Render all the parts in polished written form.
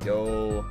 go.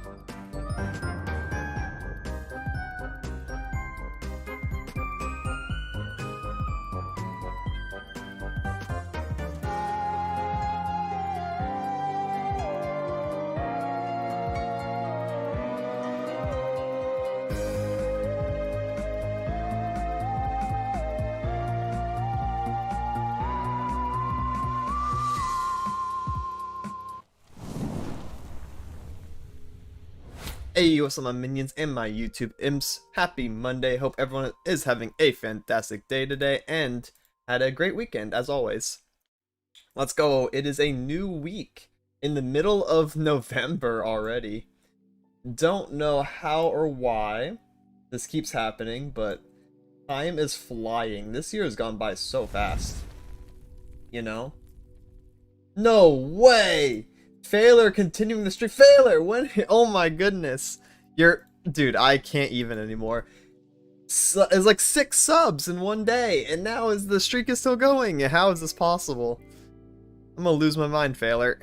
Hey, what's up my minions and my YouTube imps? Happy Monday. Hope everyone is having a fantastic day today and had a great weekend as always. Let's go. It is a new week in the middle of November already. Don't know how or why this keeps happening, but time is flying. This year has gone by so fast. You know? No way! Failure continuing the streak. Failure! When? Oh my goodness. Dude, I can't even anymore. It's like 6 subs in one day, and now the streak is still going. How is this possible? I'm gonna lose my mind, Failure.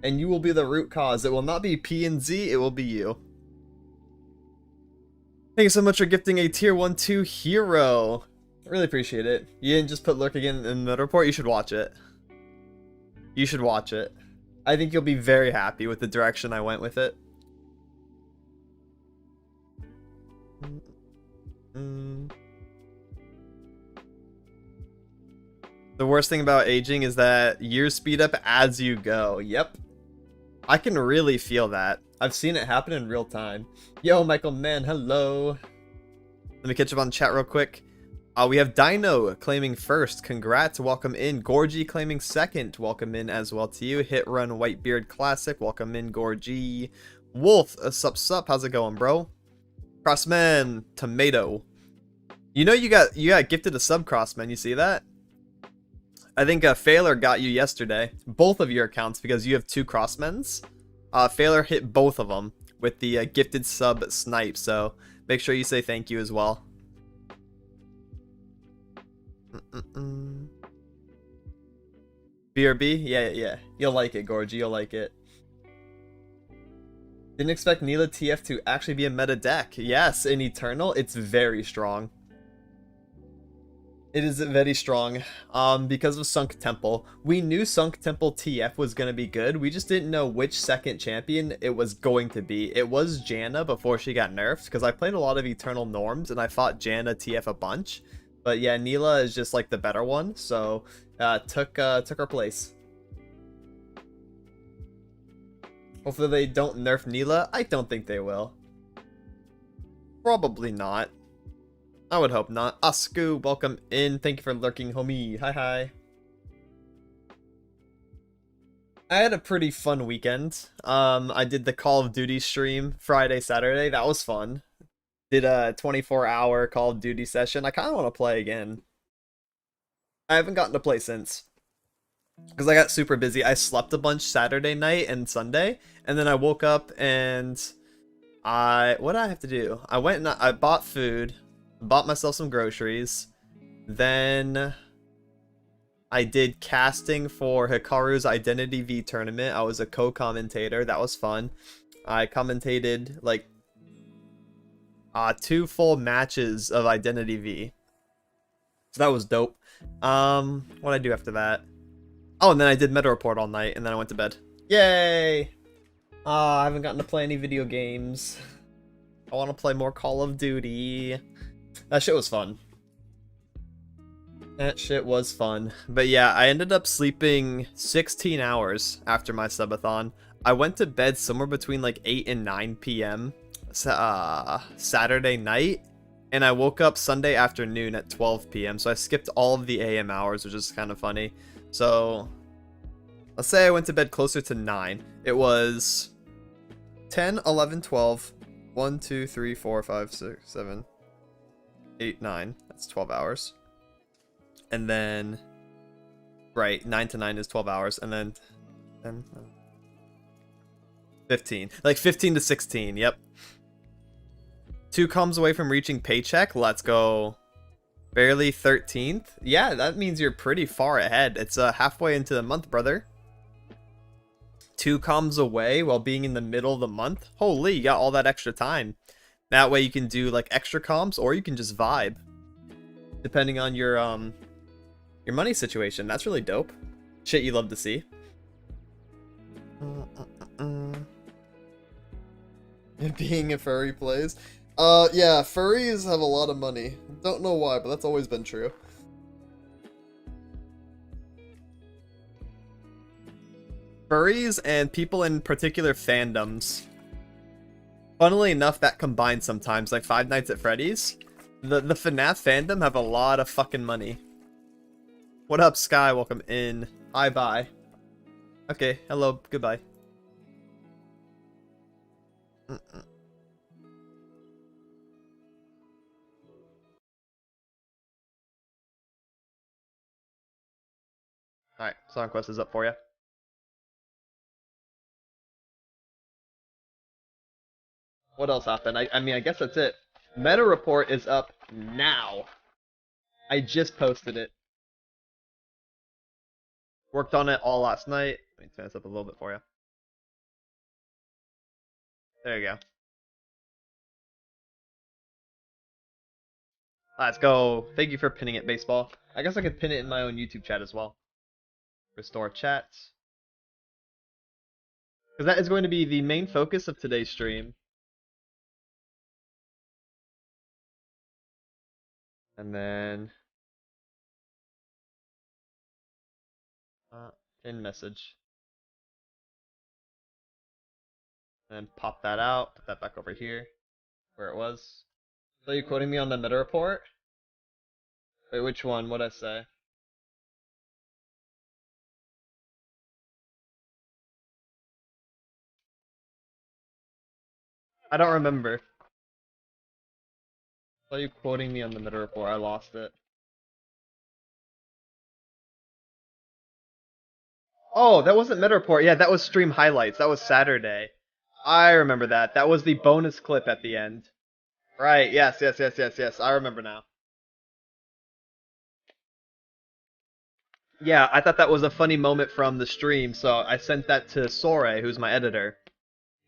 And you will be the root cause. It will not be P and Z, it will be you. Thank you so much for gifting a tier 1-2 hero. I really appreciate it. You didn't just put Lurk again in the report. You should watch it. You should watch it. I think you'll be very happy with the direction I went with it. The worst thing about aging is that years speed up as you go. Yep. I can really feel that. I've seen it happen in real time. Yo, Michael Man, hello. Let me catch up on chat real quick. We have Dino claiming first. Congrats. Welcome in. Gorgie claiming second. Welcome in as well to you. Hit Run Whitebeard Classic. Welcome in, Gorgie. Wolf, sup. How's it going, bro? Crossman, Tomato. You know you got gifted a sub, Crossman. You see that? I think Failure got you yesterday. Both of your accounts because you have 2 Crossmens. Failure hit both of them with the gifted sub snipe. So make sure you say thank you as well. BRB? Yeah. You'll like it, Gorgie. You'll like it. Didn't expect Neela TF to actually be a meta deck. Yes, in Eternal, it's very strong. It is very strong. Because of Sunk Temple. We knew Sunk Temple TF was going to be good. We just didn't know which second champion it was going to be. It was Janna before she got nerfed. Because I played a lot of Eternal Norms and I fought Janna TF a bunch. But yeah, Neela is just like the better one, so took her place. Hopefully they don't nerf Neela. I don't think they will. Probably not. I would hope not. Asku, welcome in. Thank you for lurking, homie. Hi. I had a pretty fun weekend. I did the Call of Duty stream Friday, Saturday. That was fun. Did a 24-hour Call of Duty session. I kind of want to play again. I haven't gotten to play since. Because I got super busy. I slept a bunch Saturday night and Sunday. And then I woke up and what did I have to do? I went and I bought food. Bought myself some groceries. Then I did casting for Hikaru's Identity V tournament. I was a co-commentator. That was fun. I commentated like 2 full matches of Identity V. So that was dope. What did I do after that? Oh, and then I did Meta Report all night, and then I went to bed. Yay! I haven't gotten to play any video games. I want to play more Call of Duty. That shit was fun. That shit was fun. But yeah, I ended up sleeping 16 hours after my subathon. I went to bed somewhere between like 8 and 9 p.m. Saturday night, and I woke up Sunday afternoon at 12 p.m. So I skipped all of the AM hours, which is kind of funny. So let's say I went to bed closer to 9. It was 10, 11, 12, 1, 2, 3, 4, 5, 6, 7, 8, 9. That's 12 hours. And then, right, 9 to 9 is 12 hours. And then 10, 15. Like 15 to 16, yep. 2 comms away from reaching paycheck. Let's go. Barely 13th. Yeah, that means you're pretty far ahead. It's halfway into the month, brother. 2 comms away while being in the middle of the month, holy, you got all that extra time. That way you can do like extra comms, or you can just vibe, depending on your money situation. That's really dope. Shit you love to see. Being a furry plays. Yeah, furries have a lot of money. Don't know why, but that's always been true. Furries and people in particular fandoms. Funnily enough, that combines sometimes, like Five Nights at Freddy's. The FNAF fandom have a lot of fucking money. What up, Sky? Welcome in. Hi, bye. Okay, hello, goodbye. Alright, Song Quest is up for you. What else happened? I mean, I guess that's it. Meta Report is up now. I just posted it. Worked on it all last night. Let me turn this up a little bit for you. There you go. Let's go. Thank you for pinning it, Baseball. I guess I could pin it in my own YouTube chat as well. Restore chats. Because that is going to be the main focus of today's stream. And then... pin message. And pop that out. Put that back over here. Where it was. So you quoting me on the meta report? Wait, which one? What'd I say? I don't remember. Saw you quoting me on the meta report. I lost it. Oh, that wasn't meta report. Yeah, that was stream highlights. That was Saturday. I remember that. That was the bonus clip at the end. Right. Yes. I remember now. Yeah, I thought that was a funny moment from the stream, so I sent that to Sore, who's my editor.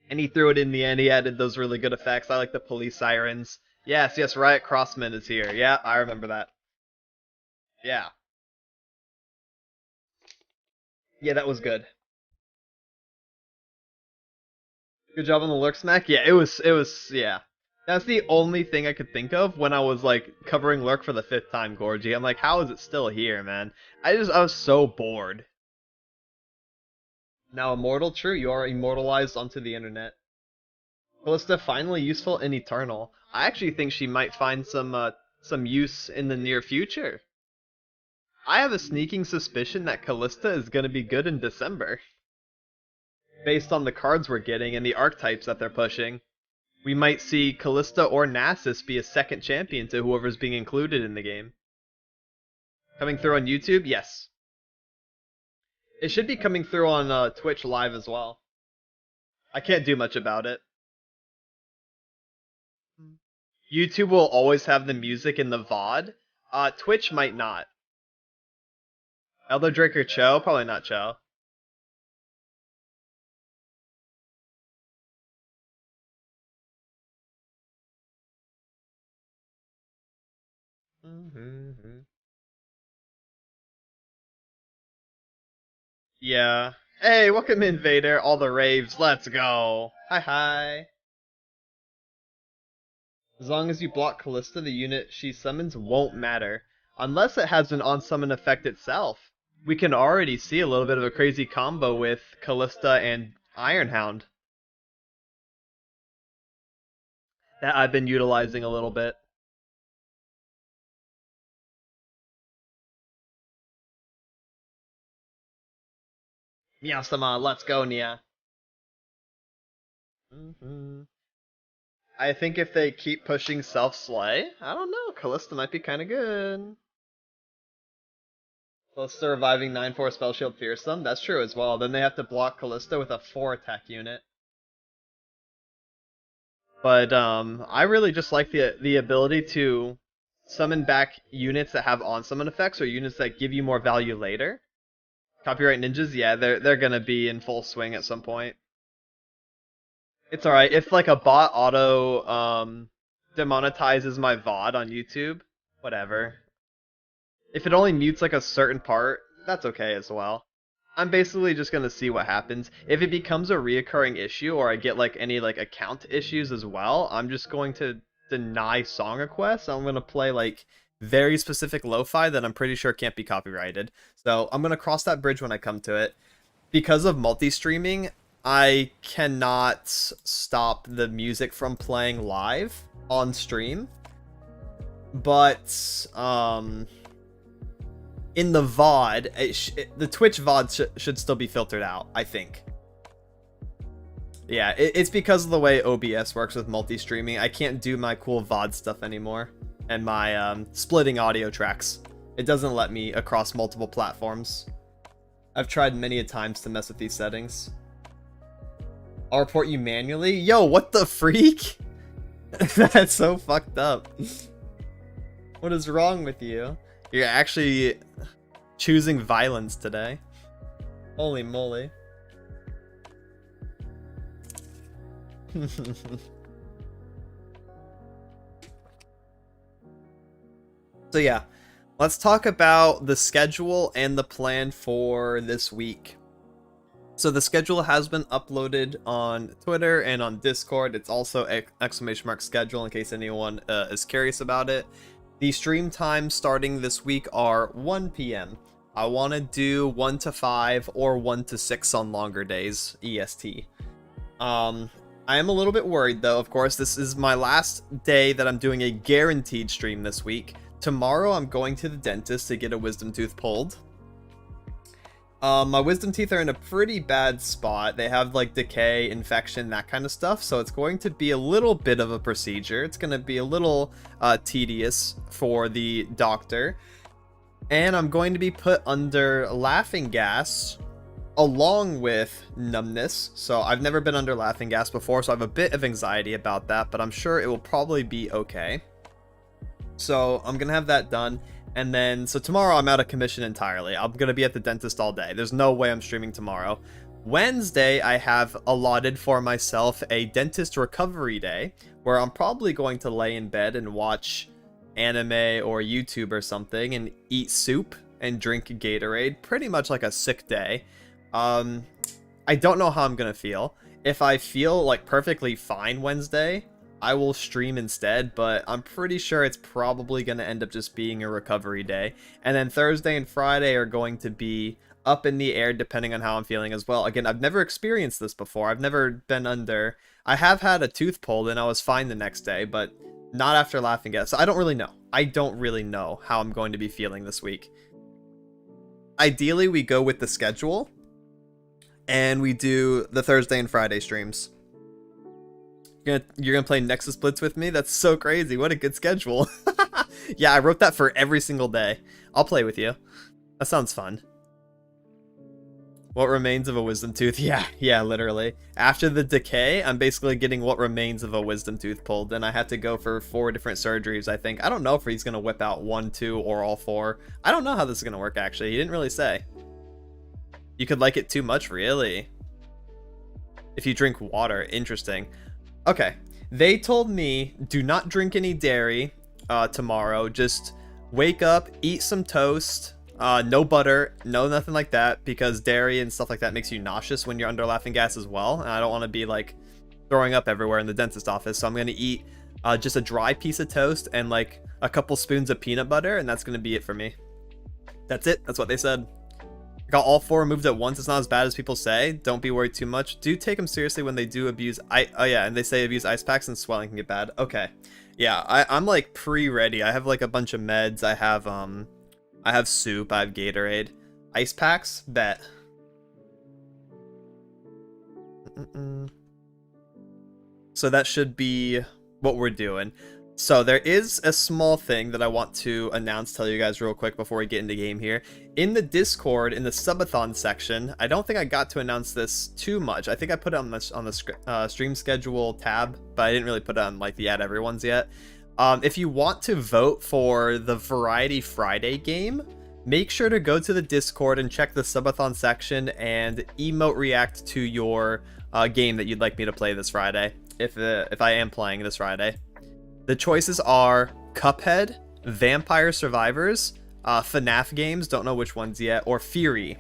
And he threw it in the end. He added those really good effects. I like the police sirens. Yes, Riot Crossman is here. Yeah, I remember that. Yeah. Yeah, that was good. Good job on the Lurk smack. Yeah, it was, yeah. That's the only thing I could think of when I was, like, covering Lurk for the 5th time, Gorgie. I'm like, how is it still here, man? I was so bored. Now immortal, true, you are immortalized onto the internet. Kalista finally useful and eternal. I actually think she might find some use in the near future. I have a sneaking suspicion that Kalista is gonna be good in December. Based on the cards we're getting and the archetypes that they're pushing. We might see Kalista or Nasus be a second champion to whoever's being included in the game. Coming through on YouTube? Yes. It should be coming through on Twitch live as well. I can't do much about it. YouTube will always have the music in the VOD. Twitch might not. Elder Drake or Cho? Probably not Cho. Yeah. Hey, welcome in, Vader. All the raves. Let's go. Hi. As long as you block Kalista, the unit she summons won't matter. Unless it has an on-summon effect itself. We can already see a little bit of a crazy combo with Kalista and Ironhound. That I've been utilizing a little bit. Meow-sama, let's go, Nia. I think if they keep pushing self-slay, I don't know, Kalista might be kinda good. Kalista reviving 9-4 Spell Shield Fearsome, that's true as well. Then they have to block Kalista with a 4 attack unit. But I really just like the ability to summon back units that have on-summon effects or units that give you more value later. Copyright ninjas, yeah, they're gonna be in full swing at some point. It's alright. If like a bot auto demonetizes my VOD on YouTube, whatever. If it only mutes like a certain part, that's okay as well. I'm basically just gonna see what happens. If it becomes a reoccurring issue or I get like any like account issues as well, I'm just going to deny song requests. I'm gonna play like very specific lo-fi that I'm pretty sure can't be copyrighted. So I'm gonna cross that bridge when I come to it. Because of multi-streaming, I cannot stop the music from playing live on stream. But in the VOD, the Twitch VOD should still be filtered out, I think. Yeah, it's because of the way OBS works with multi-streaming. I can't do my cool VOD stuff anymore. And my splitting audio tracks. It doesn't let me across multiple platforms. I've tried many a times to mess with these settings. I'll report you manually? Yo, what the freak? That's so fucked up. What is wrong with you? You're actually choosing violence today. Holy moly. So yeah, let's talk about the schedule and the plan for this week. So the schedule has been uploaded on Twitter and on Discord. It's also !schedule in case anyone is curious about it. The stream times starting this week are 1 p.m. I want to do 1 to 5 or 1 to 6 on longer days, EST. I am a little bit worried though, of course. This is my last day that I'm doing a guaranteed stream this week. Tomorrow I'm going to the dentist to get a wisdom tooth pulled. My wisdom teeth are in a pretty bad spot. They have like decay, infection, that kind of stuff. So it's going to be a little bit of a procedure. It's going to be a little tedious for the doctor. And I'm going to be put under laughing gas along with numbness. So I've never been under laughing gas before, so I have a bit of anxiety about that, but I'm sure it will probably be okay. So I'm going to have that done. And then, so tomorrow I'm out of commission entirely. I'm going to be at the dentist all day. There's no way I'm streaming tomorrow. Wednesday, I have allotted for myself a dentist recovery day, where I'm probably going to lay in bed and watch anime or YouTube or something, and eat soup and drink Gatorade. Pretty much like a sick day. I don't know how I'm going to feel. If I feel like perfectly fine Wednesday, I will stream instead, but I'm pretty sure it's probably going to end up just being a recovery day. And then Thursday and Friday are going to be up in the air depending on how I'm feeling as well. Again, I've never experienced this before. I've never been under... I have had a tooth pulled and I was fine the next day, but not after laughing gas. So I don't really know. I don't really know how I'm going to be feeling this week. Ideally, we go with the schedule and we do the Thursday and Friday streams. You're gonna play Nexus Blitz with me? That's so crazy. What a good schedule. Yeah, I wrote that for every single day. I'll play with you. That sounds fun. What remains of a wisdom tooth? Yeah, literally. After the decay, I'm basically getting what remains of a wisdom tooth pulled. Then I have to go for 4 different surgeries, I think. I don't know if he's gonna whip out 1, 2, or all 4. I don't know how this is gonna work, actually. He didn't really say. You could like it too much, really? If you drink water. Interesting. Okay, they told me do not drink any dairy tomorrow. Just wake up, eat some toast, no butter, no nothing like that, because dairy and stuff like that makes you nauseous when you're under laughing gas as well. And I don't want to be like throwing up everywhere in the dentist office. So I'm going to eat just a dry piece of toast and like a couple spoons of peanut butter, and that's going to be it for me. That's it. That's what they said. Got all 4 removed at once. It's not as bad as people say. Don't be worried too much. Do take them seriously when they do abuse. Oh yeah, and they say abuse ice packs and swelling can get bad. Okay, yeah, I'm like pre-ready. I have like a bunch of meds. I have soup. I have Gatorade. Ice packs, bet. So that should be what we're doing. So there is a small thing that I want to announce, tell you guys real quick before we get into game here. In the Discord, in the subathon section, I don't think I got to announce this too much. I think I put it on the stream schedule tab, but I didn't really put it on like the Add Everyone's yet. If you want to vote for the Variety Friday game, make sure to go to the Discord and check the subathon section and emote react to your game that you'd like me to play this Friday, if I am playing this Friday. The choices are Cuphead, Vampire Survivors, FNAF games, don't know which ones yet, or Fury.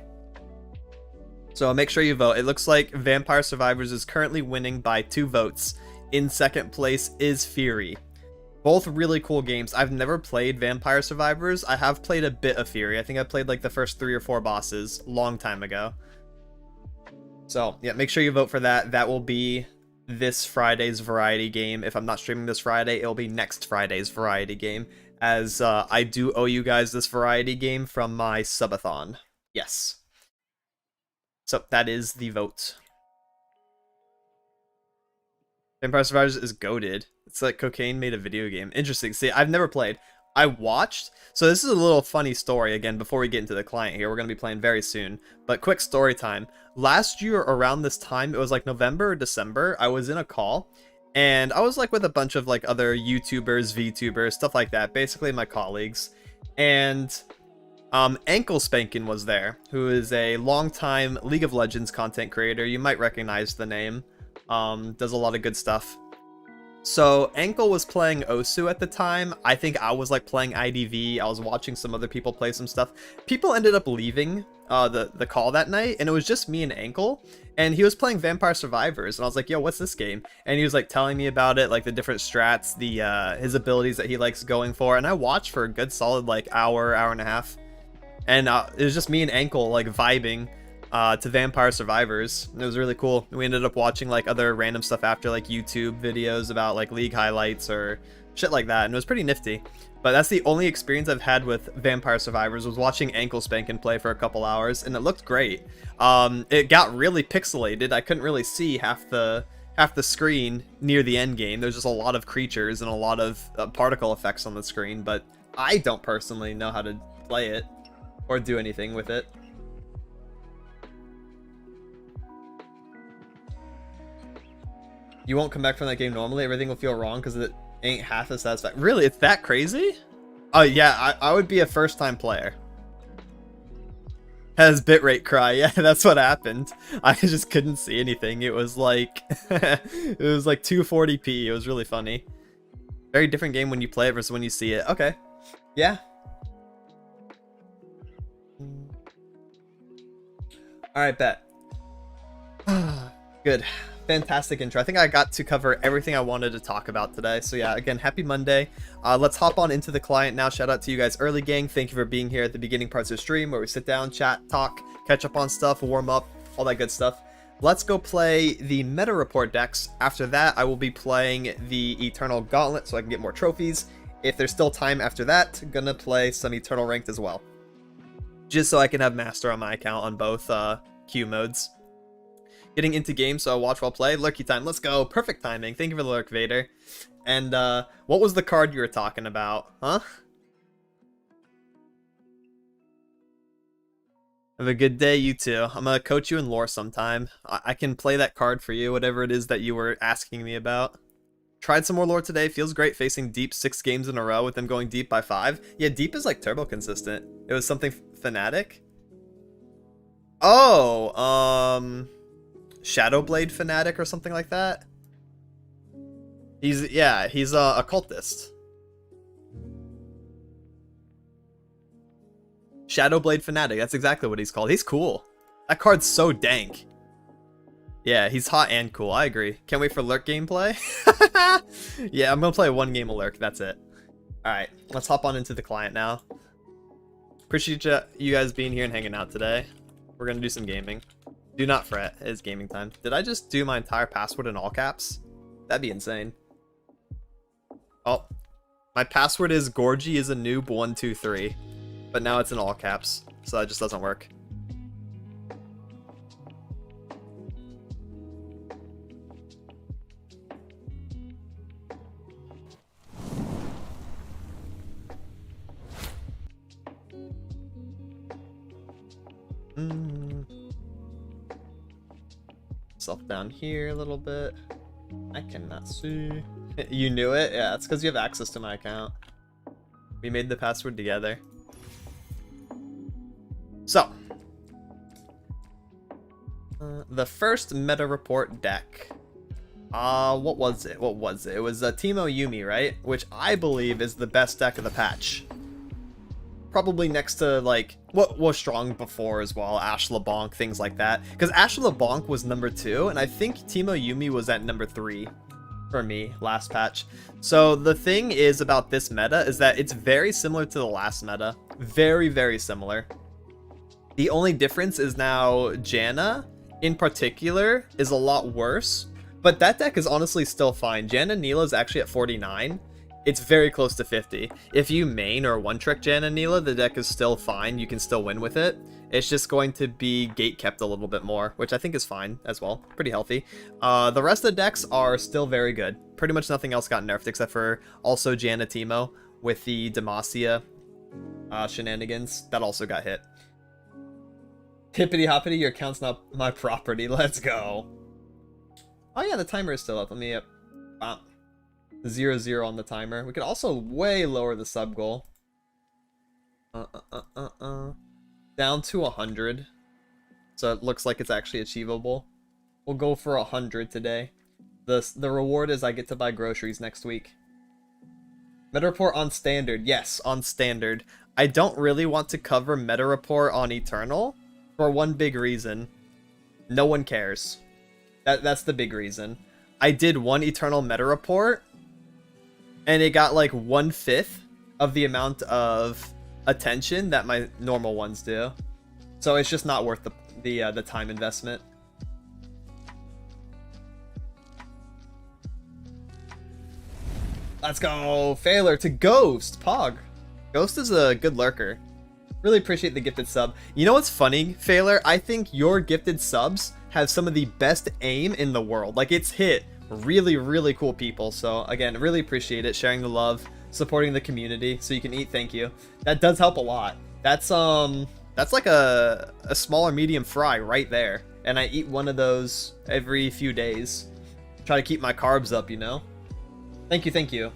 So make sure you vote. It looks like Vampire Survivors is currently winning by 2 votes. In second place is Fury. Both really cool games. I've never played Vampire Survivors. I have played a bit of Fury. I think I played like the first 3 or 4 bosses long time ago. So yeah, make sure you vote for that. That will be this Friday's variety game. If I'm not streaming this Friday, it'll be next Friday's variety game, as I do owe you guys this variety game from my subathon. Yes. So that is the vote. Vampire Survivors is goated. It's like Cocaine made a video game. Interesting. See, I've never played. I watched. So this is a little funny story, again, before we get into the client here. We're going to be playing very soon. But quick story time. Last year, around this time, it was like November or December, I was in a call. And I was like with a bunch of like other YouTubers, VTubers, stuff like that. Basically my colleagues. And Ankle Spankin was there, who is a longtime League of Legends content creator. You might recognize the name. Does a lot of good stuff. So Ankle was playing Osu at the time. I think I was like playing IDV. I was watching some other people play some stuff. People ended up leaving the call that night, and it was just me and Ankle. And he was playing Vampire Survivors, and I was like, "Yo, what's this game?" And he was like telling me about it, like the different strats, the his abilities that he likes going for. And I watched for a good solid like hour and a half, and it was just me and Ankle like vibing to Vampire Survivors. It was really cool. We ended up watching like other random stuff after, like YouTube videos about like League highlights or shit like that, and it was pretty nifty. But that's the only experience I've had with Vampire Survivors, was watching Ankle Spankin play for a couple hours, and it looked great. It got really pixelated. I couldn't really see half the screen near the end game. There's just a lot of creatures and a lot of particle effects on the screen, but I don't personally know how to play it or do anything with it. You won't come back from that game normally? Everything will feel wrong because it ain't half as satisfying. Really? It's that crazy? Oh, yeah, I would be a first-time player. Has bitrate cry. Yeah, that's what happened. I just couldn't see anything. It was like... it was like 240p. It was really funny. Very different game when you play it versus when you see it. Okay. Yeah. Alright, bet. Good. Fantastic intro. I think I got to cover everything I wanted to talk about today. So yeah, again, happy Monday. Let's hop on into the client now. Shout out to you guys early, gang. Thank you for being here at the beginning parts of the stream where we sit down, chat, talk, catch up on stuff, warm up, all that good stuff. Let's go play the meta report decks. After that, I will be playing the Eternal Gauntlet so I can get more trophies. If there's still time after that, gonna play some Eternal Ranked as well, just so I can have Master on my account on both queue modes. Getting into games, so I'll watch while play. Lurky time, let's go. Perfect timing. Thank you for the lurk, Vader. And what was the card you were talking about, huh? Have a good day, you too. I'm gonna coach you in lore sometime. I can play that card for you, whatever it is that you were asking me about. Tried some more lore today. Feels great facing Deep 6 games in a row with them going Deep by 5. Yeah, Deep is like turbo consistent. It was something Fnatic. Oh, Shadowblade Fnatic or something like that. He's a cultist. Shadowblade Fnatic, that's exactly what he's called. He's cool. That card's so dank. Yeah, he's hot and cool, I agree. Can't wait for Lurk gameplay. Yeah, I'm gonna play one game of Lurk, that's it. Alright, let's hop on into the client now. Appreciate you guys being here and hanging out today. We're gonna do some gaming. Do not fret, it is gaming time. Did I just do my entire password in all caps? That'd be insane. Oh, my password is Gorgie is a noob 123, but now it's in all caps, so that just doesn't work. Self down here a little bit. I cannot see. You knew it? Yeah, it's because you have access to my account. We made the password together. So, the first meta report deck. What was it? It was Teemo Yumi, right? Which I believe is the best deck of the patch. Probably next to, like, what was strong before as well, Ashe LeBlanc, things like that. Because Ashe LeBlanc was number 2, and I think Teemo Yumi was at number 3 for me last patch. So the thing is about this meta is that it's very similar to the last meta. Very, very similar. The only difference is now Janna, in particular, is a lot worse. But that deck is honestly still fine. Janna Neela is actually at 49. It's very close to 50. If you main or one-trick Janna Neela, the deck is still fine. You can still win with it. It's just going to be gate kept a little bit more, which I think is fine as well. Pretty healthy. The rest of the decks are still very good. Pretty much nothing else got nerfed except for also Janna Teemo with the Demacia shenanigans. That also got hit. Hippity hoppity, your account's not my property. Let's go. Oh yeah, the timer is still up. Let me up. 0-0 on the timer. We could also way lower the sub goal. Down to 100. So it looks like it's actually achievable. We'll go for 100 today. The reward is I get to buy groceries next week. Meta report on standard. Yes, on standard. I don't really want to cover meta report on Eternal for one big reason. No one cares. That's the big reason. I did one Eternal meta report, and it got like 1/5 of the amount of attention that my normal ones do. So it's just not worth the time investment. Let's go! Failure to Ghost! Pog! Ghost is a good lurker. Really appreciate the gifted sub. You know what's funny, Failure? I think your gifted subs have some of the best aim in the world. Like, it's hit really, really cool people. So, again, really appreciate it. Sharing the love, supporting the community so you can eat. Thank you. That does help a lot. That's like a small or medium fry right there. And I eat one of those every few days. Try to keep my carbs up, you know? Thank you, thank you.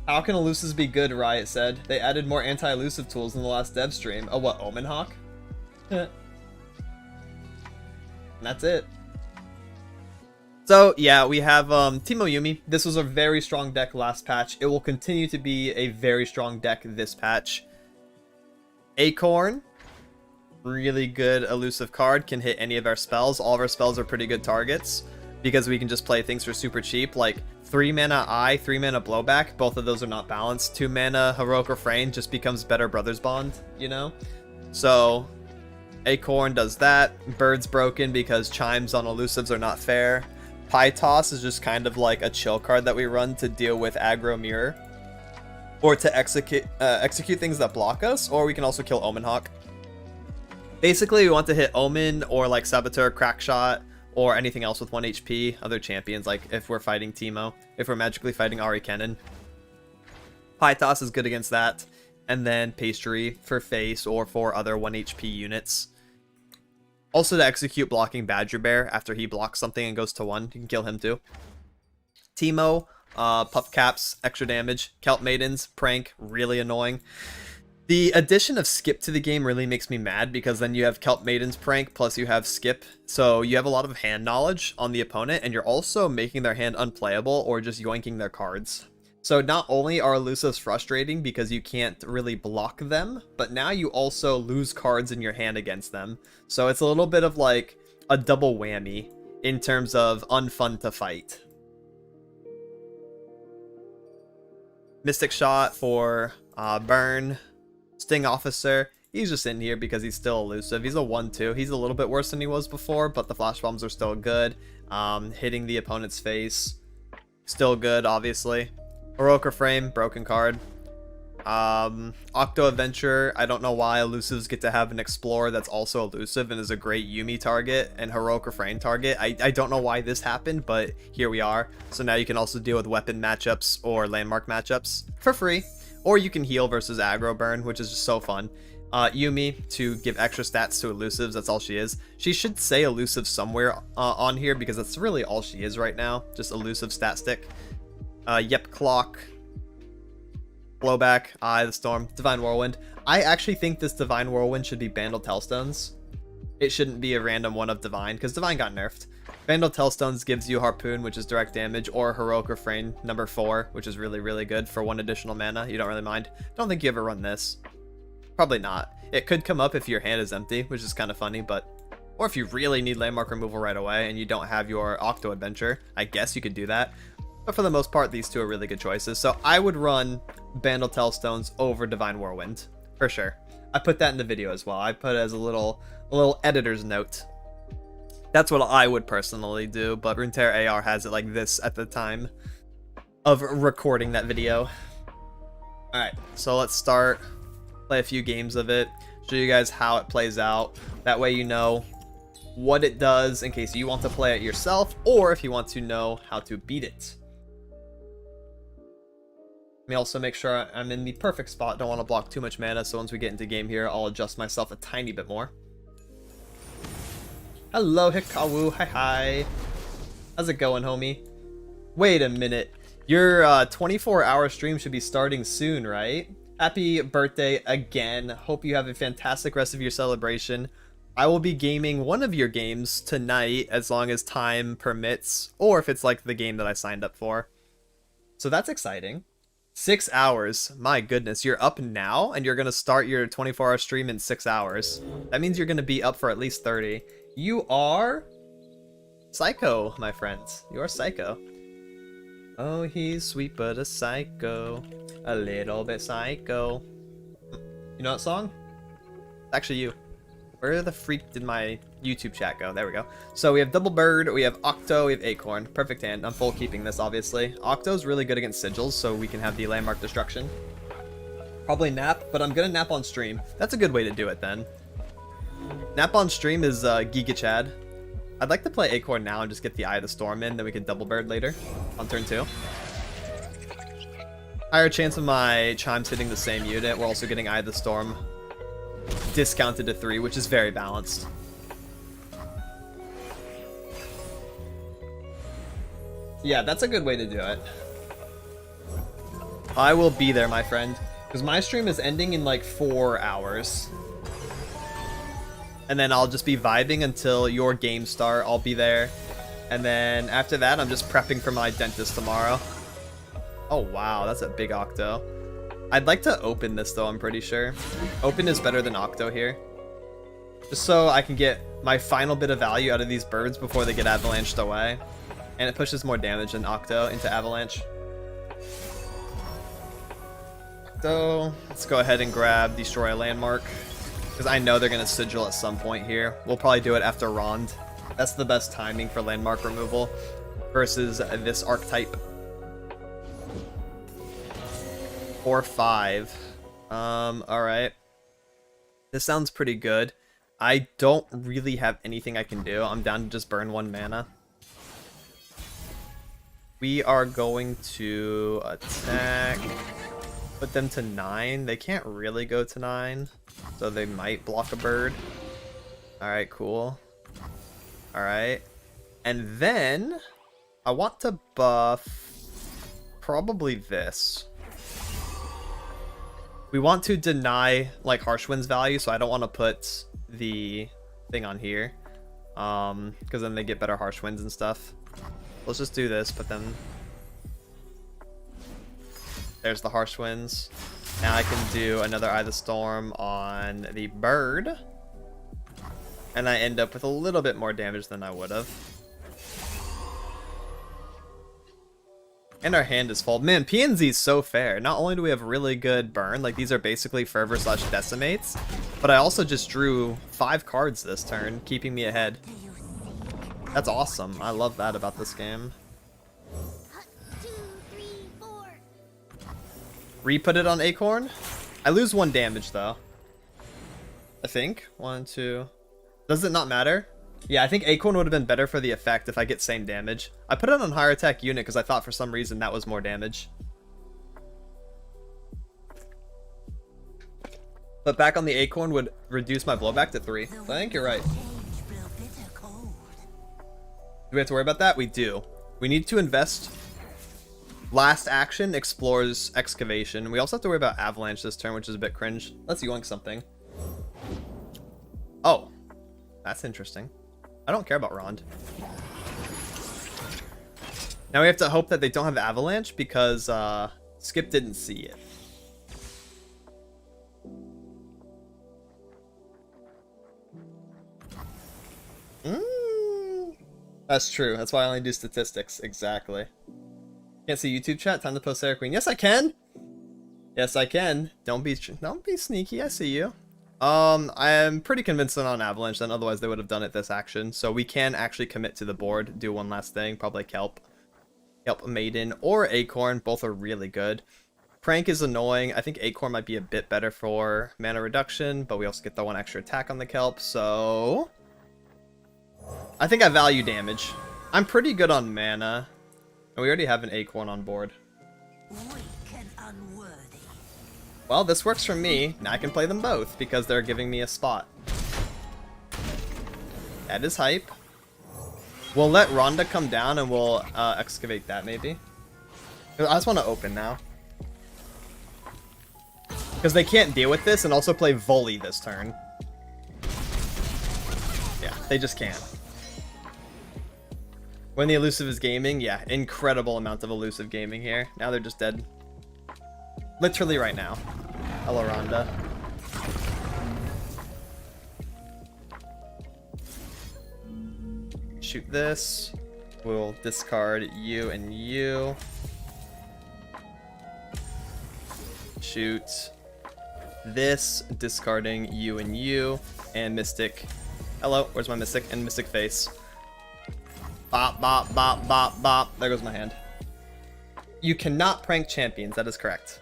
How can elusives be good, Riot said. They added more anti-elusive tools in the last dev stream. Oh, what, Omen Hawk? And that's it. So, yeah, we have Teemo Yumi. This was a very strong deck last patch. It will continue to be a very strong deck this patch. Acorn. Really good elusive card. Can hit any of our spells. All of our spells are pretty good targets, because we can just play things for super cheap, like 3 mana Eye, 3 mana Blowback. Both of those are not balanced. 2 mana Heroic Refrain just becomes better Brothers Bond, you know? So, Acorn does that. Bird's broken because chimes on elusives are not fair. Pie Toss is just kind of like a chill card that we run to deal with aggro mirror, or to execute things that block us, or we can also kill Omen Hawk. Basically, we want to hit Omen or like Saboteur, Crackshot, or anything else with 1 HP, other champions, like if we're fighting Teemo, if we're magically fighting Ari Kennen. Pie Toss is good against that, and then Pastry for face or for other 1 HP units. Also to execute blocking Badger Bear after he blocks something and goes to 1, you can kill him too. Teemo, Puff Caps, extra damage. Kelp Maidens, Prank, really annoying. The addition of Skip to the game really makes me mad, because then you have Kelp Maiden's Prank, plus you have Skip. So you have a lot of hand knowledge on the opponent, and you're also making their hand unplayable or just yoinking their cards. So not only are elusives frustrating because you can't really block them, but now you also lose cards in your hand against them. So it's a little bit of like a double whammy in terms of unfun to fight. Mystic Shot for Burn. Sting Officer, he's just in here because he's still elusive. He's a 1-2. He's a little bit worse than he was before, but the flash bombs are still good. Hitting the opponent's face, still good, obviously. Heroic Refrain, broken card. Octo Adventure, I don't know why elusives get to have an Explorer that's also elusive and is a great Yumi target and Heroic Refrain target. I don't know why this happened, but here we are. So now you can also deal with weapon matchups or landmark matchups for free. Or you can heal versus aggro burn, which is just so fun. Yumi, to give extra stats to elusives, that's all she is. She should say elusive somewhere on here, because that's really all she is right now. Just elusive stat stick. Yep, Clock. Blowback, Eye of the Storm, Divine Whirlwind. I actually think this Divine Whirlwind should be Vandal Tellstones. It shouldn't be a random one of Divine, because Divine got nerfed. Vandal Tellstones gives you Harpoon, which is direct damage, or Heroic Refrain number 4, which is really, really good for 1 additional mana. You don't really mind. Don't think you ever run this. Probably not. It could come up if your hand is empty, which is kind of funny, but... Or if you really need landmark removal right away and you don't have your Octo Adventure, I guess you could do that. But for the most part, these two are really good choices. So I would run Vandal Tellstones over Divine Whirlwind, for sure. I put that in the video as well. I put it as a little editor's note. That's what I would personally do, but Runeterra AR has it like this at the time of recording that video. Alright, so let's start. Play a few games of it. Show you guys how it plays out. That way you know what it does in case you want to play it yourself, or if you want to know how to beat it. Let me also make sure I'm in the perfect spot. Don't want to block too much mana, so once we get into game here, I'll adjust myself a tiny bit more. Hello, Hikawu. Hi. How's it going, homie? Wait a minute. Your 24-hour stream should be starting soon, right? Happy birthday again. Hope you have a fantastic rest of your celebration. I will be gaming one of your games tonight as long as time permits, or if it's like the game that I signed up for. So that's exciting. 6 hours. My goodness, you're up now and you're going to start your 24-hour stream in 6 hours. That means you're going to be up for at least 30. You are psycho, my friends. You are psycho. Oh, he's sweet but a psycho. A little bit psycho. You know that song? It's actually you. Where the freak did my YouTube chat go? There we go. So we have Double Bird, we have Octo, we have Acorn. Perfect hand. I'm full keeping this, obviously. Octo's really good against sigils, so we can have the landmark destruction. Probably nap, but I'm gonna nap on stream. That's a good way to do it then. Nap on stream is Giga Chad. I'd like to play Acorn now and just get the Eye of the Storm in, then we can Double Bird later on turn 2. Higher chance of my Chimes hitting the same unit. We're also getting Eye of the Storm discounted to 3, which is very balanced. Yeah, that's a good way to do it. I will be there, my friend, because my stream is ending in like 4 hours. And then I'll just be vibing until your game start. I'll be there. And then after that, I'm just prepping for my dentist tomorrow. Oh, wow. That's a big Octo. I'd like to open this, though, I'm pretty sure. Open is better than Octo here. Just so I can get my final bit of value out of these birds before they get avalanched away. And it pushes more damage than Octo into avalanche. So let's go ahead and grab Destroy a Landmark. Because I know they're going to sigil at some point here. We'll probably do it after Rond. That's the best timing for landmark removal versus this archetype. 4-5. Alright. This sounds pretty good. I don't really have anything I can do. I'm down to just burn 1 mana. We are going to attack. Put them to 9. They can't really go to 9. So they might block a bird. Alright, cool. Alright. And then I want to buff probably this. We want to deny like Harsh Wind's value, so I don't want to put the thing on here. Because then they get better Harsh Winds and stuff. Let's just do this, but then there's the Harsh Winds. Now I can do another Eye of the Storm on the bird. And I end up with a little bit more damage than I would have. And our hand is full. Man, PNZ is so fair. Not only do we have really good burn, like these are basically Fervor / Decimates, but I also just drew 5 cards this turn, keeping me ahead. That's awesome. I love that about this game. Re-put it on Acorn. I lose 1 damage though. I think. 1, 2. Does it not matter? Yeah, I think Acorn would have been better for the effect if I get same damage. I put it on higher attack unit because I thought for some reason that was more damage. But back on the Acorn would reduce my blowback to 3. So I think you're right. Do we have to worry about that? We do. We need to invest Last action explores excavation. We also have to worry about avalanche this turn, which is a bit cringe. Let's yoink something. Oh, that's interesting. I don't care about Rond. Now we have to hope that they don't have avalanche because Skip didn't see it. That's true. That's why I only do statistics. Exactly. Can't see YouTube chat. Time to post Sarah Queen. Yes, I can. Yes, I can. Don't be sneaky. I see you. I am pretty convinced they're not on avalanche. Then otherwise they would have done it this action. So we can actually commit to the board. Do one last thing. Probably Kelp, Maiden, or Acorn. Both are really good. Prank is annoying. I think Acorn might be a bit better for mana reduction, but we also get the one extra attack on the Kelp. So I think I value damage. I'm pretty good on mana. And we already have an Acorn on board. Well, this works for me. Now I can play them both because they're giving me a spot. That is hype. We'll let Rhonda come down and we'll excavate that maybe. I just want to open now. Because they can't deal with this and also play volley this turn. Yeah, they just can't. When the elusive is gaming, yeah, incredible amount of elusive gaming here. Now they're just dead. Literally right now. Hello, Rhonda. Shoot this. We'll discard you and you. Shoot this, discarding you and you. And Mystic. Hello, where's my Mystic? And Mystic Face. Bop, bop, bop, bop, bop. There goes my hand. You cannot prank champions, that is correct.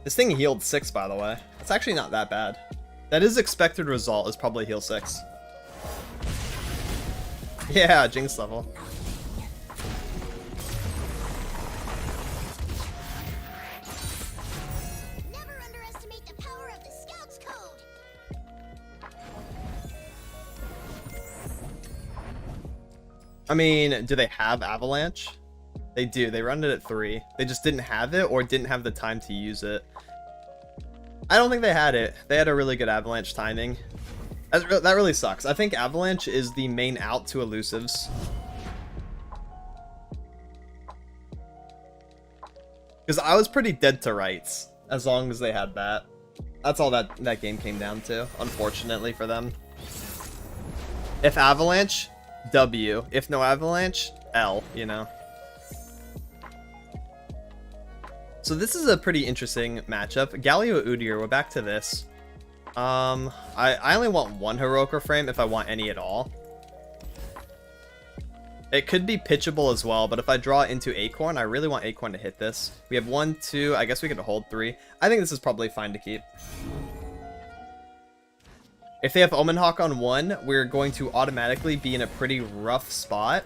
This thing healed 6, by the way. It's actually not that bad. That is expected result, is probably heal 6. Yeah, Jinx level. Never underestimate the power of the Scout's Code. I mean, do they have Avalanche? They do. They run it at 3. They just didn't have it or didn't have the time to use it. I don't think they had it. They had a really good Avalanche timing. That really sucks. I think Avalanche is the main out to elusives. Because I was pretty dead to rights as long as they had that. That's all that game came down to, unfortunately for them. If Avalanche, W. If no Avalanche, L, you know. So this is a pretty interesting matchup. Galio Udyr, we're back to this. I only want one Heroic Reframe if I want any at all. It could be pitchable as well, but if I draw into Acorn, I really want Acorn to hit this. We have 1, 2, I guess we could hold 3. I think this is probably fine to keep. If they have Omen Hawk on 1, we're going to automatically be in a pretty rough spot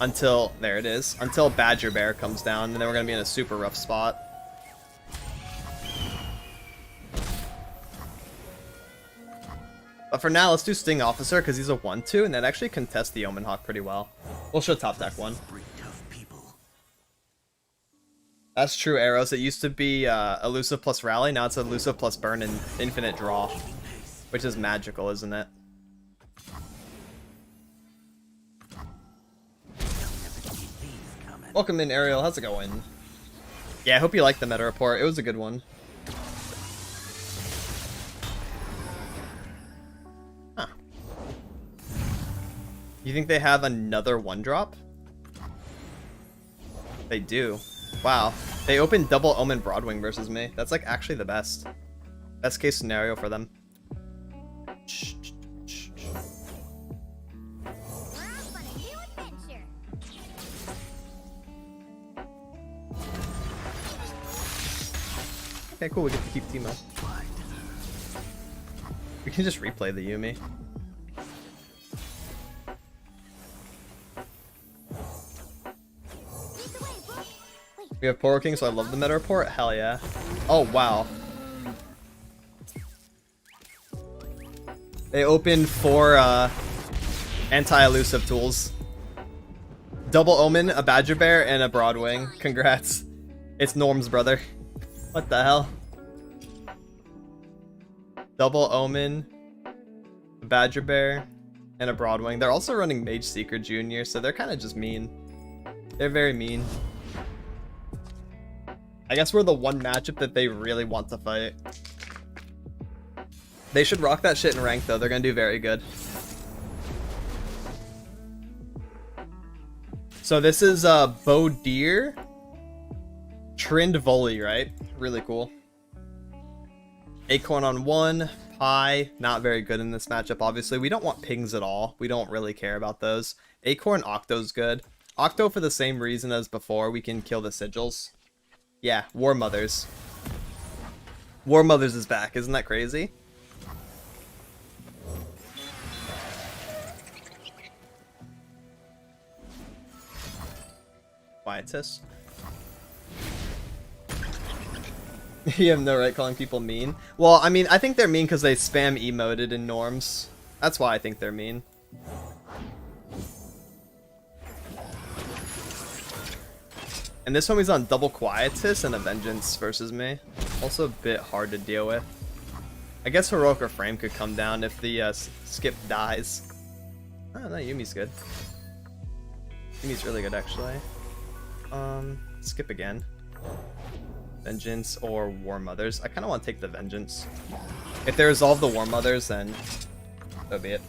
until, there it is, until Badger Bear comes down, and then we're going to be in a super rough spot. But for now, let's do Sting Officer, because he's a 1-2, and that actually contests the Omen Hawk pretty well. We'll show top deck 1. That's true, Arrows. It used to be Elusive plus Rally, now it's Elusive plus Burn and Infinite Draw. Which is magical, isn't it? Welcome in, Ariel. How's it going? Yeah, I hope you liked the meta report. It was a good one. Huh. You think they have another 1-drop? They do. Wow. They opened double Omen Broadwing versus me. That's like actually the best. Best case scenario for them. Okay, cool, we get to keep Teemo. We can just replay the Yumi. We have Poro King, so I love the meta report. Hell yeah. Oh, wow. They opened 4 Anti-elusive tools. Double Omen, a Badger Bear, and a Broadwing. Congrats. It's Norm's brother. What the hell? Double Omen, a Badger Bear, and a Broadwing. They're also running Mage Seeker Jr., so they're kind of just mean. They're very mean. I guess we're the one matchup that they really want to fight. They should rock that shit in rank, though. They're gonna do very good. So this is Bow Deer, Trinned Volley, right? Really cool. Acorn on 1, Pie, not very good in this matchup, obviously. We don't want pings at all. We don't really care about those. Acorn, Octo's good. Octo for the same reason as before, we can kill the sigils. Yeah, War Mothers. War Mothers is back, isn't that crazy? Quietus. You have no right calling people mean. Well, I mean, I think they're mean because they spam emoted in norms. That's why I think they're mean. And this homie's on double Quietus and a Vengeance versus me. Also a bit hard to deal with. I guess Heroic Refrain could come down if the skip dies. Oh, no, Yumi's good. Yumi's really good, actually. Skip again. Vengeance or War Mothers. I kind of want to take the Vengeance. If they resolve the War Mothers, then so be it.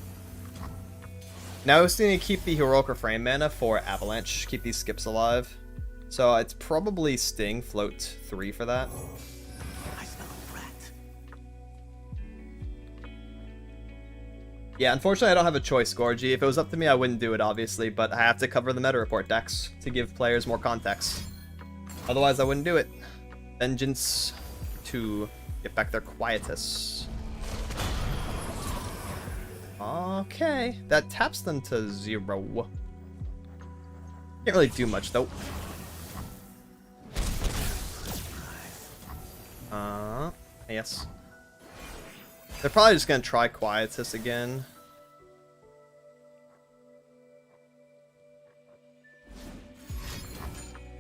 Now I was going to keep the Heroic Refrain mana for Avalanche. Keep these skips alive. So it's probably Sting, float 3 for that. Yeah, unfortunately I don't have a choice, Gorgie. If it was up to me, I wouldn't do it, obviously, but I have to cover the meta report decks to give players more context. Otherwise, I wouldn't do it. Vengeance to get back their Quietus. Okay, that taps them to 0. Can't really do much, though. Yes. They're probably just gonna try Quietus again.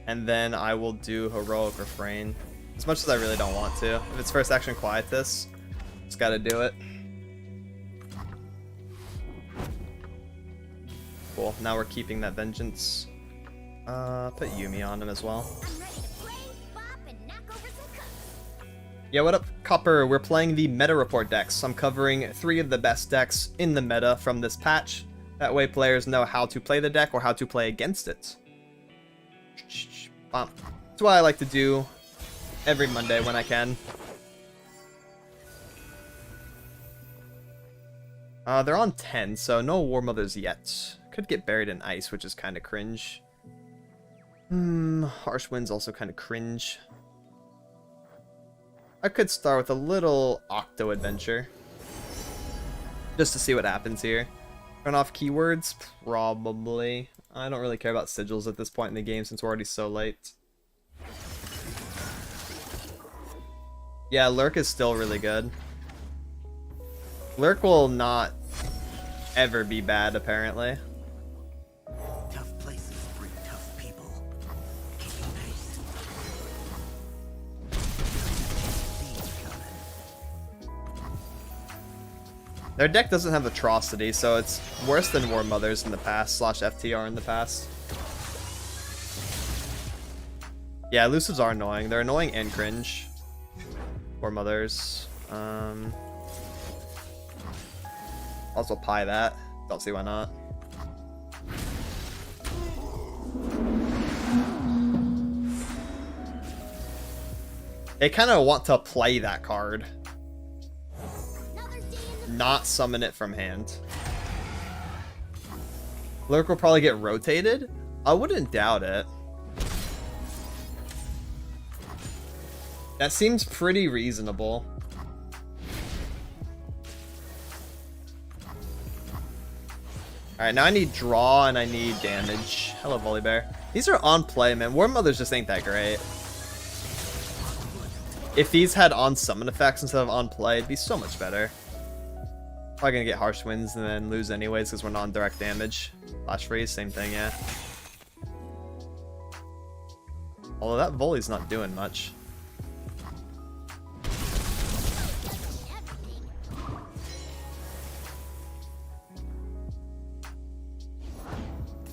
And then I will do Heroic Refrain. As much as I really don't want to. If it's first action Quietus, just gotta do it. Cool, now we're keeping that Vengeance. Put Yumi on him as well. Yeah, what up, Copper? We're playing the meta report decks. I'm covering 3 of the best decks in the meta from this patch. That way players know how to play the deck or how to play against it. That's what I like to do every Monday when I can. They're on 10, so no War Mothers yet. Could get buried in ice, which is kind of cringe. Harsh Wind's also kind of cringe. I could start with a little Octo adventure. Just to see what happens here. Turn off keywords? Probably. I don't really care about sigils at this point in the game since we're already so late. Yeah, Lurk is still really good. Lurk will not ever be bad, apparently. Tough places bring tough people. Keeping pace. Their deck doesn't have Atrocity, so it's worse than War Mothers in the past, / FTR in the past. Yeah, elusives are annoying. They're annoying and cringe. War Mothers. Also pie that. Don't see why not. They kind of want to play that card. Not summon it from hand. Lurk will probably get rotated? I wouldn't doubt it. That seems pretty reasonable. Alright, now I need draw and I need damage. Hello, Volibear. These are on play, man. War Mothers just ain't that great. If these had on summon effects instead of on play, it'd be so much better. Probably gonna get harsh winds and then lose anyways because we're not on direct damage. Flash freeze, same thing, yeah. Although that volley's not doing much.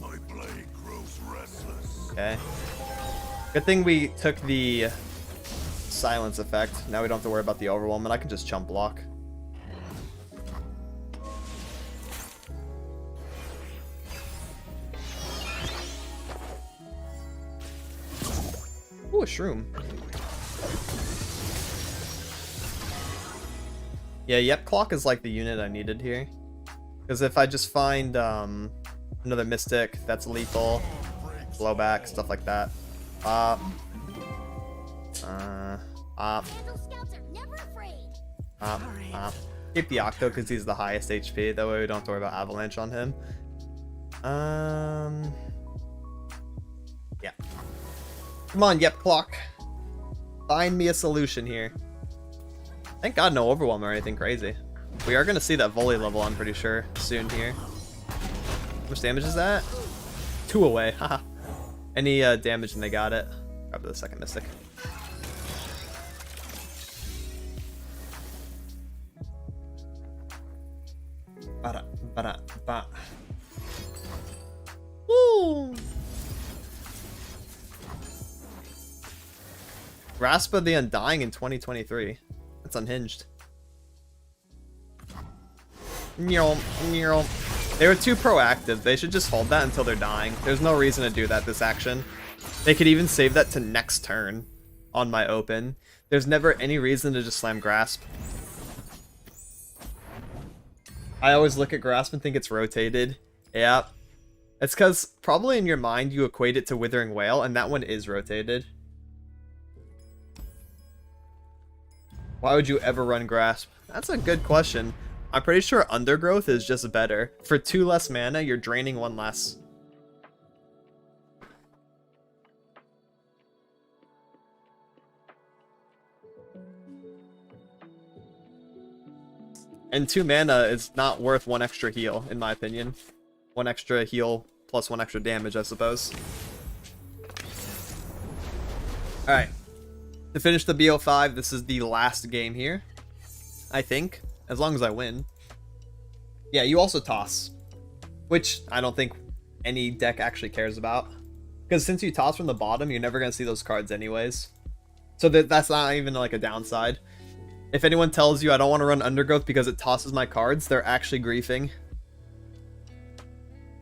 My blade grows restless. Okay. Good thing we took the silence effect. Now we don't have to worry about the overwhelm, and I can just chump block. Ooh, a shroom. Yeah, yep, clock is like the unit I needed here. Because if I just find another mystic that's lethal, blowback, stuff like that. Vandal scouts are never afraid. Keep the Octo because he's the highest HP. That way we don't have to worry about Avalanche on him. Yeah. Come on, yep, clock. Find me a solution here. Thank God no overwhelm or anything crazy. We are gonna see that volley level, I'm pretty sure, soon here. How much damage is that? 2 away, haha. Any damage and they got it. Grab the second mystic. Ba-da. Woo! Grasp of the Undying in 2023. That's unhinged. They were too proactive. They should just hold that until they're dying. There's no reason to do that this action. They could even save that to next turn on my open. There's never any reason to just slam Grasp. I always look at Grasp and think it's rotated. Yeah. It's because probably in your mind you equate it to Withering Wail, and that one is rotated. Why would you ever run Grasp? That's a good question. I'm pretty sure Undergrowth is just better. For 2 less mana, you're draining 1 less. And 2 mana is not worth 1 extra heal, in my opinion. 1 extra heal plus 1 extra damage, I suppose. Alright. To finish the BO5, this is the last game here. I think. As long as I win. Yeah, you also toss. Which I don't think any deck actually cares about. Because since you toss from the bottom, you're never going to see those cards anyways. So that's not even like a downside. If anyone tells you I don't want to run Undergrowth because it tosses my cards, they're actually griefing.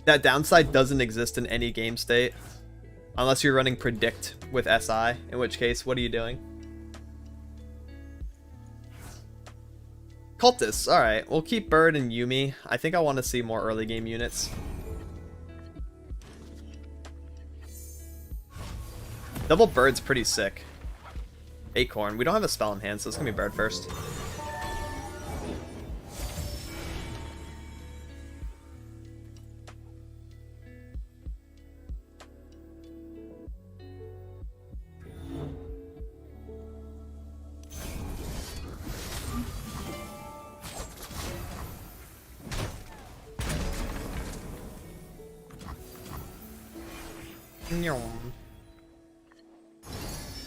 That downside doesn't exist in any game state. Unless you're running Predict with SI, in which case, what are you doing? Cultists, alright. We'll keep Bird and Yumi. I think I want to see more early game units. Double Bird's pretty sick. Acorn. We don't have a spell in hand, so it's gonna be Bird first.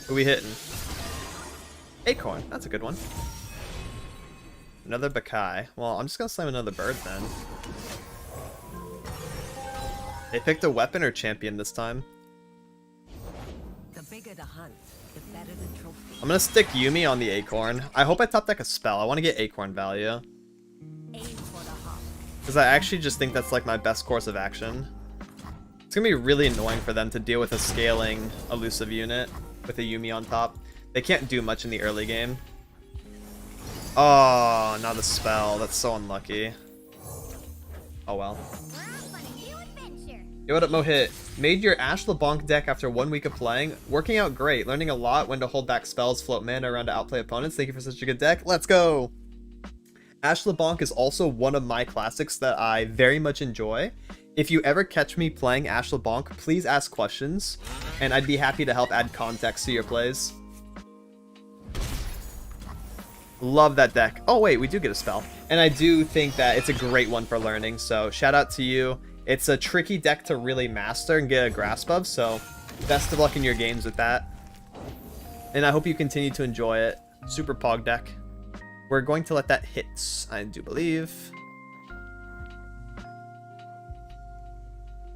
Who we hitting? Acorn, that's a good one. Another Bakai. Well, I'm just gonna slam another Bird then. They picked a weapon or champion this time. The bigger the hunt, the better the trophy. I'm gonna stick Yumi on the Acorn. I hope I top deck a spell. I want to get Acorn value. Aim for the hawk. Because I actually just think that's like my best course of action. It's gonna be really annoying for them to deal with a scaling elusive unit with a Yumi on top. They can't do much in the early game. Oh, not a spell. That's so unlucky. Oh well. We're off on a new adventure. Yo, what up, Mohit? Made your Ash LeBlanc deck after 1 week of playing. Working out great. Learning a lot when to hold back spells, float mana around to outplay opponents. Thank you for such a good deck. Let's go! Ash LeBlanc is also one of my classics that I very much enjoy. If you ever catch me playing Ash LeBlanc, please ask questions, and I'd be happy to help add context to your plays. Love that deck. Oh wait, we do get a spell. And I do think that it's a great one for learning, so shout out to you. It's a tricky deck to really master and get a grasp of, so best of luck in your games with that. And I hope you continue to enjoy it. Super Pog deck. We're going to let that hit, I do believe.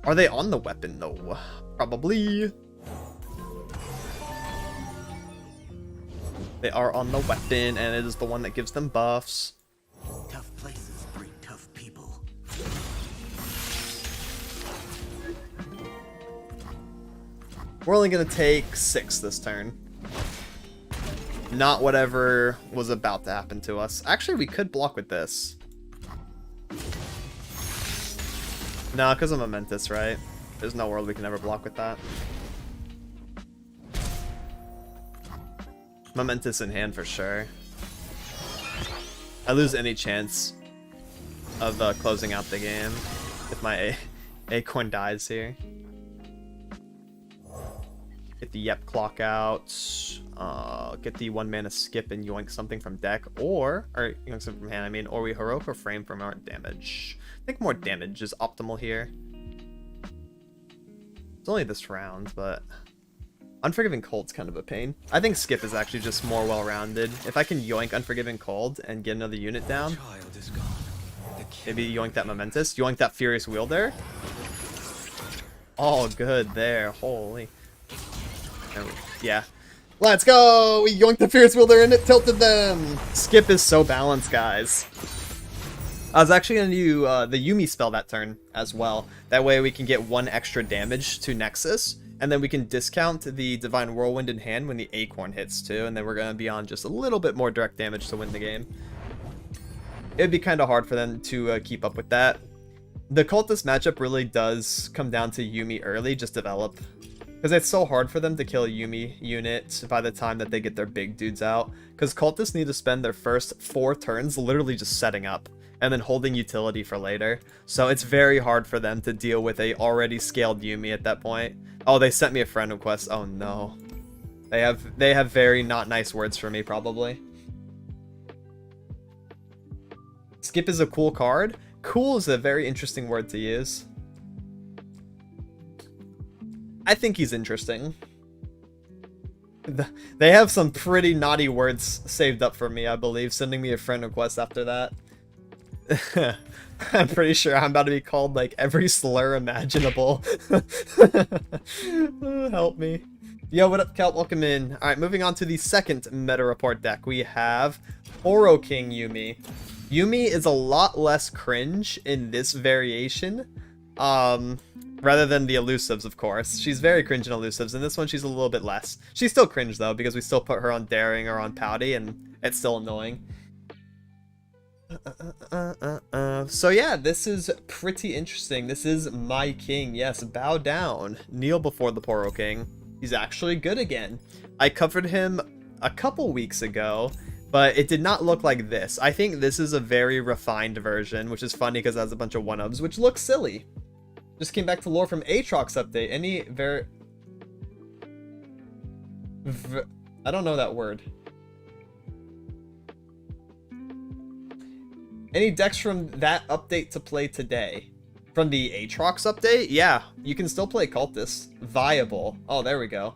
Are they on the weapon, though? Probably. They are on the weapon, and it is the one that gives them buffs. Tough places breed tough people. We're only going to take 6 this turn. Not whatever was about to happen to us. Actually, we could block with this. No, because of Momentous, right? There's no world we can ever block with that. Momentous in hand for sure. I lose any chance of closing out the game if my Acorn dies here. Get the Yep clock out. Get the 1 mana skip and yoink something from deck, or yoink something from hand. I mean, or we heroic or frame from our damage. I think more damage is optimal here. It's only this round, but Unforgiving Cold's kind of a pain. I think skip is actually just more well-rounded. If I can yoink Unforgiving Cold and get another unit down, maybe yoink that Momentous, yoink that Furious Wielder. All good there. Holy. Yeah. Let's go! We yoinked the Fierce Wielder and it tilted them! Skip is so balanced, guys. I was actually going to do the Yumi spell that turn as well. That way we can get 1 extra damage to Nexus, and then we can discount the Divine Whirlwind in hand when the Acorn hits too, and then we're going to be on just a little bit more direct damage to win the game. It would be kind of hard for them to keep up with that. The Cultist matchup really does come down to Yumi early, just develop. Because it's so hard for them to kill a Yumi unit by the time that they get their big dudes out. Because Cultists need to spend their first 4 turns literally just setting up, and then holding utility for later. So it's very hard for them to deal with a already scaled Yumi at that point. Oh, they sent me a friend request. Oh no. They have very not nice words for me, probably. Skip is a cool card. Cool is a very interesting word to use. I think he's interesting. They have some pretty naughty words saved up for me, I believe, sending me a friend request after that. I'm pretty sure I'm about to be called like every slur imaginable. Help me. Yo, what up, Kelp? Welcome in. Alright, moving on to the second meta report deck. We have Poro King Yumi. Yumi is a lot less cringe in this variation. Rather than the elusives, of course. She's very cringe in elusives. In this one, she's a little bit less. She's still cringe, though, because we still put her on Daring or on Pouty, and it's still annoying. So yeah, this is pretty interesting. This is my king. Yes, bow down. Kneel before the Poro King. He's actually good again. I covered him a couple weeks ago, but it did not look like this. I think this is a very refined version, which is funny because it has a bunch of 1-ups, which looks silly. Just came back to lore from Aatrox update. Any I don't know that word. Any decks from that update to play today? From the Aatrox update? Yeah, you can still play Cultist. Viable. Oh, there we go.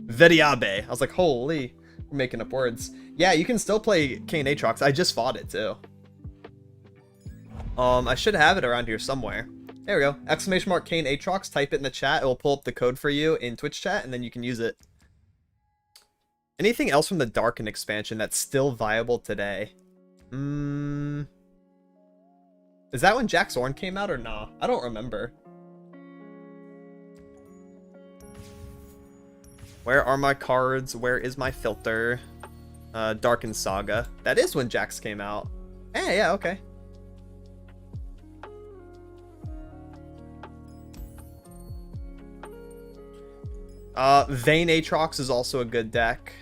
Veriabe. I was like, holy, we're making up words. Yeah, you can still play Kane Aatrox. I just fought it too. I should have it around here somewhere. There we go. Exclamation mark Kane Aatrox. Type it in the chat. It will pull up the code for you in Twitch chat, and then you can use it. Anything else from the Darken expansion that's still viable today? Is that when Jack's Orn came out or nah? I don't remember. Where are my cards? Where is my filter? Darken Saga. That is when Jax came out. Eh, yeah, okay. Vayne Aatrox is also a good deck.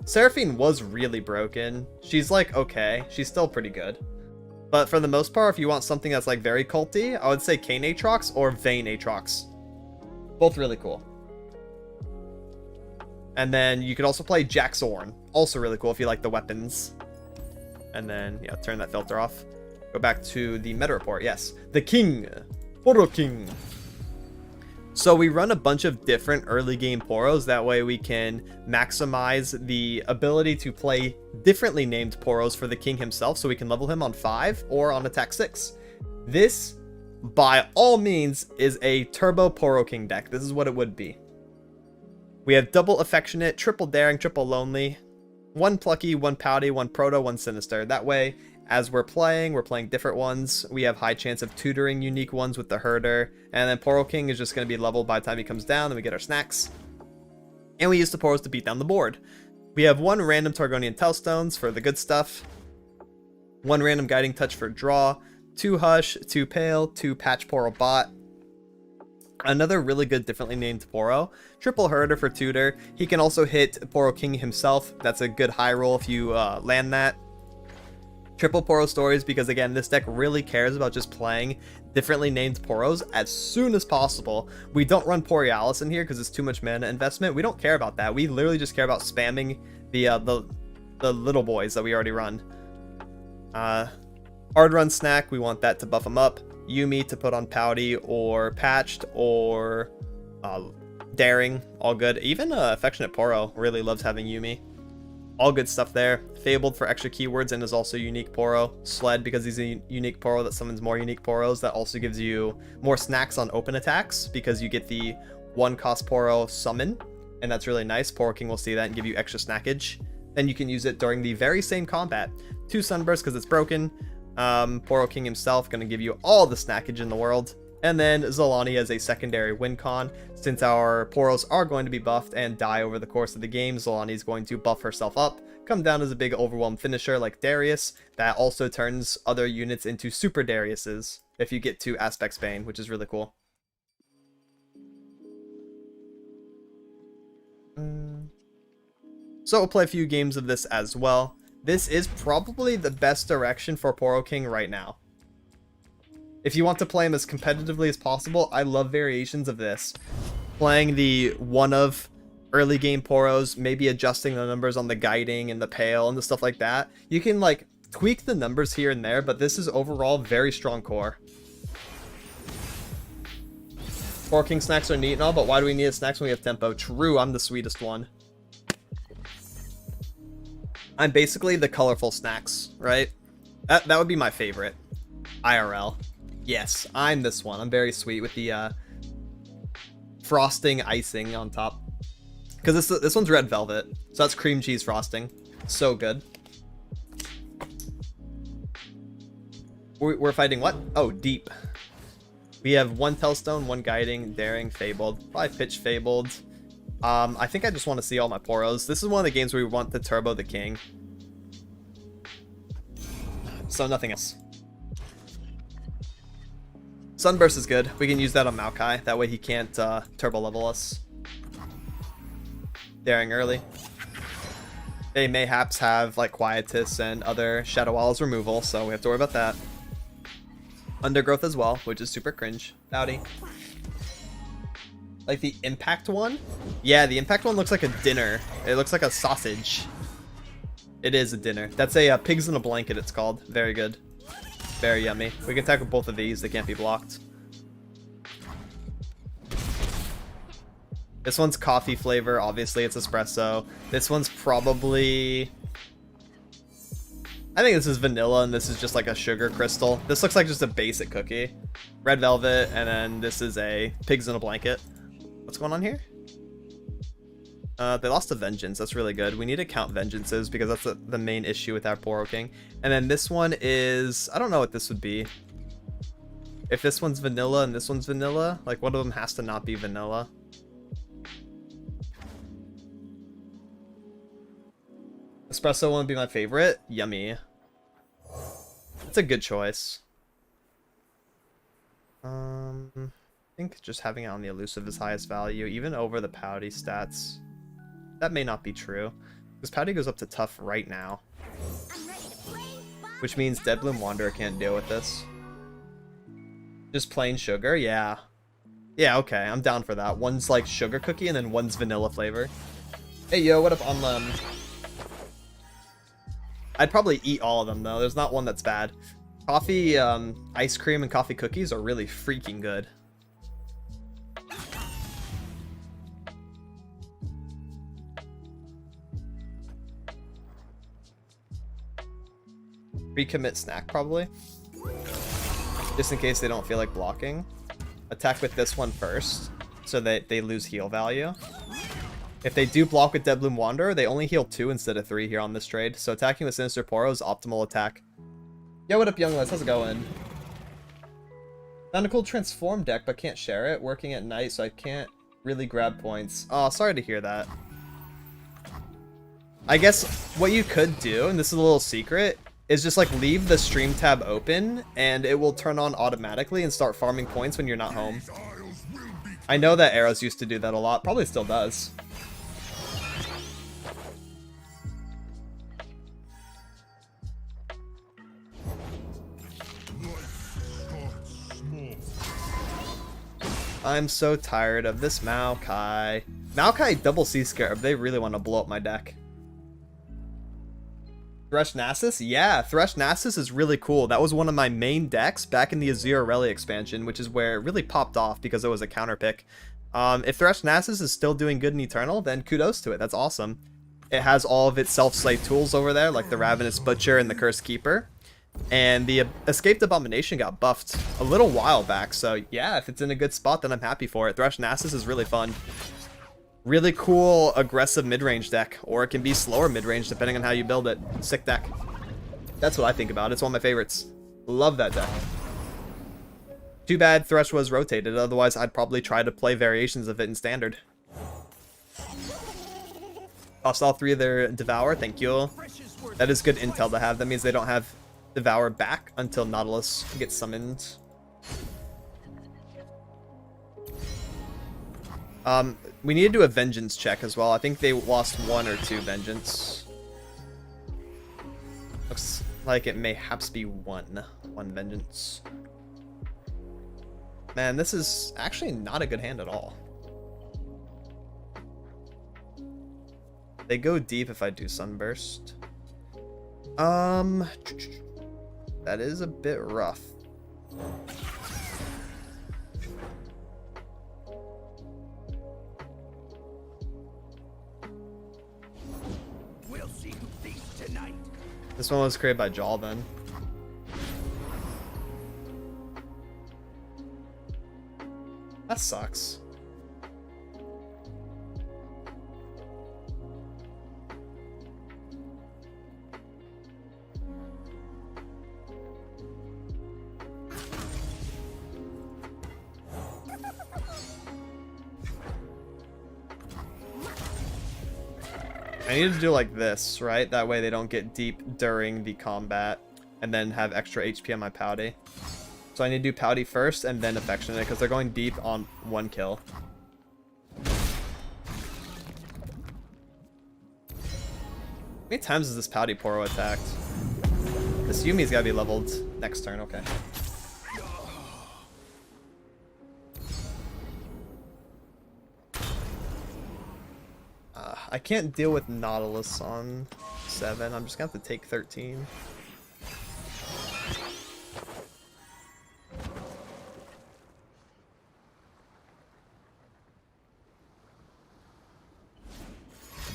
Seraphine was really broken. She's like, okay. She's still pretty good. But for the most part, if you want something that's like very culty, I would say Kane Aatrox or Vayne Aatrox. Both really cool. And then you could also play Jaxorn. Also really cool if you like the weapons. And then, yeah, turn that filter off. Go back to the meta report. Yes. The King. Poro King. So we run a bunch of different early game Poros. That way we can maximize the ability to play differently named Poros for the King himself. So we can level him on 5 or on attack 6. This, by all means, is a turbo Poro King deck. This is what it would be. We have double affectionate, triple daring, triple lonely, 1 plucky, 1 pouty, 1 proto, 1 sinister. That way, as we're playing different ones. We have high chance of tutoring unique ones with the herder. And then Poro King is just going to be leveled by the time he comes down, and we get our snacks. And we use the Poros to beat down the board. We have 1 random Targonian Tellstones for the good stuff, 1 random Guiding Touch for draw, 2 Hush, 2 Pale, 2 Patch Poro Bot. Another really good differently named Poro, triple herder for tutor. He can also hit Poro King himself. That's a good high roll if you land that. Triple Poro Stories, because again, this deck really cares about just playing differently named Poros as soon as possible. We don't run Borealis in here because it's too much mana investment. We don't care about that. We literally just care about spamming the little boys that we already run. Hard Run Snack, we want that to buff them up. Yumi to put on Pouty or Patched or Daring, all good. Even Affectionate Poro really loves having Yumi. All good stuff there. Fabled for extra keywords and is also unique Poro. Sled because he's a unique Poro that summons more unique Poros. That also gives you more snacks on open attacks because you get the 1 cost Poro summon. And that's really nice. Poro King will see that and give you extra snackage. Then you can use it during the very same combat. 2 Sunbursts because it's broken. Poro King himself going to give you all the snackage in the world. And then Zolani as a secondary win con. Since our Poros are going to be buffed and die over the course of the game, Zolani is going to buff herself up, come down as a big overwhelm finisher like Darius. That also turns other units into super Dariuses if you get to Aspect's Bane, which is really cool. So we'll play a few games of this as well. This is probably the best direction for Poro King right now. If you want to play him as competitively as possible, I love variations of this. Playing the one of early game Poros, maybe adjusting the numbers on the guiding and the pale and the stuff like that. You can like tweak the numbers here and there, but this is overall very strong core. Poro King snacks are neat and all, but why do we need snacks when we have tempo? True, I'm the sweetest one. I'm basically the colorful snacks, right? That would be my favorite. IRL. Yes, I'm this one. I'm very sweet with the frosting icing on top. Because this one's red velvet, so that's cream cheese frosting. So good. We're fighting what? Oh, deep. We have 1 Tellstone, 1 Guiding, Daring, Fabled. Probably Pitch Fabled. I think I just want to see all my Poros. This is one of the games where we want to turbo the King. So nothing else. Sunburst is good. We can use that on Maokai. That way he can't turbo level us. Daring early. They mayhaps have like Quietus and other Shadow Walls removal, so we have to worry about that. Undergrowth as well, which is super cringe. Howdy. Like the impact one? Yeah, the impact one looks like a dinner. It looks like a sausage. It is a dinner. That's a pigs in a blanket, it's called. Very good. Very yummy. We can tackle both of these. They can't be blocked. This one's coffee flavor. Obviously, it's espresso. This one's probably... I think this is vanilla, and this is just like a sugar crystal. This looks like just a basic cookie. Red velvet, and then this is a pigs in a blanket. What's going on here? They lost a Vengeance. That's really good. We need to count Vengeances because that's the main issue with our Poro King. And then this one is... I don't know what this would be. If this one's vanilla and this one's vanilla, like one of them has to not be vanilla. Espresso one would be my favorite. Yummy. That's a good choice. I think just having it on the elusive is highest value, even over the pouty stats. That may not be true, because pouty goes up to tough right now. Which means Deadbloom Wanderer can't deal with this. Just plain sugar? Yeah. Yeah, okay, I'm down for that. One's like sugar cookie and then one's vanilla flavor. Hey, yo, what up on I'd probably eat all of them, though. There's not one that's bad. Coffee, ice cream and coffee cookies are really freaking good. Pre-commit snack, probably. Just in case they don't feel like blocking. Attack with this one first, so that they lose heal value. If they do block with Deadbloom Wanderer, they only heal 2 instead of 3 here on this trade. So attacking with Sinister Poro is optimal attack. Yo, what up, young lads? How's it going? Found a cool transform deck, but can't share it. Working at night, so I can't really grab points. Oh, sorry to hear that. I guess what you could do, and this is a little secret, is just like leave the stream tab open, and it will turn on automatically and start farming points when you're not home. I know that Arrows used to do that a lot. Probably still does. I'm so tired of this Maokai. Maokai double Sea Scarab. They really want to blow up my deck. Thresh Nasus? Yeah, Thresh Nasus is really cool. That was one of my main decks back in the Azir Aurelia expansion, which is where it really popped off because it was a counter pick. If Thresh Nasus is still doing good in Eternal, then kudos to it. That's awesome. It has all of its self-slay tools over there, like the Ravenous Butcher and the Cursed Keeper. And the Escaped Abomination got buffed a little while back, so yeah, if it's in a good spot, then I'm happy for it. Thresh Nasus is really fun. Really cool, aggressive mid-range deck, or it can be slower mid-range depending on how you build it. Sick deck. That's what I think about. It's one of my favorites. Love that deck. Too bad Thresh was rotated, otherwise I'd probably try to play variations of it in Standard. Lost all 3 of their Devour, thank you. That is good intel to have. That means they don't have Devour back until Nautilus gets summoned. We need to do a Vengeance check as well. I think they lost 1 or 2 Vengeance. Looks like it may perhaps be one Vengeance. Man, this is actually not a good hand at all. They go deep if I do Sunburst. That is a bit rough. We'll see who feasts tonight. This one was created by Jaw then. That sucks. I need to do like this, right? That way they don't get deep during the combat and then have extra HP on my Pouty. So I need to do Pouty first and then Affectionate because they're going deep on 1 kill. How many times has this Pouty Poro attacked? This Yumi's gotta be leveled next turn, okay. I can't deal with Nautilus on 7. I'm just gonna have to take 13.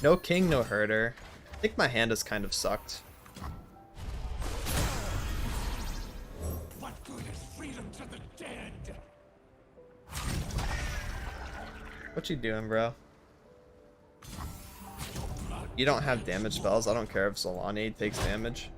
No king, no herder. I think my hand has kind of sucked. What good is freedom to the dead? What you doing, bro? You don't have damage spells. I don't care if Solani takes damage.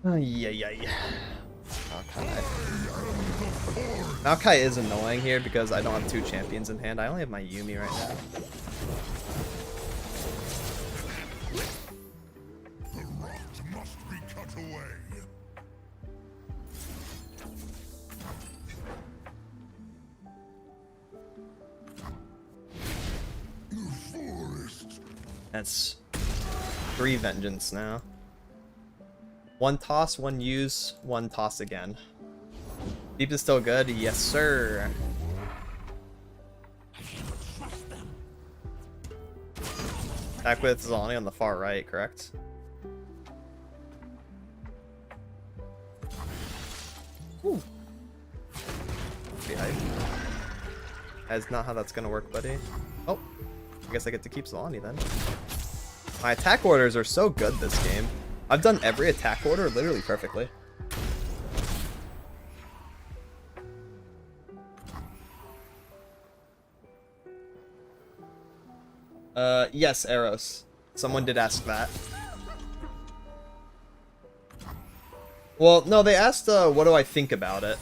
Oh, yeah. Maokai is annoying here because I don't have 2 champions in hand. I only have my Yumi right now. The rot must be cut away. That's 3 vengeance now. 1 toss, 1 use, 1 toss again. Deep is still good? Yes, sir. Attack with Zolani on the far right, correct? Ooh. Behind. That's not how that's gonna work, buddy. Oh, I guess I get to keep Zolani then. My attack orders are so good this game. I've done every attack order literally perfectly. Yes, Eros. Someone did ask that. Well, no, they asked, what do I think about it?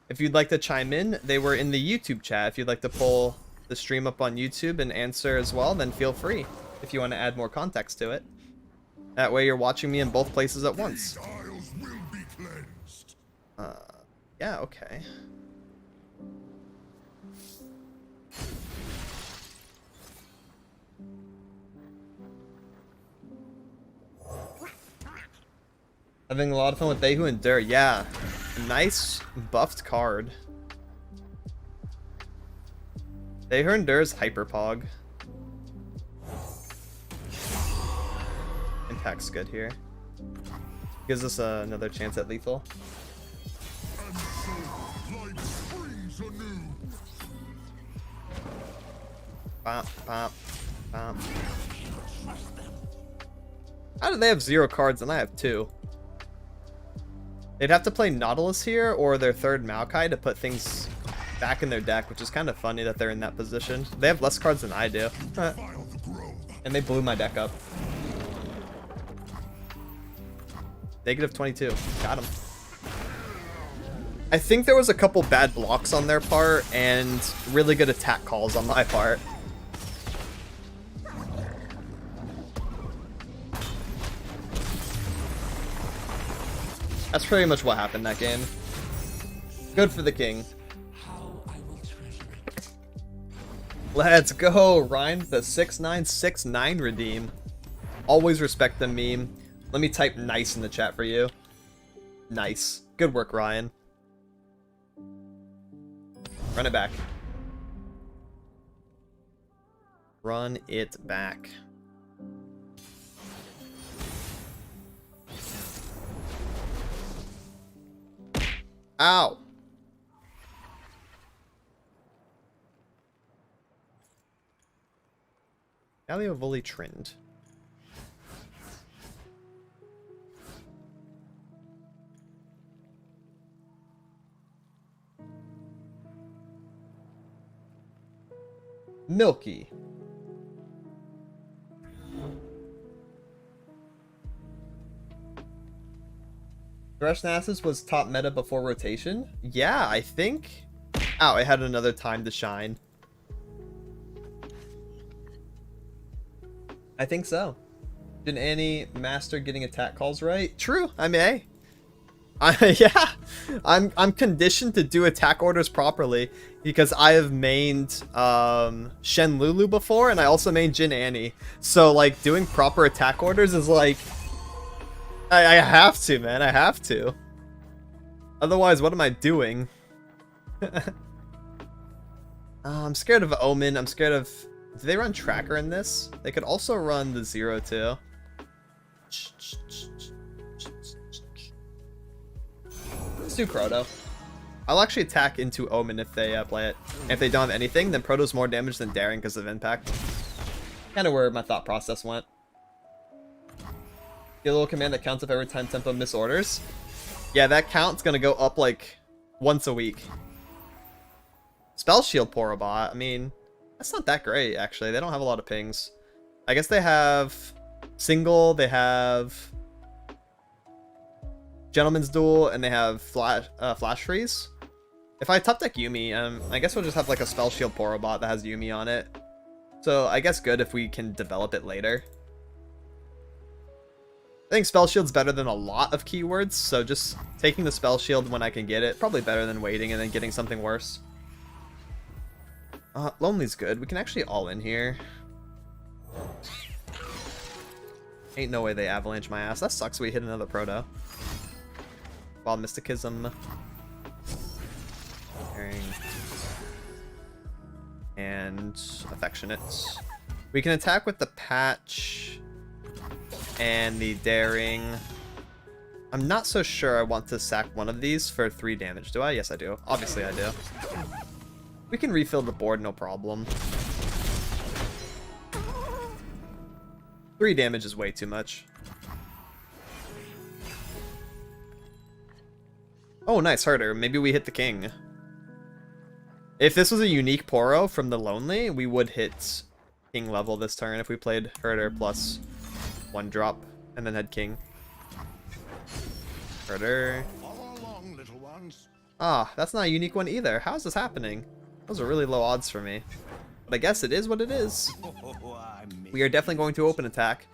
If you'd like to chime in, they were in the YouTube chat. If you'd like to pull the stream up on YouTube and answer as well, then feel free if you want to add more context to it. That way you're watching me in both places at once. Yeah, okay. Having a lot of fun with They Who Endure. Yeah, nice buffed card. They Who Endure is Hyperpog. Impact's good here. Gives us another chance at lethal. Bop, bop, bop. How do they have 0 cards and I have 2? They'd have to play Nautilus here or their third Maokai to put things back in their deck, which is kind of funny that they're in that position. They have less cards than I do. And they blew my deck up. -22. Got him. I think there was a couple bad blocks on their part and really good attack calls on my part. That's pretty much what happened that game. Good for the king. Let's go, Ryan. The 6969 redeem. Always respect the meme. Let me type nice in the chat for you. Nice. Good work, Ryan. Run it back. Run it back. Ow! Galeovoli trend. Milky. Thresh was top meta before rotation? Yeah, I think. Ow, it had another time to shine. I think so. Did Annie master getting attack calls right? True. I mean, hey. Yeah, I'm conditioned to do attack orders properly because I have mained Shen Lulu before, and I also mained Jin Annie. So like doing proper attack orders is like I have to, man. I have to. Otherwise, what am I doing? I'm scared of Omen. I'm scared of. Do they run Tracker in this? They could also run the 0 too. Let's do Proto. I'll actually attack into Omen if they play it. And if they don't have anything, then Proto's more damage than Daring because of impact. Kind of where my thought process went. Get a little command that counts up every time Tempo misorders. Yeah, that count's gonna go up like once a week. Spell Shield Porobot. I mean, that's not that great actually. They don't have a lot of pings. I guess they have Single. They have Gentleman's Duel, and they have Flash Freeze. If I top deck Yumi, I guess we'll just have like a Spell Shield Porobot that has Yumi on it. So I guess good if we can develop it later. I think Spell Shield's better than a lot of keywords, so just taking the Spell Shield when I can get it, probably better than waiting and then getting something worse. Lonely's good. We can actually all in here. Ain't no way they avalanche my ass. That sucks. We hit another proto. Wild Mysticism. Daring. And Affectionate. We can attack with the Patch and the Daring. I'm not so sure I want to sack one of these for 3 damage. Do I? Yes, I do. Obviously, I do. We can refill the board, no problem. 3 damage is way too much. Oh, nice, Herder. Maybe we hit the king. If this was a unique Poro from the Lonely, we would hit king level this turn if we played Herder plus 1 drop and then had king. Herder. Follow along, little ones. Ah, that's not a unique one either. How is this happening? Those are really low odds for me. But I guess it is what it is. We are definitely going to open attack.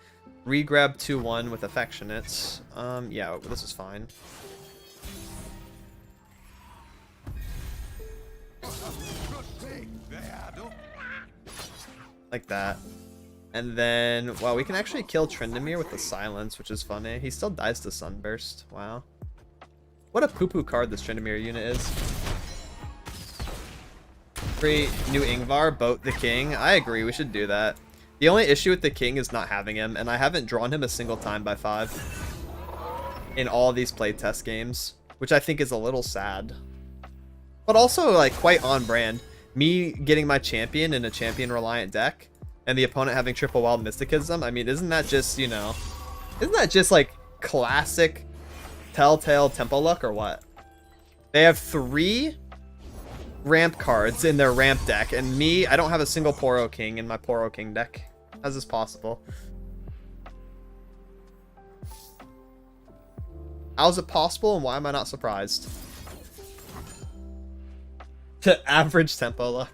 Re-grab 2-1 with Affectionate. Yeah, this is fine. Like that. And then, wow, we can actually kill Tryndamere with the Silence, which is funny. He still dies to Sunburst. Wow. What a poo-poo card this Tryndamere unit is. Free new Ingvar, Boat the King. I agree, we should do that. The only issue with the King is not having him, and I haven't drawn him a single time by 5 in all these playtest games, which I think is a little sad. But also, like, quite on brand. Me getting my champion in a champion-reliant deck, and the opponent having triple Wild Mysticism, I mean, isn't that just, you know... Isn't that just, like, classic Telltale tempo luck, or what? They have 3 ramp cards in their ramp deck, and me, I don't have a single Poro King in my Poro King deck. How's this possible? How's it possible, and why am I not surprised? To average tempo luck.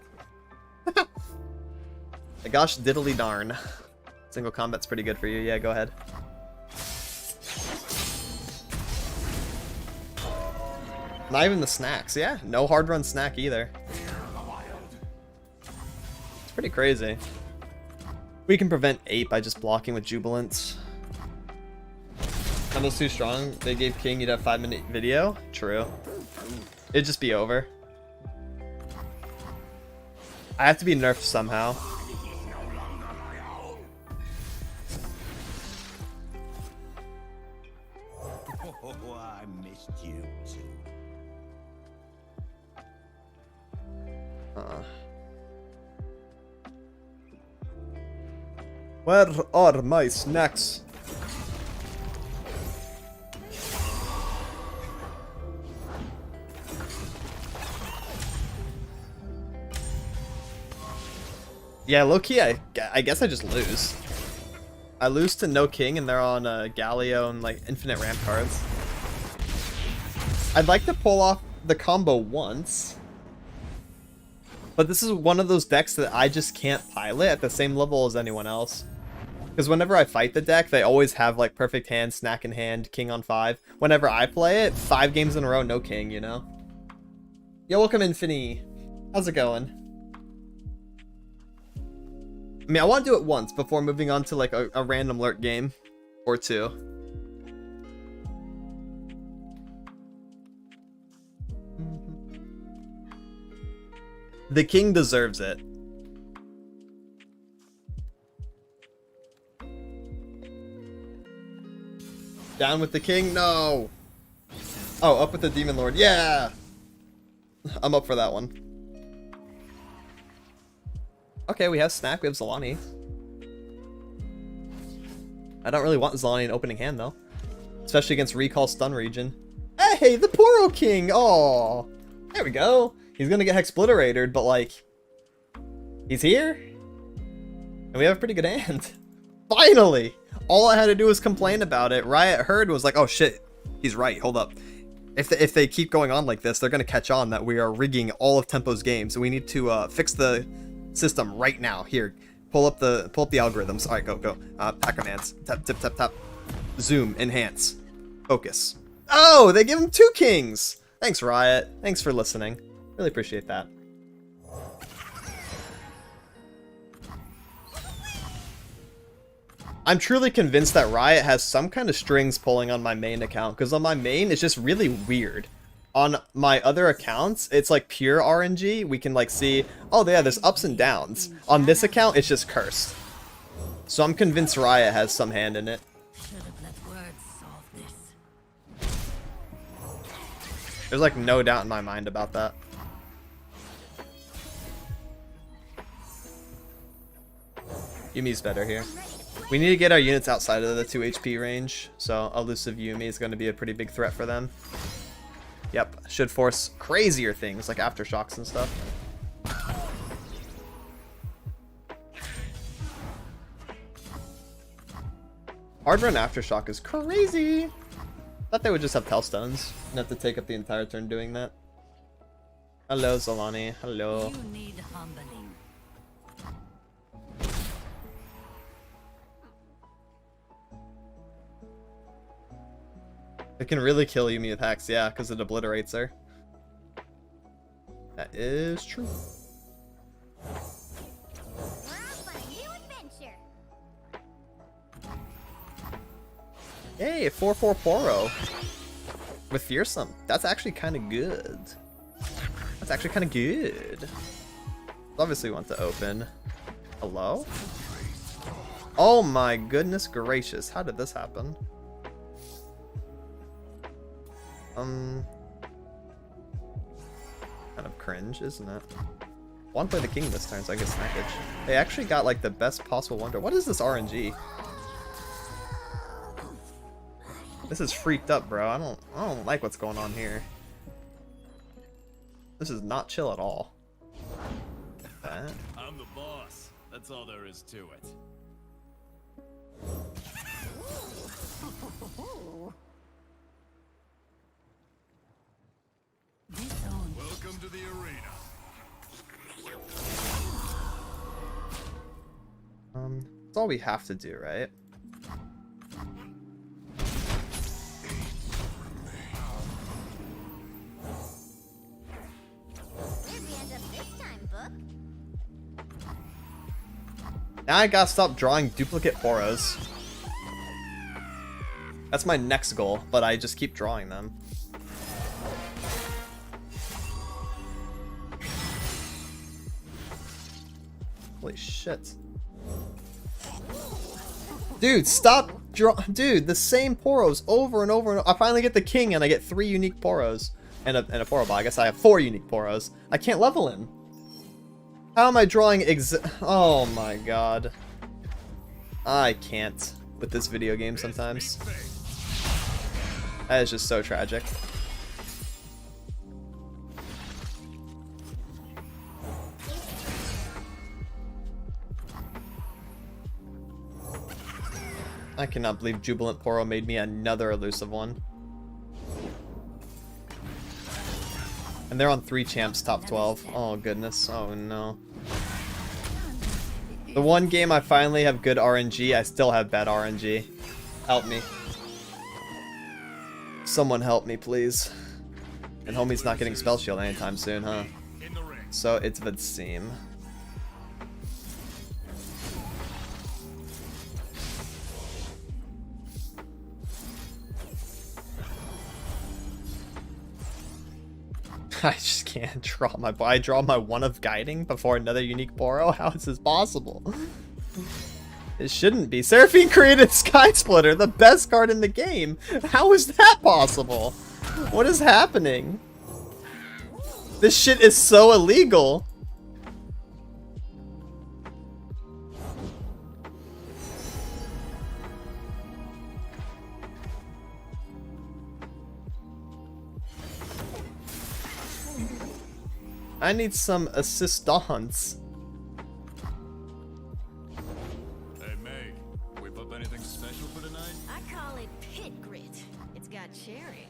Gosh diddly darn. Single combat's pretty good for you. Yeah, go ahead. Not even the snacks. Yeah, no hard run snack either. It's pretty crazy. We can prevent 8 by just blocking with Jubilant. Combo's too strong. They gave King, you'd have 5-minute video. True. It'd just be over. I have to be nerfed somehow. Oh, I missed you too. Where are my snacks? Yeah, low-key, I guess I just lose. I lose to no king, and they're on Galio and, like, infinite ramp cards. I'd like to pull off the combo once. But this is one of those decks that I just can't pilot at the same level as anyone else. Because whenever I fight the deck, they always have, like, perfect hand, snack in hand, king on 5. Whenever I play it, 5 games in a row, no king, you know? Yo, welcome, Infini. How's it going? I mean, I want to do it once before moving on to, like, a random Lurk game or 2. The king deserves it. Down with the king? No! Oh, up with the demon lord. Yeah! I'm up for that one. Okay, we have snack, we have Zalani. I don't really want Zalani in opening hand, though. Especially against Recall Stun Region. Hey, the Poro King! Oh, there we go. He's gonna get Hexpliterated, but, like... He's here? And we have a pretty good hand. Finally! All I had to do was complain about it. Riot Herd was like, oh shit, he's right, hold up. If they keep going on like this, they're gonna catch on that we are rigging all of Tempo's games. So we need to fix the system right now. Here, pull up the algorithms. All right, go. Pack commands. Tap. Zoom. Enhance. Focus. Oh, they give him 2 kings! Thanks, Riot. Thanks for listening. Really appreciate that. I'm truly convinced that Riot has some kind of strings pulling on my main account, because on my main, it's just really weird. On my other accounts, it's like pure RNG. We can like see, oh yeah, there's ups and downs. On this account, it's just cursed. So I'm convinced Riot has some hand in it. Should have let words solve this. There's like no doubt in my mind about that. Yumi's better here. We need to get our units outside of the 2 HP range, so elusive Yumi is going to be a pretty big threat for them. Yep, should force crazier things like aftershocks and stuff. Hard run aftershock is crazy. Thought they would just have Telstones and have to take up the entire turn doing that. Hello, Zolani. Hello. You need humbling. It can really kill Yumi with Hex, yeah, because it obliterates her. That is true. We're off on a new adventure. Yay, a 4/4 Poro. With Fearsome. That's actually kind of good. That's actually kind of good. Obviously we want to open. Hello? Oh my goodness gracious. How did this happen? Kind of cringe, isn't it? Want to play the king this turn so I get snackage. They actually got like the best possible wonder. What is this RNG? This is freaked up, bro. I don't like what's going on here. This is not chill at all. That. I'm the boss. That's all there is to it. Welcome to the arena. That's all we have to do, right? Where'd we end up this time, book? Now I gotta stop drawing duplicate Poros. That's my next goal, but I just keep drawing them. Holy shit. Dude, stop dude, the same Poros over and over and over. I finally get the king and I get 3 unique Poros. And a Poro ball. I guess I have 4 unique Poros. I can't level him. How am I drawing oh my god. I can't with this video game sometimes. That is just so tragic. I cannot believe Jubilant Poro made me another elusive one. And they're on 3 champs top 12. Oh goodness, oh no. The one game I finally have good RNG, I still have bad RNG. Help me. Someone help me, please. And homie's not getting Spell Shield anytime soon, huh? So it's Vidseem. I just can't draw my... I draw my 1 of Guiding before another unique Poro? How is this possible? It shouldn't be. Seraphine created Sky Splitter, the best card in the game. How is that possible? What is happening? This shit is so illegal. I need some assistance. Hey, Meg, whip up anything special for tonight? I call it pit grit. It's got cherries.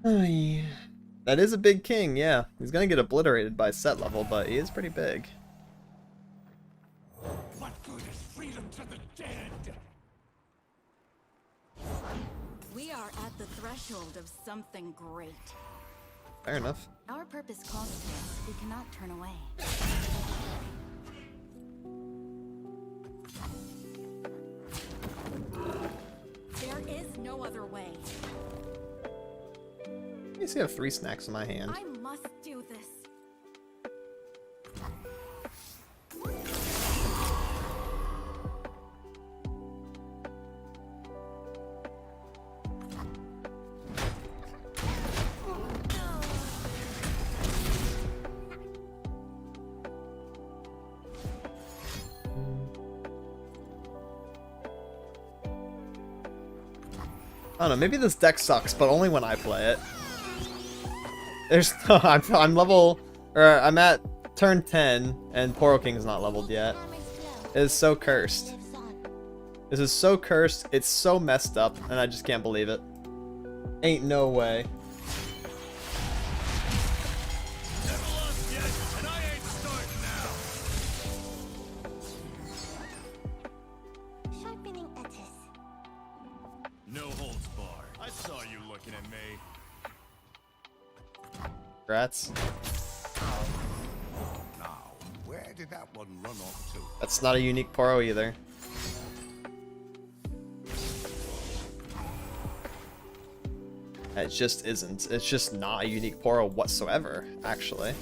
Ay. That is a big king, yeah. He's gonna get obliterated by set level, but he is pretty big. What good is freedom to the dead? We are at the threshold of something great. Fair enough. Our purpose calls to us. We cannot turn away. There is no other way. I see I have 3 snacks in my hand. I must do this. I don't know, maybe this deck sucks, but only when I play it. There's no, I'm level, or I'm at turn 10, and Poro King's not leveled yet. It is so cursed. This is so cursed, it's so messed up, and I just can't believe it. Ain't no way. Never lost yet, and I ain't starting now. Sharpening edges. No holds barred. I saw you looking at me. Congrats. Now, where did that one run off to? That's not a unique Poro either. It just isn't. It's just not a unique Poro whatsoever, actually.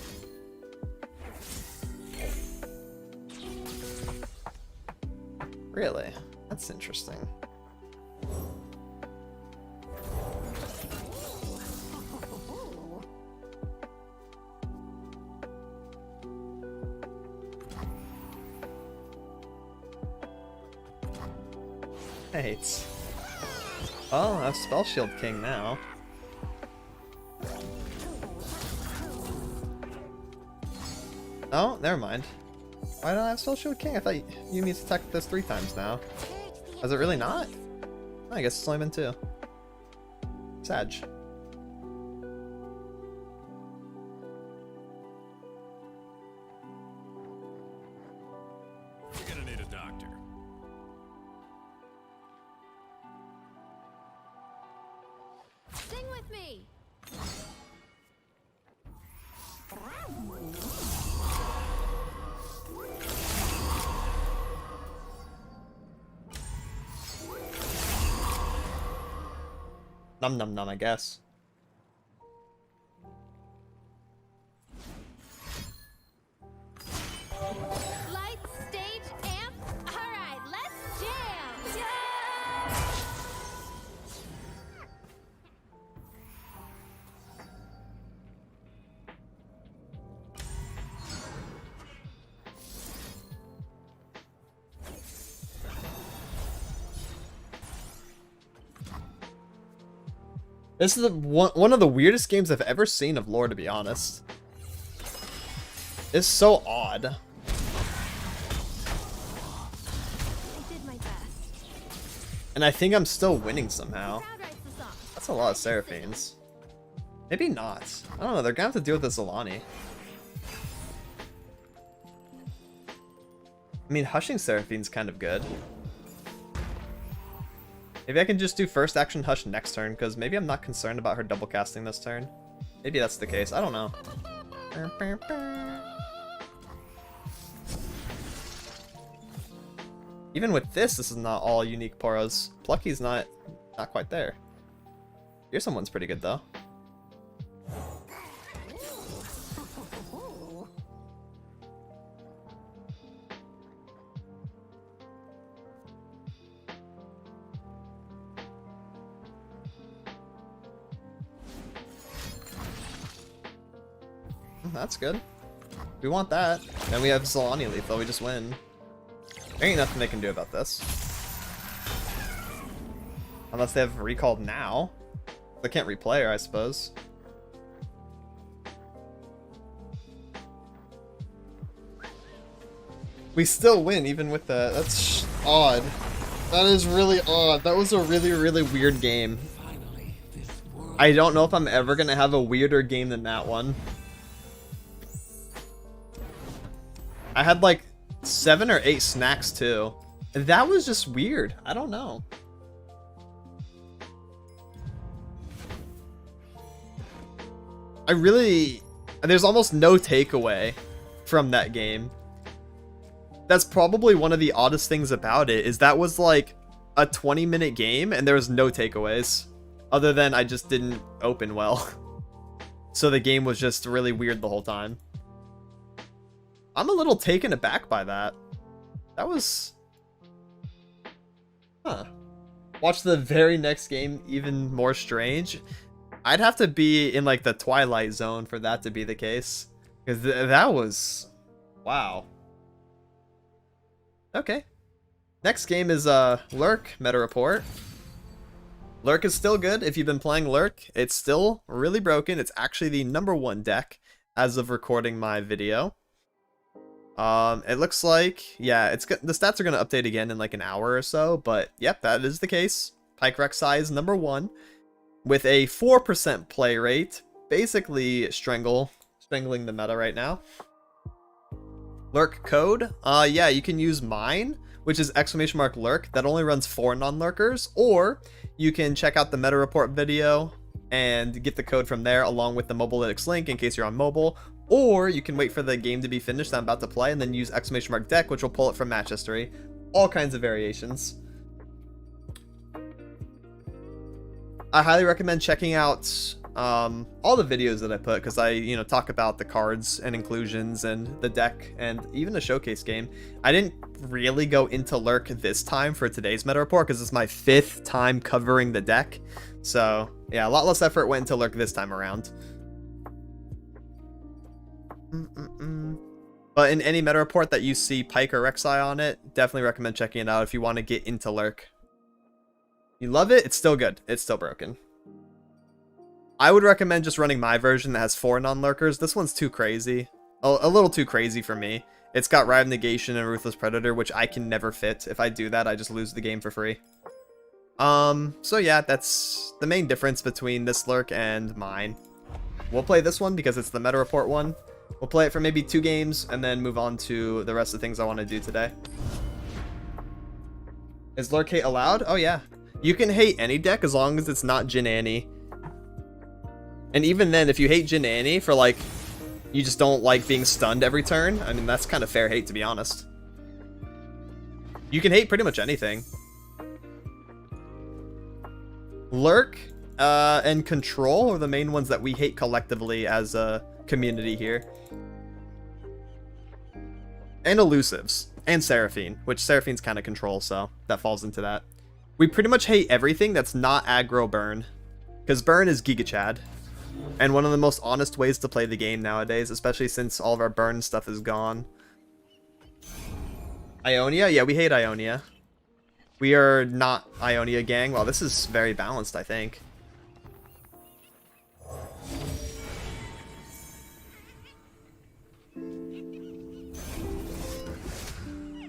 Really? That's interesting. Right. Oh, I have Spell Shield King now. Oh, never mind. Why don't I have Spell Shield King? I thought Yumi's attacked this 3 times now. Has it really not? I guess it's only been 2. Sag. You're gonna need a doctor. Sing with me. Num num num, I guess. Light, stage, amp. All right, let's jam. This is one of the weirdest games I've ever seen of lore, to be honest. It's so odd. I did my best. And I think I'm still winning somehow. Crowd writes the song. That's a lot of Seraphines. Maybe not. I don't know, they're gonna have to deal with this Zolani. I mean, Hushing Seraphine's kind of good. Maybe I can just do first action Hush next turn, because maybe I'm not concerned about her double casting this turn. Maybe that's the case, I don't know. Even with this is not all unique Poros. Plucky's not quite there. Fearsome one's pretty good though. That's good. We want that. Then we have Zolani lethal, we just win. There ain't nothing they can do about this. Unless they have recalled now. They can't replay her, I suppose. We still win even with that. That's odd. That is really odd. That was a really, really weird game. Finally, this world I don't know if I'm ever gonna have a weirder game than that one. I had like 7 or 8 snacks too. That was just weird. I don't know. There's almost no takeaway from that game. That's probably one of the oddest things about it, is that was like a 20-minute game and there was no takeaways. Other than I just didn't open well. So the game was just really weird the whole time. I'm a little taken aback by that. That was... Huh. Watch the very next game even more strange. I'd have to be in like the Twilight Zone for that to be the case. Because that was... Wow. Okay. Next game is Lurk, meta report. Lurk is still good. If you've been playing Lurk, it's still really broken. It's actually the #1 deck as of recording my video. It looks like, yeah, the stats are going to update again in like an hour or so, but yep, that is the case. Pike Rek'Sai is #1 with a 4% play rate, basically strangling the meta right now. Lurk code, yeah, you can use mine, which is !Lurk. That only runs 4 non-lurkers, or you can check out the meta report video and get the code from there along with the Mobalytics link in case you're on mobile, or you can wait for the game to be finished that I'm about to play and then use !Deck, which will pull it from match history. All kinds of variations. I highly recommend checking out all the videos that I put, because I talk about the cards and inclusions and the deck and even the showcase game. I didn't really go into Lurk this time for today's meta report because it's my 5th time covering the deck. So yeah, a lot less effort went into Lurk this time around. But in any meta report that you see Pike or Rek'Sai on it, definitely recommend checking it out if you want to get into Lurk. You love it, it's still good. It's still broken. I would recommend just running my version that has 4 non-lurkers. This one's too crazy. A little too crazy for me. It's got Rive Negation and Ruthless Predator, which I can never fit. If I do that, I just lose the game for free. So yeah, that's the main difference between this Lurk and mine. We'll play this one because it's the meta report one. We'll play it for maybe 2 games and then move on to the rest of the things I want to do today. Is Lurk hate allowed? Oh yeah. You can hate any deck as long as it's not Jin Annie. And even then, if you hate Jin Annie for like, you just don't like being stunned every turn, I mean, that's kind of fair hate, to be honest. You can hate pretty much anything. Lurk and Control are the main ones that we hate collectively as a community here. And Elusives. And Seraphine, which Seraphine's kind of Control, so that falls into that. We pretty much hate everything that's not aggro burn. Because burn is Giga Chad. And one of the most honest ways to play the game nowadays, especially since all of our burn stuff is gone. Ionia? Yeah, we hate Ionia. We are not Ionia gang. Well, this is very balanced, I think.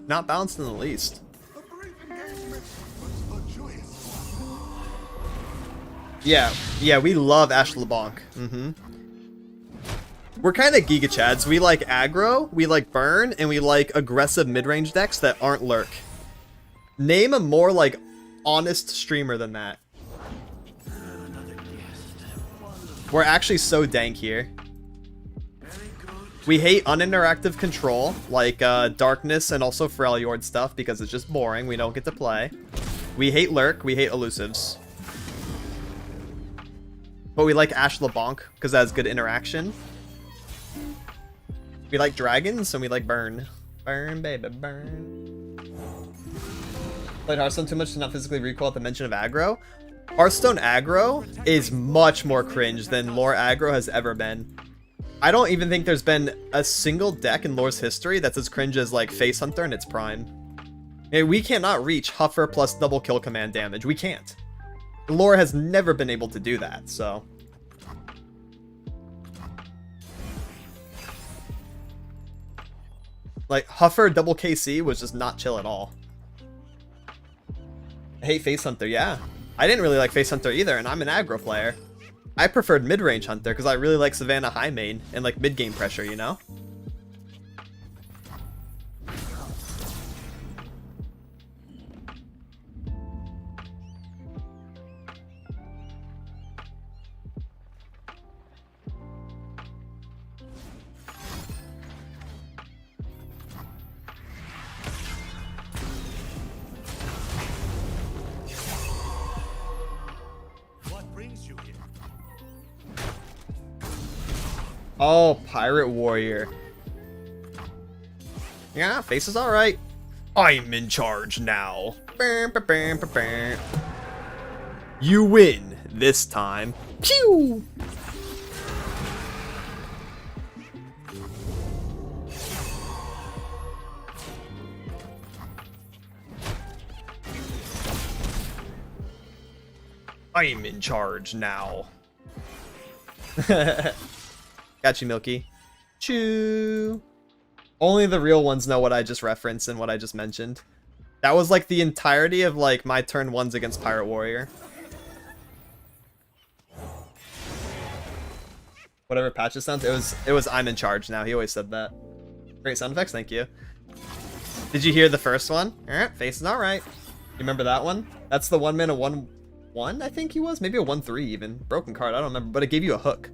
Not balanced in the least. Yeah, we love Ash LeBlanc. We're kind of Giga Chads. We like aggro, we like burn, and we like aggressive mid-range decks that aren't Lurk. Name a more like honest streamer than that. We're actually so dank here. We hate uninteractive control, like Darkness and also Freljord stuff, because it's just boring. We don't get to play. We hate Lurk. We hate Elusives. But we like Ash LeBlanc, because that has good interaction. We like dragons, and we like burn. Burn, baby, burn. Played Hearthstone too much to not physically recoil at the mention of aggro. Hearthstone aggro is much more cringe than lore aggro has ever been. I don't even think there's been a single deck in lore's history that's as cringe as like Face Hunter in its prime. We cannot reach Huffer plus double kill command damage. We can't. Lore has never been able to do that, so. Like, Huffer double KC was just not chill at all. I hate Face Hunter, yeah. I didn't really like Face Hunter either, and I'm an aggro player. I preferred mid-range Hunter because I really like Savannah high main and like mid-game pressure, you know? What brings you here? Oh, Pirate Warrior. Yeah, face is alright. I'm in charge now. You win this time. Pew! I'm in charge now. Got you, Milky. Choo. Only the real ones know what I just referenced and what I just mentioned. That was like the entirety of like my turn ones against Pirate Warrior. Whatever patches sounds, it was I'm in charge now. He always said that. Great sound effects, thank you. Did you hear the first one? Alright, face is alright. You remember that one? That's the 1 mana 1/1, I think he was? Maybe a 1/3 even. Broken card, I don't remember, but it gave you a hook.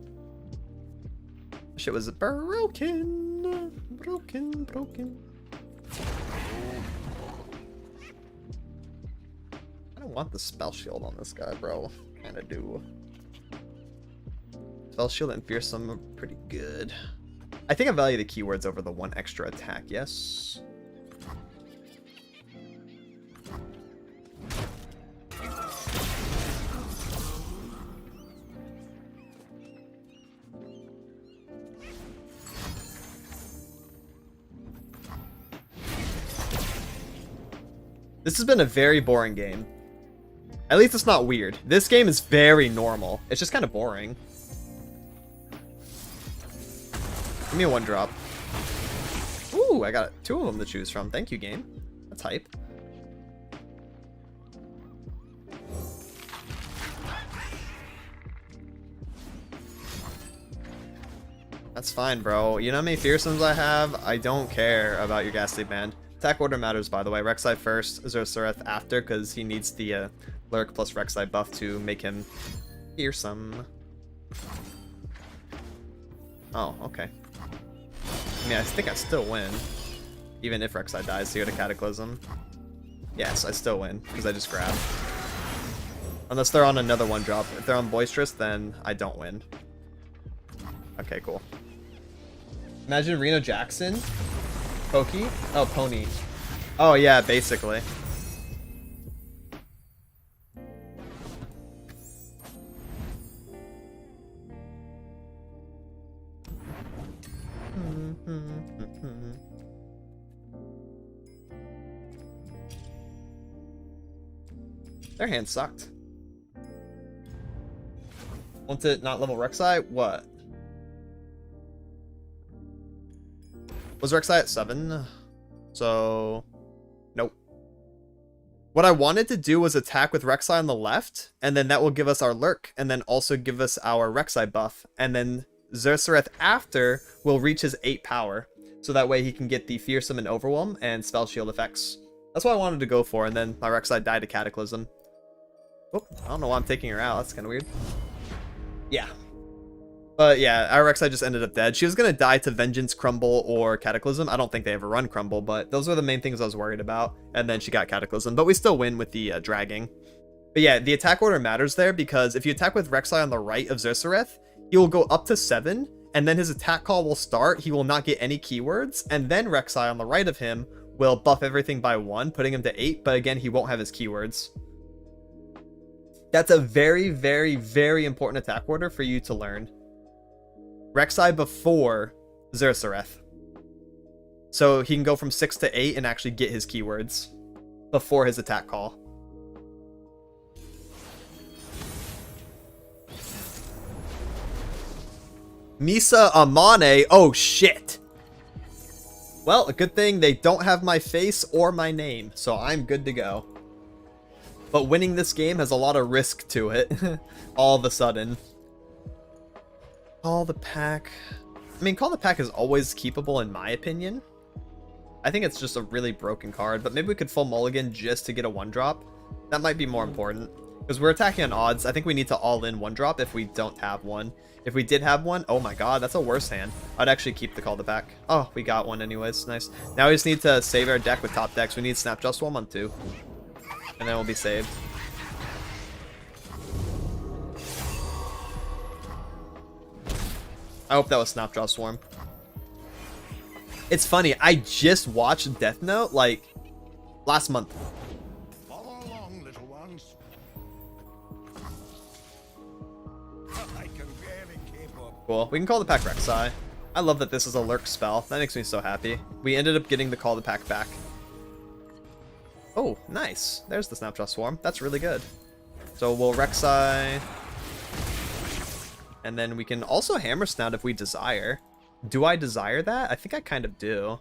Shit was broken. Broken. I don't want the spell shield on this guy, bro. Kinda do. Spell shield and fearsome are pretty good. I think I value the keywords over the 1 extra attack, yes. This has been a very boring game. At least it's not weird. This game is very normal. It's just kind of boring. Give me a 1-drop. Ooh, I got 2 of them to choose from. Thank you, game. That's hype. That's fine, bro. You know how many fearsomes I have? I don't care about your ghastly band. Attack order matters, by the way. Rek'Sai first, Zersereth after, because he needs the Lurk plus Rek'Sai buff to make him fearsome. Oh, okay. I mean, I think I still win. Even if Rek'Sai dies here to Cataclysm. Yes, I still win, because I just grab. Unless they're on another 1-drop. If they're on Boisterous, then I don't win. Okay, cool. Imagine Reno Jackson. Pokey? Oh, Pony. Oh, yeah, basically. Their hand sucked. Want to not level Rek'Sai? What? Was Rek'Sai at 7? So, nope. What I wanted to do was attack with Rek'Sai on the left, and then that will give us our Lurk, and then also give us our Rek'Sai buff, and then Zersereth after will reach his 8 power, so that way he can get the Fearsome and Overwhelm and Spell Shield effects. That's what I wanted to go for, and then my Rek'Sai died to Cataclysm. Oh, I don't know why I'm taking her out, that's kind of weird. Yeah. But yeah, our Rek'Sai just ended up dead. She was going to die to Vengeance, Crumble, or Cataclysm. I don't think they ever run Crumble, but those were the main things I was worried about. And then she got Cataclysm, but we still win with the dragging. But yeah, the attack order matters there because if you attack with Rek'Sai on the right of Zersereth, he will go up to 7, and then his attack call will start. He will not get any keywords, and then Rek'Sai on the right of him will buff everything by 1, putting him to 8, but again, he won't have his keywords. That's a very, very, very important attack order for you to learn. Rek'Sai before Zersereth. So he can go from 6 to 8 and actually get his keywords before his attack call. Misa Amane, oh shit. Well, a good thing they don't have my face or my name, so I'm good to go. But winning this game has a lot of risk to it, all of a sudden. Call the pack. I mean, Call the Pack is always keepable in my opinion. I think it's just a really broken card, but maybe we could full mulligan just to get a 1-drop. That might be more important. Because we're attacking on odds. I think we need to all-in 1-drop if we don't have one. If we did have one, oh my god, that's a worse hand. I'd actually keep the Call the Pack. Oh, we got one anyways. Nice. Now we just need to save our deck with top decks. We need Snapjaw Swarm on 2. And then we'll be saved. I hope that was Snapjaw Swarm. It's funny, I just watched Death Note, like, last month. Follow along, little ones. I can barely keep up. Cool. We can Call the Pack Rek'Sai. I love that this is a Lurk spell. That makes me so happy. We ended up getting the Call the Pack back. Oh, nice. There's the Snapjaw Swarm. That's really good. So we'll Rek'Sai. And then we can also Hammer Snout if we desire. Do I desire that? I think I kind of do.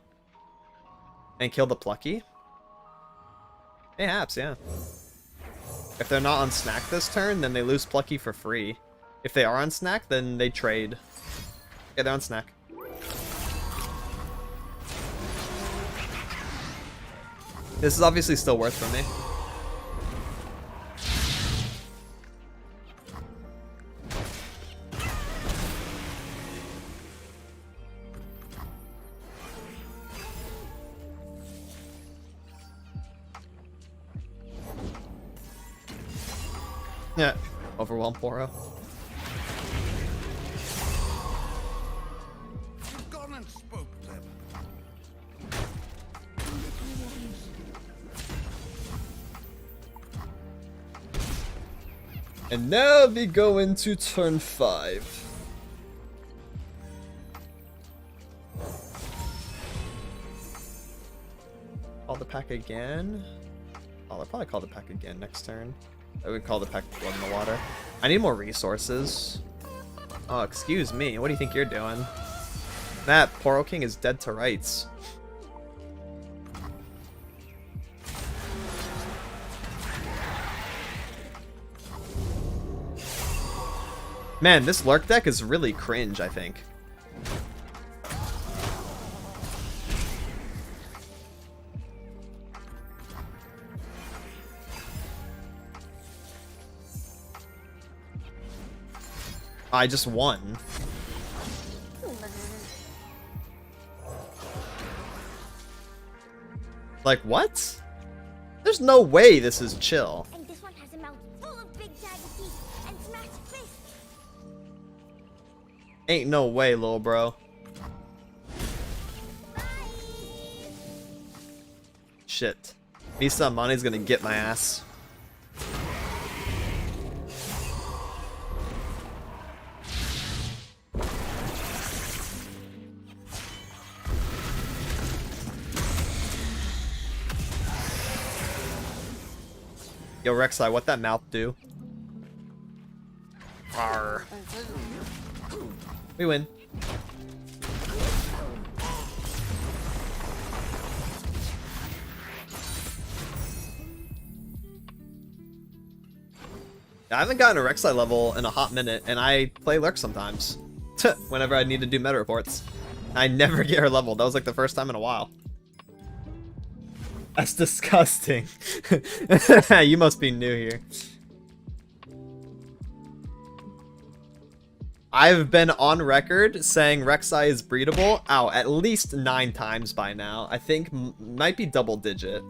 And kill the Plucky? Perhaps, yeah. If they're not on Snack this turn, then they lose Plucky for free. If they are on Snack, then they trade. Yeah, they're on Snack. This is obviously still worth for me. Yeah, overwhelm Poro. You've gone and spoke them. And now we go into turn 5. Call the pack again. Oh, I'll probably call the pack again next turn. I would call the pack Blood in the Water. I need more resources. Oh, excuse me. What do you think you're doing? That Poro King is dead to rights. Man, this Lurk deck is really cringe, I think. I just won. Like, what? There's no way this is chill. And this one has a mouth full of big jagged teeth and smashed fists. Ain't no way, lil bro. Shit. Misa Amani's gonna get my ass. Yo, Rek'Sai, what that mouth do? Arr. We win. I haven't gotten a Rek'Sai level in a hot minute, and I play Lurk sometimes. Whenever I need to do meta reports. I never get her level. That was like the first time in a while. That's disgusting. You must be new here. I've been on record saying Rek'Sai is breedable, at least 9 times by now. I think might be double digit.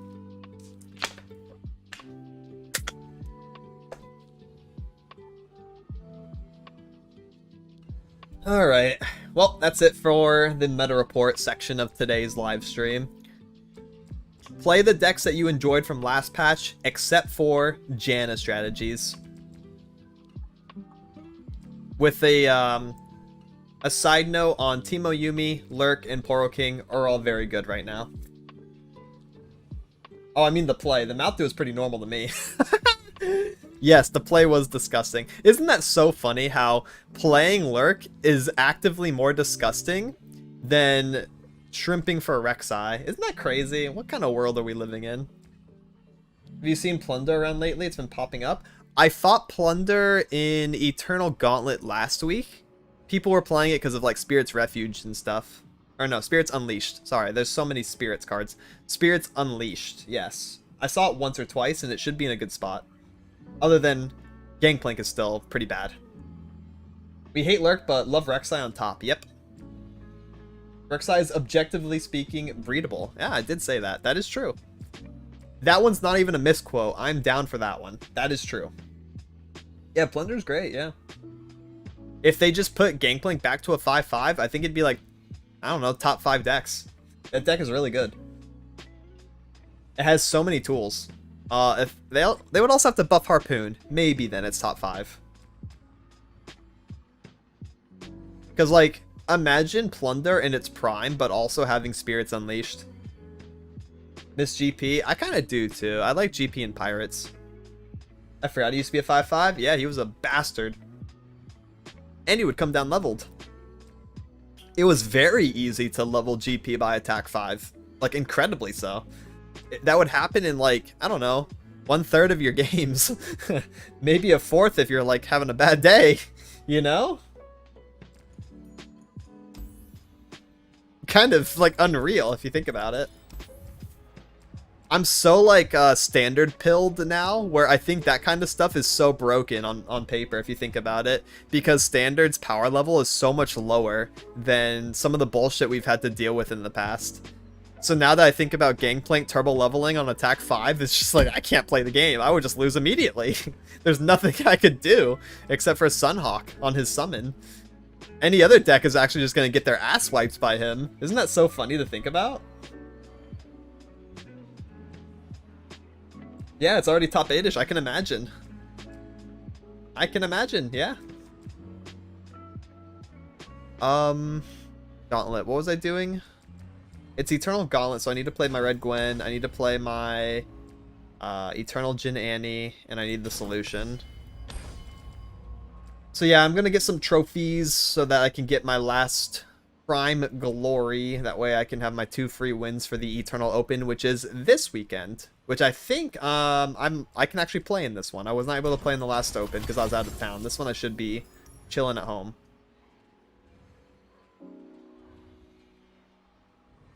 Alright, well, that's it for the meta report section of today's live stream. Play the decks that you enjoyed from last patch, except for Janna strategies. With a side note on Teemo Yumi, Lurk, and Poro King are all very good right now. Oh, I mean the play. The mouth do is pretty normal to me. Yes, the play was disgusting. Isn't that so funny how playing Lurk is actively more disgusting than shrimping for Rek'Sai? Isn't that crazy? What kind of world are we living in? Have you seen Plunder around lately? It's been popping up. I fought Plunder in Eternal Gauntlet last week. people were playing it because of like Spirit's Refuge and stuff. Or no, Spirits Unleashed. Sorry, there's so many Spirits cards. Spirits Unleashed, yes. I saw it once or twice, and it should be in a good spot. Other than Gangplank is still pretty bad. We hate Lurk, but love Rek'Sai on top. Yep. Rek'Sai is, objectively speaking, breedable. Yeah, I did say that. That is true. That one's not even a misquote. I'm down for that one. That is true. Yeah, Plunder's great, yeah. If they just put Gangplank back to a 5-5, I think it'd be like, I don't know, top 5 decks. That deck is really good. It has so many tools. If they would also have to buff Harpoon. Maybe then it's top 5. Because, like, imagine Plunder in its prime, but also having Spirits Unleashed. Miss GP? I kind of do, too. I like GP and Pirates. I forgot he used to be a 5-5. Yeah, he was a bastard. And he would come down leveled. It was very easy to level GP by attack 5. Like, incredibly so. That would happen in, like, I don't know, 1/3 of your games. Maybe a 1/4 if you're, like, having a bad day. You know? Kind of, like, unreal if you think about it. I'm so, like, standard pilled now, where I think that kind of stuff is so broken on paper, if you think about it. Because standard's power level is so much lower than some of the bullshit we've had to deal with in the past. So now that I think about Gangplank turbo leveling on attack 5, it's just like, I can't play the game. I would just lose immediately. There's nothing I could do, except for Sunhawk on his summon. Any other deck is actually just going to get their ass wiped by him. Isn't that so funny to think about? Yeah, it's already top 8-ish, I can imagine. I can imagine, yeah. Gauntlet, what was I doing? It's Eternal Gauntlet, so I need to play my Red Gwen, I need to play my Eternal Jin Annie, and I need the Solution. So yeah, I'm gonna get some trophies so that I can get my last Prime Glory. That way I can have my 2 free wins for the Eternal Open, which is this weekend. Which I think I can actually play in this one. I was not able to play in the last Open because I was out of town. This one I should be chilling at home.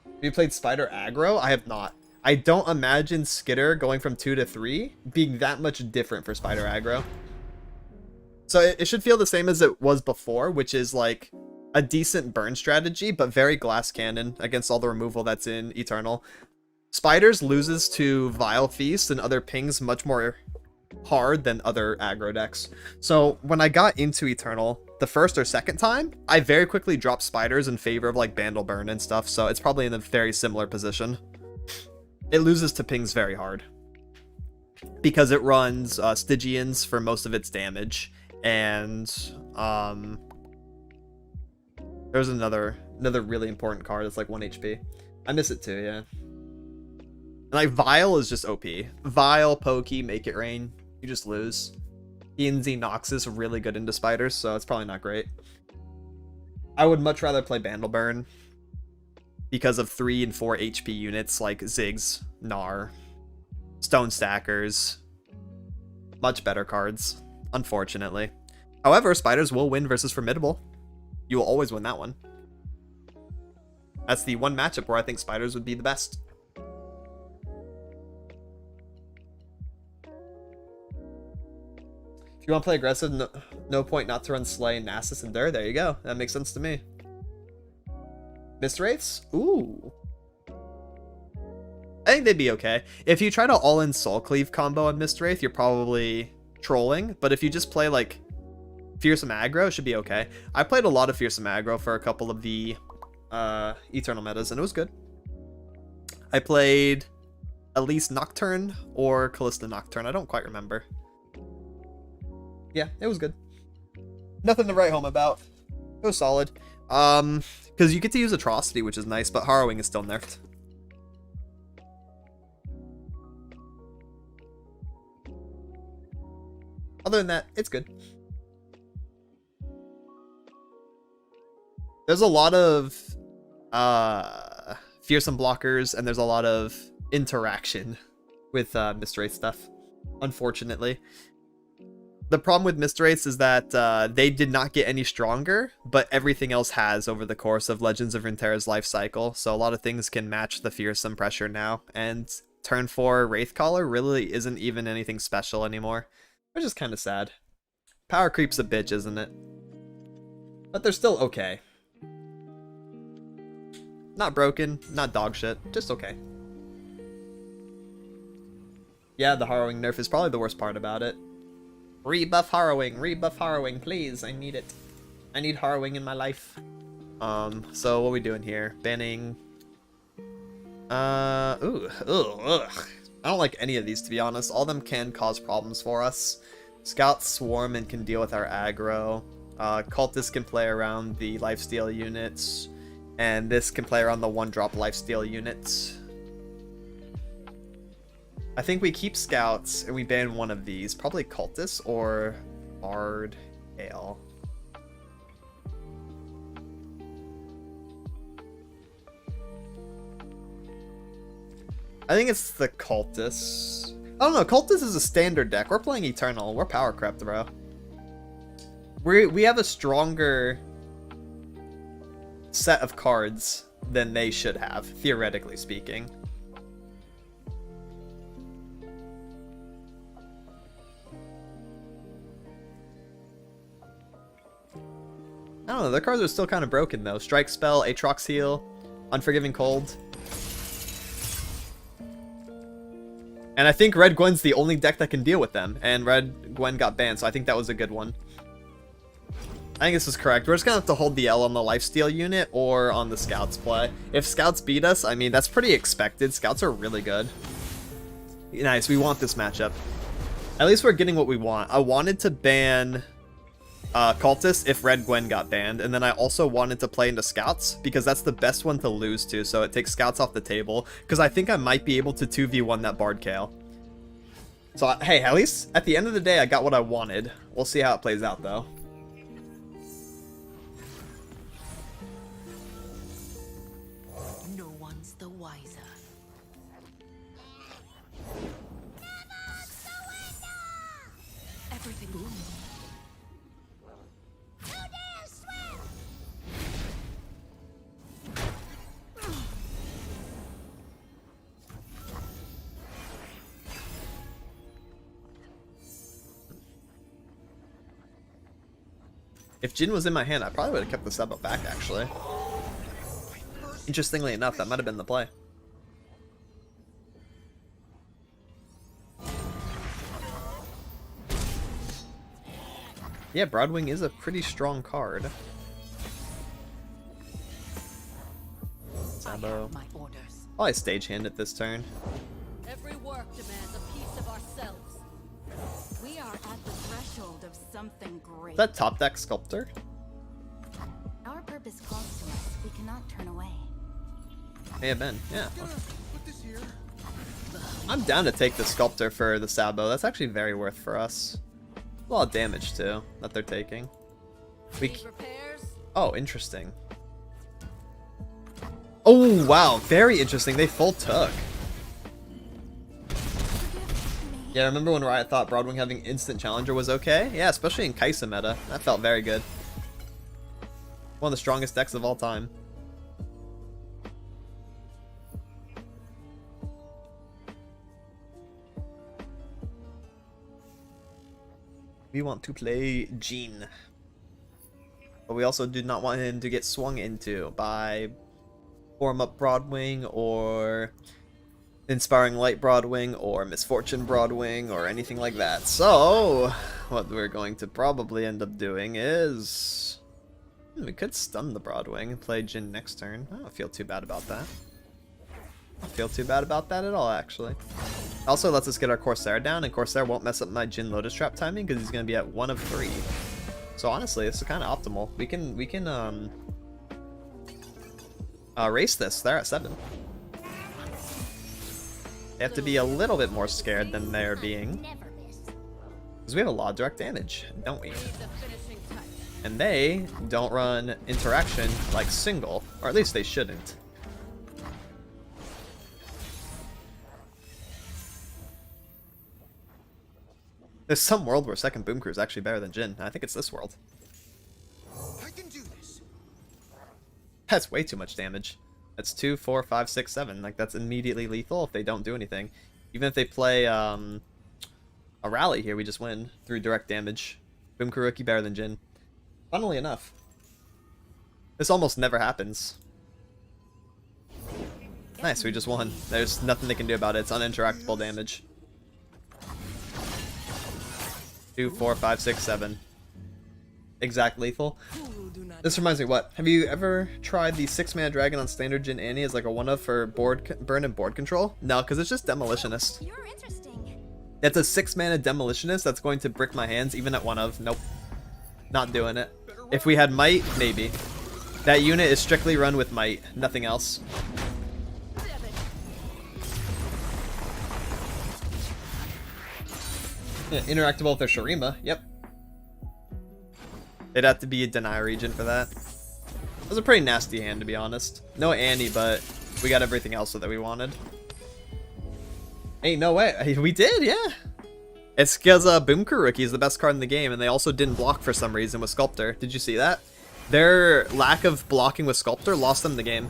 Have you played Spider Aggro? I have not. I don't imagine Skitter going from 2 to 3 being that much different for Spider Aggro. So it should feel the same as it was before, which is like a decent burn strategy, but very glass cannon against all the removal that's in Eternal. Spiders loses to Vile Feast and other pings much more hard than other aggro decks. So when I got into Eternal the first or second time, I very quickly dropped Spiders in favor of like Bandle Burn and stuff, so it's probably in a very similar position. It loses to pings very hard because it runs Stygians for most of its damage, and there's another really important card that's like 1 HP. I miss it too, yeah. And like Vile is just OP. Vile, Pokey, Make It Rain. You just lose. ENZ Noxus really good into Spiders, so it's probably not great. I would much rather play Bandle Burn because of 3 and 4 HP units like Ziggs, Gnar, Stone Stackers. Much better cards, unfortunately. However, Spiders will win versus Formidable. You will always win that one. That's the one matchup where I think Spiders would be the best. If you want to play aggressive, no point not to run Slay, Nasus, and Dur. There you go. That makes sense to me. Mist Wraiths? Ooh. I think they'd be okay. If you try to all-in Soul Cleave combo on Mist Wraith, you're probably trolling. But if you just play, like, Fearsome Aggro, it should be okay. I played a lot of Fearsome Aggro for a couple of the Eternal metas, and it was good. I played at least Nocturne or Kalista Nocturne. I don't quite remember. Yeah, it was good. Nothing to write home about. It was solid. Because you get to use Atrocity, which is nice, but Harrowing is still nerfed. Other than that, it's good. There's a lot of fearsome blockers, and there's a lot of interaction with Mist Wraith stuff, unfortunately. The problem with Mist Wraiths is that they did not get any stronger, but everything else has over the course of Legends of Runeterra's life cycle. So a lot of things can match the Fearsome Pressure now. And turn 4 Wraithcaller really isn't even anything special anymore, which is kind of sad. Power creep's a bitch, isn't it? But they're still okay. Not broken, not dog shit, just okay. Yeah, the Harrowing nerf is probably the worst part about it. Rebuff Harrowing, please, I need it. I need Harrowing in my life. So what are we doing here? Banning... ugh. I don't like any of these, to be honest. All of them can cause problems for us. Scouts swarm and can deal with our aggro. Cultists can play around the lifesteal units. And this can play around the 1-drop lifesteal units. I think we keep Scouts and we ban one of these. Probably Cultists or Bard Ale. I think it's the Cultists. I don't know, Cultist is a standard deck. We're playing Eternal. We're power crept, bro. We have a stronger set of cards than they should have, theoretically speaking. I don't know, their cards are still kind of broken though. Strike Spell, Aatrox Heal, Unforgiving Cold. And I think Red Gwen's the only deck that can deal with them, and Red Gwen got banned, so I think that was a good one. I think this is correct. We're just gonna have to hold the L on the lifesteal unit or on the Scouts play. If Scouts beat us, I mean, that's pretty expected. Scouts are really good. Nice, we want this matchup. At least we're getting what we want. I wanted to ban Cultists if Red Gwen got banned, and then I also wanted to play into Scouts because that's the best one to lose to, so it takes Scouts off the table, because I think I might be able to 2v1 that Bard Kale. So, hey, at least at the end of the day, I got what I wanted. We'll see how it plays out, though. No one's the wiser. Everything. If Jin was in my hand, I probably would have kept the sub up back, actually. Interestingly enough, that might have been the play. Yeah, Broadwing is a pretty strong card. Sabo. My orders. Probably stagehand it this turn. Every work demands a piece of ourselves. We are at the threshold of something great. Is that top deck Sculptor? Our purpose calls to us. We cannot turn away. May have been, yeah. I'm down to take the Sculptor for the Sabo. That's actually very worth for us. A lot of damage, too, that they're taking. Need repairs? Oh, interesting. Oh, wow. Very interesting. They full took. Yeah, remember when Riot thought Broadwing having instant challenger was okay? Yeah, especially in Kaisa meta. That felt very good. One of the strongest decks of all time. We want to play Jean. But we also do not want him to get swung into by Form Up Broadwing or Inspiring Light Broadwing or Misfortune Broadwing or anything like that. So, what we're going to probably end up doing is... we could stun the Broadwing and play Jin next turn. I don't feel too bad about that. I don't feel too bad about that at all, actually. Also lets us get our Corsair down, and Corsair won't mess up my Jin Lotus Trap timing because he's going to be at 1 of 3. So honestly, this is kind of optimal. We can race this. They're at 7. They have to be a little bit more scared than they're being. Because we have a lot of direct damage, don't we? Need the finishing touch. And they don't run interaction like single, or at least they shouldn't. There's some world where second Boom Crew is actually better than Jhin. I think it's this world. I can do this. That's way too much damage. That's 2, 4, 5, 6, 7. Like, that's immediately lethal if they don't do anything. Even if they play a rally here, we just win through direct damage. Boom Crew rookie better than Jhin. Funnily enough. This almost never happens. Nice, we just won. There's nothing they can do about it. It's uninteractable damage. 2, 4, 5, 6, 7. Exact lethal. This reminds me, what? Have you ever tried the 6-mana dragon on standard Jhin Annie as like a one-of for burn and board control? No, because it's just demolitionist. You're interesting. It's a 6-mana demolitionist that's going to brick my hands even at one-of. Nope. Not doing it. If we had might, maybe. That unit is strictly run with might, nothing else. Yeah, interactable with their Shurima, yep. It'd have to be a deny region for that. It was a pretty nasty hand, to be honest. No Annie, but we got everything else that we wanted. Hey, no way. We did, yeah. It's because Boom Crew Rookie is the best card in the game, and they also didn't block for some reason with Sculptor. Did you see that? Their lack of blocking with Sculptor lost them the game.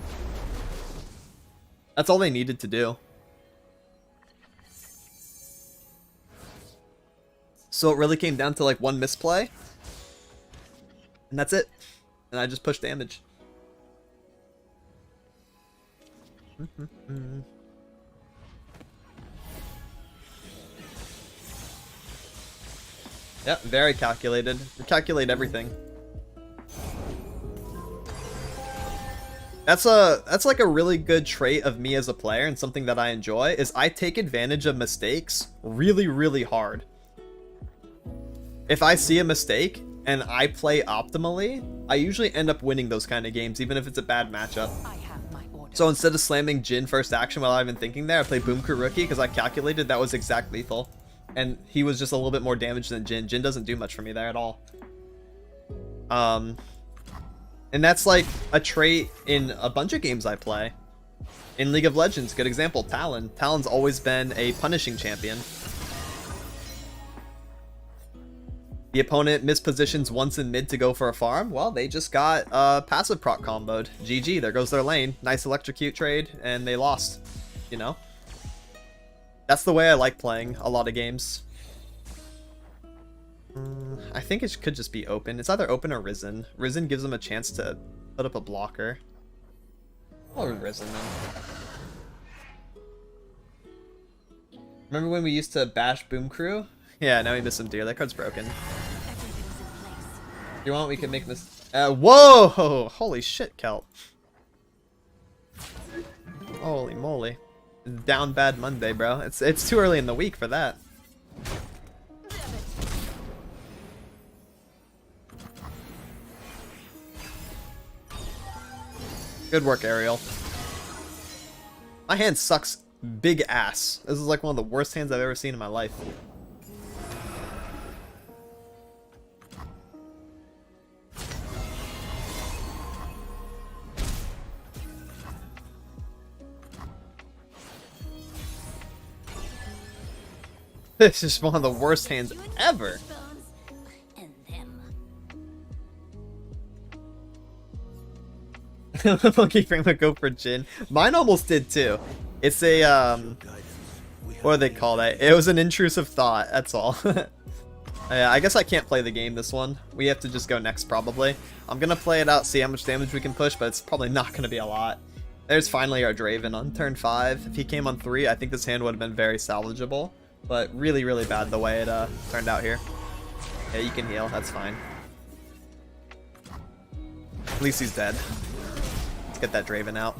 That's all they needed to do. So it really came down to like one misplay. And that's it. And I just pushed damage. Yep, very calculated. We calculate everything. That's like a really good trait of me as a player, and something that I enjoy is I take advantage of mistakes really, really hard. If I see a mistake and I play optimally, I usually end up winning those kind of games, even if it's a bad matchup. I have my orders. So instead of slamming Jhin first action while I've been thinking there, I play Boom Crew Rookie because I calculated that was exact lethal. And he was just a little bit more damage than Jhin. Jhin doesn't do much for me there at all. And that's like a trait in a bunch of games I play. In League of Legends, good example, Talon. Talon's always been a punishing champion. The opponent mispositions once in mid to go for a farm. Well, they just got passive proc comboed. GG, there goes their lane. Nice electrocute trade, and they lost. You know? That's the way I like playing a lot of games. I think it could just be open. It's either open or Risen. Risen gives them a chance to put up a blocker. Or Risen then. Remember when we used to bash Boom Crew? Yeah, now we miss some deer. That card's broken. If you want, we can make this. Whoa! Holy shit, Kelt. Holy moly. Down bad Monday, bro. It's too early in the week for that. Good work, Ariel. My hand sucks big ass. This is like one of the worst hands I've ever seen in my life. This is one of the worst hands ever. And them. Monkey Frame would go for Jhin. Mine almost did too. It's a what do they call that? It was an intrusive thought, that's all. I guess I can't play the game this one. We have to just go next probably. I'm gonna play it out, see how much damage we can push, but it's probably not gonna be a lot. There's finally our Draven on turn 5. If he came on 3, I think this hand would have been very salvageable. But really, really bad the way it turned out here. Yeah, you can heal. That's fine. At least he's dead. Let's get that Draven out.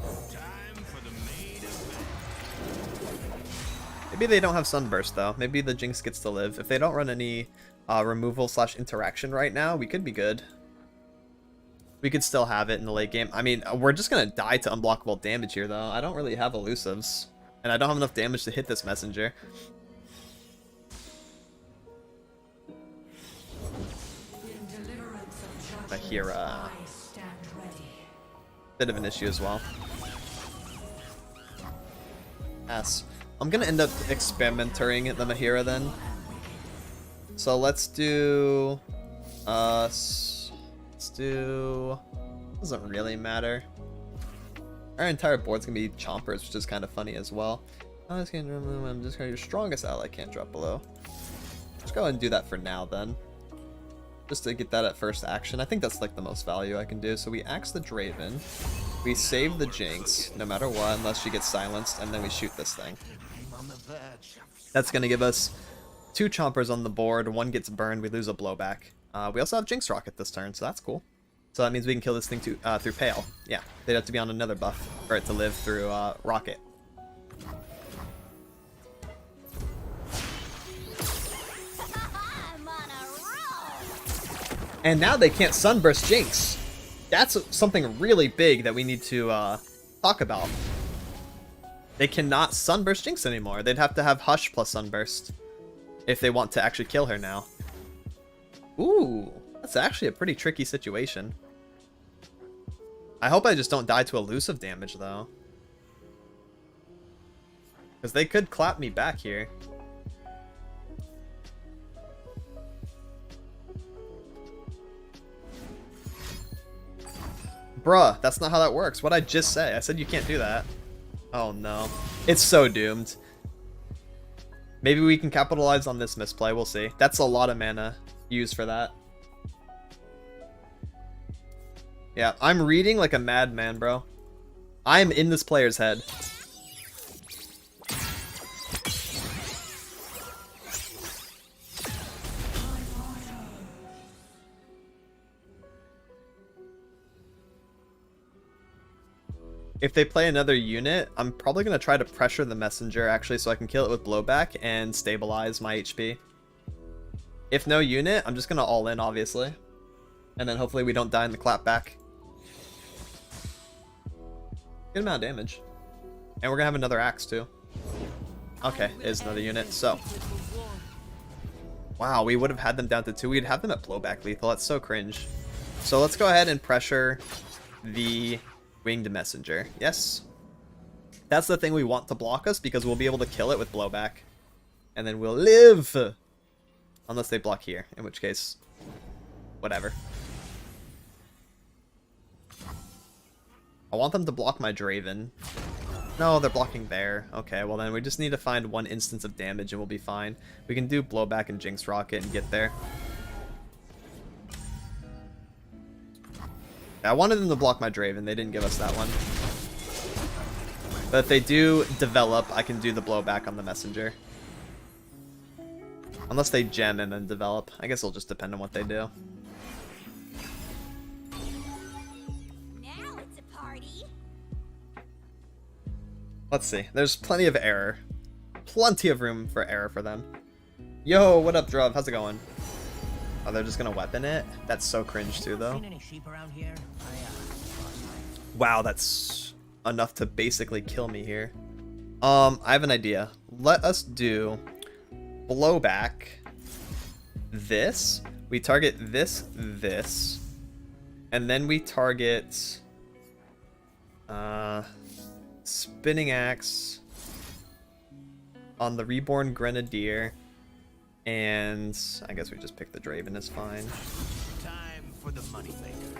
Maybe they don't have Sunburst, though. Maybe the Jinx gets to live. If they don't run any removal/interaction right now, we could be good. We could still have it in the late game. I mean, we're just going to die to unblockable damage here, though. I don't really have elusives. And I don't have enough damage to hit this messenger. Mahira. Bit of an issue as well. Yes. I'm gonna end up experimenting the Mahira then. So let's do... Doesn't really matter. Our entire board's gonna be chompers, which is kind of funny as well. I'm just gonna your strongest ally can't drop below. Let's go ahead and do that for now then. Just to get that at first action. I think that's like the most value I can do. So we axe the Draven. We save the Jinx, no matter what, unless she gets silenced, and then we shoot this thing. That's gonna give us 2 chompers on the board, 1 gets burned, we lose a blowback. We also have Jinx Rocket this turn, so that's cool. So that means we can kill this thing through Pale. Yeah, they'd have to be on another buff for it to live through Rocket. I'm on a roll. And now they can't Sunburst Jinx. That's something really big that we need to talk about. They cannot Sunburst Jinx anymore. They'd have to have Hush plus Sunburst if they want to actually kill her now. Ooh, that's actually a pretty tricky situation. I hope I just don't die to elusive damage, though. Because they could clap me back here. Bruh, that's not how that works. What'd I just say? I said you can't do that. Oh no. It's so doomed. Maybe we can capitalize on this misplay. We'll see. That's a lot of mana used for that. Yeah, I'm reading like a madman, bro. I'm in this player's head. If they play another unit, I'm probably going to try to pressure the messenger actually so I can kill it with blowback and stabilize my HP. If no unit, I'm just going to all in obviously. And then hopefully we don't die in the clapback. Good amount of damage. And we're going to have another axe too. Okay, it is another unit, so. Wow, we would have had them down to 2. We'd have them at blowback lethal. That's so cringe. So let's go ahead and pressure the winged messenger. Yes. That's the thing we want to block us because we'll be able to kill it with blowback. And then we'll live. Unless they block here, in which case, whatever. I want them to block my Draven. No, they're blocking there. Okay, well then we just need to find 1 instance of damage and we'll be fine. We can do blowback and Jinx Rocket and get there. I wanted them to block my Draven. They didn't give us that one. But if they do develop, I can do the blowback on the messenger. Unless they gem and then develop. I guess it'll just depend on what they do. Now it's a party. Let's see. There's plenty of error. Plenty of room for error for them. Yo, what up, Druv? How's it going? Oh, they're just gonna weapon it? That's so cringe too, though. Seen any sheep around here? Wow, that's enough to basically kill me here. I have an idea. Let us do blowback this. We target this, and then we target spinning axe on the reborn grenadier. And I guess we just pick the Draven is fine. Time for the moneymaker.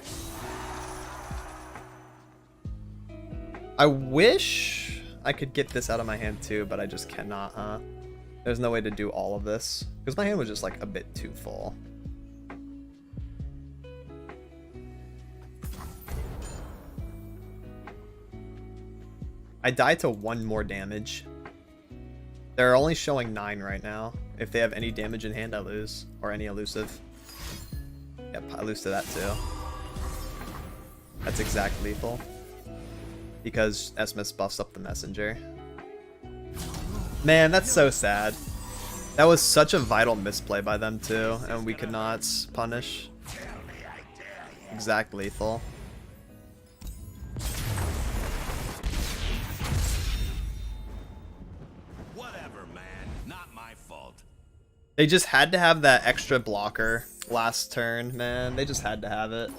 I wish I could get this out of my hand too, but I just cannot, huh? There's no way to do all of this. Because my hand was just like a bit too full. I die to 1 more damage. They're only showing 9 right now. If they have any damage in hand, I lose. Or any elusive. Yep, I lose to that too. That's exact lethal. Because Esmus buffs up the messenger. Man, that's so sad. That was such a vital misplay by them too, and we could not punish. Exact lethal. Whatever, man. Not my fault. They just had to have that extra blocker last turn, man. They just had to have it.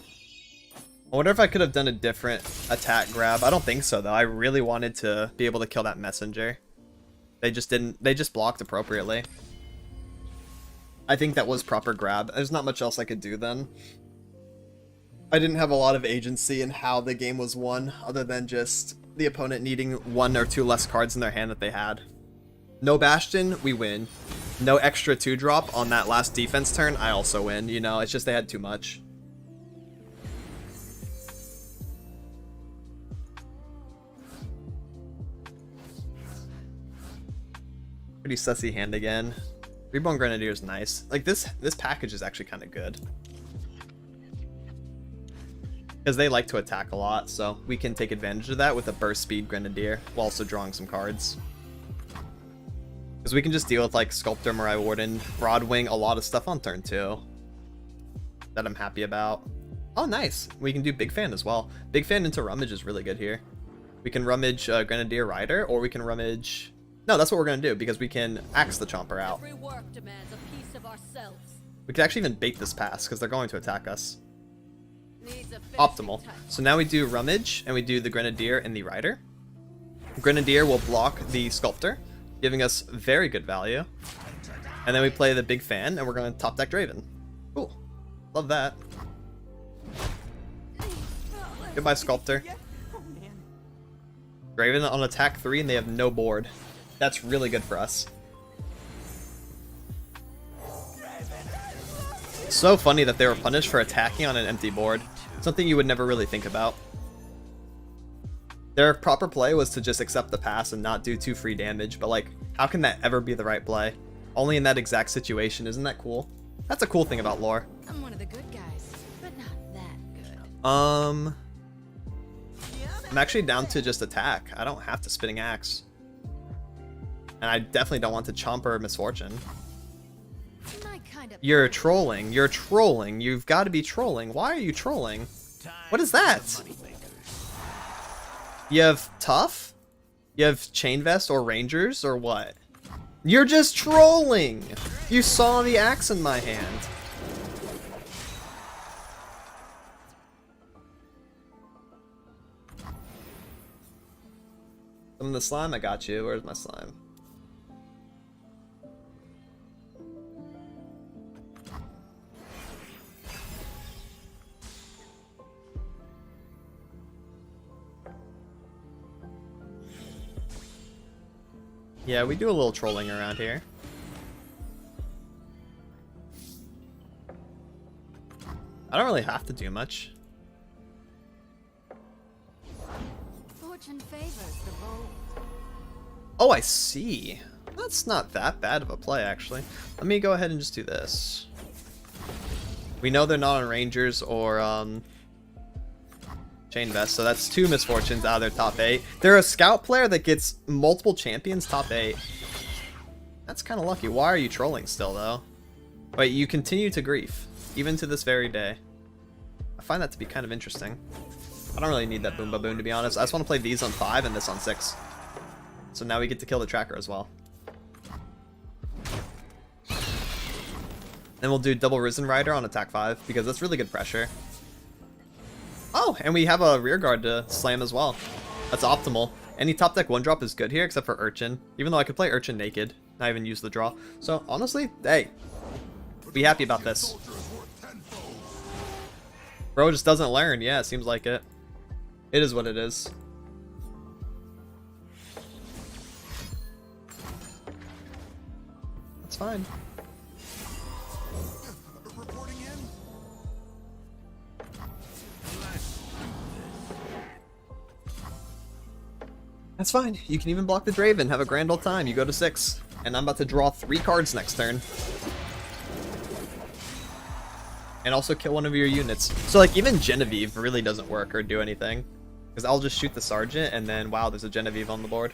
I wonder if I could have done a different attack grab. I don't think so, though. I really wanted to be able to kill that messenger. They just didn't. They just blocked appropriately. I think that was proper grab. There's not much else I could do then. I didn't have a lot of agency in how the game was won, other than just the opponent needing 1 or 2 less cards in their hand that they had. No Bastion, we win. No extra 2-drop on that last defense turn, I also win. You know, it's just they had too much. Pretty sussy hand again. Reborn Grenadier is nice. Like this package is actually kind of good. Because they like to attack a lot, so we can take advantage of that with a burst speed Grenadier while also drawing some cards. Because we can just deal with like Sculptor, Mirai Warden, Broadwing, a lot of stuff on turn 2. That I'm happy about. Oh, nice. We can do Big Fan as well. Big Fan into Rummage is really good here. We can Rummage Grenadier Rider, or we can Rummage... No, that's what we're going to do, because we can Axe the Chomper out. Every work demands a piece of ourselves. We could actually even bait this pass, because they're going to attack us. Needs a finishing Optimal. touch. So now we do Rummage, and we do the Grenadier and the Rider. Grenadier will block the Sculptor, giving us very good value. And then we play the Big Fan, and we're going to top deck Draven. Cool. Love that. Goodbye, Sculptor. Draven on attack 3, and they have no board. That's really good for us. So funny that they were punished for attacking on an empty board. Something you would never really think about. Their proper play was to just accept the pass and not do 2 free damage, but like, how can that ever be the right play? Only in that exact situation, isn't that cool? That's a cool thing about lore. I'm one of the good guys, but not that good. I'm actually down to just attack. I don't have to Spinning Axe. And I definitely don't want to Chomper Misfortune. My kind of You're trolling. You're trolling. You've got to be trolling. Why are you trolling? What is that? You have Tough? You have Chain Vest or Rangers or what? You're just trolling! You saw the axe in my hand. Summon the slime, I got you. Where's my slime? Yeah, we do a little trolling around here. I don't really have to do much. fortune favors the bold. Oh, I see. That's not that bad of a play, actually. Let me go ahead and just do this. We know they're not on Rangers or Chain Vest, so that's 2 Misfortunes out of their top 8. They're a scout player that gets multiple champions top 8. That's kind of lucky. Why are you trolling still, though? Wait, you continue to grief, even to this very day. I find that to be kind of interesting. I don't really need that Boom Baboon, to be honest. I just want to play these on 5 and this on 6. So now we get to kill the tracker as well. Then we'll do double Risen Rider on attack 5, because that's really good pressure. Oh, and we have a rear guard to slam as well. That's optimal. Any top deck 1-drop is good here, except for Urchin. Even though I could play Urchin naked, not even use the draw. So honestly, hey, be happy about this. Bro just doesn't learn. Yeah, it seems like it. It is what it is. That's fine. Reporting in. That's fine. You can even block the Draven. Have a grand old time. You go to 6. And I'm about to draw 3 cards next turn. And also kill one of your units. So like even Genevieve really doesn't work or do anything. Because I'll just shoot the Sergeant and then wow, there's a Genevieve on the board.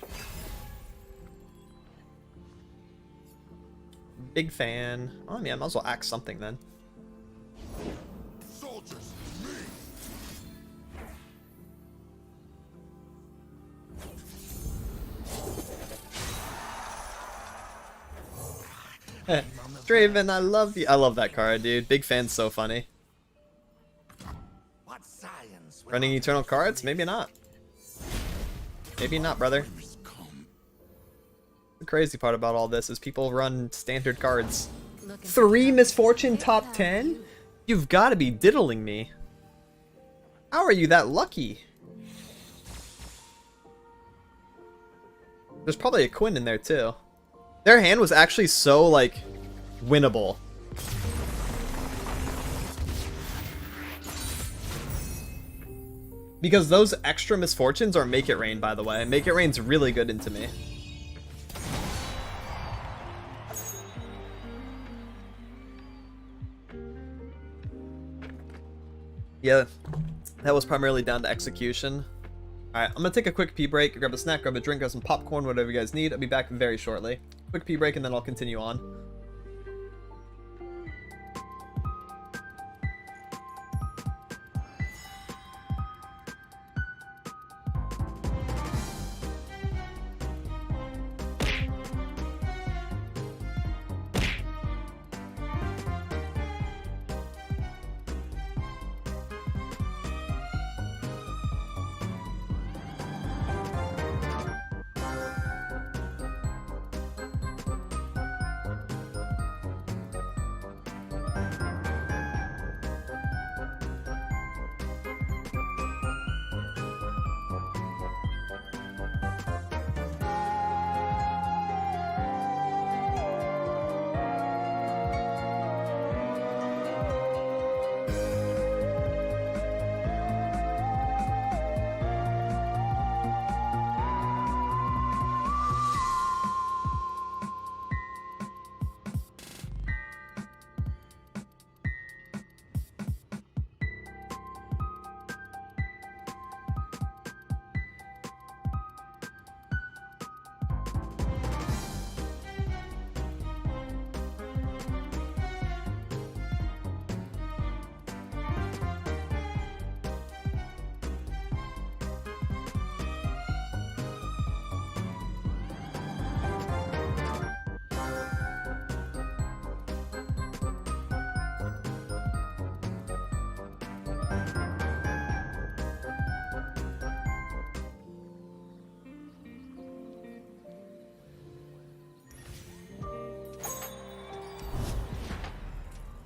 Big fan. Oh yeah, I might as well axe something then. Soldiers, Draven, I love you. I love that card, dude. Big fan's so funny. what science? Running eternal cards? Maybe not. Maybe not, brother. Come. The crazy part about all this is people run standard cards. looking for 3 trouble. misfortune Maybe top I'll 10? do. You've got to be diddling me. How are you that lucky? There's probably a Quinn in there too. Their hand was actually so, like, winnable. Because those extra misfortunes are Make It Rain, by the way. Make It Rain's really good into me. Yeah, that was primarily down to execution. Alright, I'm gonna take a quick pee break, grab a snack, grab a drink, grab some popcorn, whatever you guys need. I'll be back very shortly. Quick pee break and then I'll continue on.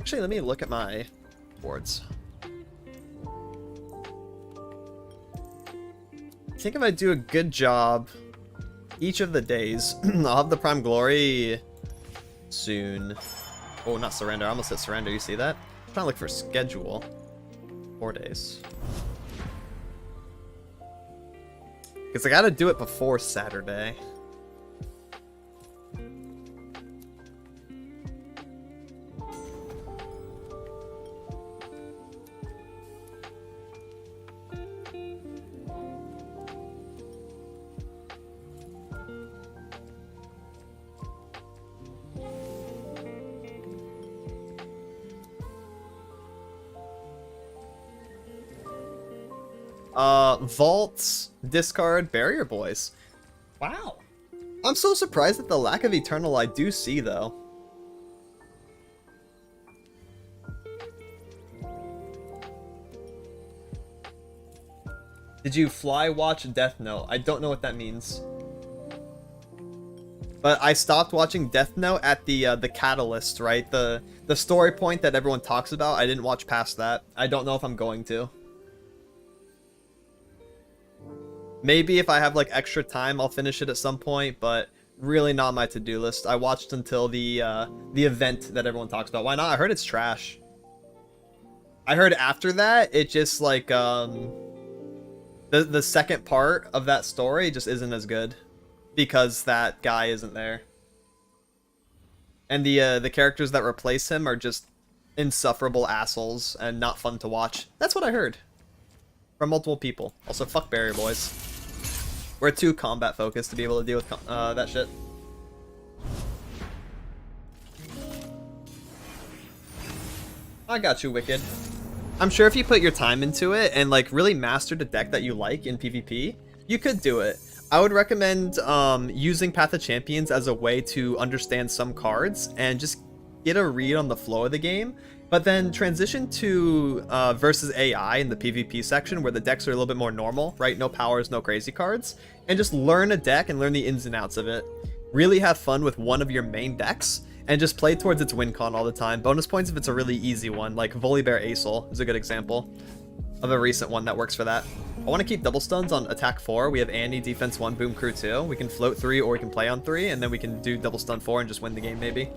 Actually, let me look at my boards. I think if I do a good job each of the days, I'll have the Prime Glory soon. Oh, not surrender. I almost said surrender. You see that? I'm trying to look for schedule. 4 days. Because I gotta do it before Saturday. Vaults, discard, barrier boys. Wow. I'm so surprised at the lack of Eternal I do see, though. Did you fly watch Death Note? I don't know what that means. But I stopped watching Death Note at the catalyst, right? The story point that everyone talks about. I didn't watch past that. I don't know if I'm going to. Maybe if I have like extra time, I'll finish it at some point, but really not my to-do list. I watched until the event that everyone talks about. Why not? I heard it's trash. I heard after that, it just like the second part of that story just isn't as good because that guy isn't there, and the characters that replace him are just insufferable assholes and not fun to watch. That's what I heard from multiple people. Also, fuck barrier boys. We're too combat focused to be able to deal with that shit. I got you, Wicked. I'm sure if you put your time into it and like really mastered a deck that you like in PvP, you could do it. I would recommend using Path of Champions as a way to understand some cards and just get a read on the flow of the game, but then transition to versus AI in the PvP section where the decks are a little bit more normal, right? No powers, no crazy cards, and just learn a deck and learn the ins and outs of it. Really have fun with one of your main decks, and just play towards its win con all the time. Bonus points if it's a really easy one, like Volibear Acel is a good example of a recent one that works for that. I want to keep double stuns on attack 4. We have Annie, defense 1, boom crew 2. We can float 3 or we can play on 3, and then we can do double stun 4 and just win the game maybe.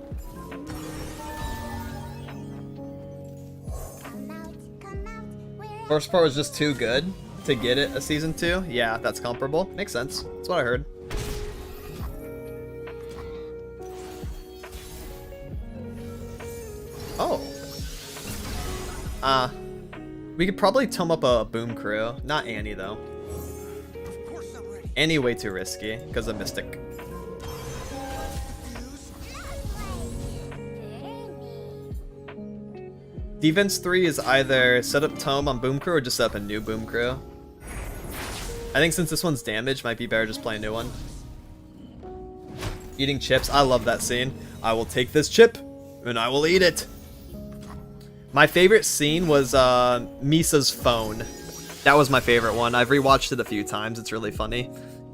First part was just too good to get it a season 2. Yeah, that's comparable. Makes sense. That's what I heard. Oh. We could probably tome up a boom crew. Not Annie, though. Of course I'm ready. Annie way too risky, because of Mystic. Defense 3 is either set up tome on boom crew or just set up a new boom crew. I think since this one's damaged, might be better just play a new one. Eating chips. I love that scene. I will take this chip, and I will eat it. My favorite scene was Misa's phone. That was my favorite one. I've rewatched it a few times. It's really funny.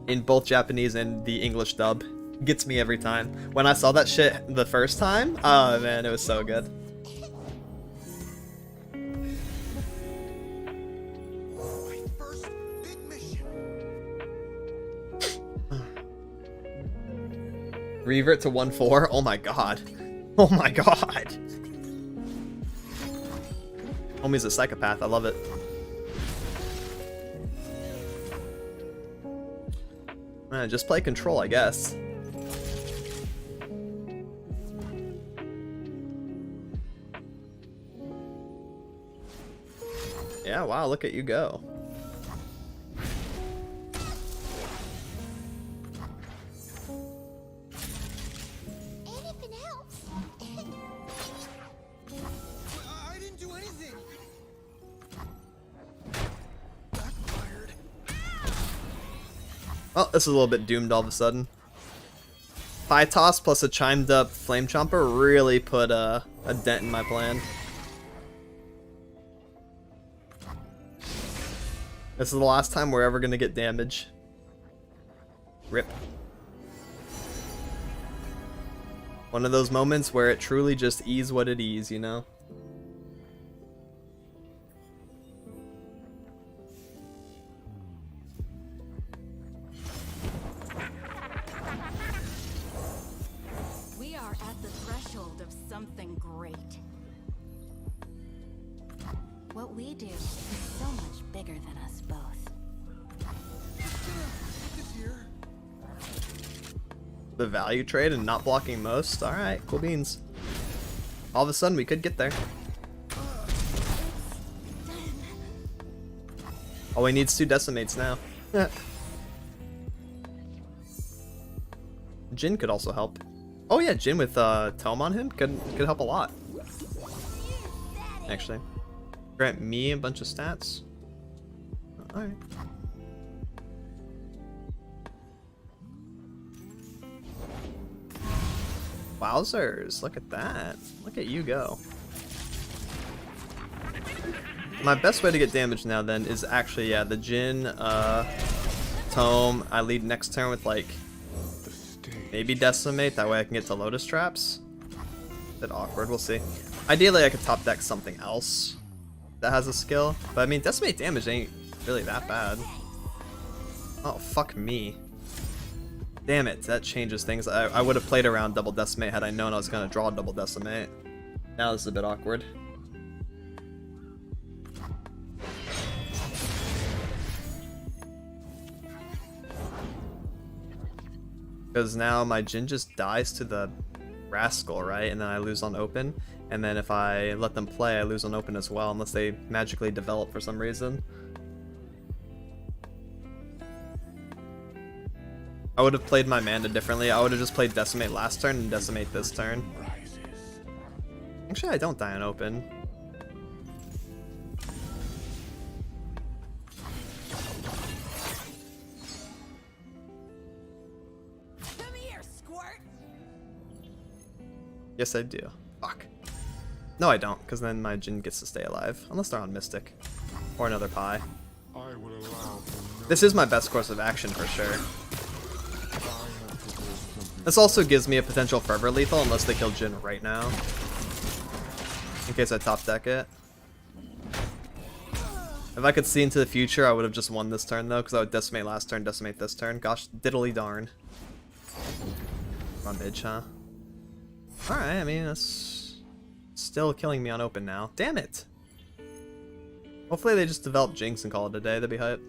In both Japanese and the English dub. Gets me every time. When I saw that shit the first time, oh man, it was so good. My first big mission. Revert to 1-4. Oh my god. Oh my god. Homie's a psychopath. I love it. Just play control, I guess. Yeah, wow, look at you go. Anything else? I didn't do anything. Backfired. Well, this is a little bit doomed all of a sudden. Pie toss plus a chimed up flame chomper really put a dent in my plan. This is the last time we're ever gonna get damage. Rip. One of those moments where it truly just is what it is, you know? We are at the threshold of something great. What we do is so much bigger than us both. It's here. The value trade and not blocking most. Alright, cool beans. All of a sudden we could get there. All we need is 2 decimates now. Jin could also help. Oh yeah, Jin with Tome on him could help a lot. Actually. Grant me a bunch of stats. Alright. Wowzers, look at that. Look at you go. My best way to get damage now then is actually, yeah, the Jin, Tome. I lead next turn with like, maybe Decimate, that way I can get to Lotus Traps. Bit awkward, we'll see. Ideally I could top deck something else that has a skill, but I mean Decimate damage ain't really that bad. Oh, fuck me. Damn it, that changes things. I would have played around double Decimate had I known I was going to draw double Decimate. Now this is a bit awkward. Because now my Jin just dies to the Rascal, right? And then I lose on open. And then if I let them play, I lose on open as well, unless they magically develop for some reason. I would have played my mana differently. I would have just played Decimate last turn and Decimate this turn. Actually, I don't die on open. Come here, squirt. Yes, I do. Fuck. No, I don't, because then my Jin gets to stay alive. Unless they're on Mystic. Or another Pie. This is my best course of action for sure. This also gives me a potential forever lethal unless they kill Jhin right now. In case I top deck it. If I could see into the future, I would have just won this turn though, because I would decimate last turn, decimate this turn. Gosh, diddly darn. On mid, huh? Alright, I mean, that's still killing me on open now. Damn it! Hopefully they just develop Jinx and call it a day, that'd be hype.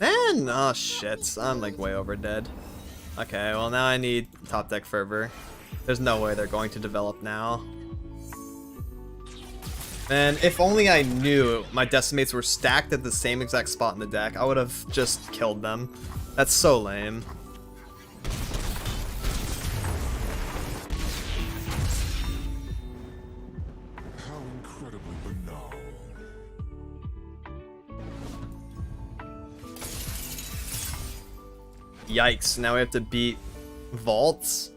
Man! Oh shit, I'm like way over dead. Okay, well now I need top deck fervor. There's no way they're going to develop now. Man, if only I knew my decimates were stacked at the same exact spot in the deck, I would have just killed them. That's so lame. How incredibly banal. Yikes, now we have to beat vaults?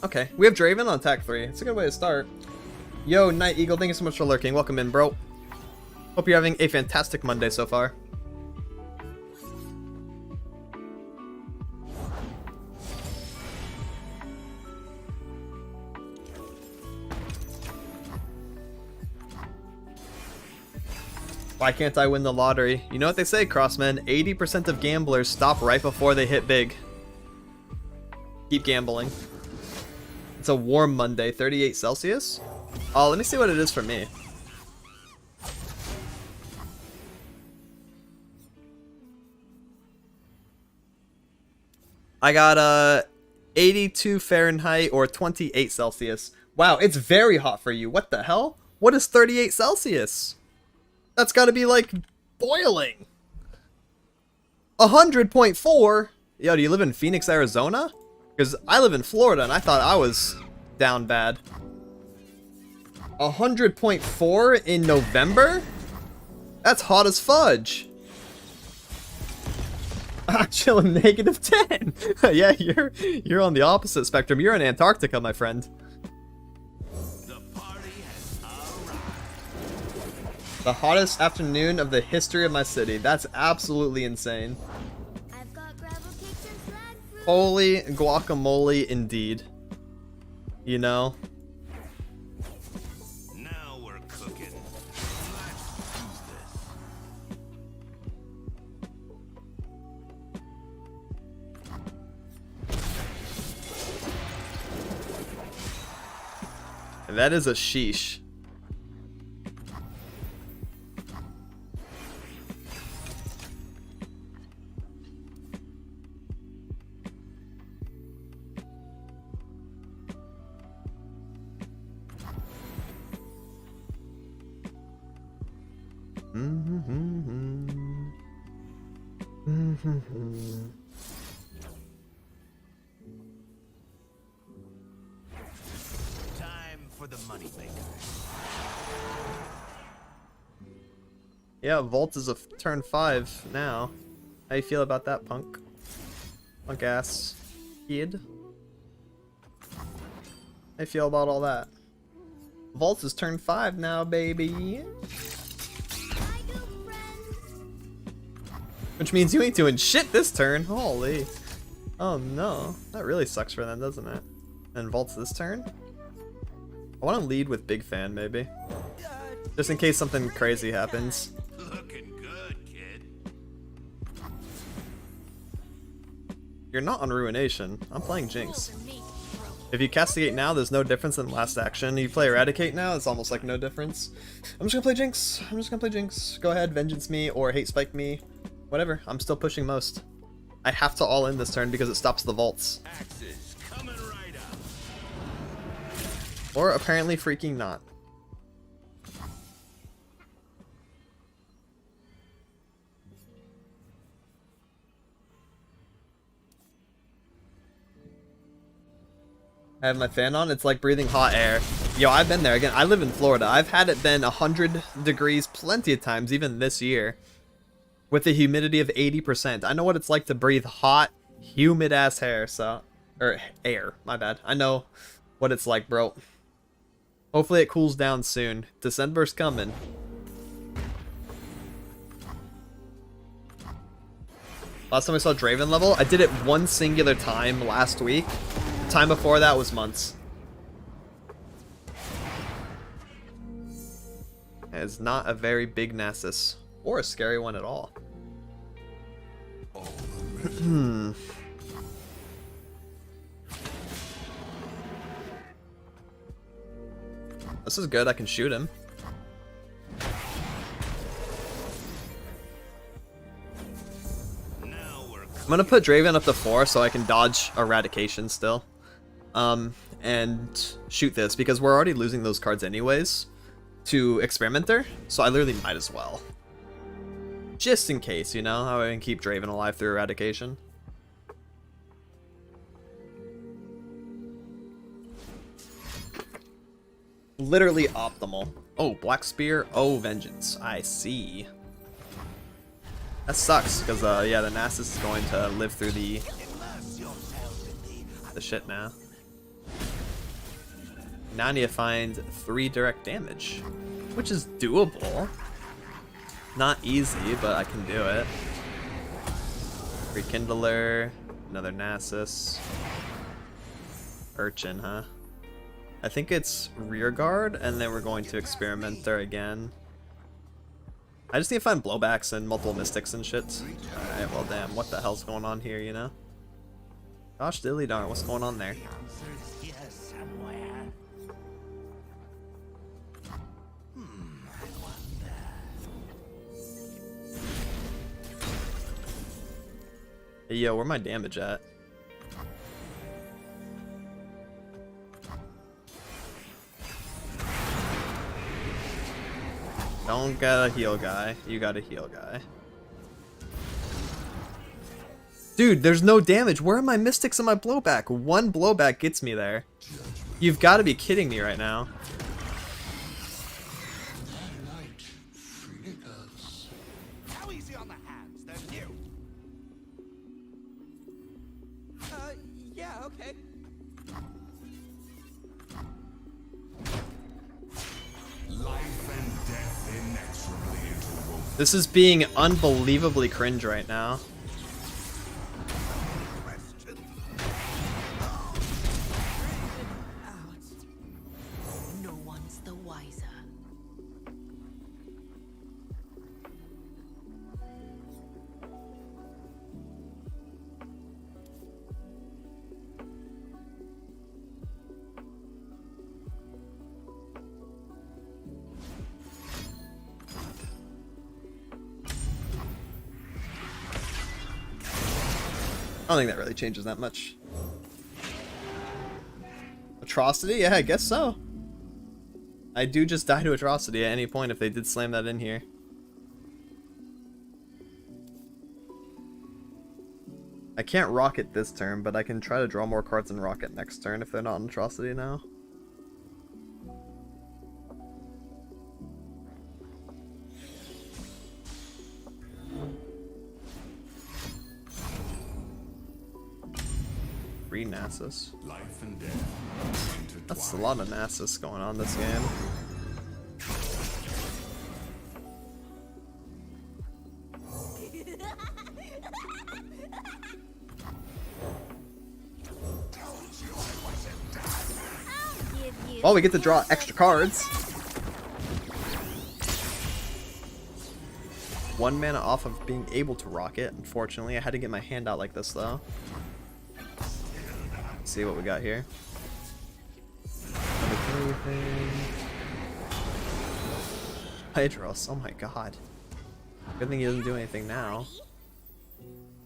Okay, we have Draven on attack 3. It's a good way to start. Yo, Night Eagle, thank you so much for lurking. Welcome in, bro. Hope you're having a fantastic Monday so far. Why can't I win the lottery? You know what they say, Crossman? 80% of gamblers stop right before they hit big. Keep gambling. It's a warm Monday, 38 Celsius. Oh, let me see what it is for me. I got 82 Fahrenheit or 28 Celsius. Wow, it's very hot for you. What the hell? What is 38 Celsius? That's got to be like boiling. 100.4? Yo, do you live in Phoenix, Arizona? Because I live in Florida and I thought I was down bad. 100.4 in November? That's hot as fudge. I'm chilling -10. Yeah, you're on the opposite spectrum. You're in Antarctica, my friend. The party has arrived. The hottest afternoon of the history of my city. That's absolutely insane. I've got gravel cakes and flag fruit. Holy guacamole indeed. You know? Now we're cooking. Let's do this. That is a sheesh. Time for the moneymaker. Yeah, Volt is a turn 5 now. How you feel about that, punk? Punk ass kid. How you feel about all that? Volt is turn 5 now, baby. I go, friends. Which means you ain't doing shit this turn. Holy. Oh no. That really sucks for them, doesn't it? And Volt's this turn? I want to lead with Big Fan, maybe. Just in case something crazy happens. Looking good, kid. You're not on Ruination. I'm playing Jinx. For me, bro. If you castigate now, there's no difference in last action. You play Eradicate now, it's almost like no difference. I'm just gonna play Jinx. I'm just gonna play Jinx. Go ahead, Vengeance me or Hate Spike me. Whatever. I'm still pushing most. I have to all in this turn because it stops the vaults. Axes coming right up. Or apparently freaking not. I have my fan on. It's like breathing hot air. Yo, I've been there. Again, I live in Florida. I've had it been 100 degrees plenty of times, even this year, with a humidity of 80%. I know what it's like to breathe hot, humid ass hair. Or air. My bad. I know what it's like, bro. Hopefully it cools down soon. December's coming. Last time I saw Draven level, I did it one singular time last week. The time before that was months. It's not a very big Nasus. Or a scary one at all. This is good, I can shoot him. I'm gonna put Draven up to 4 so I can dodge Eradication still. And shoot this, because we're already losing those cards anyways to Experimenter, so I literally might as well. Just in case, you know, how I can keep Draven alive through Eradication. Literally optimal. Oh, Black Spear. Oh, Vengeance. I see. That sucks, because, yeah, the Nasus is going to live through the shit now. Now I need to find 3 direct damage, which is doable. Not easy, but I can do it. Rekindler, another Nasus. Urchin, huh? I think it's Rear Guard, and then we're going to Experimenter again. I just need to find blowbacks and multiple mystics and shit. Alright, well damn, what the hell's going on here, you know? Gosh dilly darn, what's going on there? Hey yo, where my damage at? Don't get a heal guy. You got a heal guy. Dude, there's no damage. Where are my mystics and my blowback? One blowback gets me there. You've got to be kidding me right now. How easy on the hands, they're new. Yeah, okay. Life and death inexorably interwoven. This is being unbelievably cringe right now. No one's the wiser. I don't think that really changes that much. Atrocity? Yeah, I guess so. I do just die to Atrocity at any point if they did slam that in here. I can't Rocket this turn, but I can try to draw more cards and Rocket next turn if they're not on Atrocity now. Three Nasus. Life and death intertwined. That's a lot of Nasus going on this game. Well, we get to draw extra cards. 1 mana off of being able to rocket. Unfortunately, I had to get my hand out like this though. Let's see what we got here. Hydros, oh my god. Good thing he doesn't do anything now.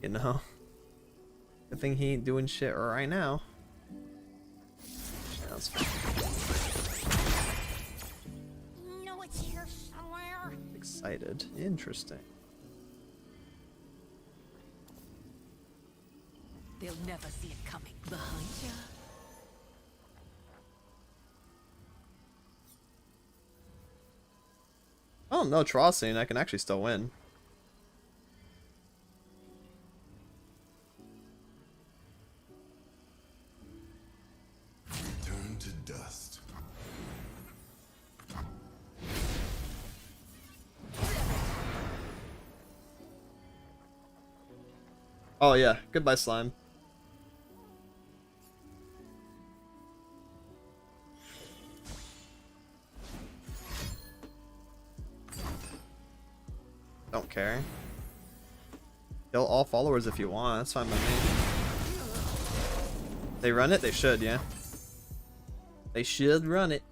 You know? Good thing he ain't doing shit right now. That's fine. No, it's here somewhere. Excited. Interesting. They'll never see it coming. Behind you. don't know Trossing, I can actually still win. Turn to dust. Oh yeah, goodbye slime. Don't care. Kill all followers if you want, that's fine by me. They run it? They should, yeah. They should run it.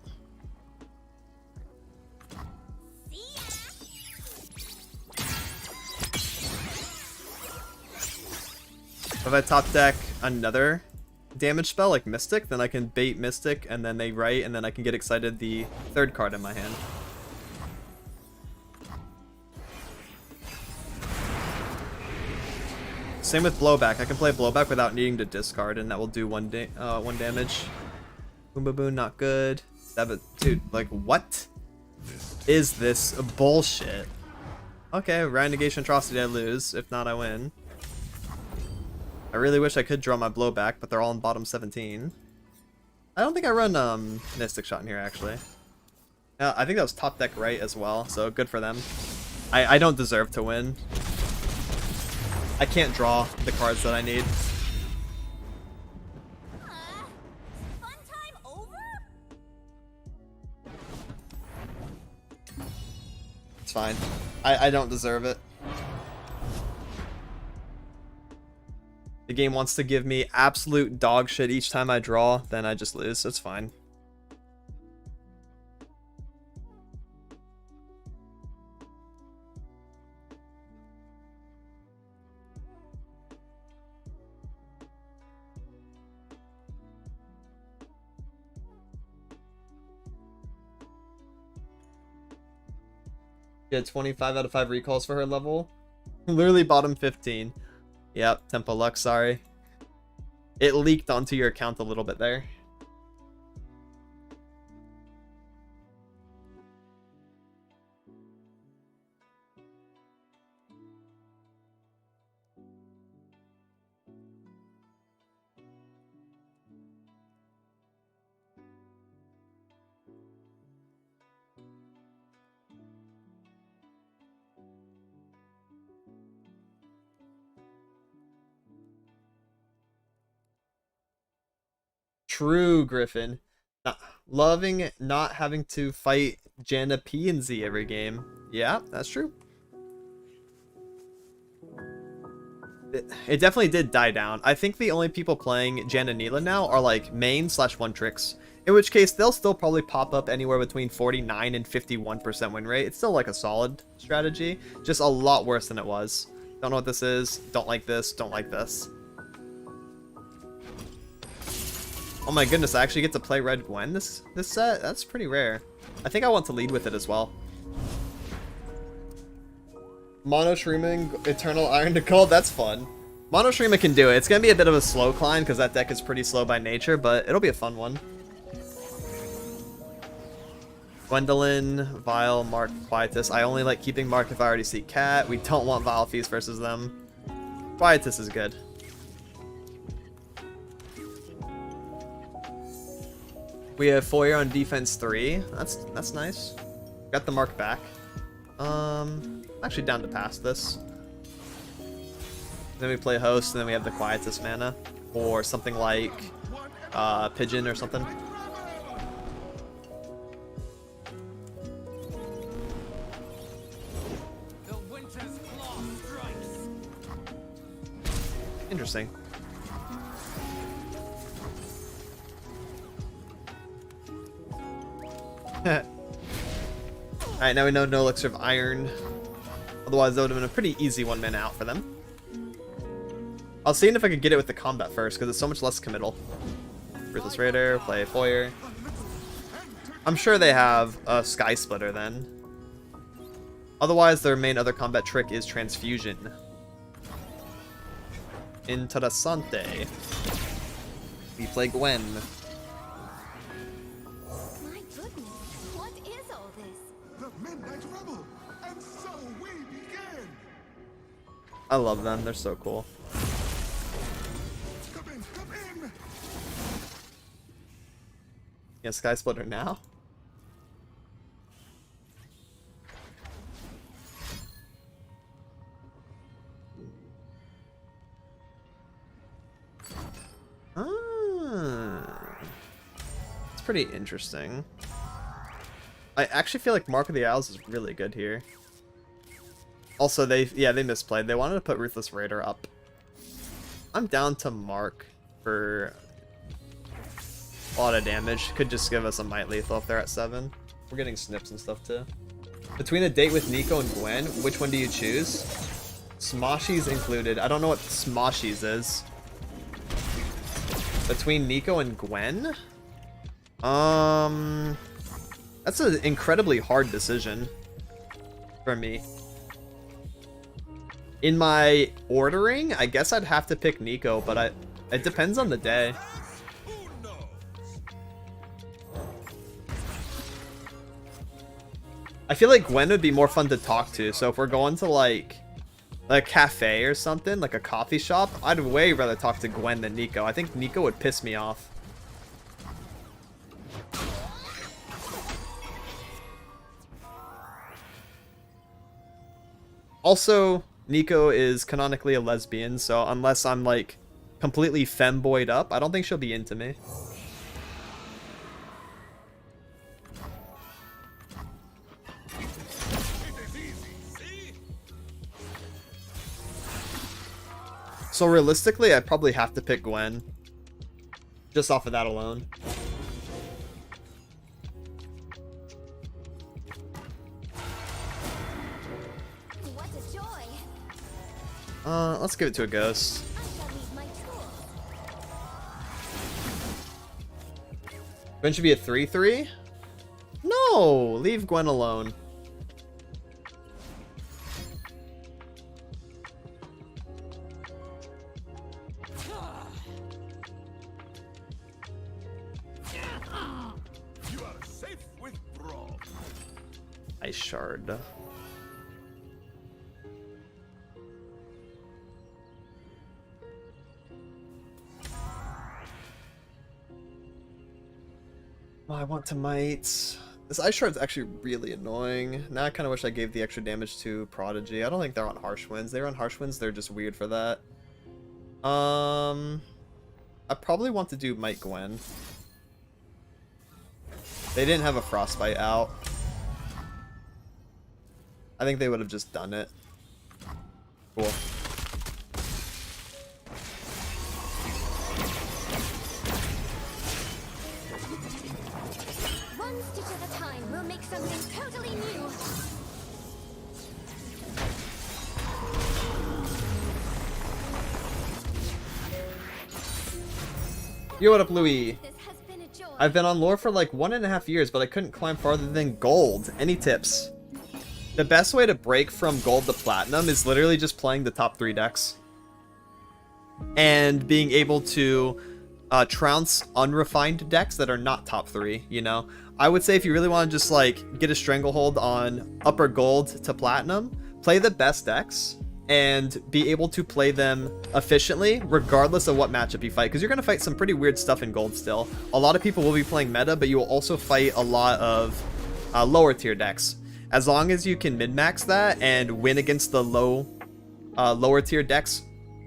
If I top deck another damage spell like Mystic, then I can bait Mystic and then they write and then I can get excited the third card in my hand. Same with Blowback. I can play Blowback without needing to discard and that will do one damage. Boom boom boom, not good. Dude, like what is this bullshit? Okay, Ryan Negation Atrocity I lose. If not, I win. I really wish I could draw my Blowback, but they're all in bottom 17. I don't think I run Mystic Shot in here, actually. I think that was top deck right as well, so good for them. I don't deserve to win. I can't draw the cards that I need. Fun time over? It's fine. I don't deserve it. The game wants to give me absolute dog shit each time I draw, then I just lose. It's fine. She had 25 out of 5 recalls for her level. Literally bottom 15. Yep, Tempo Lux, sorry. It leaked onto your account a little bit there. True, Griffin. Loving not having to fight Janna P and Z every game. Yeah, that's true. It definitely did die down. I think the only people playing Janna Neela now are like main / one tricks. In which case, they'll still probably pop up anywhere between 49 and 51% win rate. It's still like a solid strategy. Just a lot worse than it was. Don't know what this is. Don't like this. Don't like this. Oh my goodness, I actually get to play Red Gwen this set? That's pretty rare. I think I want to lead with it as well. Mono Shreeming, Eternal Iron to Gold, that's fun. Mono Shreeming can do it. It's going to be a bit of a slow climb because that deck is pretty slow by nature, but it'll be a fun one. Gwendolyn, Vile, Mark, Quietus. I only like keeping Mark if I already see Cat. We don't want Vile Feast versus them. Quietus is good. We have Foyer on defense 3. That's nice. Got the Mark back. Actually down to pass this. Then we play Host, and then we have the Quietus mana. Or something like Pigeon or something. The winter's claw strikes. Interesting. Alright, now we know no Elixir of Iron. Otherwise, that would have been a pretty easy 1 mana out for them. I was seeing if I could get it with the combat first, because it's so much less committal. Ruthless Raider, play Foyer. I'm sure they have a Sky Splitter then. Otherwise, their main other combat trick is Transfusion. Interessante. We play Gwen. My goodness, what is all this? The Midnight Rebel. I love them. They're so cool. Come in, come in! Yeah, Sky Splitter now. It's pretty interesting. I actually feel like Mark of the Isles is really good here. Also, they misplayed. They wanted to put Ruthless Raider up. I'm down to Mark for a lot of damage. Could just give us a Might Lethal if they're at 7. We're getting snips and stuff too. Between a date with Nico and Gwen, which one do you choose? Smoshies included. I don't know what Smoshies is. Between Nico and Gwen? That's an incredibly hard decision for me. In my ordering, I guess I'd have to pick Nico, but it depends on the day. I feel like Gwen would be more fun to talk to, so if we're going to like a cafe or something, like a coffee shop, I'd way rather talk to Gwen than Nico. I think Nico would piss me off. Also, Nico is canonically a lesbian, so unless I'm like completely femboyed up, I don't think she'll be into me. So realistically, I'd probably have to pick Gwen. Just off of that alone. What a joy! Let's give it to a ghost. I shall leave my tools. Gwen should be a 3/3? No! Leave Gwen alone. You are safe with Braum. Ice Shard. Oh, I want to might. This Ice Shard's actually really annoying. Now I kind of wish I gave the extra damage to Prodigy. I don't think they're on Harsh Winds. They're on Harsh Winds, they're just weird for that. I probably want to do Might Gwen. They didn't have a Frostbite out. I think they would have just done it. Cool. One stitch at a time, we'll make something totally new. Yo, what up, Louis? This has been a joy. I've been on lore for like 1.5 years, but I couldn't climb farther than gold. Any tips? The best way to break from gold to platinum is literally just playing the top 3 decks. And being able to trounce unrefined decks that are not top 3, you know? I would say if you really want to just like get a stranglehold on upper gold to platinum, play the best decks and be able to play them efficiently regardless of what matchup you fight, because you're going to fight some pretty weird stuff in gold still. A lot of people will be playing meta, but you will also fight a lot of lower tier decks. As long as you can min-max that and win against the lower tier decks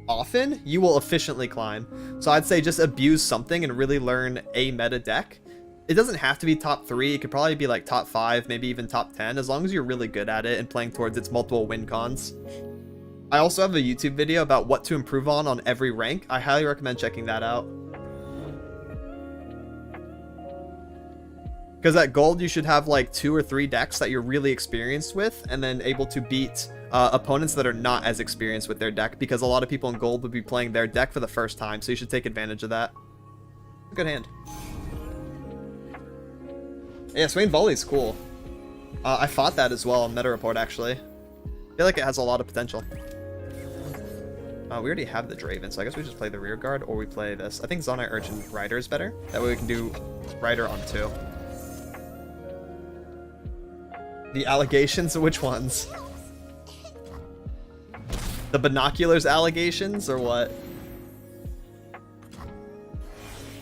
often, you will efficiently climb. So I'd say just abuse something and really learn a meta deck. It doesn't have to be top 3, it could probably be like top 5, maybe even top 10, as long as you're really good at it and playing towards its multiple win cons. I also have a YouTube video about what to improve on every rank. I highly recommend checking that out. Because at gold, you should have like 2 or 3 decks that you're really experienced with, and then able to beat opponents that are not as experienced with their deck, because a lot of people in gold would be playing their deck for the first time, so you should take advantage of that. Good hand. Yeah, Swain Volley's cool. I fought that as well in Meta Report, actually. I feel like it has a lot of potential. We already have the Draven, so I guess we just play the rear guard, or we play this. I think Zonite Urchin Rider is better. That way we can do Rider on 2. The allegations? Which ones? The binoculars allegations or what?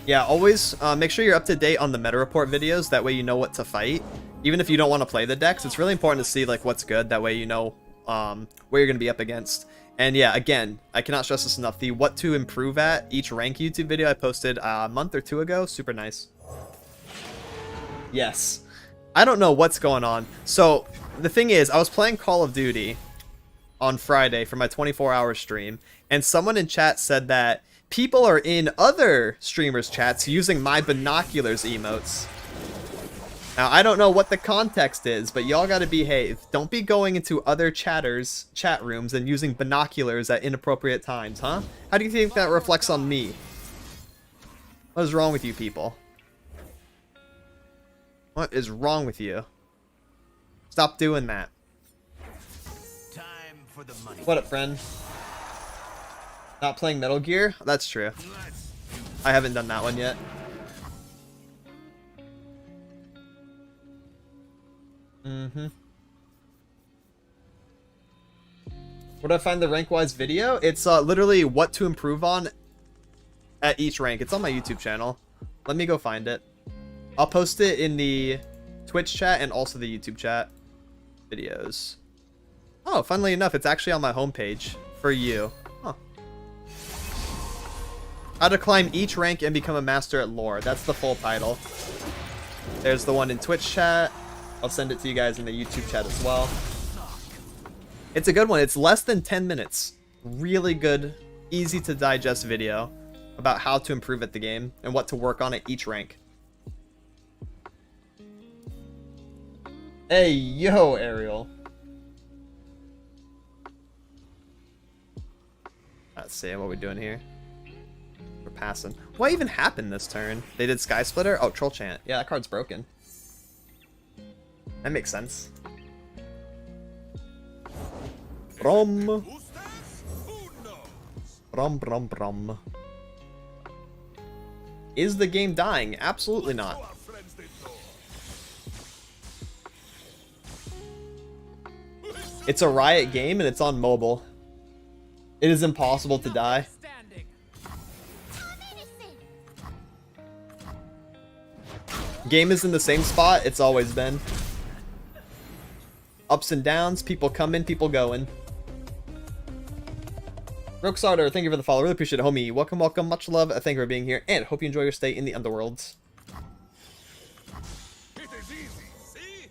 Yeah, always make sure you're up to date on the meta report videos. That way you know what to fight. Even if you don't want to play the decks, it's really important to see like what's good. That way you know where you're going to be up against. And yeah, again, I cannot stress this enough. The what to improve at each rank YouTube video I posted a month or two ago. Super nice. Yes. I don't know what's going on. So the thing is, I was playing Call of Duty on Friday for my 24-hour stream, and someone in chat said that people are in other streamers' chats using my binoculars emotes. Now, I don't know what the context is, but y'all gotta behave. Don't be going into other chatters' chat rooms and using binoculars at inappropriate times, huh? How do you think that reflects on me? What is wrong with you people? What is wrong with you? Stop doing that. Time for the money. What up, friend? Not playing Metal Gear? That's true. I haven't done that one yet. Where do I find the rank-wise video? It's literally what to improve on at each rank. It's on my YouTube channel. Let me go find it. I'll post it in the Twitch chat and also the YouTube chat videos. Oh, funnily enough, it's actually on my homepage for you. Huh. How to climb each rank and become a master at lore. That's the full title. There's the one in Twitch chat. I'll send it to you guys in the YouTube chat as well. It's a good one. It's less than 10 minutes. Really good, easy to digest video about how to improve at the game and what to work on at each rank. Hey, yo, Ariel. Let's see what we're doing here. We're passing. What even happened this turn? They did Sky Splitter? Oh, Troll Chant. Yeah, that card's broken. That makes sense. Brum. Brum, brum, brum. Is the game dying? Absolutely not. It's a Riot game and it's on mobile. It is impossible to die. Game is in the same spot it's always been. Ups and downs, people coming, people going. Roxarder, thank you for the follow. Really appreciate it, homie. Welcome, welcome. Much love. Thank you for being here. And hope you enjoy your stay in the Underworlds. It is easy, see?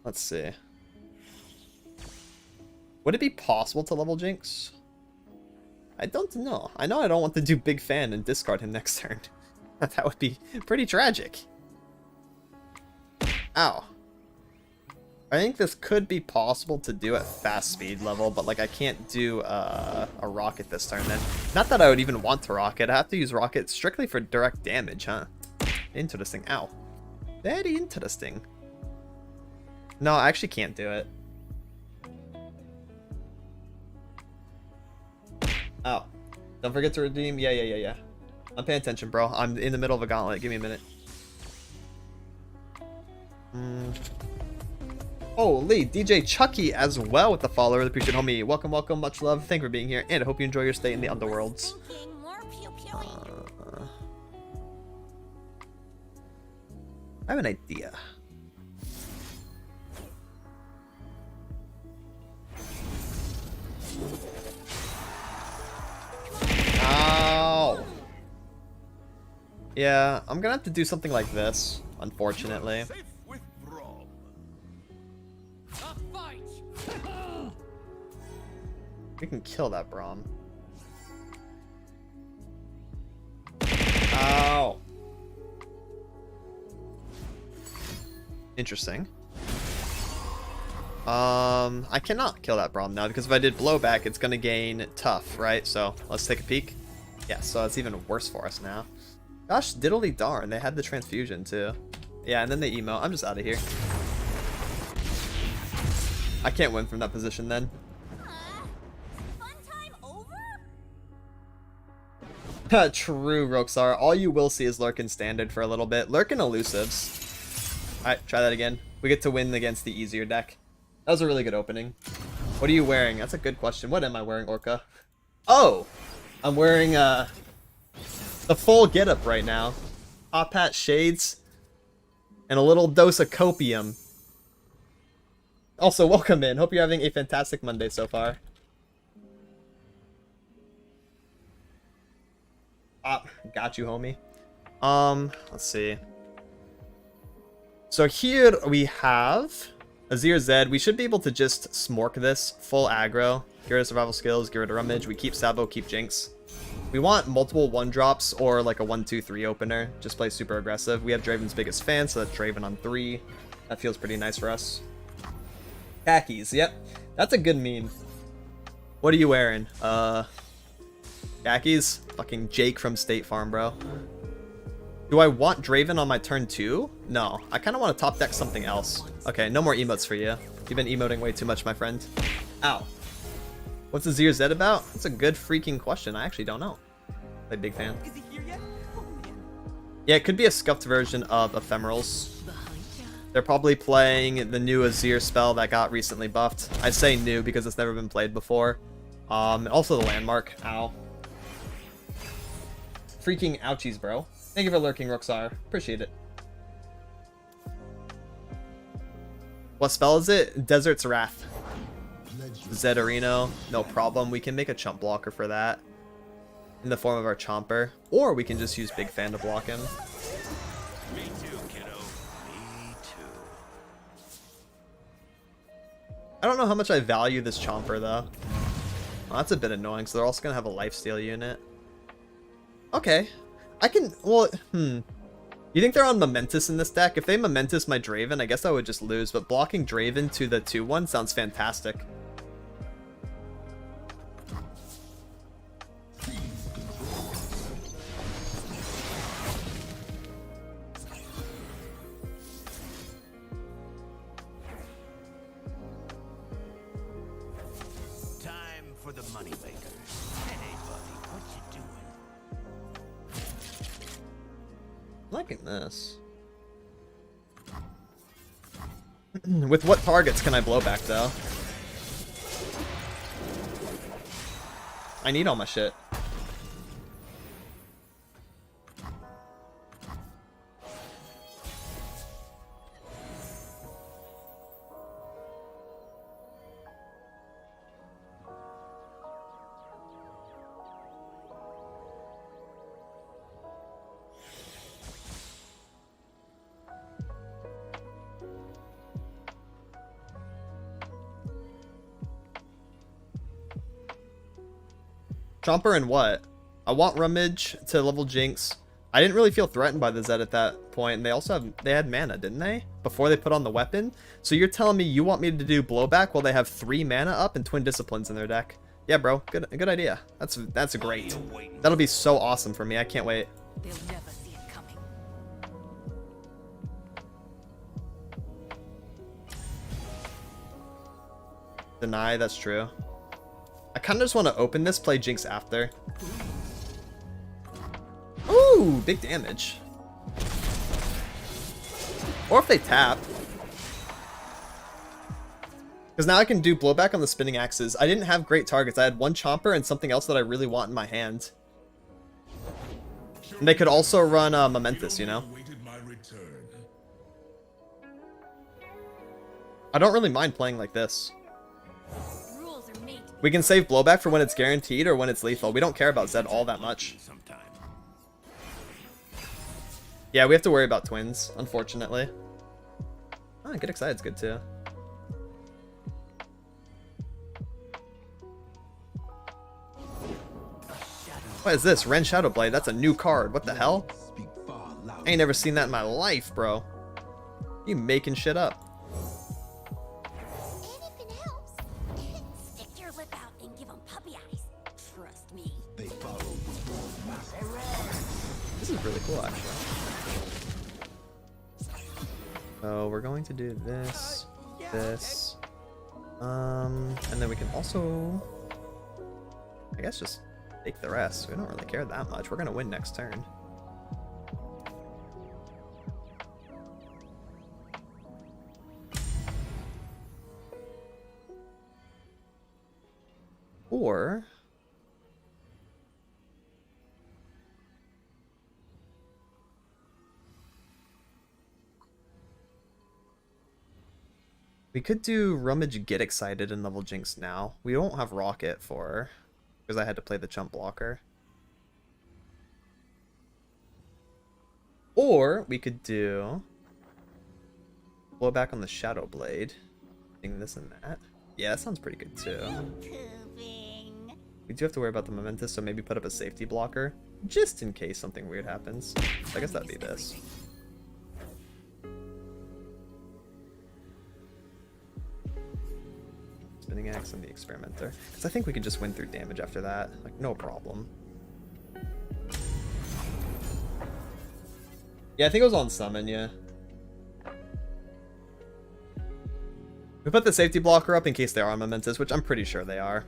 Let's see. Would it be possible to level Jinx? I don't know. I know I don't want to do Big Fan and discard him next turn. That would be pretty tragic. Ow. I think this could be possible to do at fast speed level, but like I can't do a rocket this turn then. Not that I would even want to rocket. I have to use rocket strictly for direct damage, huh? Interesting. Ow. Very interesting. No, I actually can't do it. Oh. Don't forget to redeem. Yeah. I'm paying attention, bro. I'm in the middle of a gauntlet. Give me a minute. Holy, DJ Chucky as well with the follower. Really appreciate it, homie. Welcome, welcome. Much love. Thank you for being here. And I hope you enjoy your stay in the Underworlds. Thinking more pew-pewing. I have an idea. Ow. Yeah, I'm gonna have to do something like this, unfortunately. Safe with Brom. We can kill that Braum. Ow. Interesting. I cannot kill that Braum now because if I did blowback, it's gonna gain tough, right? So let's take a peek. Yeah, so it's even worse for us now. Gosh, diddly darn, they had the transfusion too. Yeah, and then they emo. I'm just out of here. I can't win from that position then. Fun time over? True, Roxar. All you will see is Lurk and Standard for a little bit. Lurk and Elusives. Alright, try that again. We get to win against the easier deck. That was a really good opening. What are you wearing? That's a good question. What am I wearing, Orca? Oh! I'm wearing the full getup right now. Top hat, shades, and a little dose of copium. Also, welcome in. Hope you're having a fantastic Monday so far. Got you, homie. Let's see. So here we have Azir Zed. We should be able to just smork this full aggro. Get rid of survival skills, get rid of rummage. We keep Sabo, keep Jinx. We want multiple 1-drops or like a 1-2-3 opener. Just play super aggressive. We have Draven's biggest fan, so that's Draven on 3. That feels pretty nice for us. Khakis, yep. That's a good meme. What are you wearing? Khakis? Fucking Jake from State Farm, bro. Do I want Draven on my turn 2? No. I kind of want to top deck something else. Okay, no more emotes for you. You've been emoting way too much, my friend. Ow. What's Azir Zed about? That's a good freaking question. I actually don't know. Like, big fan. Is he here yet? Oh, man. Yeah, it could be a scuffed version of Ephemerals. They're probably playing the new Azir spell that got recently buffed. I say new because it's never been played before. And also the landmark. Ow. Freaking ouchies, bro. Thank you for lurking, Roxar. Appreciate it. What spell is it? Desert's Wrath. Zedorino. No problem. We can make a chump blocker for that. In the form of our Chomper. Or we can just use Big Fan to block him. Me too, kiddo. Me too. I don't know how much I value this Chomper, though. Oh, that's a bit annoying, so they're also going to have a lifesteal unit. Okay. I can... Well, You think they're on Momentous in this deck? If they Momentous my Draven, I guess I would just lose, but blocking Draven to the 2-1 sounds fantastic. Time for the moneymaker. Hey, buddy, what you doing? Liking this. With what targets can I blow back, though? I need all my shit. Chomper and what? I want Rummage to level Jinx. I didn't really feel threatened by the Zed at that point. And they had mana, didn't they? Before they put on the weapon. So you're telling me you want me to do blowback while they have 3 mana up and Twin Disciplines in their deck? Yeah, bro. Good idea. That's great. That'll be so awesome for me. I can't wait. They'll never see it coming. Deny, that's true. I kind of just want to open this, play Jinx after. Ooh, big damage. Or if they tap. Because now I can do blowback on the spinning axes. I didn't have great targets. I had 1 Chomper and something else that I really want in my hand. And they could also run Momentous, you know? I don't really mind playing like this. Rules are made. We can save blowback for when it's guaranteed or when it's lethal. We don't care about Zed all that much. Yeah, we have to worry about twins, unfortunately. Oh, Get Excited's good too. What is this? Ren Shadowblade. That's a new card. What the hell? I ain't never seen that in my life, bro. You making shit up. And if it helps, stick your lip out and give them puppy eyes. Trust me. This is really cool, actually. So we're going to do this, this, and then we can also, I guess, just take the rest. We don't really care that much. We're gonna win next turn. Or we could do Rummage Get Excited and level Jinx now. We don't have Rocket for because I had to play the chump blocker. Or we could do blow back on the Shadow Blade. Doing this and that. Yeah, that sounds pretty good too. Pooping. We do have to worry about the Momentous, so maybe put up a safety blocker. Just in case something weird happens. I guess that'd be this. Spinning Axe and the Experimenter. Because I think we can just win through damage after that. Like, no problem. Yeah, I think it was on summon, yeah. We put the safety blocker up in case they are Momentous, which I'm pretty sure they are.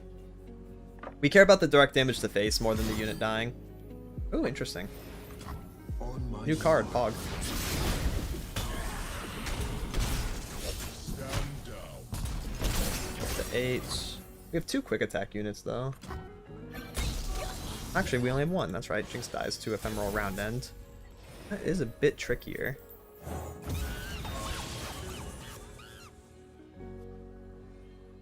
We care about the direct damage to face more than the unit dying. Ooh, interesting. New card, Pog. The 8. We have 2 quick attack units, though. Actually, we only have 1. That's right. Jinx dies to Ephemeral Round End. That is a bit trickier.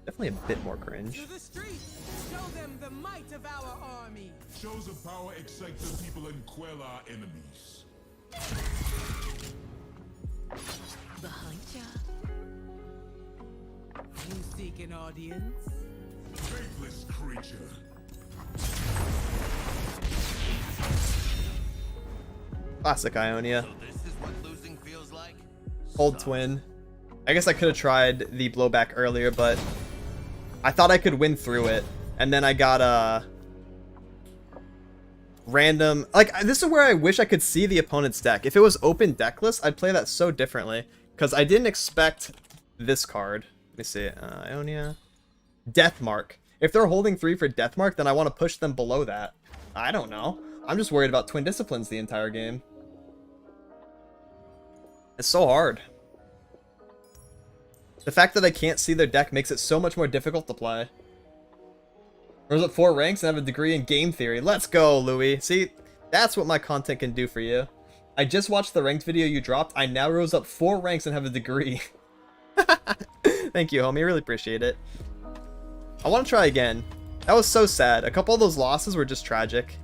Definitely a bit more cringe. To the streets, show them the might of our army. Shows of power excite the people and quell our enemies. Behind ya. You seek an audience? Faithless creature. Classic Ionia. So this is what losing feels like? Old twin. I guess I could have tried the blowback earlier, but I thought I could win through it. And then I got a random... Like, this is where I wish I could see the opponent's deck. If it was open deck list, I'd play that so differently. Because I didn't expect this card. Let me see. Ionia. Deathmark. If they're holding 3 for Deathmark, then I want to push them below that. I don't know. I'm just worried about Twin Disciplines the entire game. It's so hard. The fact that I can't see their deck makes it so much more difficult to play. Rose up 4 ranks and have a degree in game theory. Let's go, Louis. See, that's what my content can do for you. I just watched the ranked video you dropped. I now rose up 4 ranks and have a degree. Thank you, homie. I really appreciate it. I want to try again. That was so sad. A couple of those losses were just tragic.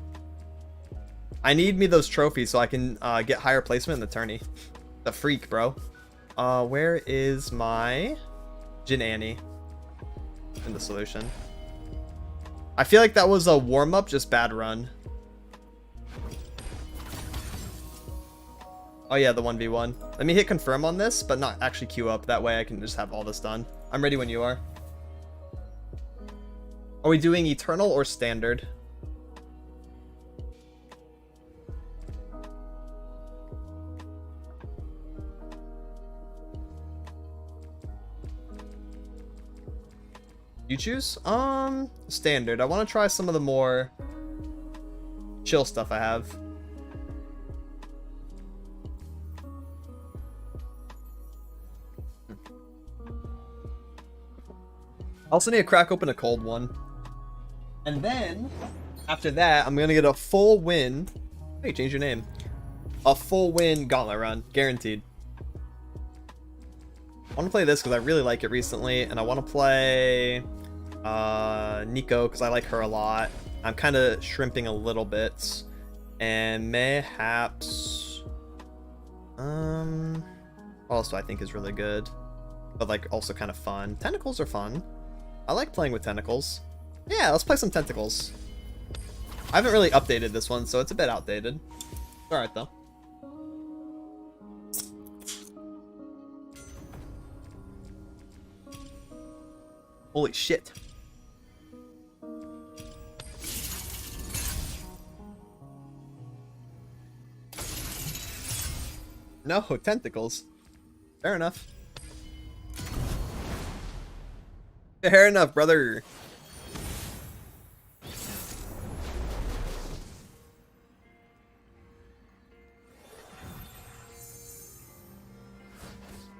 I need me those trophies so I can get higher placement in the tourney. The freak, bro. Where is my Jin Annie in the solution? I feel like that was a warm-up, just bad run. Oh yeah, the 1v1. Let me hit confirm on this, but not actually queue up. That way I can just have all this done. I'm ready when you are. Are we doing Eternal or Standard? You choose? Standard. I want to try some of the more chill stuff I have. I also need to crack open a cold one. And then, after that, I'm going to get a full win. Hey, change your name. A full win Gauntlet run. Guaranteed. I want to play this because I really like it recently. And I want to play Nico because I like her a lot. I'm kind of shrimping a little bit. And mayhaps... what else do I think is really good? But like also kind of fun. Tentacles are fun. I like playing with tentacles. Yeah, let's play some tentacles. I haven't really updated this one, so it's a bit outdated. Alright, though. Holy shit. No, tentacles. Fair enough. Fair enough, brother.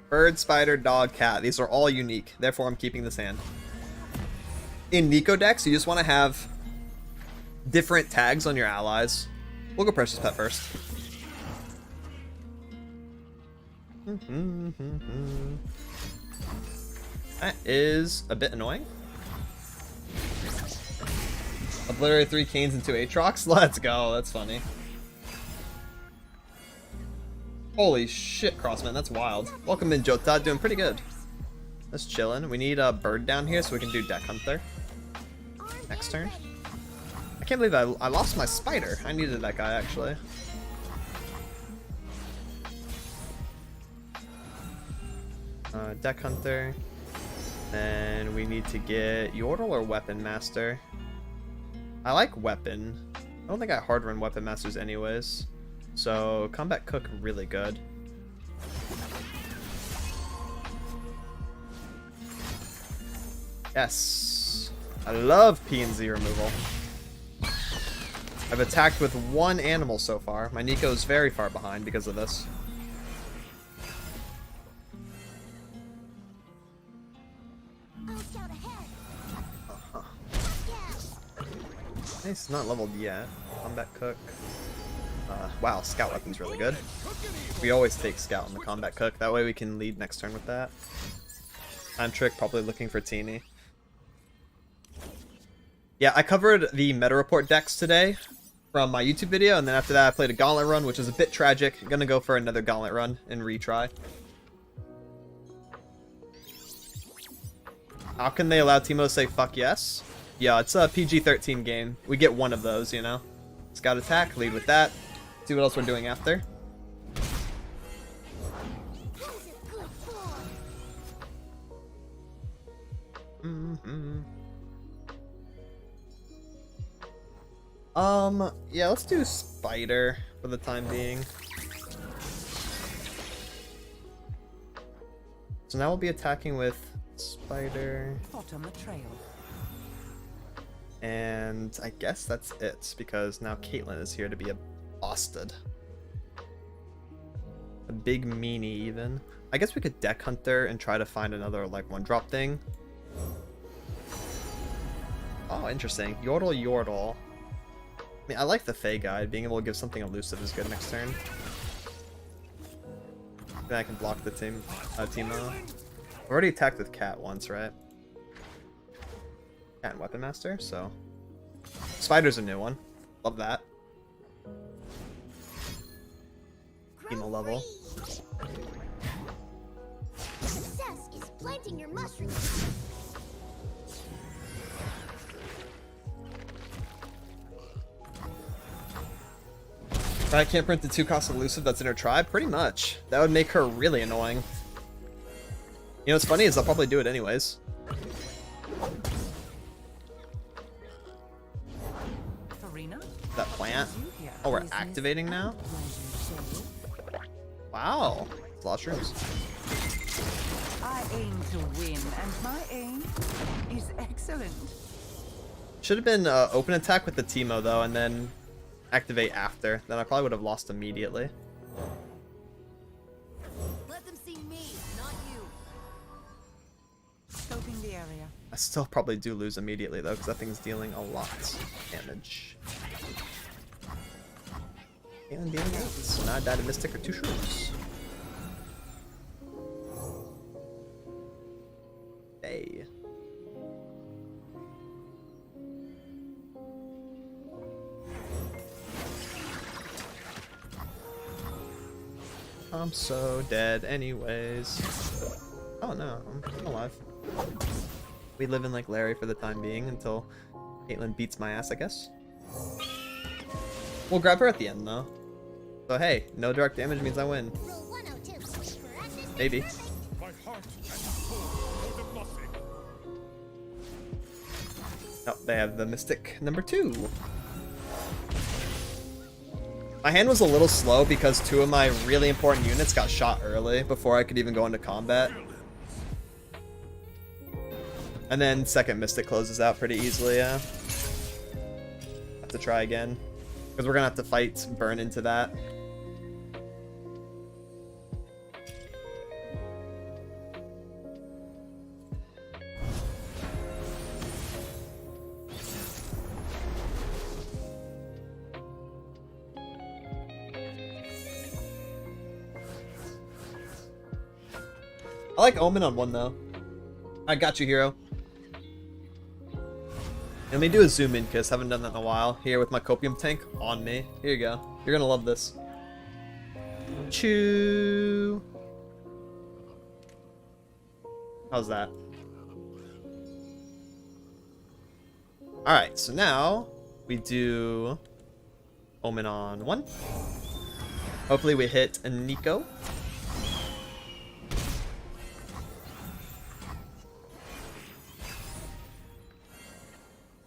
Bird, spider, dog, cat. These are all unique. Therefore, I'm keeping this hand. in Nico decks, you just want to have different tags on your allies. We'll go Precious Pet first. That is a bit annoying. Obliterate 3 Canes and 2 Aatrox? Let's go, that's funny. Holy shit, Crossman, that's wild. Welcome in, Jota, doing pretty good. That's chillin'. We need a bird down here so we can do Deck Hunter. Next turn. I can't believe I lost my spider. I needed that guy, actually. Deck Hunter. Then we need to get Yordle or Weapon Master. I like Weapon. I don't think I hard run Weapon Masters anyways. So, Combat Cook, really good. Yes. I love P and Z removal. I've attacked with 1 animal so far. My Nico's very far behind because of this. I'll scout ahead. Nice, not leveled yet. Combat Cook. Wow, Scout Weapon's really good. We always take Scout on the Combat Cook. That way we can lead next turn with that. Time Trick, probably looking for Teeny. Yeah, I covered the Meta Report decks today from my YouTube video, and then after that I played a Gauntlet run, which was a bit tragic. I'm gonna go for another Gauntlet run and retry. How can they allow Teemo to say fuck yes? Yeah, it's a PG-13 game. We get one of those, you know? Scout attack, lead with that. See what else we're doing after. Who's a good boy? Yeah, let's do Spider for the time being. So now we'll be attacking with Spider. Hot on the trail. And I guess that's it, because now Caitlyn is here to be a bastard. A big meanie, even. I guess we could Deck Hunter and try to find another, like, 1-drop thing. Oh, interesting. Yordle. I mean, I like the Fey Guide. Being able to give something elusive is good next turn. Then I can block the Teemo. I've already attacked with Cat once, right? Cat and Weapon Master, so... Spider's a new one. Love that. Teemo level. Success is planting your mushrooms. I can't print the 2-cost elusive that's in her tribe? Pretty much. That would make her really annoying. You know what's funny is I'll probably do it anyways. That plant? Oh, we're activating now? Wow. It's a lot of shrooms. I aim to win, and my aim is excellent. Should have been open attack with the Teemo though, and then activate after. Then I probably would have lost immediately. Let them see me, not you. Scoping the area. I still probably do lose immediately though, because that thing's dealing a lot of damage. And dealing 8. So now I died a Mystic or 2 shrooms. Hey. I'm so dead anyways. Oh no, I'm alive. We live in like Larry for the time being until Caitlyn beats my ass, I guess. We'll grab her at the end though. So hey, no direct damage means I win. Roll 102. Practice Maybe. makes perfect. My heart and soul know the blessing. Oh, they have the Mystic number 2. My hand was a little slow because 2 of my really important units got shot early before I could even go into combat. And then second Mystic closes out pretty easily, yeah. Have to try again. Because we're gonna have to fight burn into that. like Omen on 1 though. I got you, hero. Let me do a zoom in kiss. Haven't done that in a while. Here with my copium tank on me. Here you go. You're gonna love this. Choo. How's that? Alright, so now we do Omen on 1. Hopefully we hit a Nico.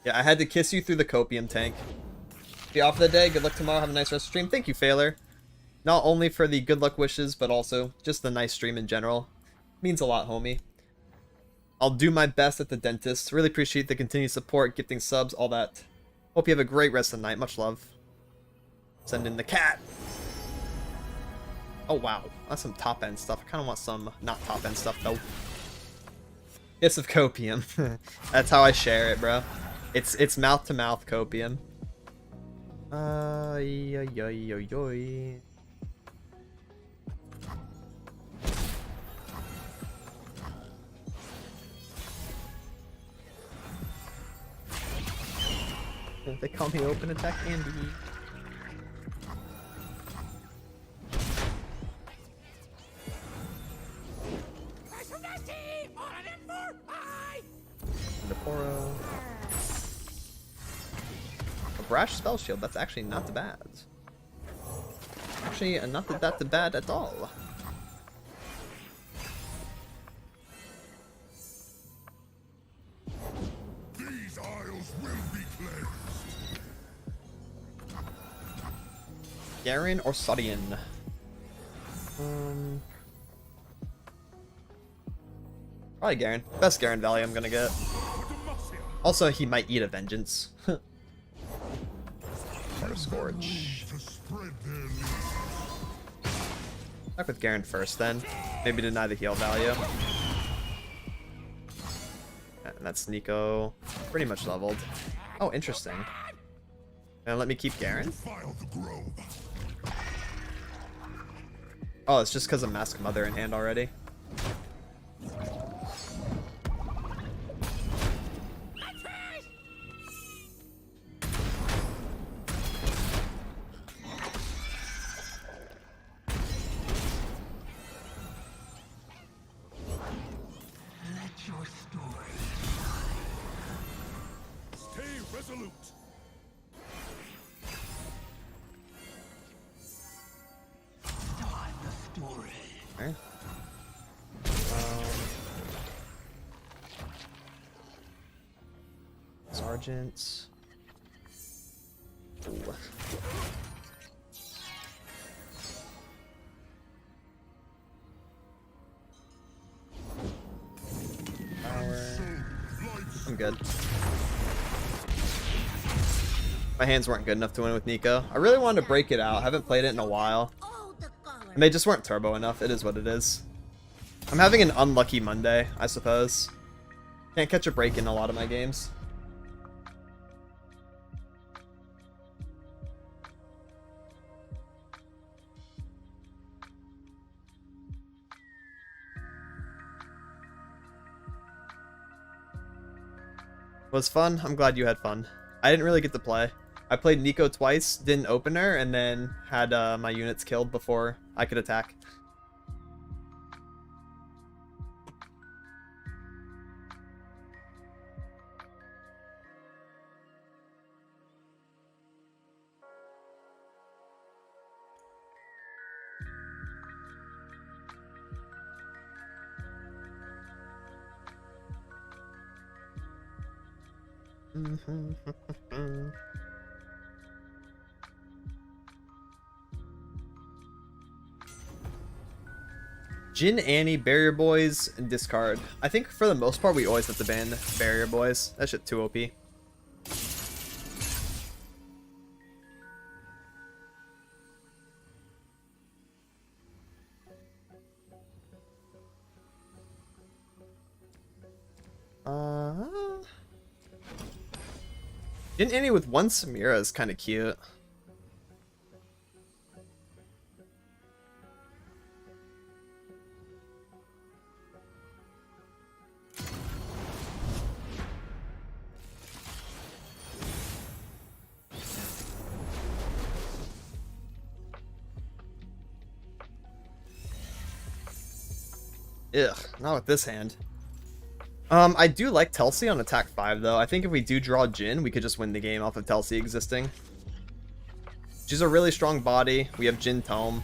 Yeah, I had to kiss you through the copium tank. Be off for the day. Good luck tomorrow. Have a nice rest of the stream. Thank you, Failer. Not only for the good luck wishes, but also just the nice stream in general. Means a lot, homie. I'll do my best at the dentist. Really appreciate the continued support, gifting subs, all that. Hope you have a great rest of the night. Much love. Send in the cat. Oh, wow. That's some top-end stuff. I kind of want some not top-end stuff, though. Kiss of copium. That's how I share it, bro. It's mouth-to-mouth copium. They call me open attack Andy. The Poro. A brash spell shield. That's actually not bad. Actually, not that bad at all. These isles will be cleansed. Garen or Sodian? Probably Garen. Best Garen value I'm gonna get. Also, he might eat a vengeance. Or a Scourge. Back with Garen first then. Maybe deny the heal value. And that's Nico. Pretty much leveled. Oh, interesting. And let me keep Garen. Oh, it's just because of Mask Mother in hand already. Sergeants. Ooh. I'm good. My hands weren't good enough to win with Nico. I really wanted to break it out. I haven't played it in a while. And they just weren't turbo enough. It is what it is. I'm having an unlucky Monday, I suppose. Can't catch a break in a lot of my games. Was fun. I'm glad you had fun. I didn't really get to play. I played Nico twice, didn't open her, and then had my units killed before I could attack. Jin, Annie, Barrier Boys, and discard. I think for the most part we always have to ban Barrier Boys. That shit too OP. Jin, Annie with one Samira is kind of cute. Ugh, not with this hand. I do like Telsi on attack 5 though. I think if we do draw Jhin, we could just win the game off of Telsi existing. She's a really strong body. We have Jhin Tome.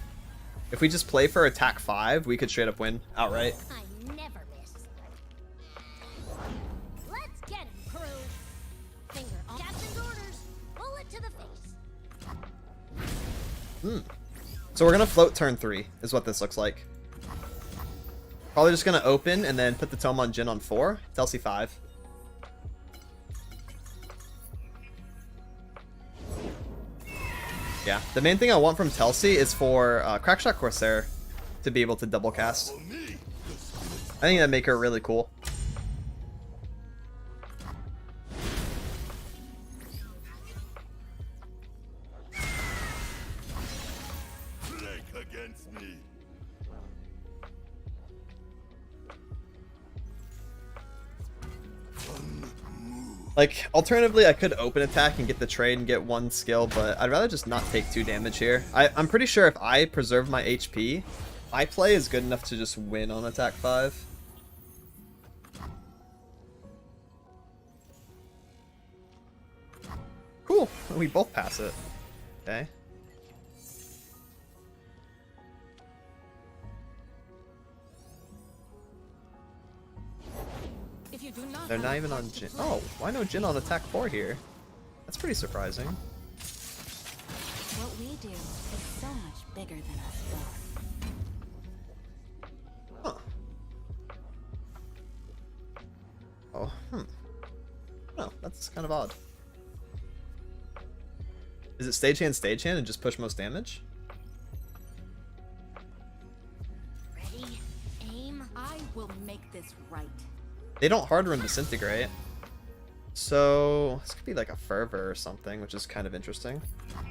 If we just play for attack 5, we could straight up win outright. I never miss. Let's get him, crew. Finger on captain's orders. Bullet to the face. So we're gonna float turn 3, is what this looks like. Probably just gonna open and then put the Tome on Jhin on 4, Telsi 5. Yeah, the main thing I want from Telsi is for Crackshot Corsair to be able to double cast. I think that'd make her really cool. Blink against me. Like, alternatively, I could open attack and get the trade and get 1 skill, but I'd rather just not take 2 damage here. I'm pretty sure if I preserve my HP, my play is good enough to just win on attack 5. Cool, we both pass it. Okay. If you do not They're have not a even on part to Jhin. play, Oh, why no Jhin on attack 4 here? That's pretty surprising. what we do is so much bigger than us both. Huh. Oh, Oh, that's kind of odd. Is it stagehand, and just push most damage? Ready? Aim. I will make this right. They don't hard run Disintegrate. So, this could be like a Fervor or something, which is kind of interesting. It's done.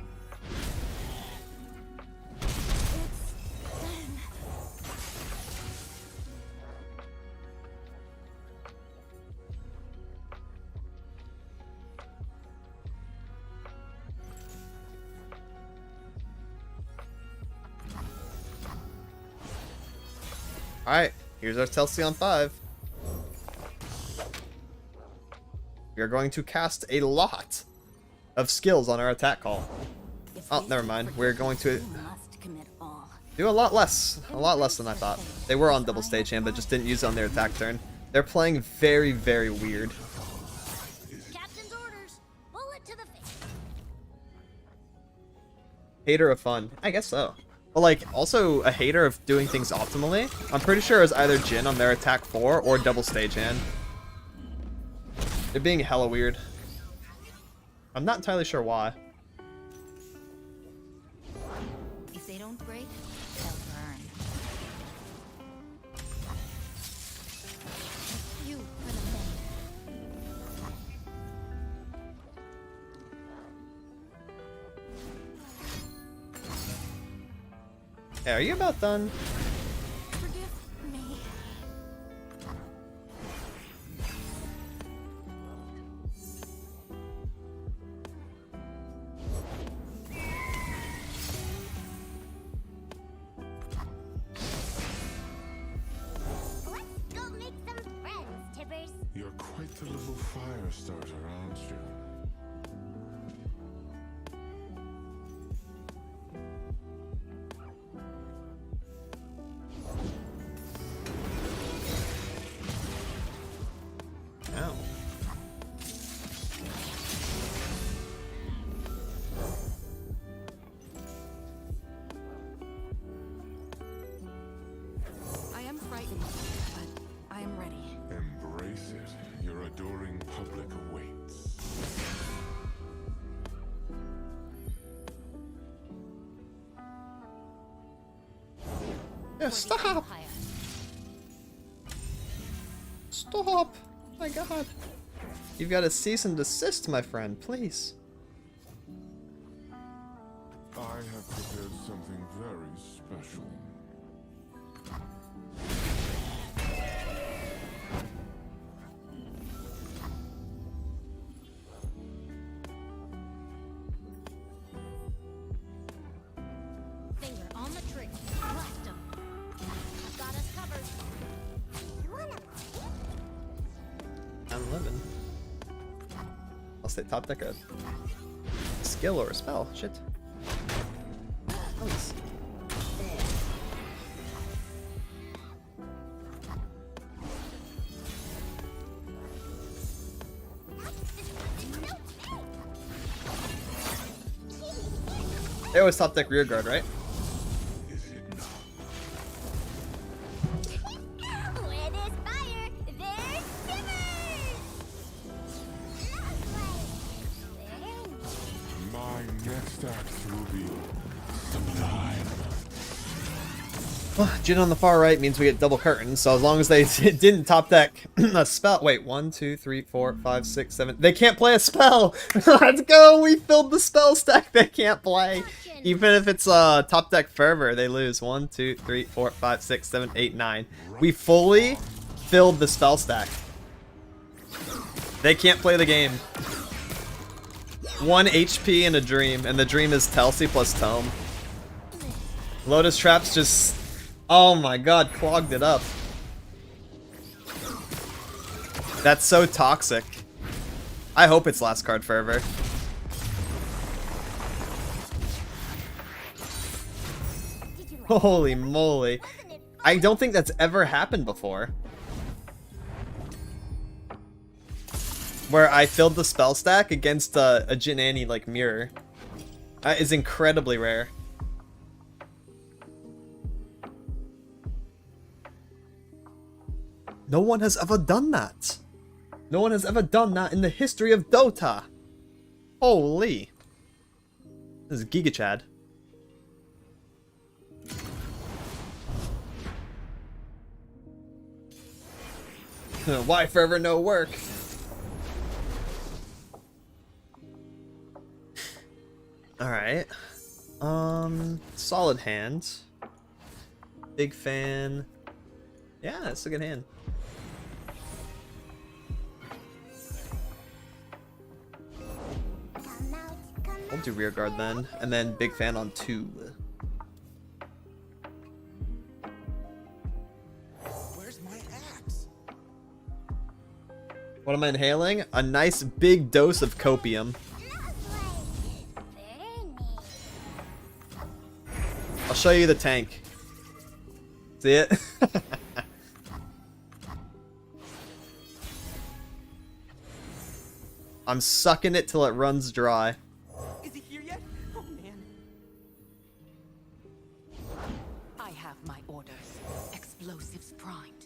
Alright, here's our Telsi on 5. We are going to cast a lot of skills on our attack call. If Oh, we never mind. forget, We're going to we must commit all. do a lot less than I thought. They were on double stagehand, but just didn't use it on their attack turn. They're playing very, very weird. Captain's orders. Bullet to the face. Hater of fun. I guess so. But like, also a hater of doing things optimally. I'm pretty sure it was either Jhin on their attack 4 or double stagehand. They're being hella weird. I'm not entirely sure why. If they don't break, they'll burn. You for the men. Hey, are you about done? Forgive me. Let's go make some friends, Tibbers. You're quite the little fire starter, aren't you? Ow. I am frightened, but I am ready. Embrace it. Your adoring public awaits. Yeah, stop! Stop! Oh my god. You've got to cease and desist, my friend, please. I have prepared something very special. Finger on the trigger. Blast 'em. I've got us covered. I'm living. Unless they top deck a skill or a spell. Shit. Nice. They always top deck rear guard, right? Where there's fire, there's shivers! My next act will be sublime. Well, Jin on the far right means we get double curtains, so as long as they didn't top deck a spell. Wait, 1, 2, 3, 4, 5, 6, 7. They can't play a spell! Let's go! We filled the spell stack they can't play. Even if it's top deck fervor, they lose. 1, 2, 3, 4, 5, 6, 7, 8, 9. We fully filled the spell stack. They can't play the game. 1 HP in a dream, and the dream is Telsey plus Tome. Lotus Traps just... Oh my god, clogged it up. That's so toxic. I hope it's last card fervor. Holy moly. I don't think that's ever happened before. Where I filled the spell stack against a Jin Annie like mirror. That is incredibly rare. No one has ever done that. No one has ever done that in the history of Dota. Holy. This is Giga Chad. Why forever no work? Alright. Solid hand. Big fan. Yeah, it's a good hand. I'll do rear guard then, and then big fan on 2. Where's my axe? What am I inhaling? A nice big dose of copium. I'll show you the tank. See it? I'm sucking it till it runs dry. Is he here yet? Oh man. I have my orders. Explosives primed.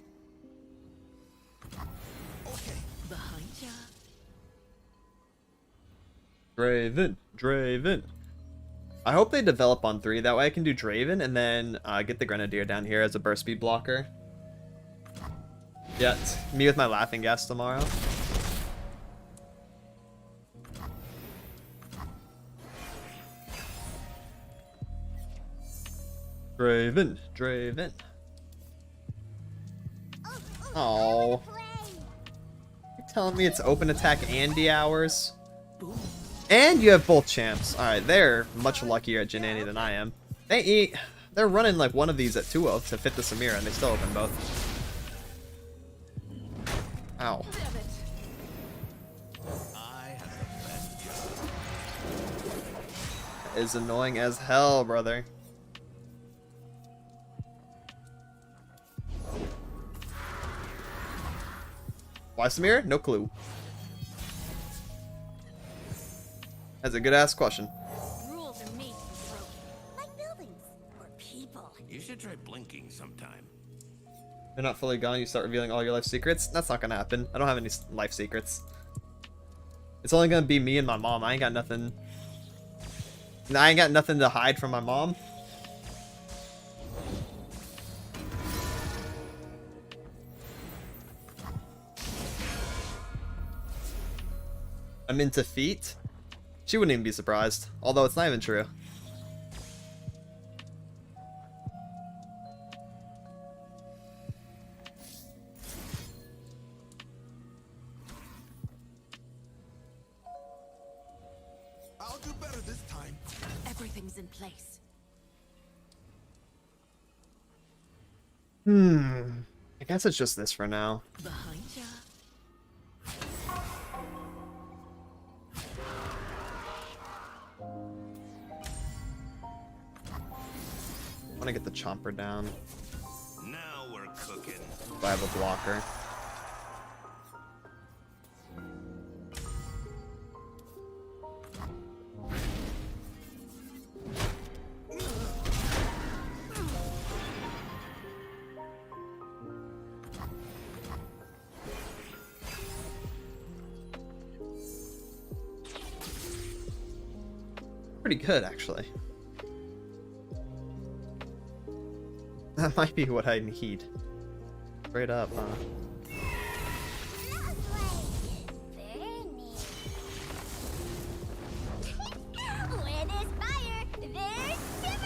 Okay. Behind ya. Draven. Draven. I hope they develop on 3. That way I can do Draven and then get the Grenadier down here as a burst speed blocker. Yeah, it's me with my laughing gas tomorrow. Draven. Draven. Oh. You telling me it's open attack Andy hours? And you have both champs. Alright, they're much luckier at Jinani than I am. They're running like one of these at 2-0 to fit the Samira, and they still open both. Ow. I have the best job. That is annoying as hell, brother. Why Samira? No clue. That's a good ass question. Rules are made to be broken. Like buildings or people. You should try blinking sometime. They're not fully gone, you start revealing all your life secrets? That's not gonna happen. I don't have any life secrets. It's only gonna be me and my mom. I ain't got nothing. I ain't got nothing to hide from my mom. I'm into feet? She wouldn't even be surprised. Although it's not even true. I'll do better this time. Everything's in place. I guess it's just this for now. Behind ya. want to get the chomper down. Now we're cooking. If I have a blocker. Pretty good, actually. That might be what I need. Straight up, huh? Where there's fire, there's shivers!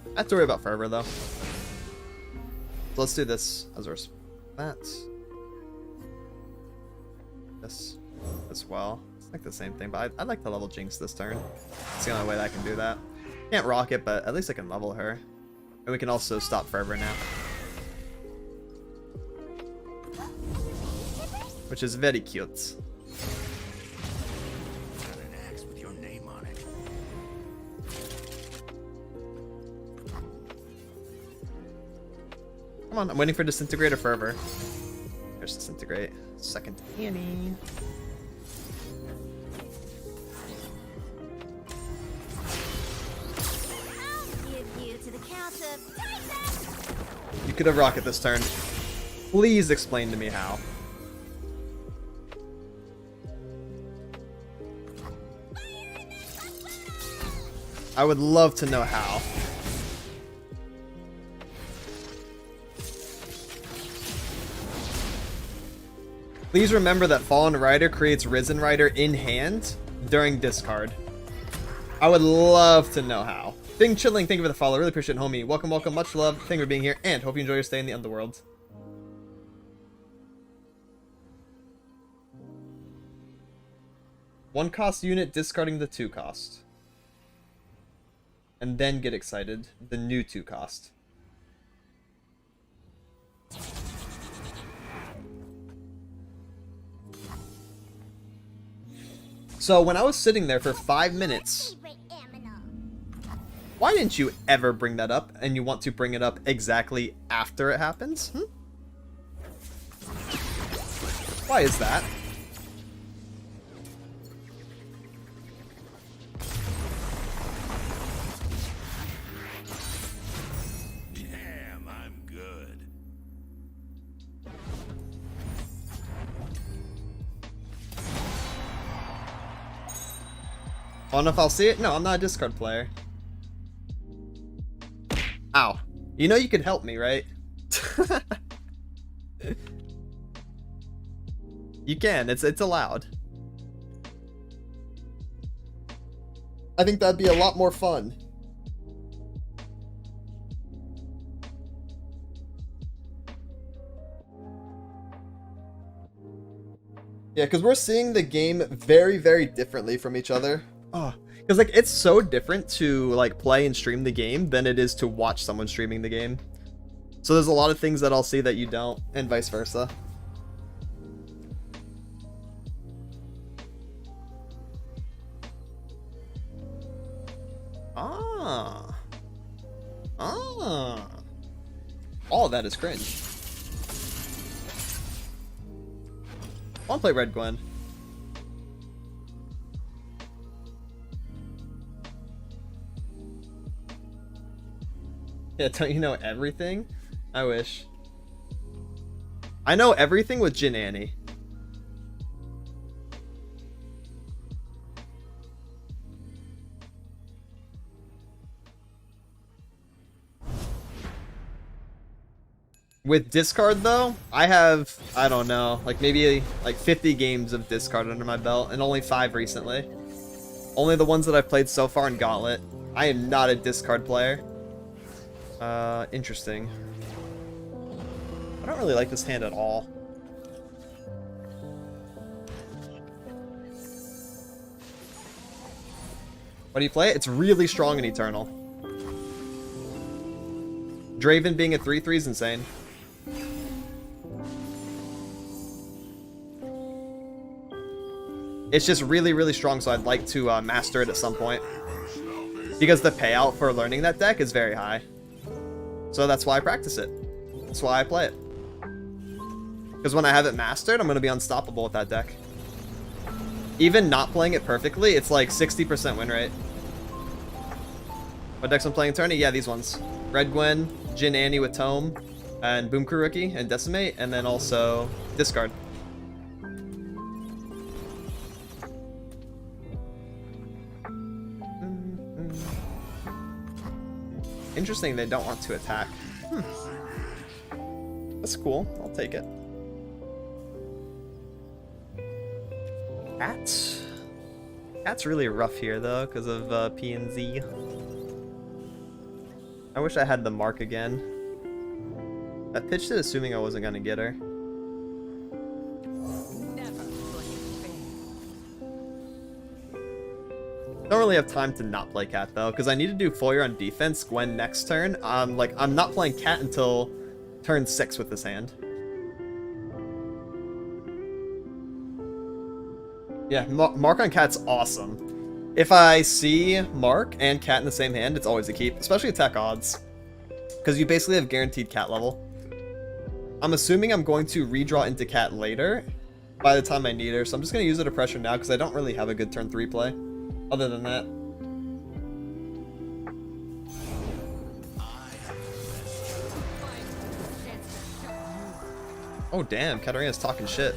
I have to worry about fervor though. So let's do this as our that. This as well. It's like the same thing, but I'd like to level Jinx this turn. It's the only way that I can do that. Can't rock it, but at least I can level her. And we can also stop fervor now. Which is very cute. Got an axe with your name on it. Come on, I'm waiting for Disintegrate or Fervor. There's Disintegrate. Second Annie. I'll give you to the count of Titan! You could have rocket this turn. Please explain to me how. I would love to know how. Please remember that Fallen Rider creates Risen Rider in hand during discard. I would love to know how. Bing Chilling, thank you for the follow. Really appreciate it, homie. Welcome, welcome. Much love. Thank you for being here, and hope you enjoy your stay in the Underworld. One cost unit discarding the 2 cost. And then get excited. The new 2 cost. So when I was sitting there for 5 minutes, Favorite aminal. why didn't you ever bring that up? And you want to bring it up exactly after it happens? Why is that? Damn, I'm good. I don't know if I'll see it. No, I'm not a discard player. Ow. You know you could help me, right? You can. It's allowed. I think that'd be a lot more fun. Yeah, because we're seeing the game very, very differently from each other. Oh, because like it's so different to like play and stream the game than it is to watch someone streaming the game. So there's a lot of things that I'll see that you don't, and vice versa. Ah. Ah. All of that is cringe. I want to play Red Gwen. Yeah, don't you know everything? I wish. I know everything with Jin Annie. With discard though, I have, I don't know, like maybe like 50 games of discard under my belt and only 5 recently. Only the ones that I've played so far in Gauntlet. I am not a discard player. Interesting. I don't really like this hand at all. What do you play? It's really strong and Eternal. Draven being a 3/3 is insane. It's just really, really strong, so I'd like to master it at some point. Because the payout for learning that deck is very high. So that's why I practice it. That's why I play it. Because when I have it mastered, I'm going to be unstoppable with that deck. Even not playing it perfectly, it's like 60% win rate. What decks I'm playing in tourney? Yeah, these ones. Red Gwen, Jin Annie with Tome, and Boom Crew Rookie, and Decimate, and then also Discard. Interesting, they don't want to attack. That's cool. I'll take it. Cat's really rough here, though, because of P and Z. I wish I had the mark again. I pitched it assuming I wasn't going to get her. Don't really have time to not play Cat though, because I need to do Foyer on defense, Gwen next turn. Like, I'm not playing Cat until turn 6 with this hand. Yeah, Mark on Cat's awesome. If I see Mark and Cat in the same hand, it's always a keep, especially attack odds. Because you basically have guaranteed Cat level. I'm assuming I'm going to redraw into Cat later, by the time I need her, so I'm just going to use it to pressure now, because I don't really have a good turn 3 play. Other than that. Oh damn, Katarina's talking shit.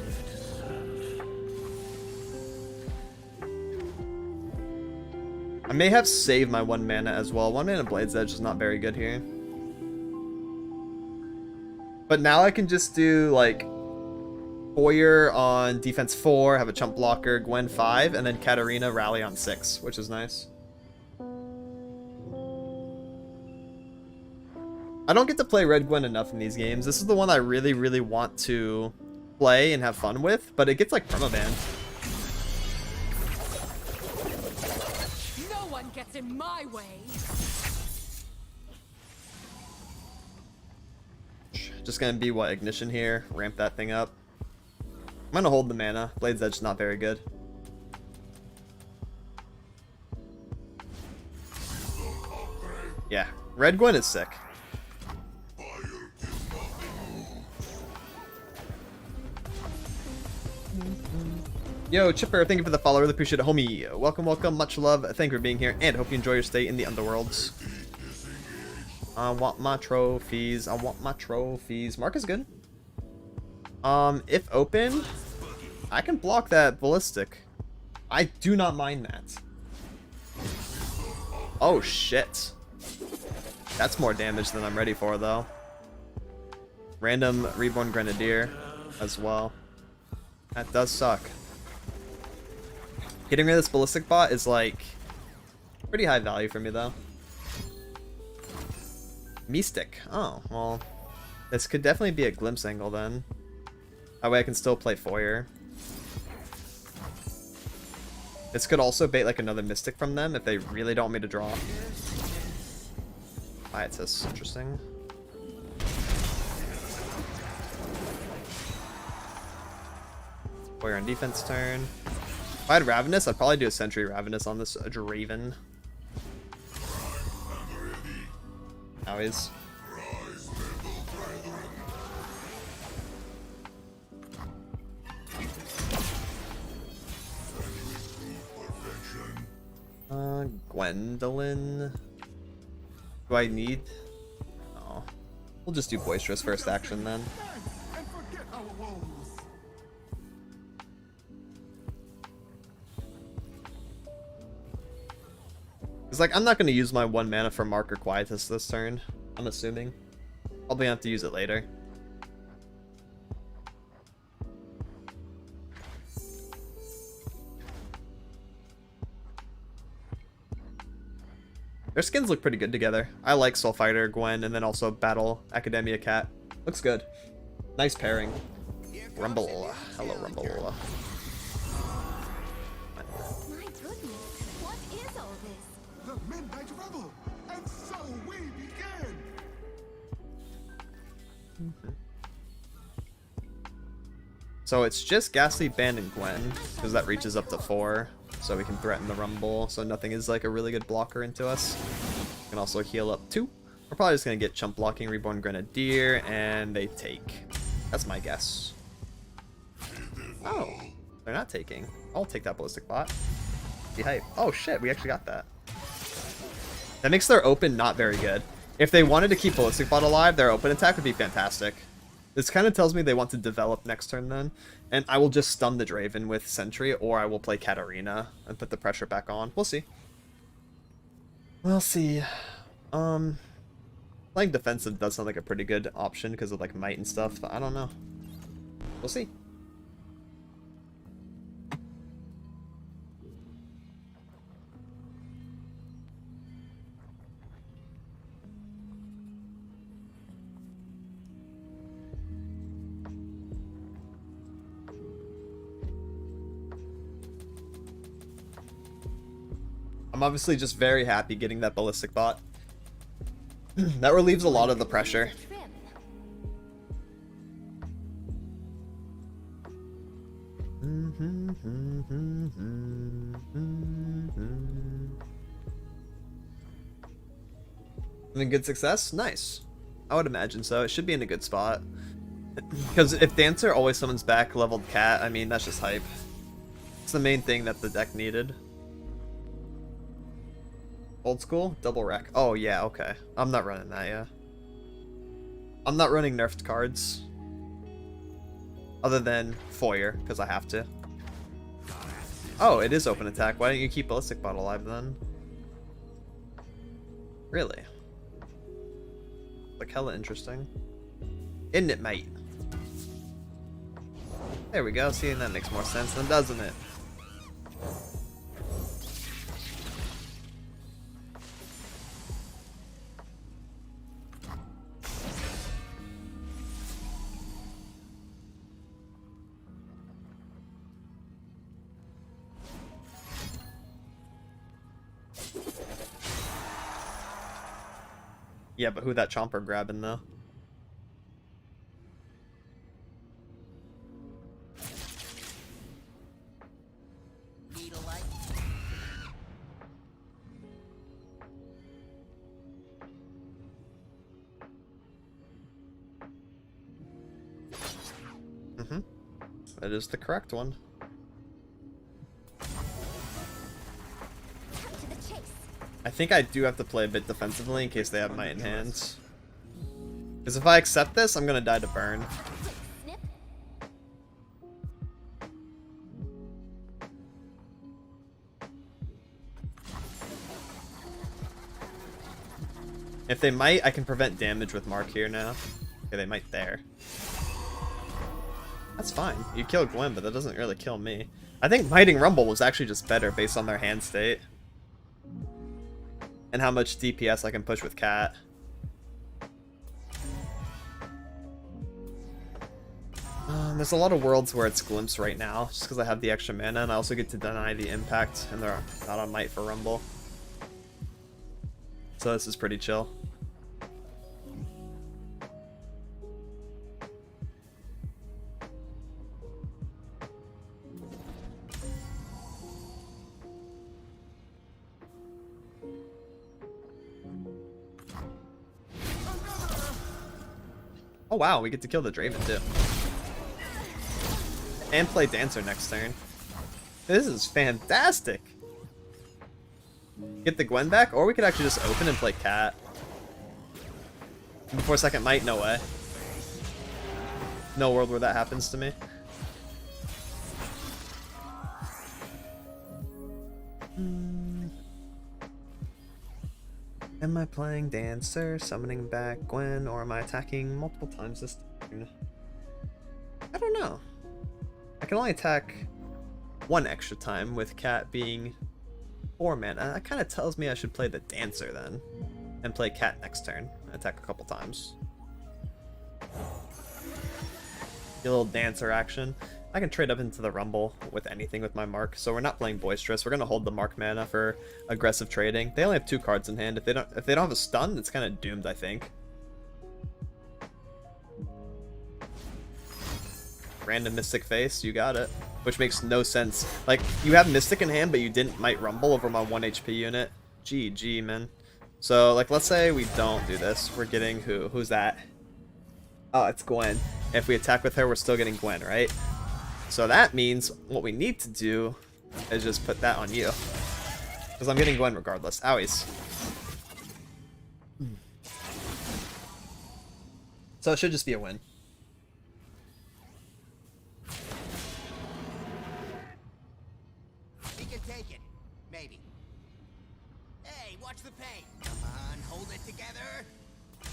I may have saved my 1 mana as well. 1 mana Blade's Edge is not very good here. But now I can just do like Foyer on defense 4, have a chump blocker, Gwen 5, and then Katarina rally on 6, which is nice. I don't get to play Red Gwen enough in these games. This is the one I really, really want to play and have fun with, but it gets like permabanned. No one gets in my way. Just gonna be what, Ignition here, ramp that thing up. I'm gonna hold the mana. Blade's Edge is not very good. Yeah, Red Gwen is sick. Yo, Chipper, thank you for the follow. Really appreciate it, homie. Welcome, welcome. Much love. Thank you for being here, and hope you enjoy your stay in the Underworlds. I want my trophies. I want my trophies. Mark is good. If open, I can block that ballistic. I do not mind that. Oh, shit. That's more damage than I'm ready for, though. Random Reborn Grenadier as well. That does suck. Getting rid of this ballistic bot is, like, pretty high value for me, though. Mystic. Oh, well, this could definitely be a glimpse angle, then. That way I can still play Foyer. This could also bait like another Mystic from them if they really don't want me to draw. Quietus, interesting. Foyer on defense turn. If I had Ravenous, I'd probably do a Sentry Ravenous on this Draven. How is? Gwendolyn. Do I need? Oh, we'll just do Boisterous first action then. It's like I'm not going to use my 1 mana for Mark or Quietus this turn. I'm assuming. Probably have to use it later. Their skins look pretty good together. I like Soul Fighter, Gwen, and then also Battle Academia Cat. Looks good. Nice pairing. Rumble. Hello, Rumble. My goodness, what is all this? The Midnight Rebel! And so we begin! So it's just Ghastly, Band, and Gwen, because that reaches up to 4, so we can threaten the Rumble, so nothing is like a really good blocker into us. We can also heal up 2. We're probably just going to get Chump Blocking, Reborn Grenadier, and they take. That's my guess. Oh, they're not taking. I'll take that Ballistic Bot. Be hype. Oh shit, we actually got that. That makes their open not very good. If they wanted to keep Ballistic Bot alive, their open attack would be fantastic. This kind of tells me they want to develop next turn then. And I will just stun the Draven with Sentry, or I will play Katarina and put the pressure back on. We'll see. We'll see. Playing defensive does sound like a pretty good option because of like might and stuff, but I don't know. We'll see. I'm obviously just very happy getting that Ballistic Bot. That relieves a lot of the pressure. Trim. Having good success? Nice. I would imagine so. It should be in a good spot. Because if Dancer always summons back leveled Cat, I mean, that's just hype. It's the main thing that the deck needed. Old school? Double wreck. Oh, yeah, okay. I'm not running that, yeah. I'm not running nerfed cards. Other than Foyer, because I have to. Oh, it is open attack. Why don't you keep Ballistic Bot alive then? Really? Like, hella interesting. Isn't it, mate? There we go. See, that makes more sense then, doesn't it? Yeah, but who that Chomper grabbing though? That is the correct one. Cut to the chase. I think I do have to play a bit defensively in case they have Might in hand. Because if I accept this, I'm gonna die to burn. Snip. If they might, I can prevent damage with Mark here now. Okay, they might there. That's fine. You kill Gwen, but that doesn't really kill me. I think Mighting Rumble was actually just better based on their hand state. And how much DPS I can push with Cat. There's a lot of worlds where it's Glimpse right now, just because I have the extra mana, and I also get to deny the impact, and they're not on Might for Rumble. So this is pretty chill. Oh wow, we get to kill the Draven too. And play Dancer next turn. This is fantastic! Get the Gwen back, or we could actually just open and play Cat. Before second Might? No way. No world where that happens to me. Am I playing Dancer, summoning back Gwen, or am I attacking multiple times this turn? I don't know. I can only attack one extra time with Cat being 4 mana. That kind of tells me I should play the Dancer then. And play Cat next turn. Attack a couple times. Get a little Dancer action. I can trade up into the Rumble with anything with my Mark. So we're not playing Boisterous. We're going to hold the Mark mana for aggressive trading. They only have 2 cards in hand. If they don't have a stun, it's kind of doomed, I think. Random Mystic Face, you got it. Which makes no sense. Like, you have Mystic in hand, but you didn't Might Rumble over my 1 HP unit. GG, man. So, like, let's say we don't do this. We're getting who? Who's that? Oh, it's Gwen. If we attack with her, we're still getting Gwen, right? So that means what we need to do is just put that on you. Because I'm getting Gwen regardless. Owies. So it should just be a win. We can take it. Maybe. Hey, watch the paint. Come on, hold it together.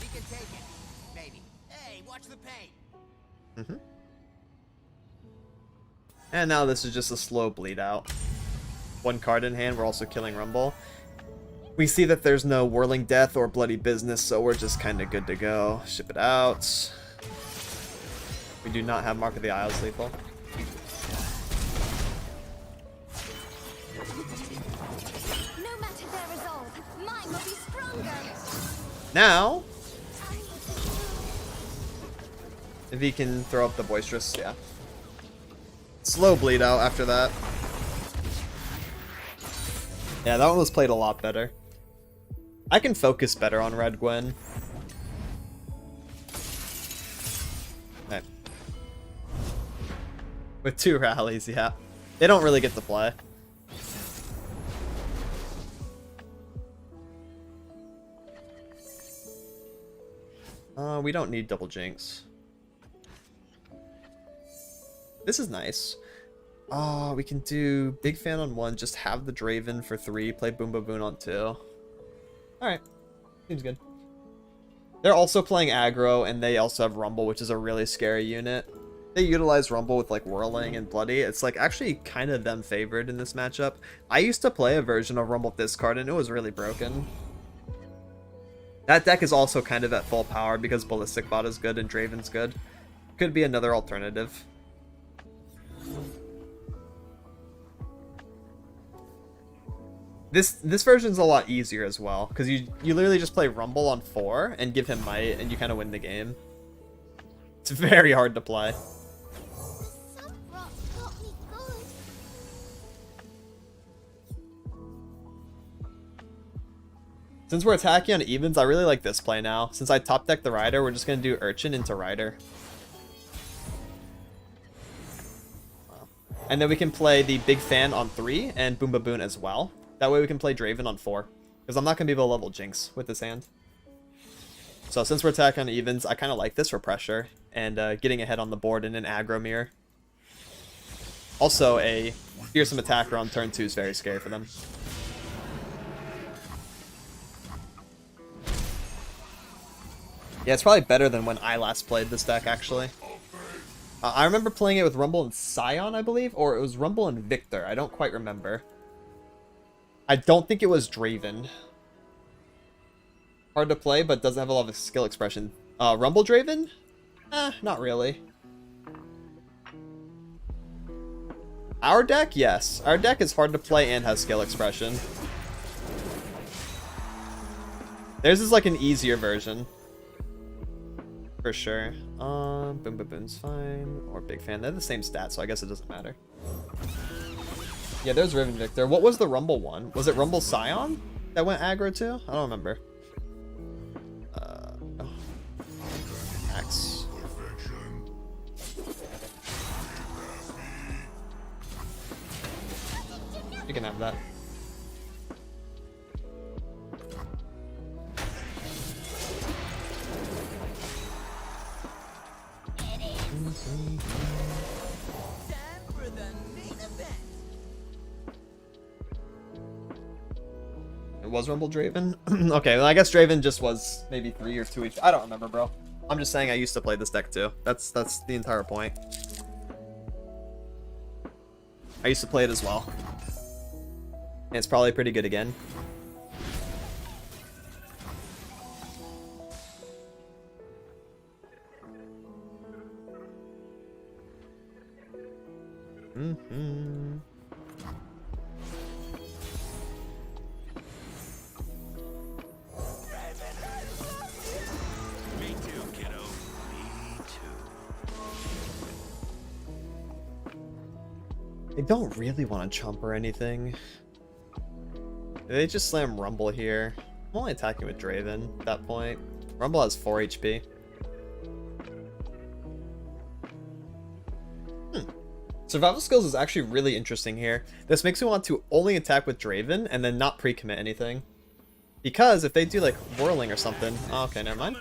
We can take it. Maybe. Hey, watch the paint. Mm-hmm. And now this is just a slow bleed out. 1 card in hand, we're also killing Rumble. We see that there's no Whirling Death or Bloody Business, so we're just kind of good to go. Ship it out. We do not have Mark of the Isles lethal. No matter their resolve, mine will be stronger. Now, if he can throw up the Boisterous, yeah. Slow bleed out after that. Yeah, that one was played a lot better. I can focus better on Red Gwen. Okay. With 2 rallies, yeah. They don't really get to play. We don't need double Jinx. This is nice. Oh, we can do Big Fan on 1, just have the Draven for 3, play Boom Baboon on 2. Alright. Seems good. They're also playing aggro, and they also have Rumble, which is a really scary unit. They utilize Rumble with like Whirling and Bloody. It's like actually kind of them favored in this matchup. I used to play a version of Rumble with this card, and it was really broken. That deck is also kind of at full power because Ballistic Bot is good and Draven's good. Could be another alternative. This version's a lot easier as well, because you literally just play Rumble on 4 and give him Might, and you kind of win the game. It's very hard to play. The sub rock got me good. Since we're attacking on evens, I really like this play now. Since I top deck the Rider, we're just going to do Urchin into Rider. Wow. And then we can play the Big Fan on 3 and Boom Baboon as well. That way we can play Draven on 4. Because I'm not going to be able to level Jinx with this hand. So since we're attacking on evens, I kind of like this for pressure. And getting ahead on the board in an aggro mirror. Also, a fearsome attacker on turn 2 is very scary for them. Yeah, it's probably better than when I last played this deck, actually. I remember playing it with Rumble and Scion, I believe. Or it was Rumble and Victor. I don't quite remember. I don't think it was Draven. Hard to play, but doesn't have a lot of skill expression. Rumble Draven? Not really. Our deck? Yes. Our deck is hard to play and has skill expression. Theirs is like an easier version. For sure. Boom Baboon's fine. Or Big Fan. They're the same stats, so I guess it doesn't matter. Yeah, there's Riven Victor. What was the Rumble one? Was it Rumble Scion that went aggro too? I don't remember. Oh. Axe. You can have that. Time for the main event. It was Rumble Draven? Okay, well, I guess Draven just was maybe 3 or 2 each. I don't remember, bro. I'm just saying I used to play this deck too. That's the entire point. I used to play it as well. It's probably pretty good again. Mm-hmm. Me too, kiddo. Me too. They don't really want to chump or anything. They just slam Rumble here. I'm only attacking with Draven at that point. Rumble has 4 HP. Survival skills is actually really interesting here. This makes me want to only attack with Draven and then not pre-commit anything. Because if they do like whirling or something... Oh, okay, never mind.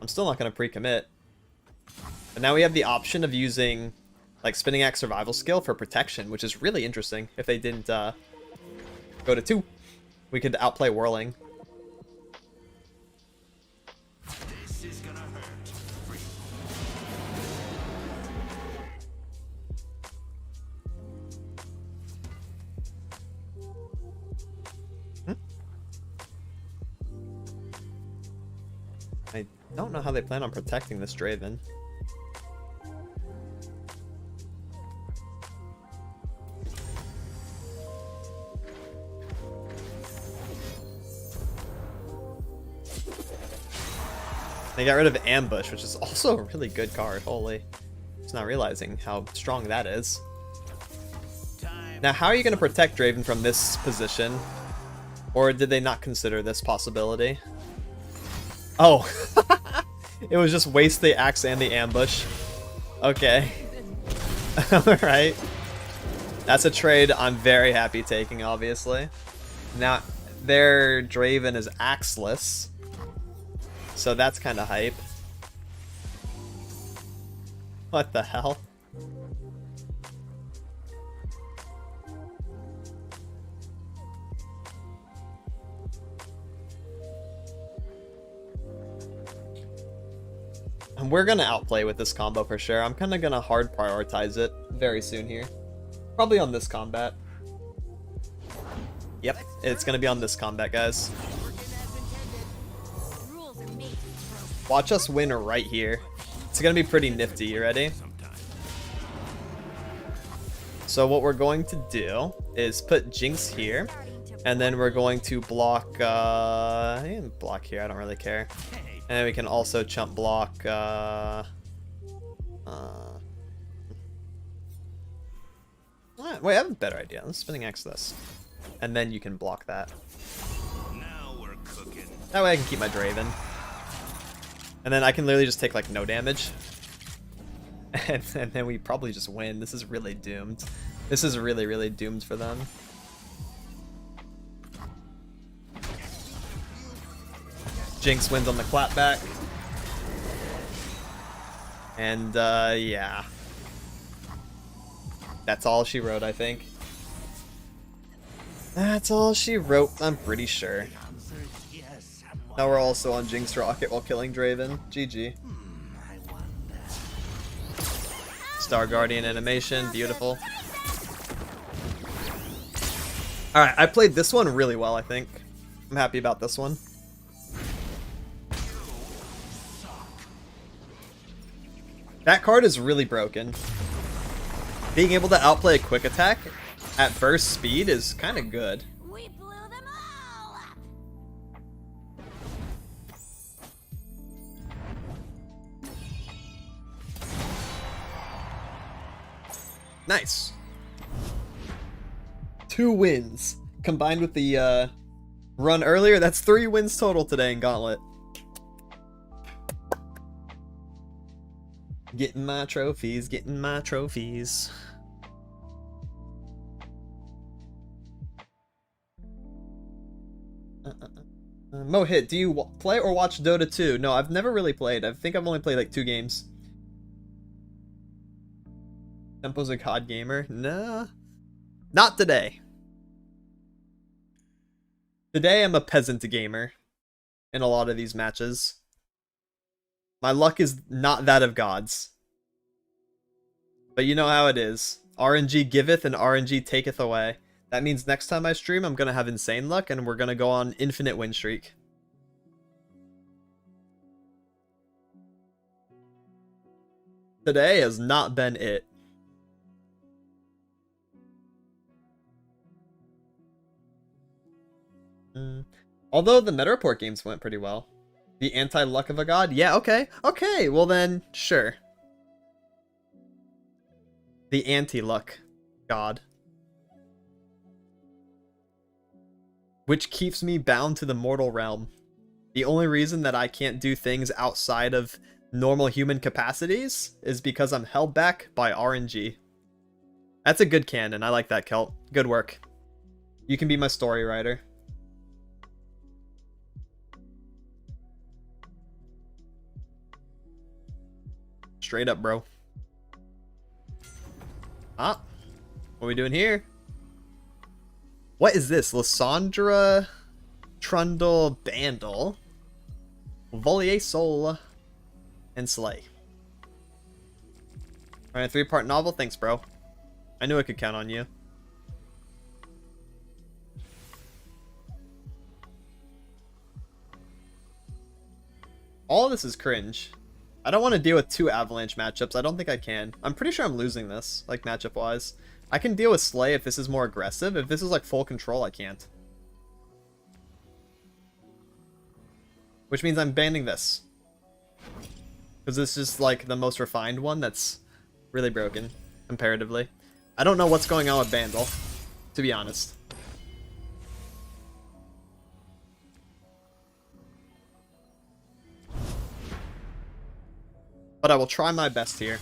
I'm still not going to pre-commit. But now we have the option of using like Spinning Axe survival skill for protection, which is really interesting. If they didn't go to 2, we could outplay whirling. This is gonna hurt. I don't know how they plan on protecting this Draven. They got rid of Ambush, which is also a really good card. Holy. Just not realizing how strong that is. Now, how are you going to protect Draven from this position? Or did they not consider this possibility? Oh. It was just waste the axe and the ambush. Okay. Alright. That's a trade I'm very happy taking, obviously. Now, their Draven is axeless. So that's kind of hype. What the hell? And we're gonna outplay with this combo for sure. I'm kind of gonna hard prioritize it very soon here. Probably on this combat. Yep, it's gonna be on this combat, guys. Rules are made to be broken. Watch us win right here. It's gonna be pretty nifty. You ready? So what we're going to do is put Jinx here, and then we're going to block. I can block here. I don't really care. And we can also chump block. Wait, I have a better idea. Let's Spinning Axe this, and then you can block that. Now we're cooking. That way I can keep my Draven. And then I can literally just take like no damage. And then we probably just win. This is really doomed. This is really, really doomed for them. Jinx wins on the clapback. And yeah. That's all she wrote, I think. That's all she wrote, I'm pretty sure. Now we're also on Jinx Rocket while killing Draven. GG. Star Guardian animation, beautiful. Alright, I played this one really well, I think. I'm happy about this one. That card is really broken. Being able to outplay a quick attack at burst speed is kind of good. We blew them all up. Nice. 2 wins. Combined with the run earlier, that's 3 wins total today in Gauntlet. Getting my trophies, getting my trophies. Mohit, do you play or watch Dota 2? No, I've never really played. I think I've only played like 2 games. Tempo's a COD gamer? Nah. Not today. Today I'm a peasant gamer in a lot of these matches. My luck is not that of gods. But you know how it is. RNG giveth and RNG taketh away. That means next time I stream, I'm gonna have insane luck, and we're gonna go on infinite win streak. Today has not been it. Although the meta report games went pretty well. The anti-luck of a god? Yeah, okay. Okay, well then, sure. The anti-luck god. Which keeps me bound to the mortal realm. The only reason that I can't do things outside of normal human capacities is because I'm held back by RNG. That's a good canon. I like that, Kelt. Good work. You can be my story writer. Straight up, bro. Ah, what are we doing here? What is this? Lysandra, Trundle, Bandle, Volier Soul, and Slay. Alright, 3-part novel. Thanks, bro. I knew I could count on you. All of this is cringe. I don't want to deal with 2 Avalanche matchups. I don't think I can. I'm pretty sure I'm losing this, like, matchup-wise. I can deal with Slay if this is more aggressive. If this is, like, full control, I can't. Which means I'm banning this. Because this is, like, the most refined one that's really broken, comparatively. I don't know what's going on with Bandle, to be honest. But I will try my best here.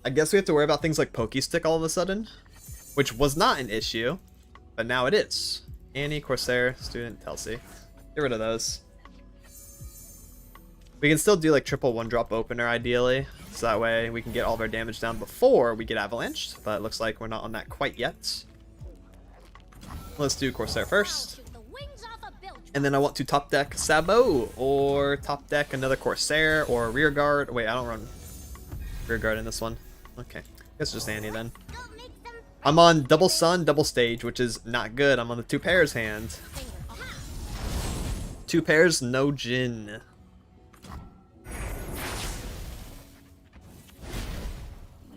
I guess we have to worry about things like Pokestick all of a sudden, which was not an issue, but now it is. Annie, Corsair, Student, Telsey. Get rid of those. We can still do like triple 1-drop opener ideally, so that way we can get all of our damage down before we get avalanched, but it looks like we're not on that quite yet. Let's do Corsair first. And then I want to top deck Sabo, or top deck another Corsair, or rear guard. Wait, I don't run rear guard in this one. Okay, guess just Annie then. I'm on double sun, double stage, which is not good. I'm on the 2 pairs hand. 2 pairs, no Jin.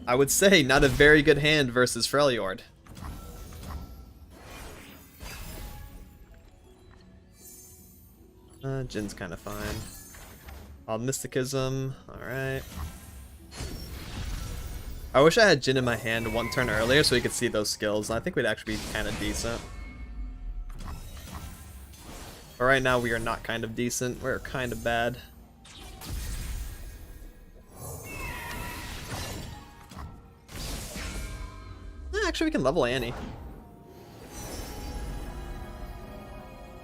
I would say not a very good hand versus Freljord. Jin's kind of fine. Mysticism, alright. I wish I had Jin in my hand 1 turn earlier so we could see those skills. I think we'd actually be kind of decent. But right now we are not kind of decent. We're kind of bad. Actually, we can level Annie.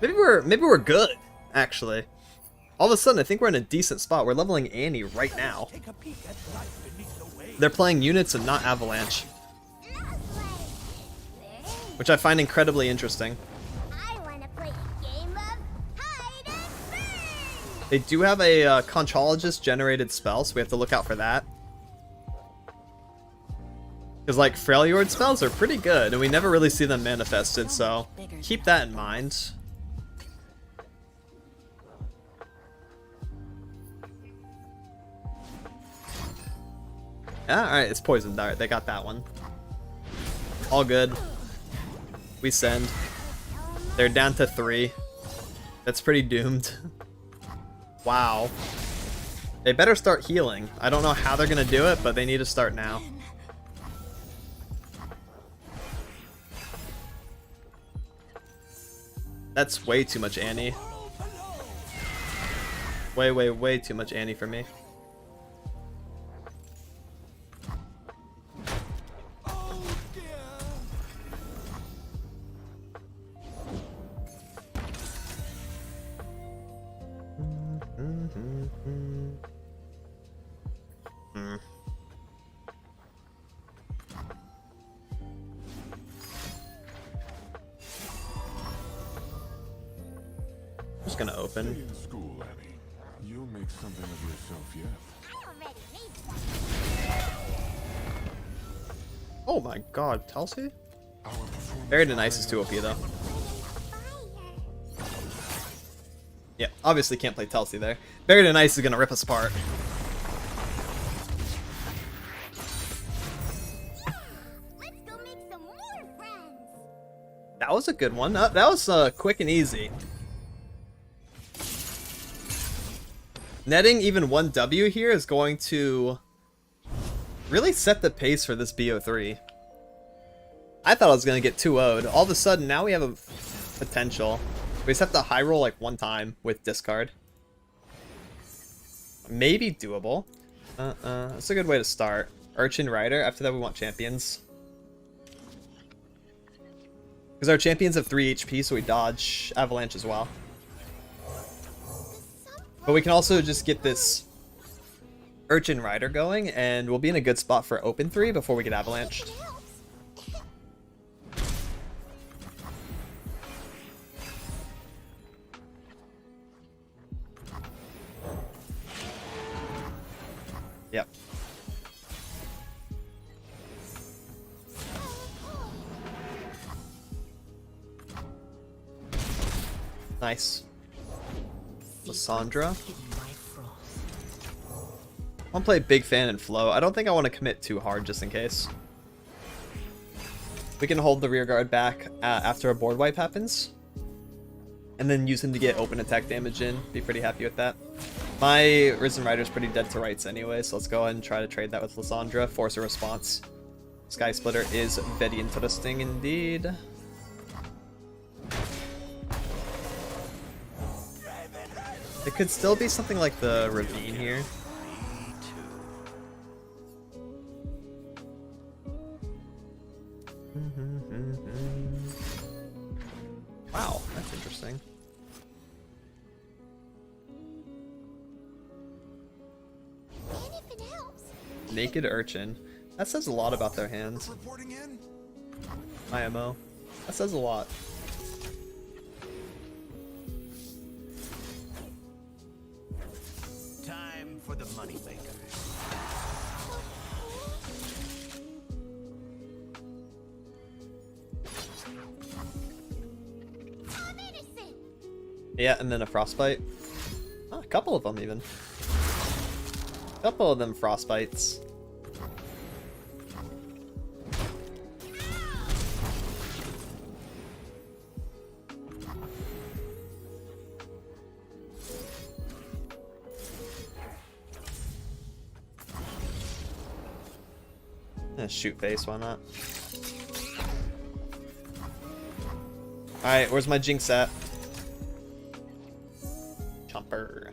Maybe we're good. Actually, all of a sudden I think we're in a decent spot. We're leveling Annie right now. They're playing units and not Avalanche, which I find incredibly interesting. They do have a Conchologist generated spell, so we have to look out for that. Because like Freljord spells are pretty good, and we never really see them manifested, so keep that in mind. Yeah, alright, it's Poison Dart. They got that one. All good. We send. They're down to 3. That's pretty doomed. Wow. They better start healing. I don't know how they're gonna do it, but they need to start now. That's way too much Annie. Way too much Annie for me. Just gonna open. Stay in school, Annie. You'll make something of yourself yet. I already made one. Oh my god, Telsey? Our performance Buried in Ice is too OP though. Yeah, obviously can't play Telsey there. Buried in Ice is gonna rip us apart. Let's go make some more friends. That was a good one. That was quick and easy. Netting even 1 W here is going to really set the pace for this BO3. I thought I was going to get 2-0'd. All of a sudden, now we have a potential. We just have to high roll like 1 time with discard. Maybe doable. That's a good way to start. Urchin Rider. After that, we want champions. Because our champions have 3 HP, so we dodge Avalanche as well. But we can also just get this Urchin Rider going, and we'll be in a good spot for open 3 before we get Avalanched. It helps. Yep. Nice. Lysandra. I want to play Big Fan and Flow. I don't think I want to commit too hard just in case. We can hold the rear guard back after a board wipe happens. And then use him to get open attack damage in. Be pretty happy with that. My Risen Rider's pretty dead to rights anyway, so let's go ahead and try to trade that with Lysandra. Force a response. Sky Splitter is very interesting indeed. It could still be something like the Ravine here. Wow, that's interesting. And if it helps. Naked Urchin. That says a lot about their hands. Reporting in? IMO. That says a lot. Time for the moneymaker. Oh, medicine. Yeah, and then a Frostbite. Oh, a couple of them even. A couple of them Frostbites. Shoot face, why not? Alright, where's my Jinx at? Chomper.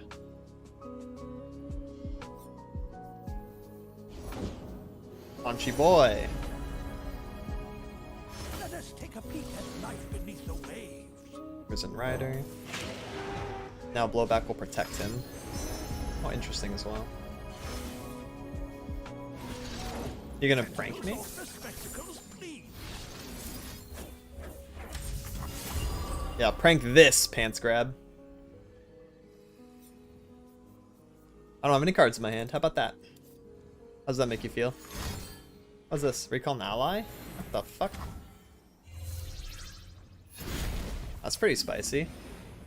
Punchy boy. Let us take a peek at life beneath the waves. Risen Rider. Now blowback will protect him. Oh, interesting as well. You're gonna prank me? The spectacles, please. Yeah, prank this, pants grab. I don't have any cards in my hand. How about that? How does that make you feel? What's this? Recall an ally? What the fuck? That's pretty spicy.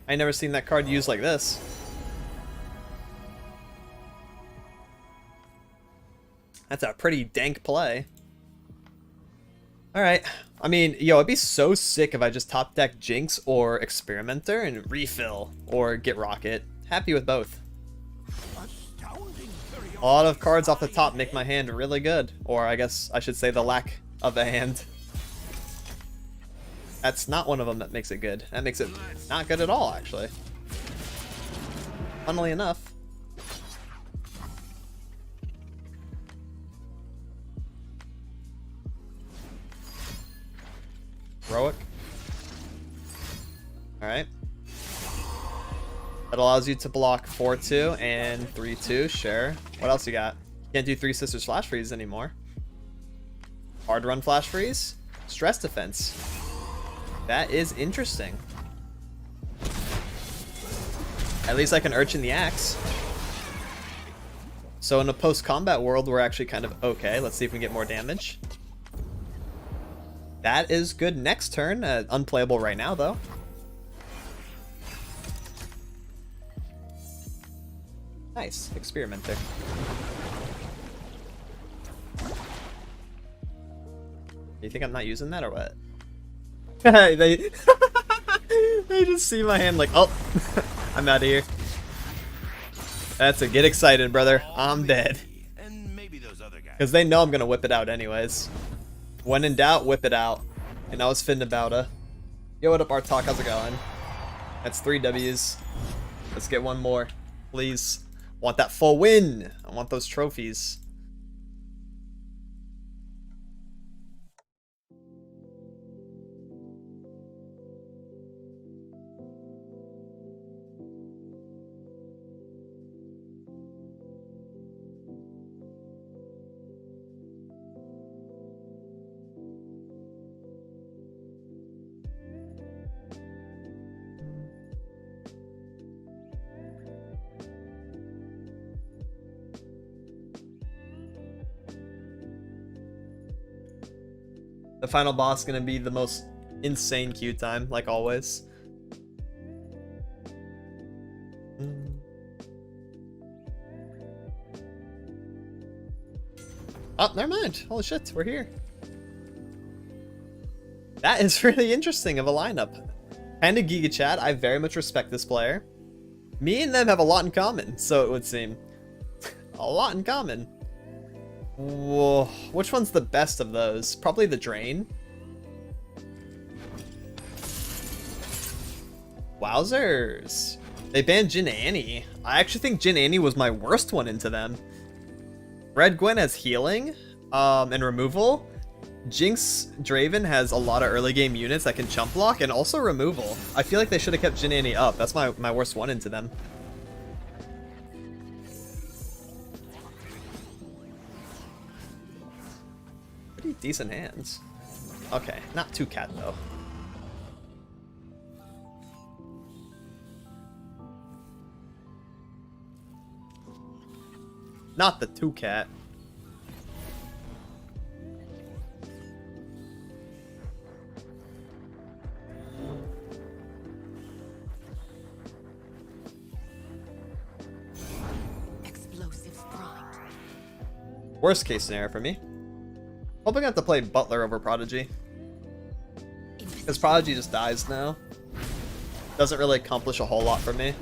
I ain't never seen that card used like this. That's a pretty dank play. Alright. I mean, yo, it'd be so sick if I just top deck Jinx or Experimenter and refill or get Rocket. Happy with both. A lot of cards off the top make my hand really good. Or I guess I should say the lack of a hand. That's not one of them that makes it good. That makes it not good at all, actually. Funnily enough. Heroic. Alright. That allows you to block 4-2 and 3-2, sure. What else you got? Can't do Three Sisters Flash Freeze anymore. Hard Run Flash Freeze. Stress Defense. That is interesting. At least I can urchin the axe. So in a post-combat world, we're actually kind of okay. Let's see if we can get more damage. That is good next turn. Unplayable right now, though. Nice. Experimenter. You think I'm not using that or what? they just see my hand like, oh, I'm out of here. That's a get excited, brother. I'm dead. And maybe those other guys. Because they know I'm going to whip it out anyways. When in doubt, whip it out. And I was finna about a. Yo, what up, Artok? How's it going? That's 3 W's. Let's get one more. Please. I want that full win. I want those trophies. The final boss gonna be the most insane queue time, like always. Oh, never mind. Holy shit, we're here. That is really interesting of a lineup. Kinda Giga Chat, I very much respect this player. Me and them have a lot in common, so it would seem. A lot in common. Whoa, which one's the best of those? Probably the Drain. Wowzers. They banned Jin Annie. I actually think Jin Annie was my worst one into them. Red Gwen has healing and removal. Jinx Draven has a lot of early game units that can chump block and also removal. I feel like they should have kept Jin Annie up. That's my worst one into them. Pretty decent hands. Okay, not 2 cat though. Not the 2 cat. Explosives primed. Worst case scenario for me. Hoping I have to play Butler over Prodigy. Because Prodigy just dies now. Doesn't really accomplish a whole lot for me.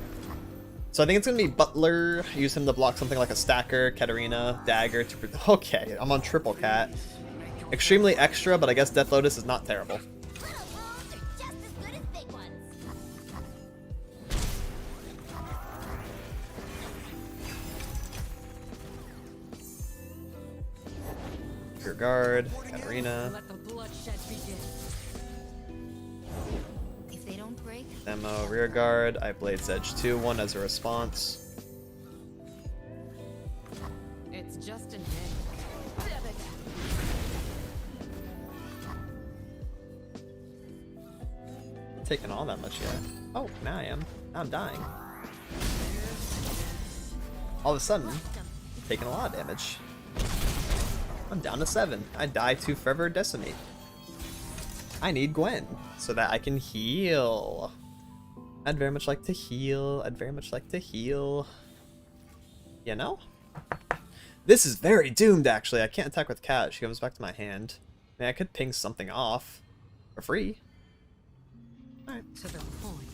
So I think it's going to be Butler. Use him to block something like a Stacker, Katarina, Dagger. Okay, I'm on triple cat. Extremely extra, but I guess Death Lotus is not terrible. Little balls are just as good as big ones. Rear Guard, Katarina, Let the bloodshed begin. If they don't break, Demo, Rear Guard. I Blade's Edge 2, 1 as a response. It's just an Not taking all that much yet. Oh, now I am. Now I'm dying. All of a sudden, taking a lot of damage. I'm down to 7. I die to Forever Decimate. I need Gwen so that I can heal. I'd very much like to heal. I'd very much like to heal. You know? This is very doomed, actually. I can't attack with Cat. She comes back to my hand. I mean, I could ping something off for free. Alright. to the point.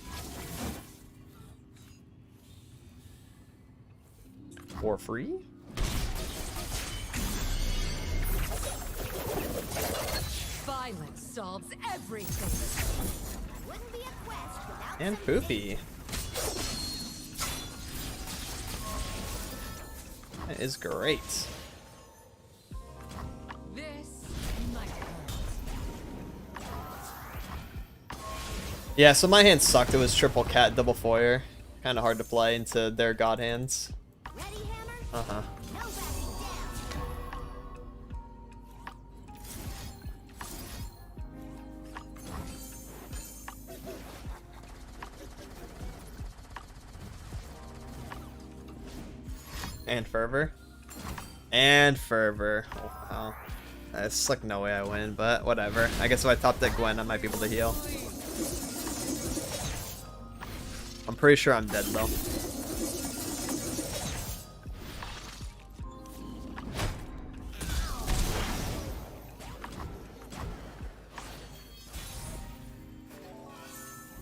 For free? Violence solves everything. wouldn't be a quest without And some Poopy. That is great. This might hurt. Yeah, so my hand sucked. It was triple cat, double foyer. Kind of hard to play into their god hands. ready hammer. Uh-huh. No backing down. And Fervor. And Fervor. Oh, wow. It's like no way I win, but whatever. I guess if I top deck Gwen, I might be able to heal. I'm pretty sure I'm dead though.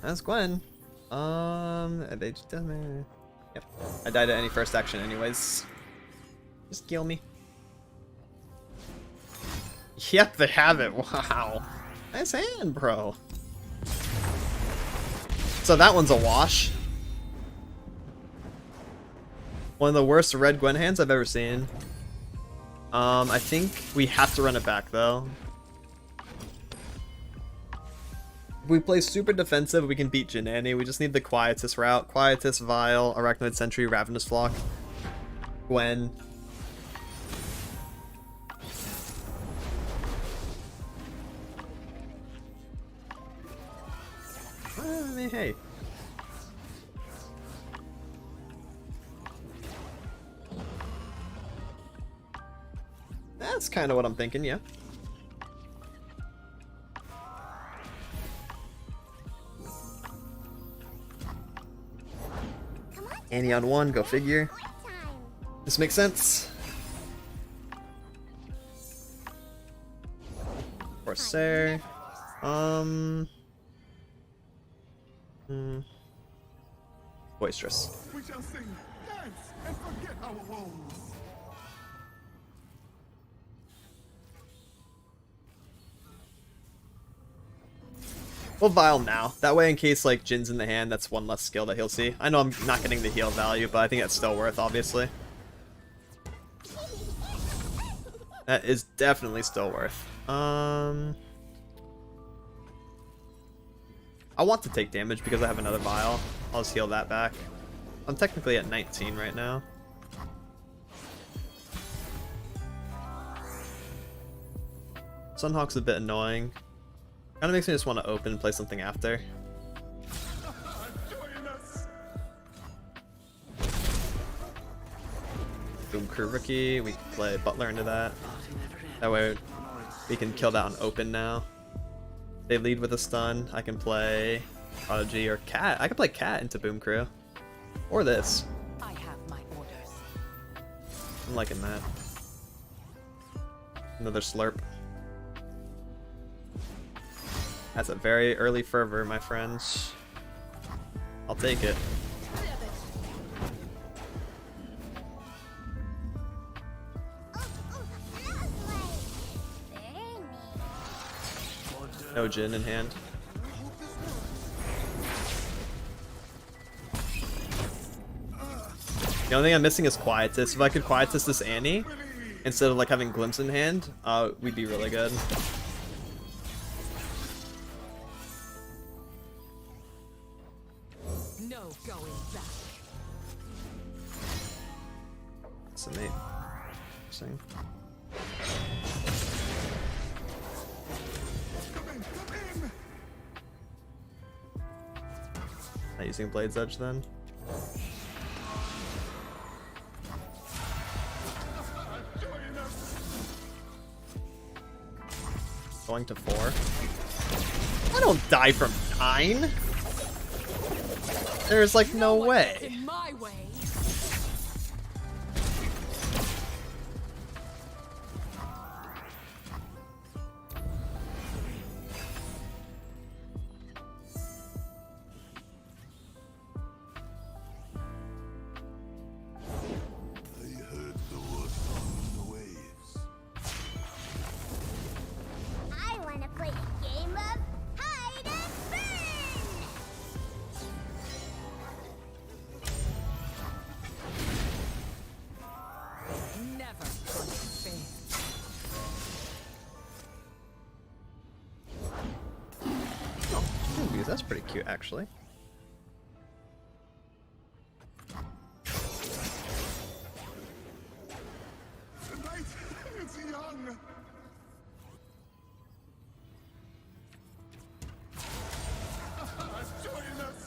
That's Gwen. They just doesn't. Yep. I died at any first action anyways. Just kill me. Yep, they have it. Wow. Nice hand, bro. So that one's a wash. One of the worst red Gwen hands I've ever seen. I think we have to run it back though. If we play super defensive, we can beat Janani. We just need the Quietus route. Quietus, Vile, Arachnoid Sentry, Ravenous Flock, Gwen. I mean, hey. That's kind of what I'm thinking, yeah. Annie on 1, go figure. This makes sense. Corsair. Boisterous. We shall sing, dance, and forget our woes. We'll Vile now. That way, in case like Jin's in the hand, that's one less skill that he'll see. I know I'm not getting the heal value, but I think that's still worth, obviously. That is definitely still worth. I want to take damage because I have another Vile. I'll just heal that back. I'm technically at 19 right now. Sunhawk's a bit annoying. Kind of makes me just want to open and play something after. Boom Crew Rookie, we can play Butler into that. That way we can kill that on open now. They lead with a stun, I can play Prodigy or Cat. I can play Cat into Boom Crew. Or this. I have my orders. I'm liking that. Another Slurp. That's a very early Fervor, my friends. I'll take it. No Jin in hand. The only thing I'm missing is Quietus. If I could Quietus this Annie, instead of like having Glimpse in hand, we'd be really good. No going back. That's a mate. Interesting. Not using Blade's Edge then. Going to 4. I don't die from 9. There's like no way. In my way. I want to play a game of hide and burn! Never fail. Ooh, that's pretty cute actually. The night is young. Join us.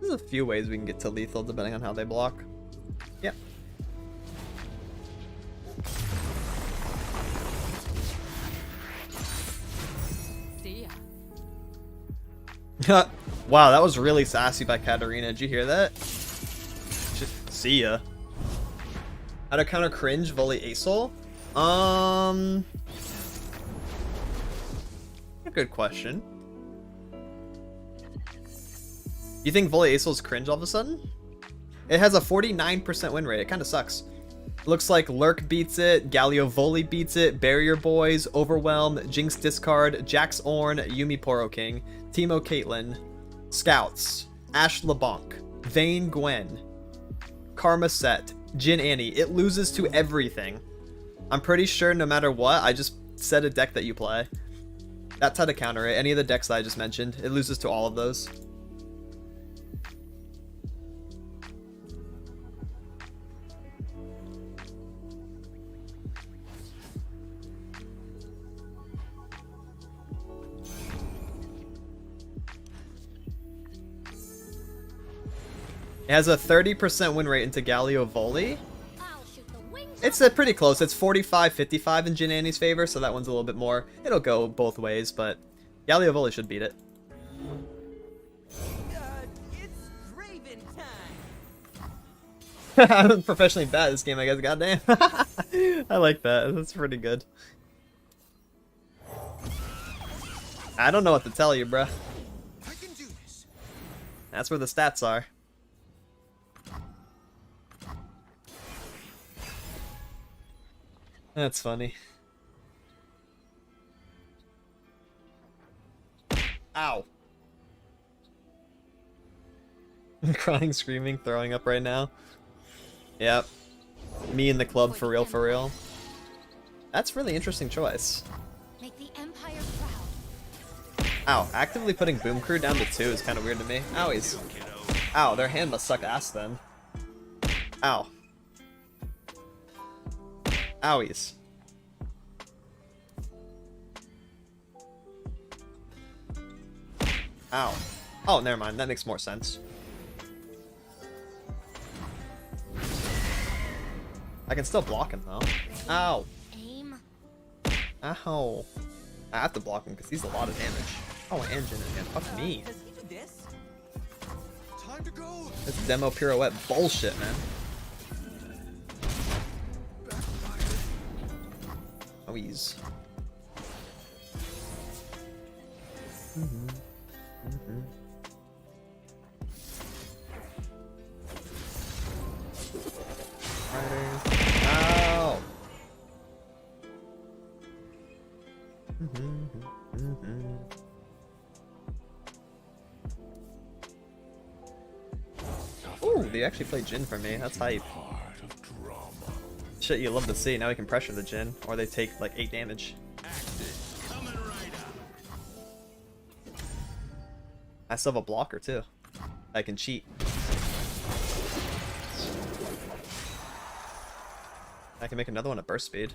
There's a few ways we can get to lethal depending on how they block. Yep. See ya. Wow, that was really sassy by Katarina. Did you hear that? Just see ya. How to counter cringe volley Asol? A good question. You think volley Asol's cringe all of a sudden? It has a 49% win rate. It kind of sucks. Looks like Lurk beats it, Galio Volley beats it, Barrier Boys, Overwhelm, Jinx Discard, Jax Ornn, Yumi Poro King, Teemo Caitlyn, Scouts, Ashe LeBlanc, Vayne Gwen, Karma Set, Jin Annie. It loses to everything. I'm pretty sure no matter what, I just set a deck that you play. That's how to counter it. Any of the decks that I just mentioned, it loses to all of those. It has a 30% win rate into Galio Volley. I'll shoot the wings It's off pretty close. It's 45-55 in Jin Annie's favor, so that one's a little bit more. It'll go both ways, but Galio Volley should beat it. It's Raven time. I'm professionally bad at this game, I guess. Goddamn. I like that. That's pretty good. I don't know what to tell you, bruh. I can do this. That's where the stats are. That's funny. Ow. Crying, screaming, throwing up right now. Yep. Me in the club for real, for real. That's really interesting choice. Make the Empire proud. Ow, actively putting Boom Crew down to 2 is kind of weird to me. Owies. Ow, their hand must suck ass then. Ow. Owies. Ow. Oh, never mind. That makes more sense. I can still block him, though. Ow. Aim. Ow. I have to block him because he's a lot of damage. Oh, and Jin again. Fuck me. Does he do this? Time to go. This demo pirouette bullshit, man. Oh, he's. Ow! Ooh, they actually played Jin for me. That's hype. Heart of drama. Shit, you love to see. Now we can pressure the Jin, or they take like 8 damage. Coming right up. I still have a blocker too. I can cheat. I can make another one at burst speed.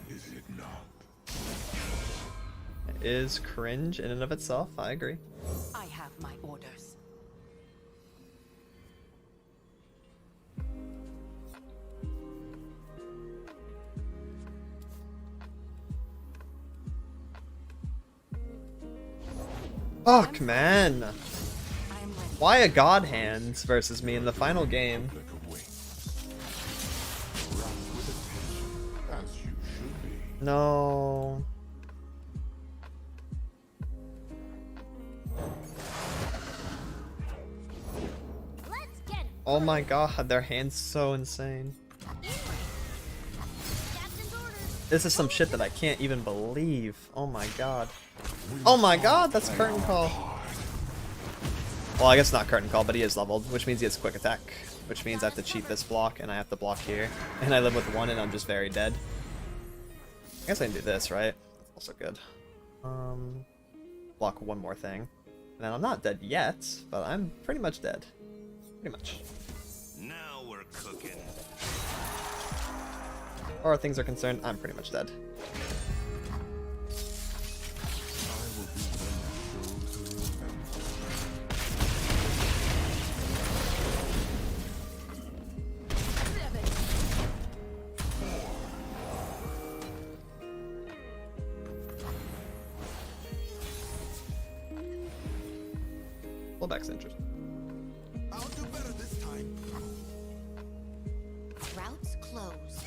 Is it not? It is cringe in and of itself. I agree. I have my orders. Fuck, man. I am ready. Why a god hands versus me in the final game? Like a wing. Wrapped with attention, as you should be. No. Let's get it. Oh my god, their hand's so insane. Captain's orders. This is some shit that I can't even believe. Oh my god. Oh my god, that's curtain call. Well, I guess not curtain call, but he is leveled, which means he has quick attack. Which means I have to cheat this block, and I have to block here. And I live with 1, and I'm just very dead. I guess I can do this, right? Also good. Block one more thing. And then I'm not dead yet, but I'm pretty much dead. Pretty much. Now we're cooking. far as things are concerned, I'm pretty much dead. Pullback's interesting. I'll do better this time. Routes closed.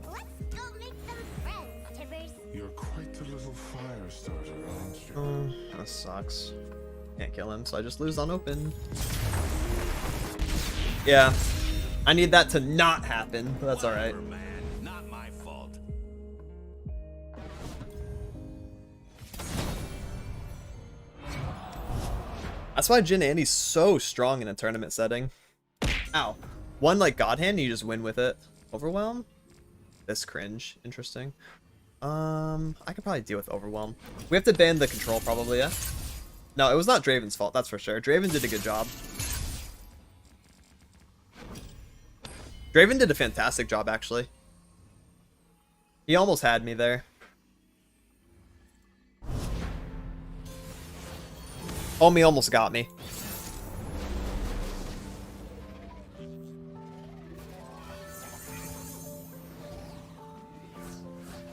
Let's go make some friends, Tibbers. You're quite the little fire starter, aren't you? Oh, that sucks. Can't kill him, so I just lose on open. Yeah, I need that to not happen, but that's alright. Whatever, man. Not my fault. That's why Jin Andy's so strong in a tournament setting. Ow. One like God Hand, you just win with it. Overwhelm? This cringe. Interesting. I could probably deal with Overwhelm. We have to ban the control probably, yeah? No, it was not Draven's fault, that's for sure. Draven did a good job. Draven did a fantastic job, actually. He almost had me there. Homie almost got me.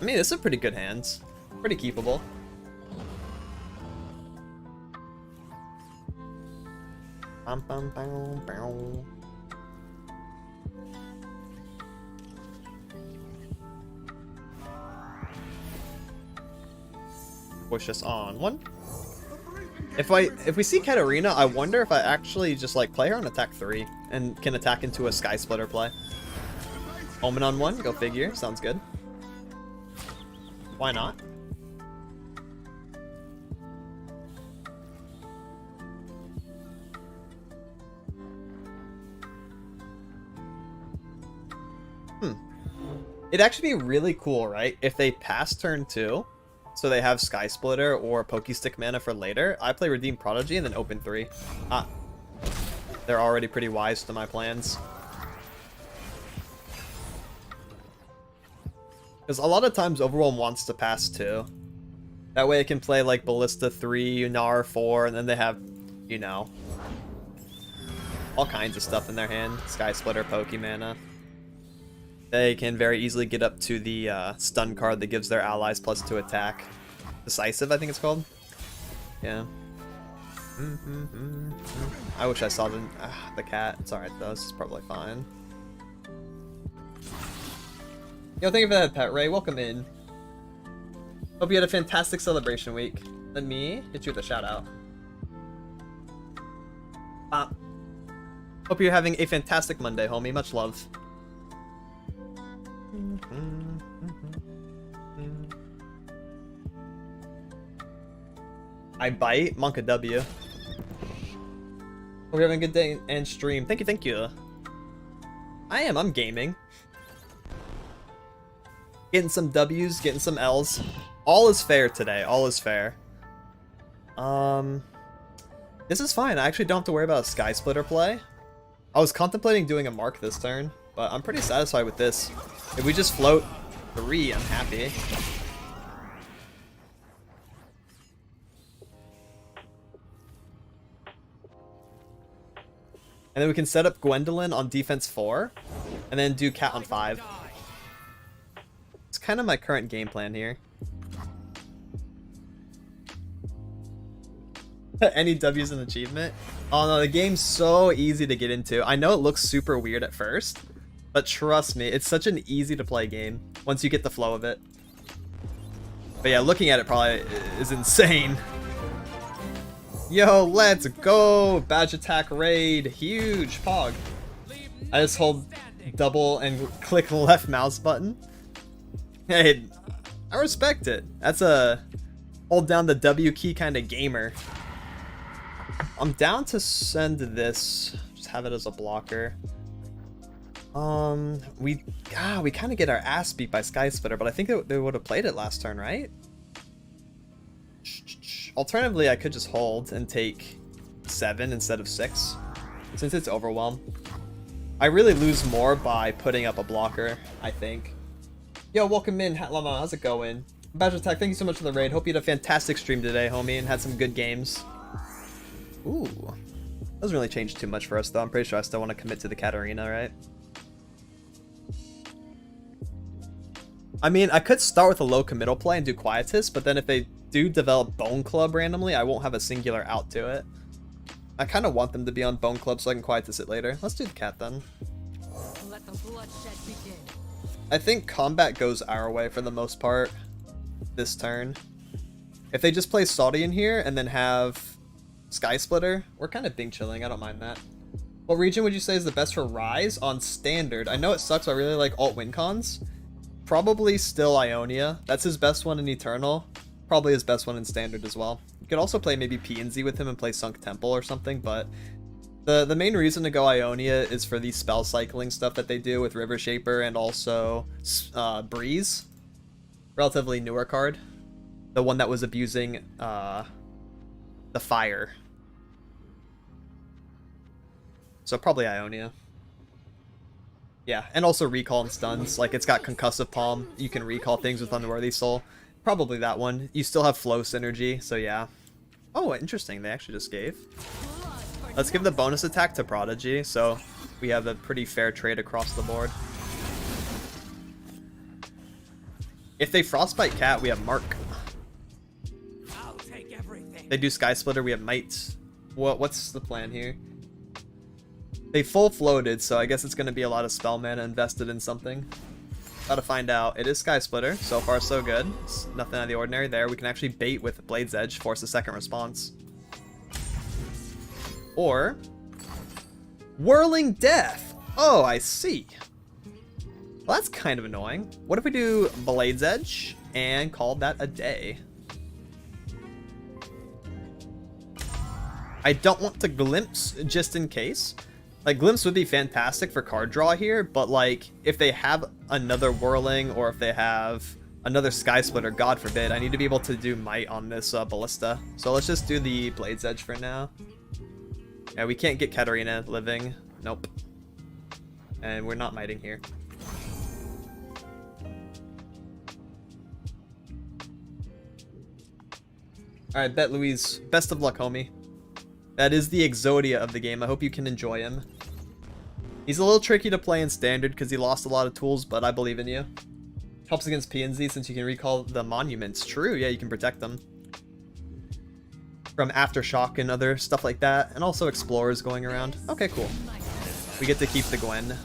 I mean, this is a pretty good hand. Pretty keepable. Bum, bum, bum, bum. Push us on one. If we see Katarina, I wonder if I actually just like play her on attack 3 and can attack into a Sky Splitter play. Omen on 1, go figure. Sounds good. Why not? It'd actually be really cool, right? If they pass turn 2, so they have Sky Splitter or Pokestick mana for later, I play Redeem Prodigy and then open 3. They're already pretty wise to my plans. Because a lot of times Overwhelm wants to pass 2. That way it can play like Ballista 3, Gnar 4, and then they have, you know, all kinds of stuff in their hand. Sky Splitter, Poke mana. They can very easily get up to the stun card that gives their allies +2 attack. Decisive, I think it's called. Yeah. I wish I saw the cat. It's alright though, it's probably fine. Yo, thank you for that, Pet Ray. Welcome in. Hope you had a fantastic celebration week. Let me hit you with a shout out. Hope you're having a fantastic Monday, homie. Much love. I bite. Monka W. Hope you're having a good day and stream. Thank you, thank you. I'm gaming. Getting some W's, getting some L's. All is fair today. All is fair. This is fine. I actually don't have to worry about a Sky Splitter play. I was contemplating doing a Mark this turn, but I'm pretty satisfied with this. If we just float 3, I'm happy. And then we can set up Gwendolyn on defense 4, and then do Cat on 5. It's kind of my current game plan here. Any W's an achievement? Oh no, the game's so easy to get into. I know it looks super weird at first, but trust me, it's such an easy to play game once you get the flow of it. But yeah, looking at it probably is insane. Yo, let's go! Badge attack raid, huge pog. I just hold double and click left mouse button. Hey, I respect it. That's a hold down the W key kind of gamer. I'm down to send this. Just have it as a blocker. We kind of get our ass beat by Sky Splitter, but I think they would have played it last turn, right? Alternatively, I could just hold and take 7 instead of 6, since it's Overwhelm. I really lose more by putting up a blocker, I think. Yo, welcome in, Hat Llama. How's it going? Badger Tech, thank you so much for the raid. Hope you had a fantastic stream today, homie, and had some good games. Ooh. Doesn't really change too much for us, though. I'm pretty sure I still want to commit to the Katarina, right? I mean, I could start with a low committal play and do Quietus, but then if they do develop Bone Club randomly, I won't have a singular out to it. I kind of want them to be on Bone Club so I can Quietus it later. Let's do the cat then. Let the bloodshed begin. I think combat goes our way for the most part this turn. If they just play Saudi in here and then have Sky Splitter, we're kind of bing chilling. I don't mind that. What region would you say is the best for Rise on Standard? I know it sucks, but I really like alt win cons. Probably still Ionia. That's his best one in Eternal. Probably his best one in Standard as well. You could also play maybe P&Z with him and play Sunk Temple or something, but the main reason to go Ionia is for the spell cycling stuff that they do with River Shaper and also Breeze. Relatively newer card. The one that was abusing the fire. So probably Ionia. Yeah, and also recall and stuns. Like, it's got Concussive Palm. You can recall things with Unworthy Soul. Probably that one. You still have flow synergy, so yeah. Oh, interesting. They actually just gave. Let's give the bonus attack to Prodigy, so we have a pretty fair trade across the board. If they Frostbite Cat, we have Mark. I'll take everything. They do Sky Splitter, we have Might. What's the plan here? They full floated, so I guess it's going to be a lot of spell mana invested in something. Gotta find out. It is Sky Splitter. So far, so good. It's nothing out of the ordinary there. We can actually bait with Blade's Edge, force a second response. Or Whirling Death. Oh, I see. Well, that's kind of annoying. What if we do Blade's Edge and call that a day? I don't want to Glimpse just in case. Like, Glimpse would be fantastic for card draw here, but like, if they have another Whirling or if they have another Sky Splitter, God forbid, I need to be able to do Might on this Ballista. So let's just do the Blade's Edge for now. Yeah, we can't get Katarina living. Nope. And we're not mighting here. Alright, Bet Louise. Best of luck, homie. That is the Exodia of the game. I hope you can enjoy him. He's a little tricky to play in Standard because he lost a lot of tools, but I believe in you. Helps against P&Z since you can recall the monuments. True, yeah, you can protect them from Aftershock and other stuff like that. And also Explorers going around. Okay, cool. We get to keep the Gwen.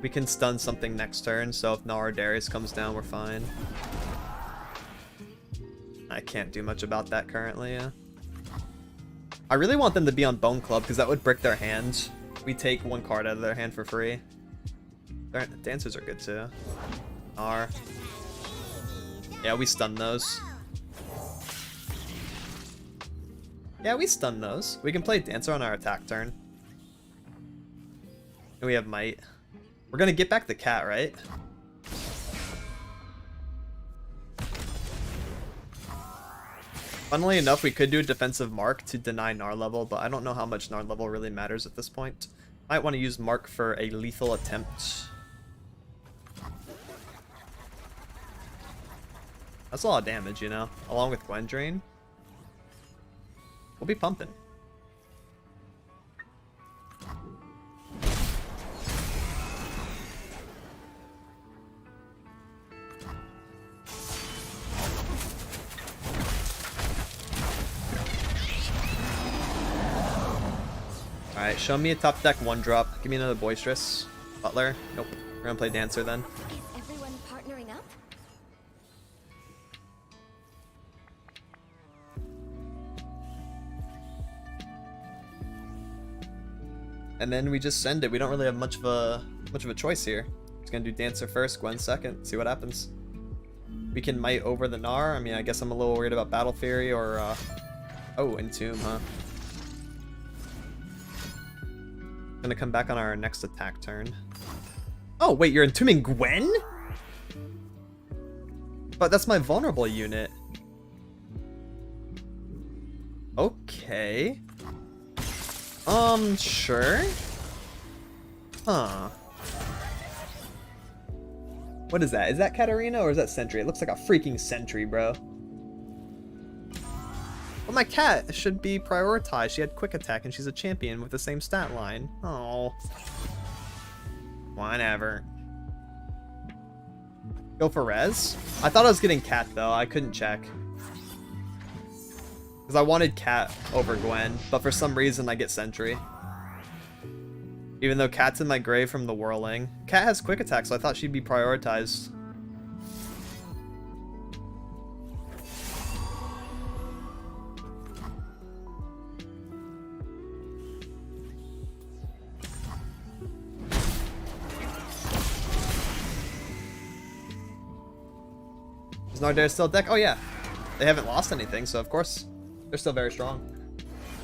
We can stun something next turn, so if Nara Darius comes down, we're fine. I can't do much about that currently, yeah. I really want them to be on Bone Club, because that would brick their hand. We take one card out of their hand for free. Their dancers are good too. Yeah, we stun those. Yeah, we stun those. We can play Dancer on our attack turn. And we have Might. We're gonna get back the cat, right? Funnily enough, we could do a defensive mark to deny Gnar level, but I don't know how much Gnar level really matters at this point. Might want to use mark for a lethal attempt. That's a lot of damage, you know, along with Gwen Drain. We'll be pumping. Alright, show me a top deck 1-drop. Give me another Boisterous. Butler. Nope. We're gonna play Dancer then. Is everyone partnering up? And then we just send it. We don't really have much of a choice here. Just gonna do Dancer first, Gwen second. See what happens. we can might over the Gnar. I mean, I guess I'm a little worried about Battle Fury or, oh, Entomb, huh? Gonna come back on our next attack turn. Oh, wait, you're entombing Gwen? But that's my vulnerable unit. Okay. Sure. Huh. What is that? Is that Katarina or is that Sentry? It looks like a freaking Sentry, bro. But my cat should be prioritized. She had quick attack and she's a champion with the same stat line. Oh. Whatever. Go for res? I thought I was getting cat though. I couldn't check. Because I wanted cat over Gwen, but for some reason I get Sentry. Even though cat's in my grave from the whirling. Cat has quick attack, so I thought she'd be prioritized. Is Nardair still deck? Oh yeah. They haven't lost anything, so of course they're still very strong.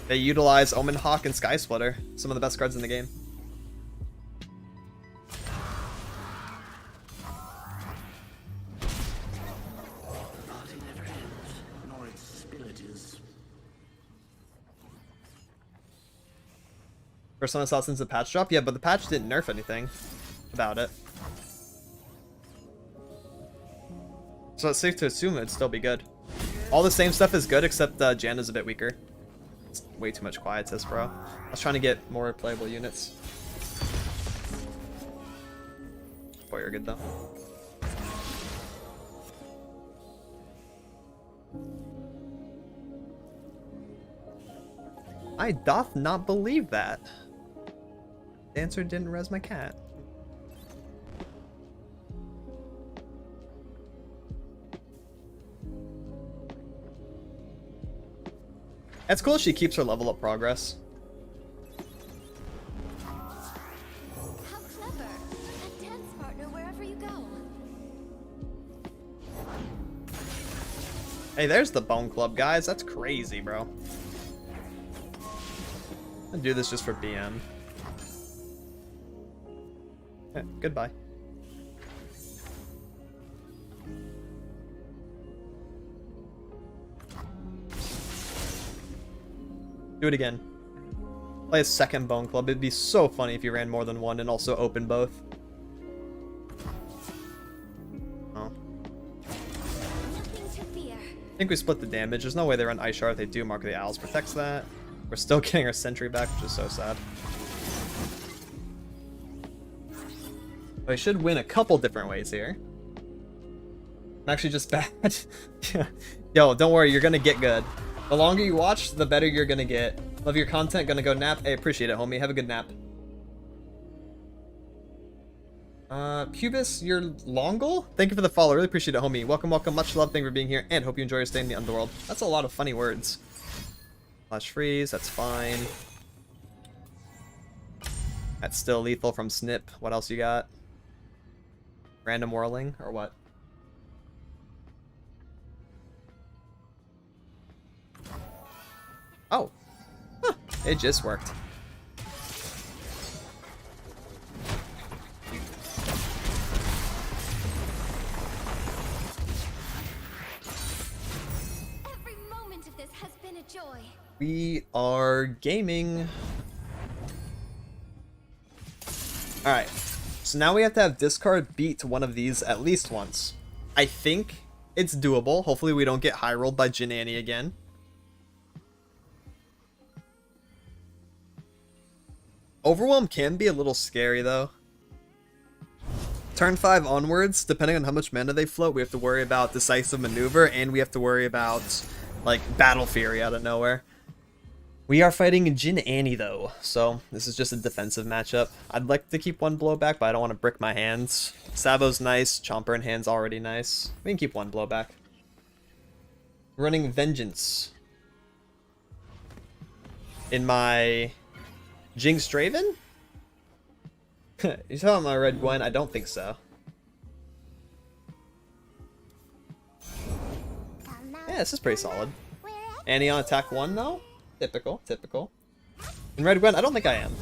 They utilize Omen Hawk and Sky Splitter, some of the best cards in the game. First one I saw since the patch drop? Yeah, but the patch didn't nerf anything about it. So it's safe to assume it'd still be good. All the same stuff is good, except Janna's a bit weaker. It's way too much quietus, bro. I was trying to get more playable units. Boy, you're good though. I doth not believe that. Dancer didn't res my cat. It's cool she keeps her level up progress. How clever. A dance partner wherever you go. Hey, there's the Bone Club, guys. That's crazy, bro. I'll do this just for BM. Yeah, goodbye. Do it again. Play a second Bone Club. It'd be so funny if you ran more than one and also open both. Oh. Nothing to fear. I think we split the damage. There's no way they run Ice Shard. If they do, Mark of the Owls protects that. We're still getting our Sentry back, which is so sad. But I should win a couple different ways here. I'm actually just bad. Yo, don't worry, you're gonna get good. The longer you watch, the better you're gonna get. Love your content, gonna go nap. Hey, appreciate it, homie. Have a good nap. Pubis, you're Longle? Thank you for the follow. Really appreciate it, homie. Welcome, welcome. Much love. Thank you for being here, and hope you enjoy your stay in the underworld. That's a lot of funny words. Flash freeze, that's fine. That's still lethal from Snip. What else you got? Random whirling, or what? Oh. Huh. It just worked. Every moment of this has been a joy. We are gaming. Alright. So now we have to have discard beat one of these at least once. I think it's doable. Hopefully we don't get high rolled by Jin Annie again. Overwhelm can be a little scary though. Turn 5 onwards, depending on how much mana they float, we have to worry about decisive maneuver, and we have to worry about like Battle Fury out of nowhere. We are fighting Jin Annie though, so this is just a defensive matchup. I'd like to keep one blowback, but I don't want to brick my hands. Savo's nice, Chomper in hand's already nice. We can keep one blowback. Running Vengeance. In my Jinx Draven? You talking about my Red Gwen? I don't think so. Yeah, this is pretty solid. Annie on attack 1 though? Typical, typical. In Red Gwen, I don't think I am.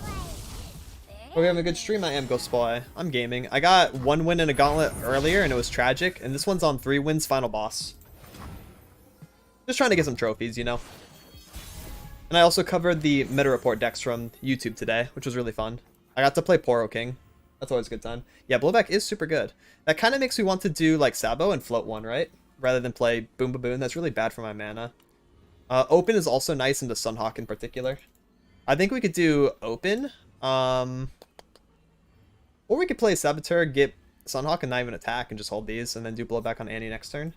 But we're having a good stream, I am Ghost Boy. I'm gaming. I got 1 win in a Gauntlet earlier and it was tragic, and this one's on 3 wins final boss. Just trying to get some trophies, you know? And I also covered the meta report decks from YouTube today, which was really fun. I got to play Poro King. That's always a good time. Yeah, blowback is super good. That kind of makes me want to do like Sabo and float 1, right? Rather than play Boom Ba Boom. That's really bad for my mana. Open is also nice into Sunhawk in particular. I think we could do Open. Or we could play Saboteur, get Sunhawk and not even attack and just hold these and then do blowback on Annie next turn.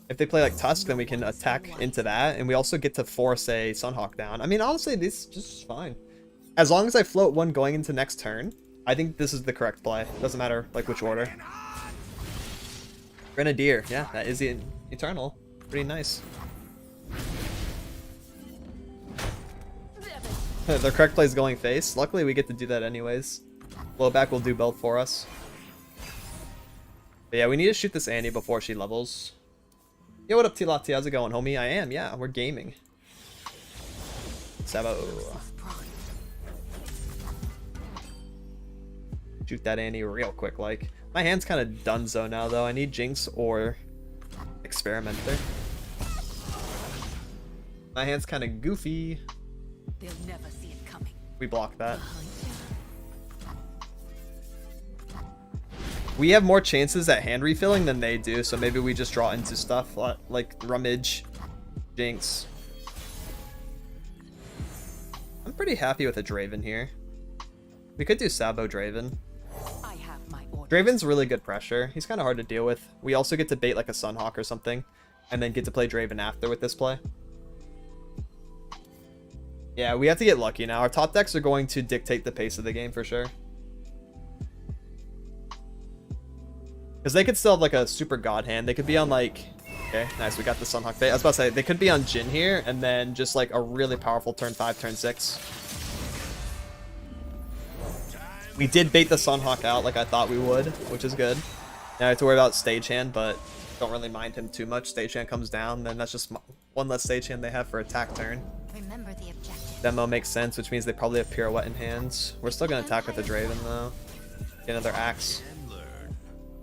If they play like Tusk, then we can attack into that, and we also get to force a Sunhawk down. I mean, honestly, this is just fine. As long as I float 1 going into next turn, I think this is the correct play. Doesn't matter like which order. Grenadier, yeah, that is the Eternal. Pretty nice. The correct play is going face. Luckily, we get to do that anyways. Blowback will do both for us. But yeah, we need to shoot this Annie before she levels. Yo, what up, T-Lottie? How's it going, homie? I am, yeah, we're gaming. Sabo. Shoot that Annie real quick, like. My hand's kind of donezo now, though. I need Jinx or Experimenter. My hand's kind of goofy. They'll never see it coming. We block that. We have more chances at hand refilling than they do, so maybe we just draw into stuff like Rummage, Jinx. I'm pretty happy with a Draven here. We could do Sabo Draven. I have my orders. Draven's really good pressure. He's kind of hard to deal with. We also get to bait like a Sunhawk or something, and then get to play Draven after with this play. Yeah, we have to get lucky now. Our top decks are going to dictate the pace of the game for sure. Because they could still have like a super god hand. They could be on like... Okay, nice, we got the Sunhawk bait. I was about to say, they could be on Jhin here, and then just like a really powerful turn 5, turn 6. We did bait the Sunhawk out like I thought we would, which is good. Now I have to worry about stagehand, but don't really mind him too much. Stagehand comes down, then that's just one less stagehand they have for attack turn. Remember the objective. Demo makes sense, which means they probably have Pirouette in hands. We're still going to attack with the Draven, though. Get another Axe.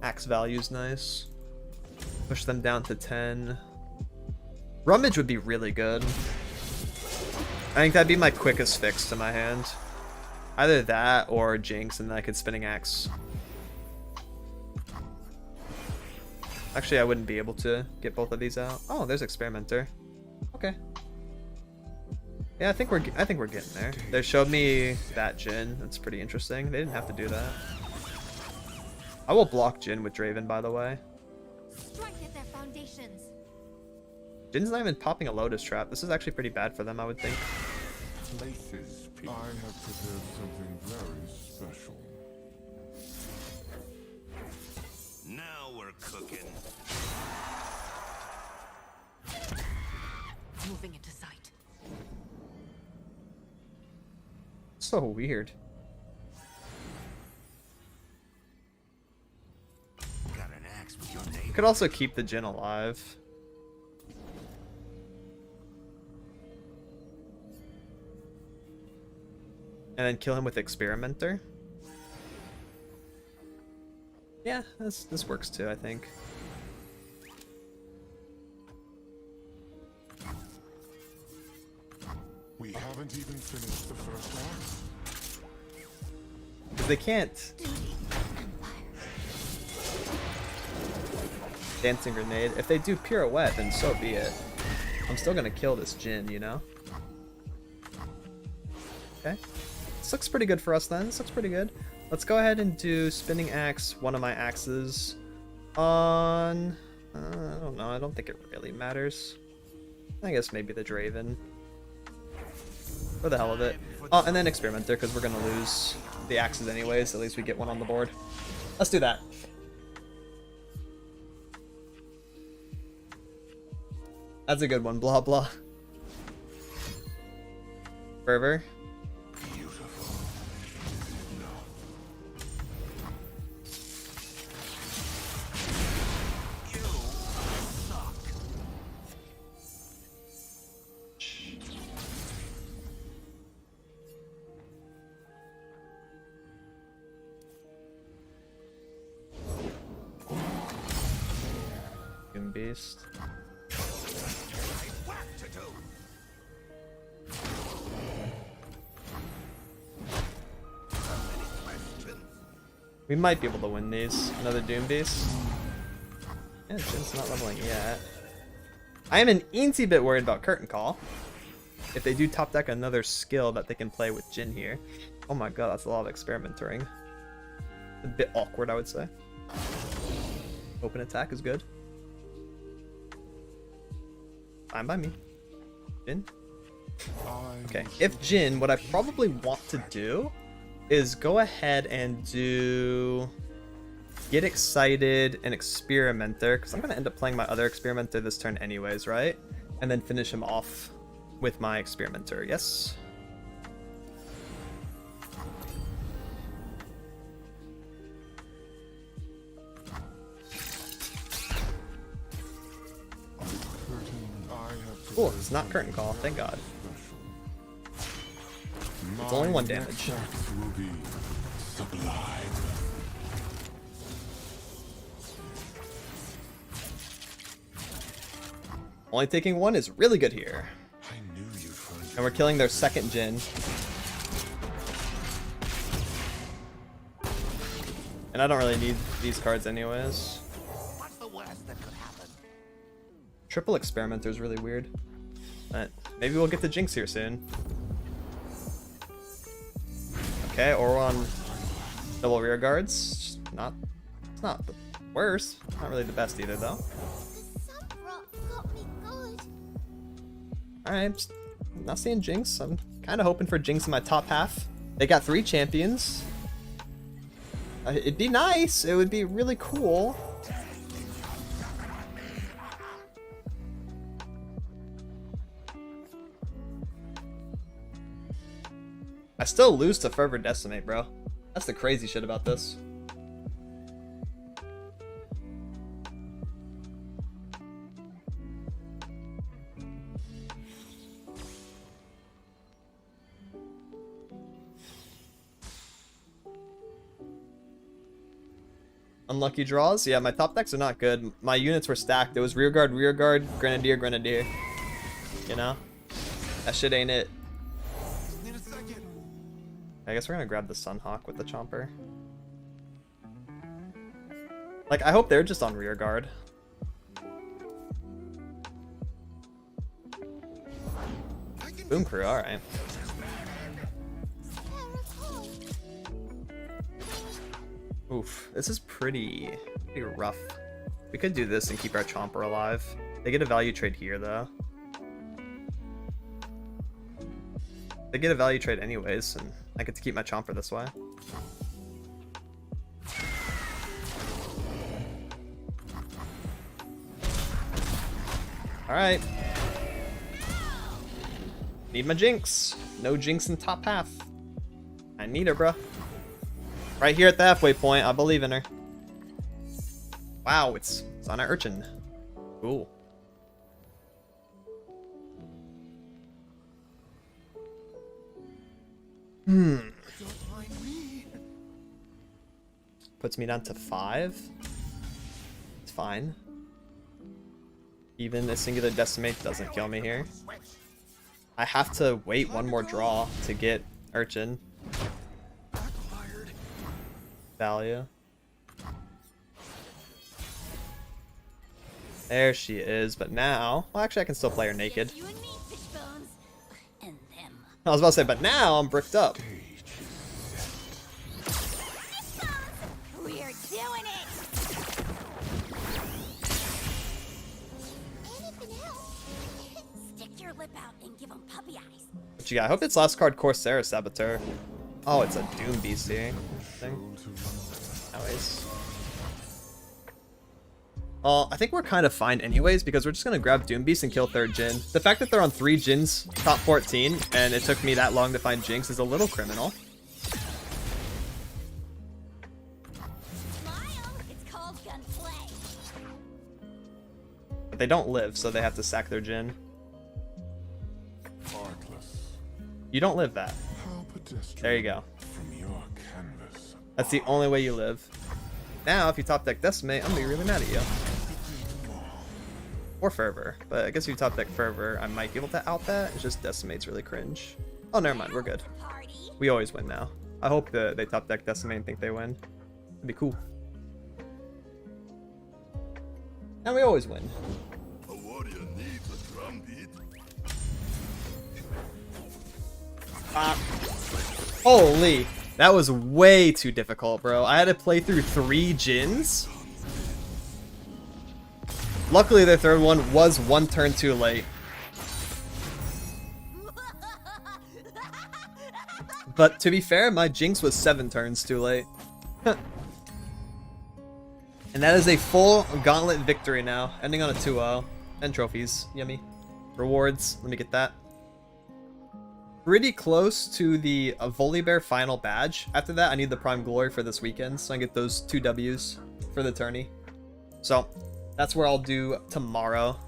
Axe value's nice. Push them down to 10. Rummage would be really good. I think that'd be my quickest fix to my hand. Either that or Jinx, and then I could Spinning Axe. Actually, I wouldn't be able to get both of these out. Oh, there's Experimenter. Okay. Yeah, I think we're getting there. They showed me that Jhin. That's pretty interesting. They didn't have to do that. I will block Jhin with Draven, by the way. Strike at their foundations. Jin's not even popping a Lotus Trap. This is actually pretty bad for them, I would think. Places. I have prepared something very special. Now we're cooking. Moving into sight. So weird. Got an axe with your name. Could also keep the Jhin alive. And then kill him with Experimenter. Yeah, this works too, I think. We haven't even finished the first act. Because they can't. Dancing Grenade. If they do Pirouette, then so be it. I'm still gonna kill this Jhin, you know? Okay. This looks pretty good for us then. This looks pretty good. Let's go ahead and do Spinning Axe, one of my axes, on... I don't know. I don't think it really matters. I guess maybe the Draven. For the hell of it. Oh, and then Experimenter, because we're gonna lose the axes anyways. At least we get one on the board. Let's do that. That's a good one, blah blah. Fervor. Doom Beast. Work to do. Many questions. We might be able to win these. Another Doom Beast. Yeah, Jin's not leveling yet. I am an eensy bit worried about Curtain Call. If they do top deck another skill that they can play with Jin here. Oh my god, that's a lot of experimenting. A bit awkward, I would say. Open attack is good. Fine by me. Jin? Okay, if Jin, what I probably want to do is go ahead and do Get Excited and Experimenter, because I'm going to end up playing my other Experimenter this turn anyways, right? And then finish him off with my Experimenter, yes? Cool, it's not Curtain Call, thank god. It's only 1 damage. Will be sublime. Only taking 1 is really good here. I knew you'd find And we're killing their second Jin. And I don't really need these cards anyways. What's the worst that could happen? Triple Experimenter is really weird. But maybe we'll get the Jinx here soon. Okay, or we're on double rear guards. It's not the worst. Not really the best either though. The sun rock got me good. Alright, not seeing Jinx. I'm kind of hoping for Jinx in my top half. They got 3 champions. It'd be nice. It would be really cool. I still lose to Fervor Decimate, bro. That's the crazy shit about this. Unlucky draws? Yeah, my top decks are not good. My units were stacked. It was rearguard, grenadier, grenadier. You know? That shit ain't it. I guess we're gonna grab the Sunhawk with the Chomper. Like, I hope they're just on rearguard. Boom Crew, alright. Oof, this is pretty rough. We could do this and keep our Chomper alive. They get a value trade here, though. They get a value trade anyways, and I get to keep my Chomper this way. Alright. Need my Jinx. No Jinx in top half. I need her, bruh. Right here at the halfway point, I believe in her. Wow, it's on our Urchin. Cool. Puts me down to 5. It's fine. Even a singular decimate doesn't kill me here. I have to wait 1 more draw to get Urchin. Value. There she is, but now... Well, actually, I can still play her naked. You and me, Fishbones. And them. I was about to say, but now I'm bricked up. Fishbones! We're doing it! Anything else? Stick your lip out and give them puppy eyes. What you got? I hope it's last card Corsair Saboteur. Oh, it's a Doom Beast here. Anyways. I think we're kind of fine anyways, because we're just going to grab Doom Beast and kill 3rd Jin. The fact that they're on 3 Jins, top 14, and it took me that long to find Jinx is a little criminal. Smile! It's called gunplay. But they don't live, so they have to sack their Jin. Heartless. You don't live that. How pedestrian. There you go. From your canvas. That's the only way you live. Now, if you top deck Decimate, I'm gonna be really mad at you. Or Fervor. But I guess if you top deck Fervor, I might be able to out that. It's just Decimate's really cringe. Oh, never mind. We're good. Party. We always win now. I hope that they top deck Decimate and think they win. It'd be cool. And we always win. A warrior needs a drum beat. Holy! That was way too difficult, bro. I had to play through 3 Jins. Luckily, their third one was 1 turn too late. But to be fair, my Jinx was 7 turns too late. And that is a full Gauntlet victory now, ending on a 2-0. And trophies. Yummy. Rewards. Let me get that. Pretty close to the Volibear final badge. After that, I need the Prime Glory for this weekend, so I get those 2 Ws for the tourney. So, that's where I'll do tomorrow.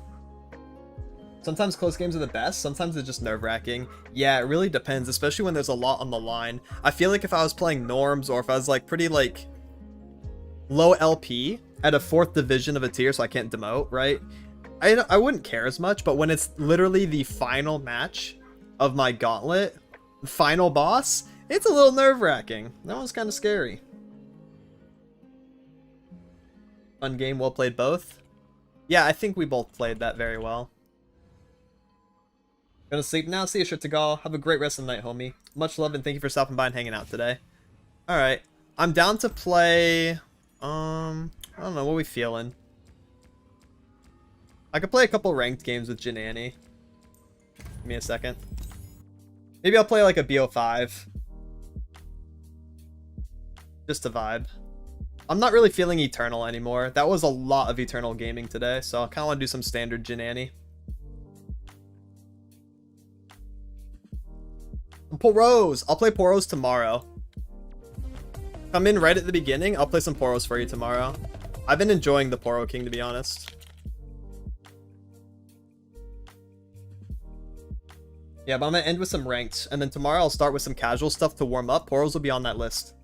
Sometimes close games are the best, sometimes it's just nerve-wracking. Yeah, it really depends, especially when there's a lot on the line. I feel like if I was playing Norms, or if I was like pretty like low LP at a 4th division of a tier, so I can't demote, right? I wouldn't care as much, but when it's literally the final match of my Gauntlet, final boss, it's a little nerve-wracking. That one's kind of scary. Fun game, well played both. Yeah, I think we both played that very well. Gonna sleep now. See you, Shirtagal. Have a great rest of the night, homie. Much love and thank you for stopping by and hanging out today. Alright. I'm down to play... I don't know. What are we feeling? I could play a couple ranked games with Jin Annie. Give me a second. Maybe I'll play like a BO5. Just to vibe. I'm not really feeling Eternal anymore. That was a lot of Eternal gaming today, so I kind of want to do some standard Jin Annie. Poros! I'll play Poros tomorrow. Come in right at the beginning. I'll play some Poros for you tomorrow. I've been enjoying the Poro King, to be honest. Yeah, but I'm gonna end with some ranked, and then tomorrow I'll start with some casual stuff to warm up. Poros will be on that list.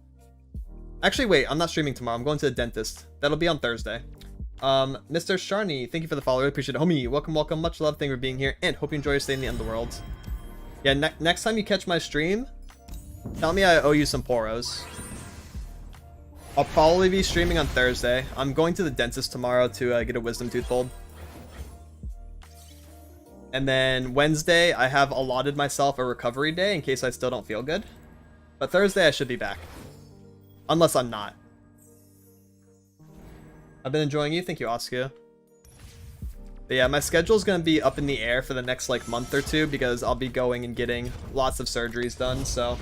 Actually, wait, I'm not streaming tomorrow. I'm going to the dentist. That'll be on Thursday. Mr. Sharni, thank you for the follow. I appreciate it. Homie, welcome, welcome. Much love. Thank you for being here, and hope you enjoy your stay in the Underworld. Yeah, next time you catch my stream, tell me I owe you some Poros. I'll probably be streaming on Thursday. I'm going to the dentist tomorrow to get a wisdom tooth pulled. And then Wednesday, I have allotted myself a recovery day in case I still don't feel good. But Thursday, I should be back. Unless I'm not. I've been enjoying you. Thank you, Oscar. But yeah, my schedule's going to be up in the air for the next like month or 2 because I'll be going and getting lots of surgeries done. So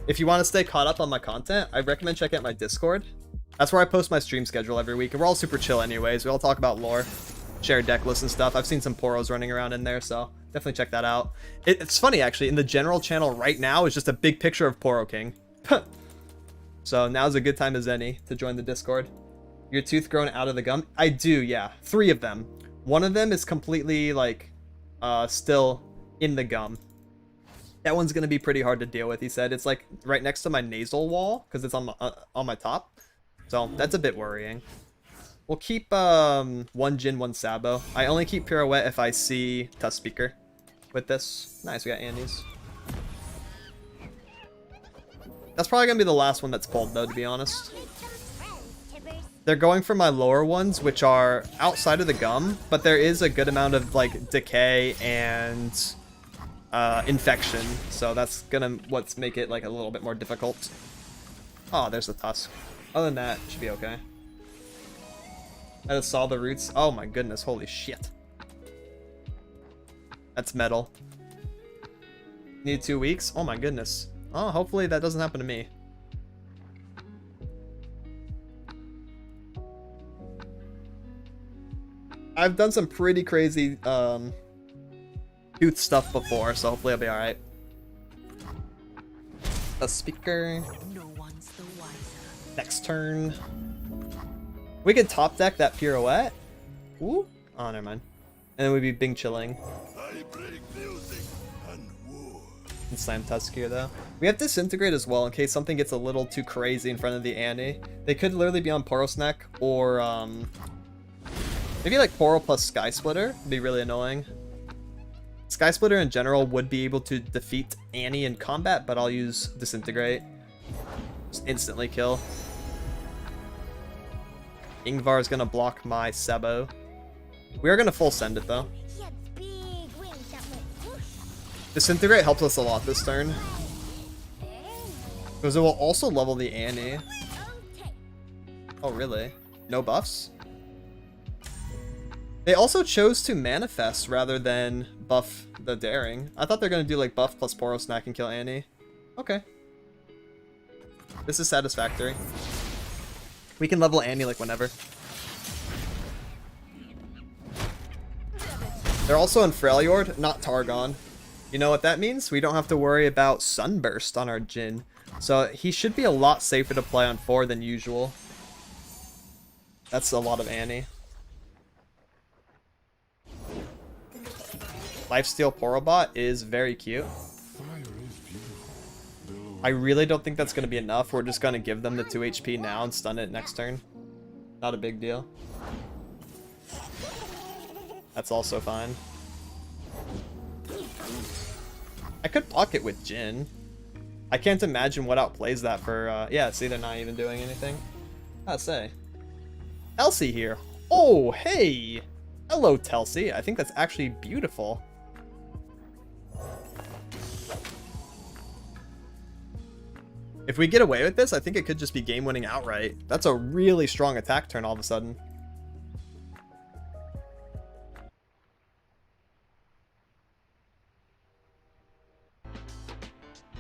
if you want to stay caught up on my content, I recommend checking out my Discord. That's where I post my stream schedule every week. And we're all super chill anyways. We all talk about lore, share deck lists and stuff. I've seen some Poros running around in there, so definitely check that out. It's funny, actually. In the general channel right now is just a big picture of Poro King. So now's a good time as any to join the Discord. Your tooth grown out of the gum? I do, yeah. 3 of them. One of them is completely, like, still in the gum. That one's going to be pretty hard to deal with, he said. It's, like, right next to my nasal wall, because it's on my top. So, that's a bit worrying. We'll keep, 1 Jin, 1 Sabo. I only keep Pirouette if I see Tusk Speaker with this. Nice, we got Andes. That's probably going to be the last one that's pulled, though, to be honest. They're going for my lower ones, which are outside of the gum, but there is a good amount of, like, decay and infection, so that's gonna make it, like, a little bit more difficult. Oh, there's the tusk. Other than that, it should be okay. I just saw the roots. Oh my goodness, holy shit. That's metal. Need 2 weeks? Oh my goodness. Oh, hopefully that doesn't happen to me. I've done some pretty crazy tooth stuff before, so hopefully I'll be alright. A speaker. No one's the wiser. Next turn. We could top deck that Pirouette. Ooh. Oh, never mind. And then we'd be Bing chilling. I break music and war. And slam Tusk here, though. We have Disintegrate as well in case something gets a little too crazy in front of the Annie. They could literally be on Porosneck or Maybe like Poro plus Sky Splitter would be really annoying. Sky Splitter in general would be able to defeat Annie in combat, but I'll use Disintegrate. Just instantly kill. Ingvar is gonna block my Sebo. We are gonna full send it though. He had big wings that went whoosh. Disintegrate helps us a lot this turn. Because it will also level the Annie. Okay. Oh really? No buffs? They also chose to manifest rather than buff the daring. I thought they're gonna do like buff plus Poro snack and kill Annie. Okay. This is satisfactory. We can level Annie like whenever. They're also in Freljord, not Targon. You know what that means? We don't have to worry about Sunburst on our Jhin. So he should be a lot safer to play on 4 than usual. That's a lot of Annie. Lifesteal Porobot is very cute. I really don't think that's going to be enough. We're just going to give them the 2 HP now and stun it next turn. Not a big deal. That's also fine. I could block it with Jhin. I can't imagine what outplays that for, yeah, see, they're not even doing anything. I'd say. Elsie here. Oh, hey! Hello, Telsi. I think that's actually beautiful. If we get away with this, I think it could just be game-winning outright. That's a really strong attack turn all of a sudden.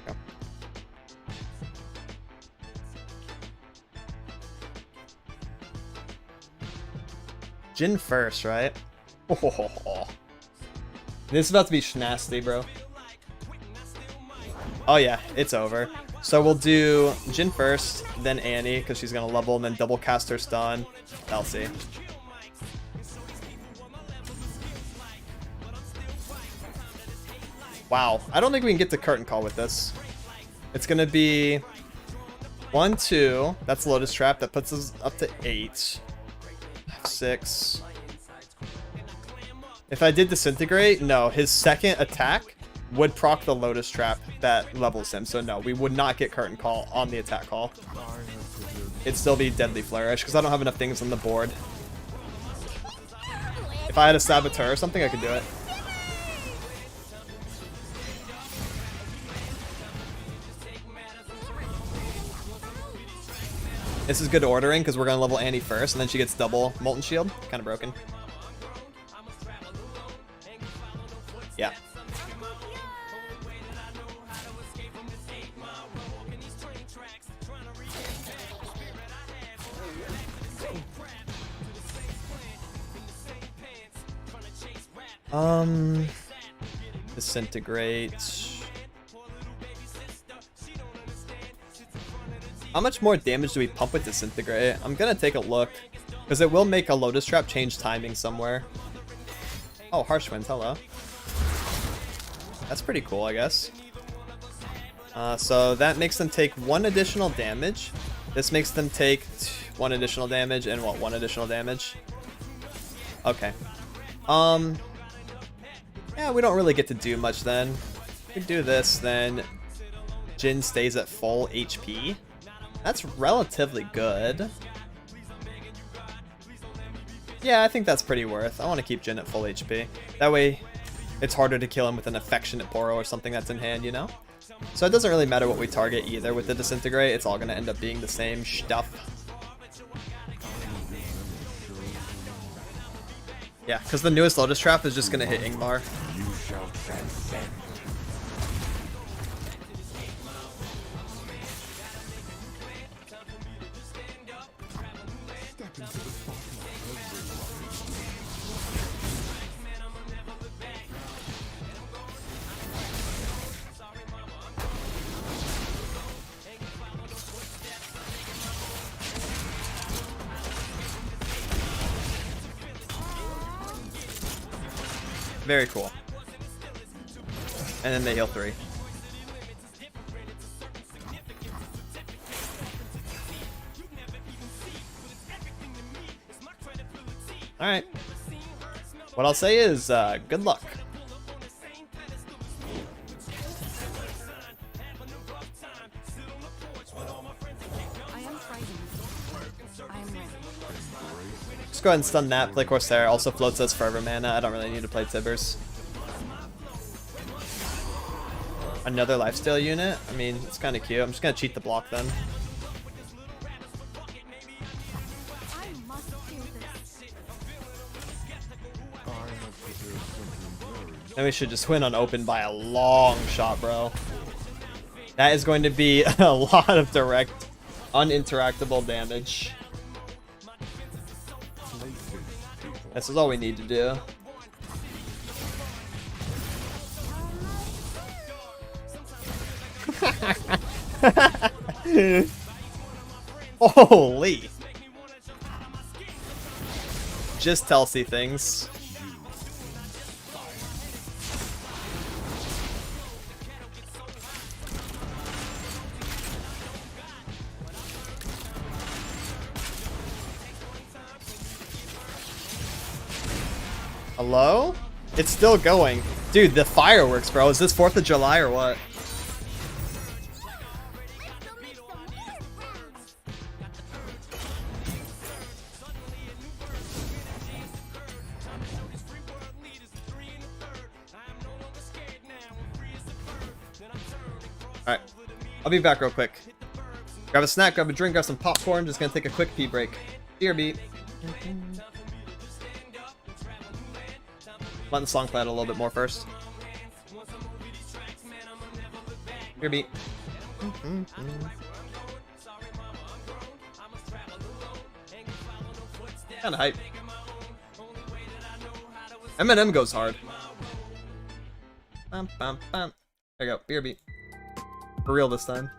Go. Jhin first, right? Oh, this is about to be schnasty, bro. Oh yeah, it's over. So we'll do Jhin first, then Annie, because she's going to level, and then double cast her stun. Elsie. Wow, I don't think we can get to curtain call with this. It's going to be 1, 2. That's Lotus Trap. That puts us up to 8. 6. If I did Disintegrate, no, his second attack would proc the Lotus Trap that levels him. So no, we would not get Curtain Call on the attack call. It'd still be Deadly Flourish, because I don't have enough things on the board. If I had a Saboteur or something, I could do it. This is good ordering, because we're going to level Annie first, and then she gets double Molten Shield. Kind of broken. Yeah. Disintegrate. How much more damage do we pump with Disintegrate? I'm gonna take a look, because it will make a Lotus Trap change timing somewhere. Oh, Harsh Winds, hello. That's pretty cool, I guess. So that makes them take 1 additional damage. This makes them take 1 additional damage, and what, 1 additional damage? Okay. Yeah, we don't really get to do much then. If we do this, then Jhin stays at full HP. That's relatively good. Yeah, I think that's pretty worth. I want to keep Jhin at full HP. That way, it's harder to kill him with an affectionate Poro or something that's in hand, you know? So it doesn't really matter what we target either with the Disintegrate. It's all going to end up being the same stuff. Yeah, because the newest Lotus Trap is just going to hit Ingvar. You shall transcend. Very cool. And then they heal 3. Alright. What I'll say is, good luck. I am frightened. I am ready. Just go ahead and stun that, play Corsair, also floats us forever mana. I don't really need to play Tibbers. Another lifesteal unit? I mean, it's kind of cute. I'm just gonna cheat the block then. I must do this. Then we should just win on open by a long shot, bro. That is going to be a lot of direct, uninteractable damage. This is all we need to do. Holy! Just Telsey things. Hello? It's still going. Dude, the fireworks, bro. Is this 4th of July or what? Alright. I'll be back real quick. Grab a snack, grab a drink, grab some popcorn. Just gonna take a quick pee break. Dear beat. Letting the song play out a little bit more first. Dear beat. Kinda hype. Eminem goes hard. Bum, bum, bum. There you go. Beer beat. For real this time.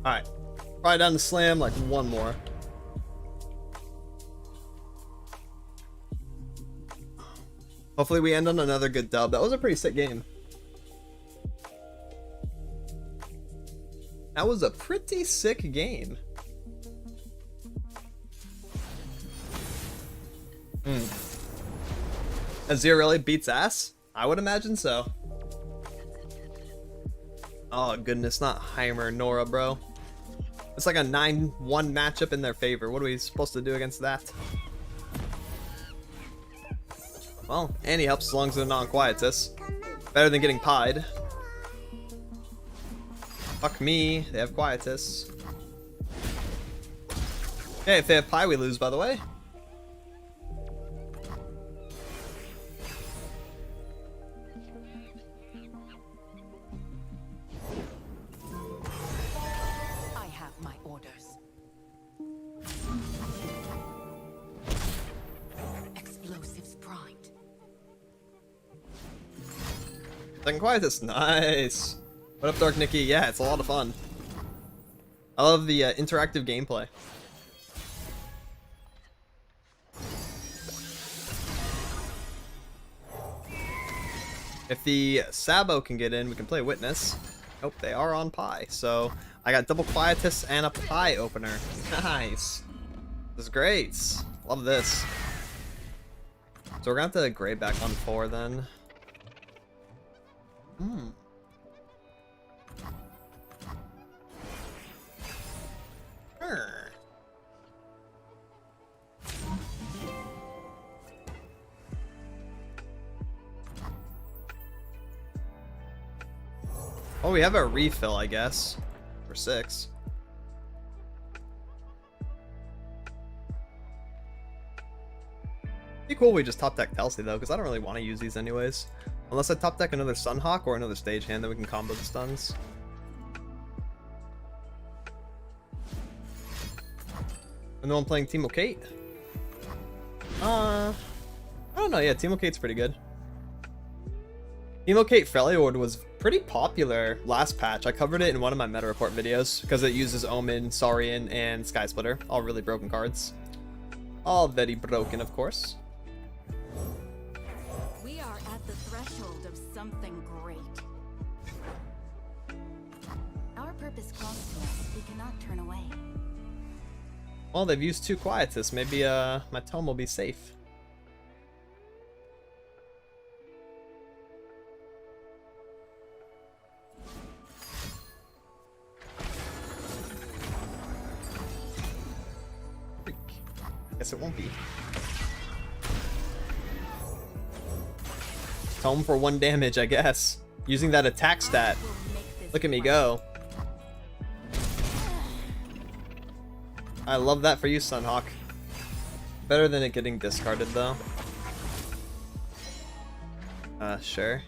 Alright. Probably down to slam, like one more. Hopefully we end on another good dub. That was a pretty sick game. That was a pretty sick game. Azir really beats ass? I would imagine so. Oh goodness, not Heimer, Nora, bro. It's like a 9-1 matchup in their favor. What are we supposed to do against that? Well, Annie helps as long as they're not on Quietus. Better than getting pied. Fuck me, they have Quietus. Okay, if they have pie, we lose, by the way. I have my orders. Explosives primed. Second Quietus, nice. What up, Dark Nikki? Yeah, it's a lot of fun. I love the interactive gameplay. If the Sabo can get in, we can play Witness. Nope, they are on Pie. So I got double Quietus and a Pie opener. Nice. This is great. Love this. So we're gonna have to grade back on 4 then. Hmm. Sure. Oh, we have a refill, I guess, for 6. Be cool we just top deck Kelsey though, because I don't really want to use these anyways. Unless I top deck another Sunhawk or another Stage Hand, then we can combo the stuns. And then I'm playing Teemo Kate. I don't know, yeah, Teemo Kate's pretty good. Teemo Kate Freljord was pretty popular last patch. I covered it in one of my meta report videos because it uses Omen, Saurian, and Sky Splitter. All really broken cards. All very broken, of course. We are at the threshold of something great. Our purpose calls to us. We cannot turn away. Well, they've used 2 Quietus. Maybe my tome will be safe. Guess it won't be. Tome for 1 damage, I guess. Using that attack stat. Look at me go. I love that for you, Sunhawk. Better than it getting discarded, though. Sure.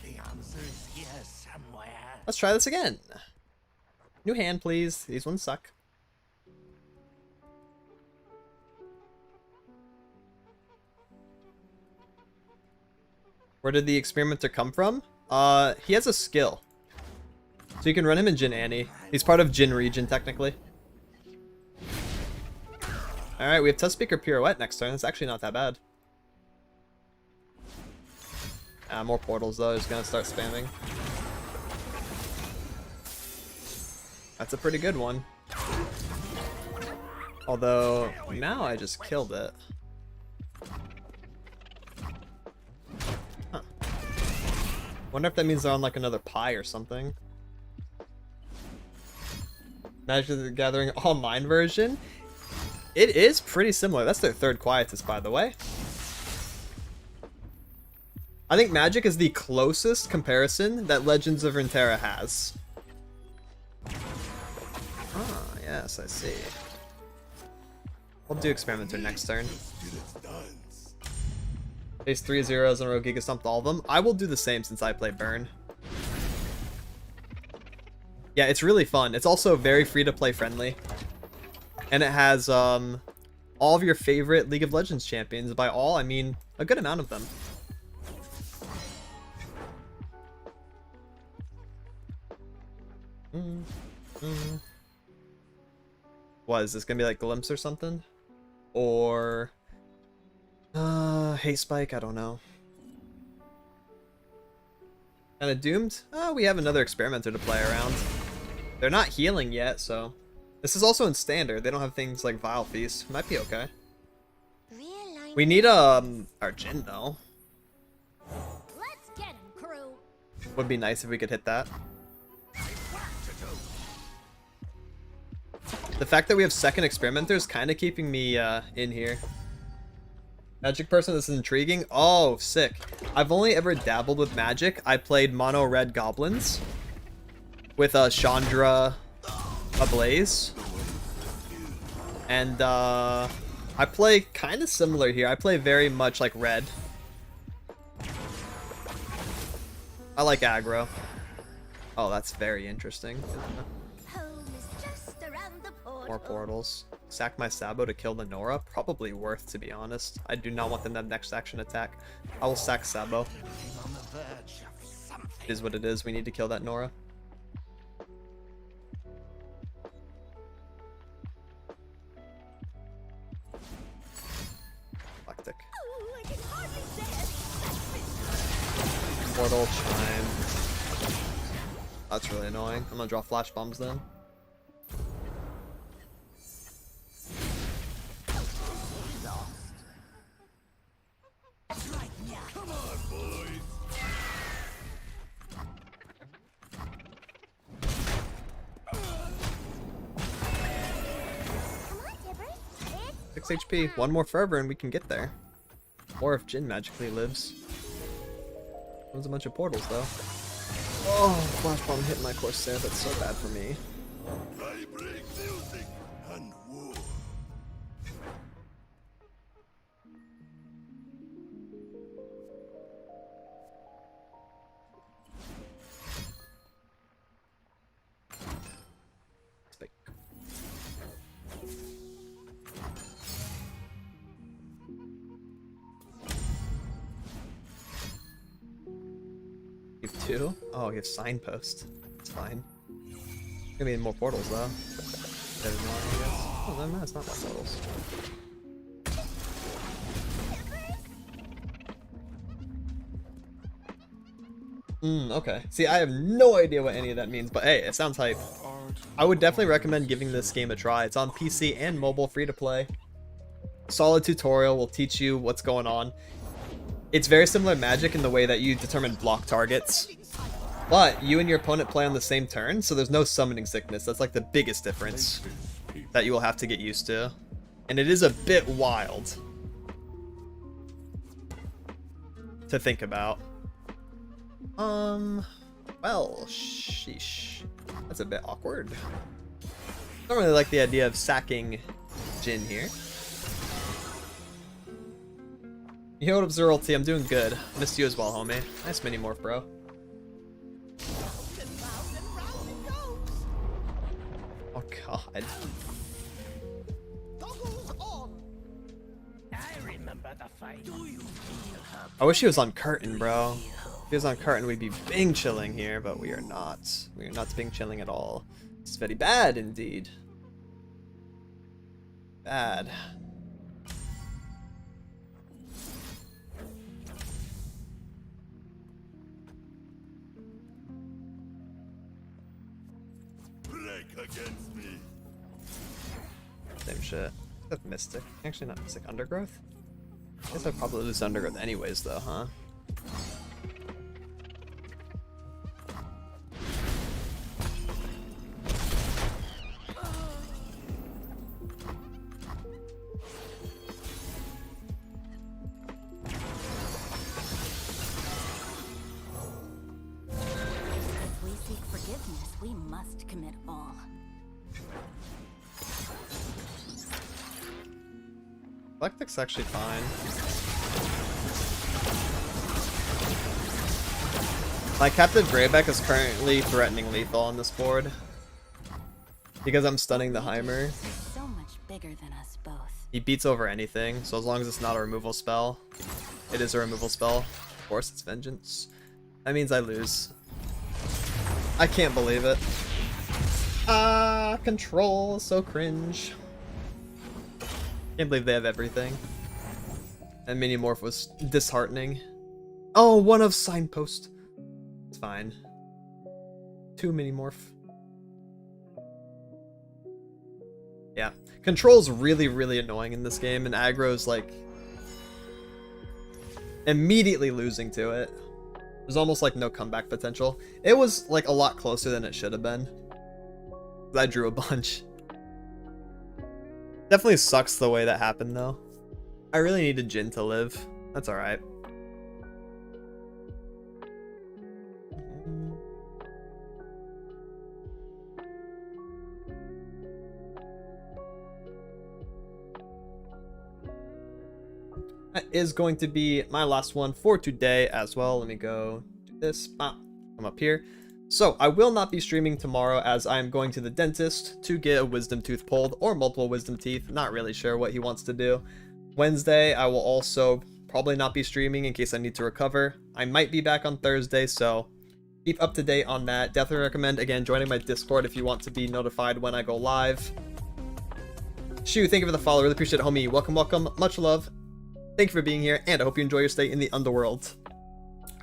The answer's here somewhere. Let's try this again. New hand, please. These ones suck. Where did the experimenter come from? He has a skill. So you can run him in Jin Annie. He's part of Jin region, technically. Alright, we have Test Speaker Pirouette next turn. That's actually not that bad. More portals, though. Just gonna start spamming. That's a pretty good one. Although, now I just killed it. Huh. Wonder if that means they're on like another pie or something. Magic the Gathering All-Mine version? It is pretty similar. That's their 3rd Quietus, by the way. I think Magic is the closest comparison that Legends of Runeterra has. Ah, yes, I see. We'll do Experimenter next turn. Face 3 zeros and Rogue Giga stumped all of them. I will do the same since I play Burn. Yeah, it's really fun. It's also very free-to-play friendly. And it has all of your favorite League of Legends champions. By all, I mean a good amount of them. What, is this gonna be like Glimpse or something? Or Hey Spike, I don't know. Kinda doomed? We have another Experimenter to play around. They're not healing yet, so This is also in standard. They don't have things like Vile Feast. Might be okay. Realign. We need our Jhin though. Let's get him, crew. Would be nice if we could hit that. The fact that we have second experimenter is kind of keeping me in here. Magic person, this is intriguing. Oh, sick. I've only ever dabbled with magic. I played mono red goblins with Chandra Ablaze. And I play kind of similar here. I play very much like red. I like aggro. Oh, that's very interesting. Home is just around the portal. More portals. Sack my Sabo to kill the Nora? Probably worth, to be honest. I do not want them to have next action attack. I will sack Sabo. On the verge of something. It is what it is. We need to kill that Nora. Eclectic. Ooh, I can hardly say it. Portal, Chime. That's really annoying. I'm gonna draw flash bombs then. Come on, Tibbers. It's 6 HP. One more fervor and we can get there. Or if Jhin magically lives. There's a bunch of portals though. Oh, flash bomb hit my Corsair. That's so bad for me. I bring music and war. Spike. You have 2? Oh, you have signpost. It's fine. Gonna need more portals though. Better than one, I guess. Oh, no, it's not more portals. Okay. See, I have no idea what any of that means, but hey, it sounds hype. I would definitely recommend giving this game a try. It's on PC and mobile, free to play. Solid tutorial will teach you what's going on. It's very similar to Magic in the way that you determine block targets. But you and your opponent play on the same turn, so there's no summoning sickness. That's like the biggest difference that you will have to get used to. And it is a bit wild to think about. Well, sheesh. That's a bit awkward. Don't really like the idea of sacking Jhin here. Yo, what up, Zeralty? I'm doing good. Missed you as well, homie. Nice mini morph, bro. Oh god. I remember the fight. Do you feel her? I wish he was on curtain, bro. If he was on curtain, we'd be Bing chilling here, but we are not. We are not Bing chilling at all. It's very bad indeed. Bad. Break against me. Same shit. That's Mystic. Actually, not Mystic. Undergrowth? I guess I'd probably lose Undergrowth anyways, though, huh? If we seek forgiveness, we must commit all. Eclectic's actually fine. My Captive Greyback is currently threatening lethal on this board. Because I'm stunning the Heimer. He's so much bigger than us both. He beats over anything, so as long as it's not a removal spell. It is a removal spell. Of course, it's Vengeance. That means I lose. I can't believe it. Ah, control, so cringe. Can't believe they have everything. And Mini Morph was disheartening. Oh, one of Signpost. It's fine. 2 Mini Morph. Yeah. Control's really, really annoying in this game, and aggro's like immediately losing to it. There's almost like no comeback potential. It was like a lot closer than it should have been. I drew a bunch. Definitely sucks the way that happened though. I really needed Jin to live. That's alright. That is going to be my last one for today as well. Let me go do this. Come up here. So I will not be streaming tomorrow as I'm going to the dentist to get a wisdom tooth pulled or multiple wisdom teeth. Not really sure what he wants to do. Wednesday, I will also probably not be streaming in case I need to recover. I might be back on Thursday, so keep up to date on that. Definitely recommend, again, joining my Discord if you want to be notified when I go live. Shu, thank you for the follow. Really appreciate it, homie. Welcome, welcome. Much love. Thank you for being here, and I hope you enjoy your stay in the underworld.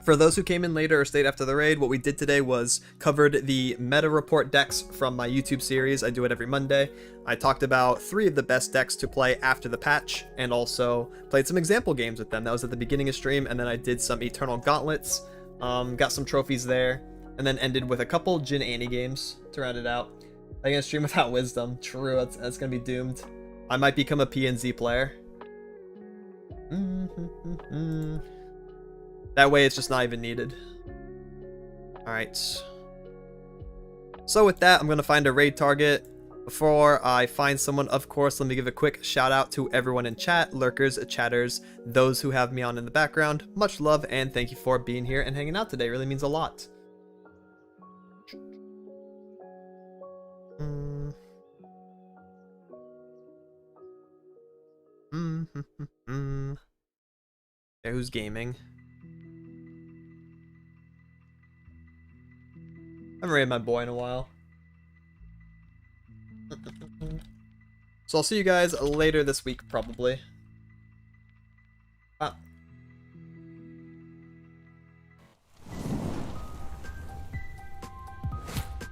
For those who came in later or stayed after the raid, what we did today was covered the meta report decks from my YouTube series. I do it every Monday. I talked about 3 of the best decks to play after the patch, and also played some example games with them. That was at the beginning of stream, and then I did some Eternal Gauntlets, got some trophies there, and then ended with a couple Jin Annie games to round it out. I'm gonna stream without wisdom. True, that's gonna be doomed. I might become a PNZ player. That way it's just not even needed. Alright. So with that, I'm going to find a raid target. Before I find someone, of course, let me give a quick shout out to everyone in chat, lurkers, chatters, those who have me on in the background. Much love and thank you for being here and hanging out today. It really means a lot. Okay, who's gaming? I haven't raided my boy in a while. So I'll see you guys later this week, probably.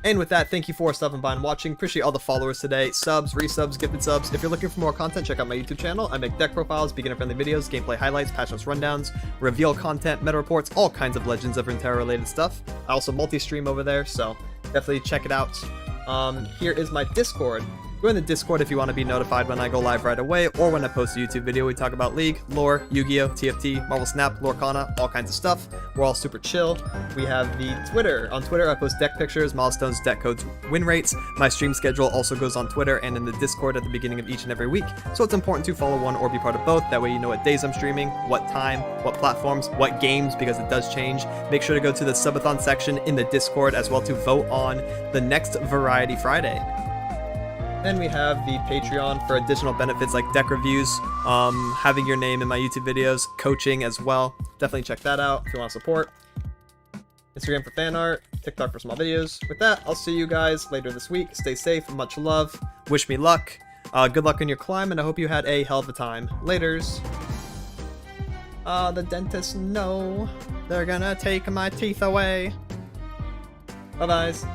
And with that, thank you for stopping by and watching. Appreciate all the followers today. Subs, resubs, gifted subs. If you're looking for more content, check out my YouTube channel. I make deck profiles, beginner-friendly videos, gameplay highlights, patch notes rundowns, reveal content, meta reports, all kinds of Legends of Runeterra related stuff. I also multi-stream over there, so definitely check it out. Here is my Discord. Join the Discord if you want to be notified when I go live right away or when I post a YouTube video. We talk about League, lore, Yu-Gi-Oh, TFT, Marvel Snap, Lorcana, all kinds of stuff. We're all super chill. We have the Twitter. On Twitter, I post deck pictures, milestones, deck codes, win rates. My stream schedule also goes on Twitter and in the Discord at the beginning of each and every week. So it's important to follow one or be part of both. That way you know what days I'm streaming, what time, what platforms, what games, because it does change. Make sure to go to the subathon section in the Discord as well to vote on the next Variety Friday. Then we have the Patreon for additional benefits like deck reviews, having your name in my YouTube videos, coaching as well. Definitely check that out if you want to support. Instagram for fan art, TikTok for small videos. With that, I'll see you guys later this week. Stay safe, much love, wish me luck, good luck in your climb, and I hope you had a hell of a time. Laters. The dentist, no. They're gonna take my teeth away. Bye-byes.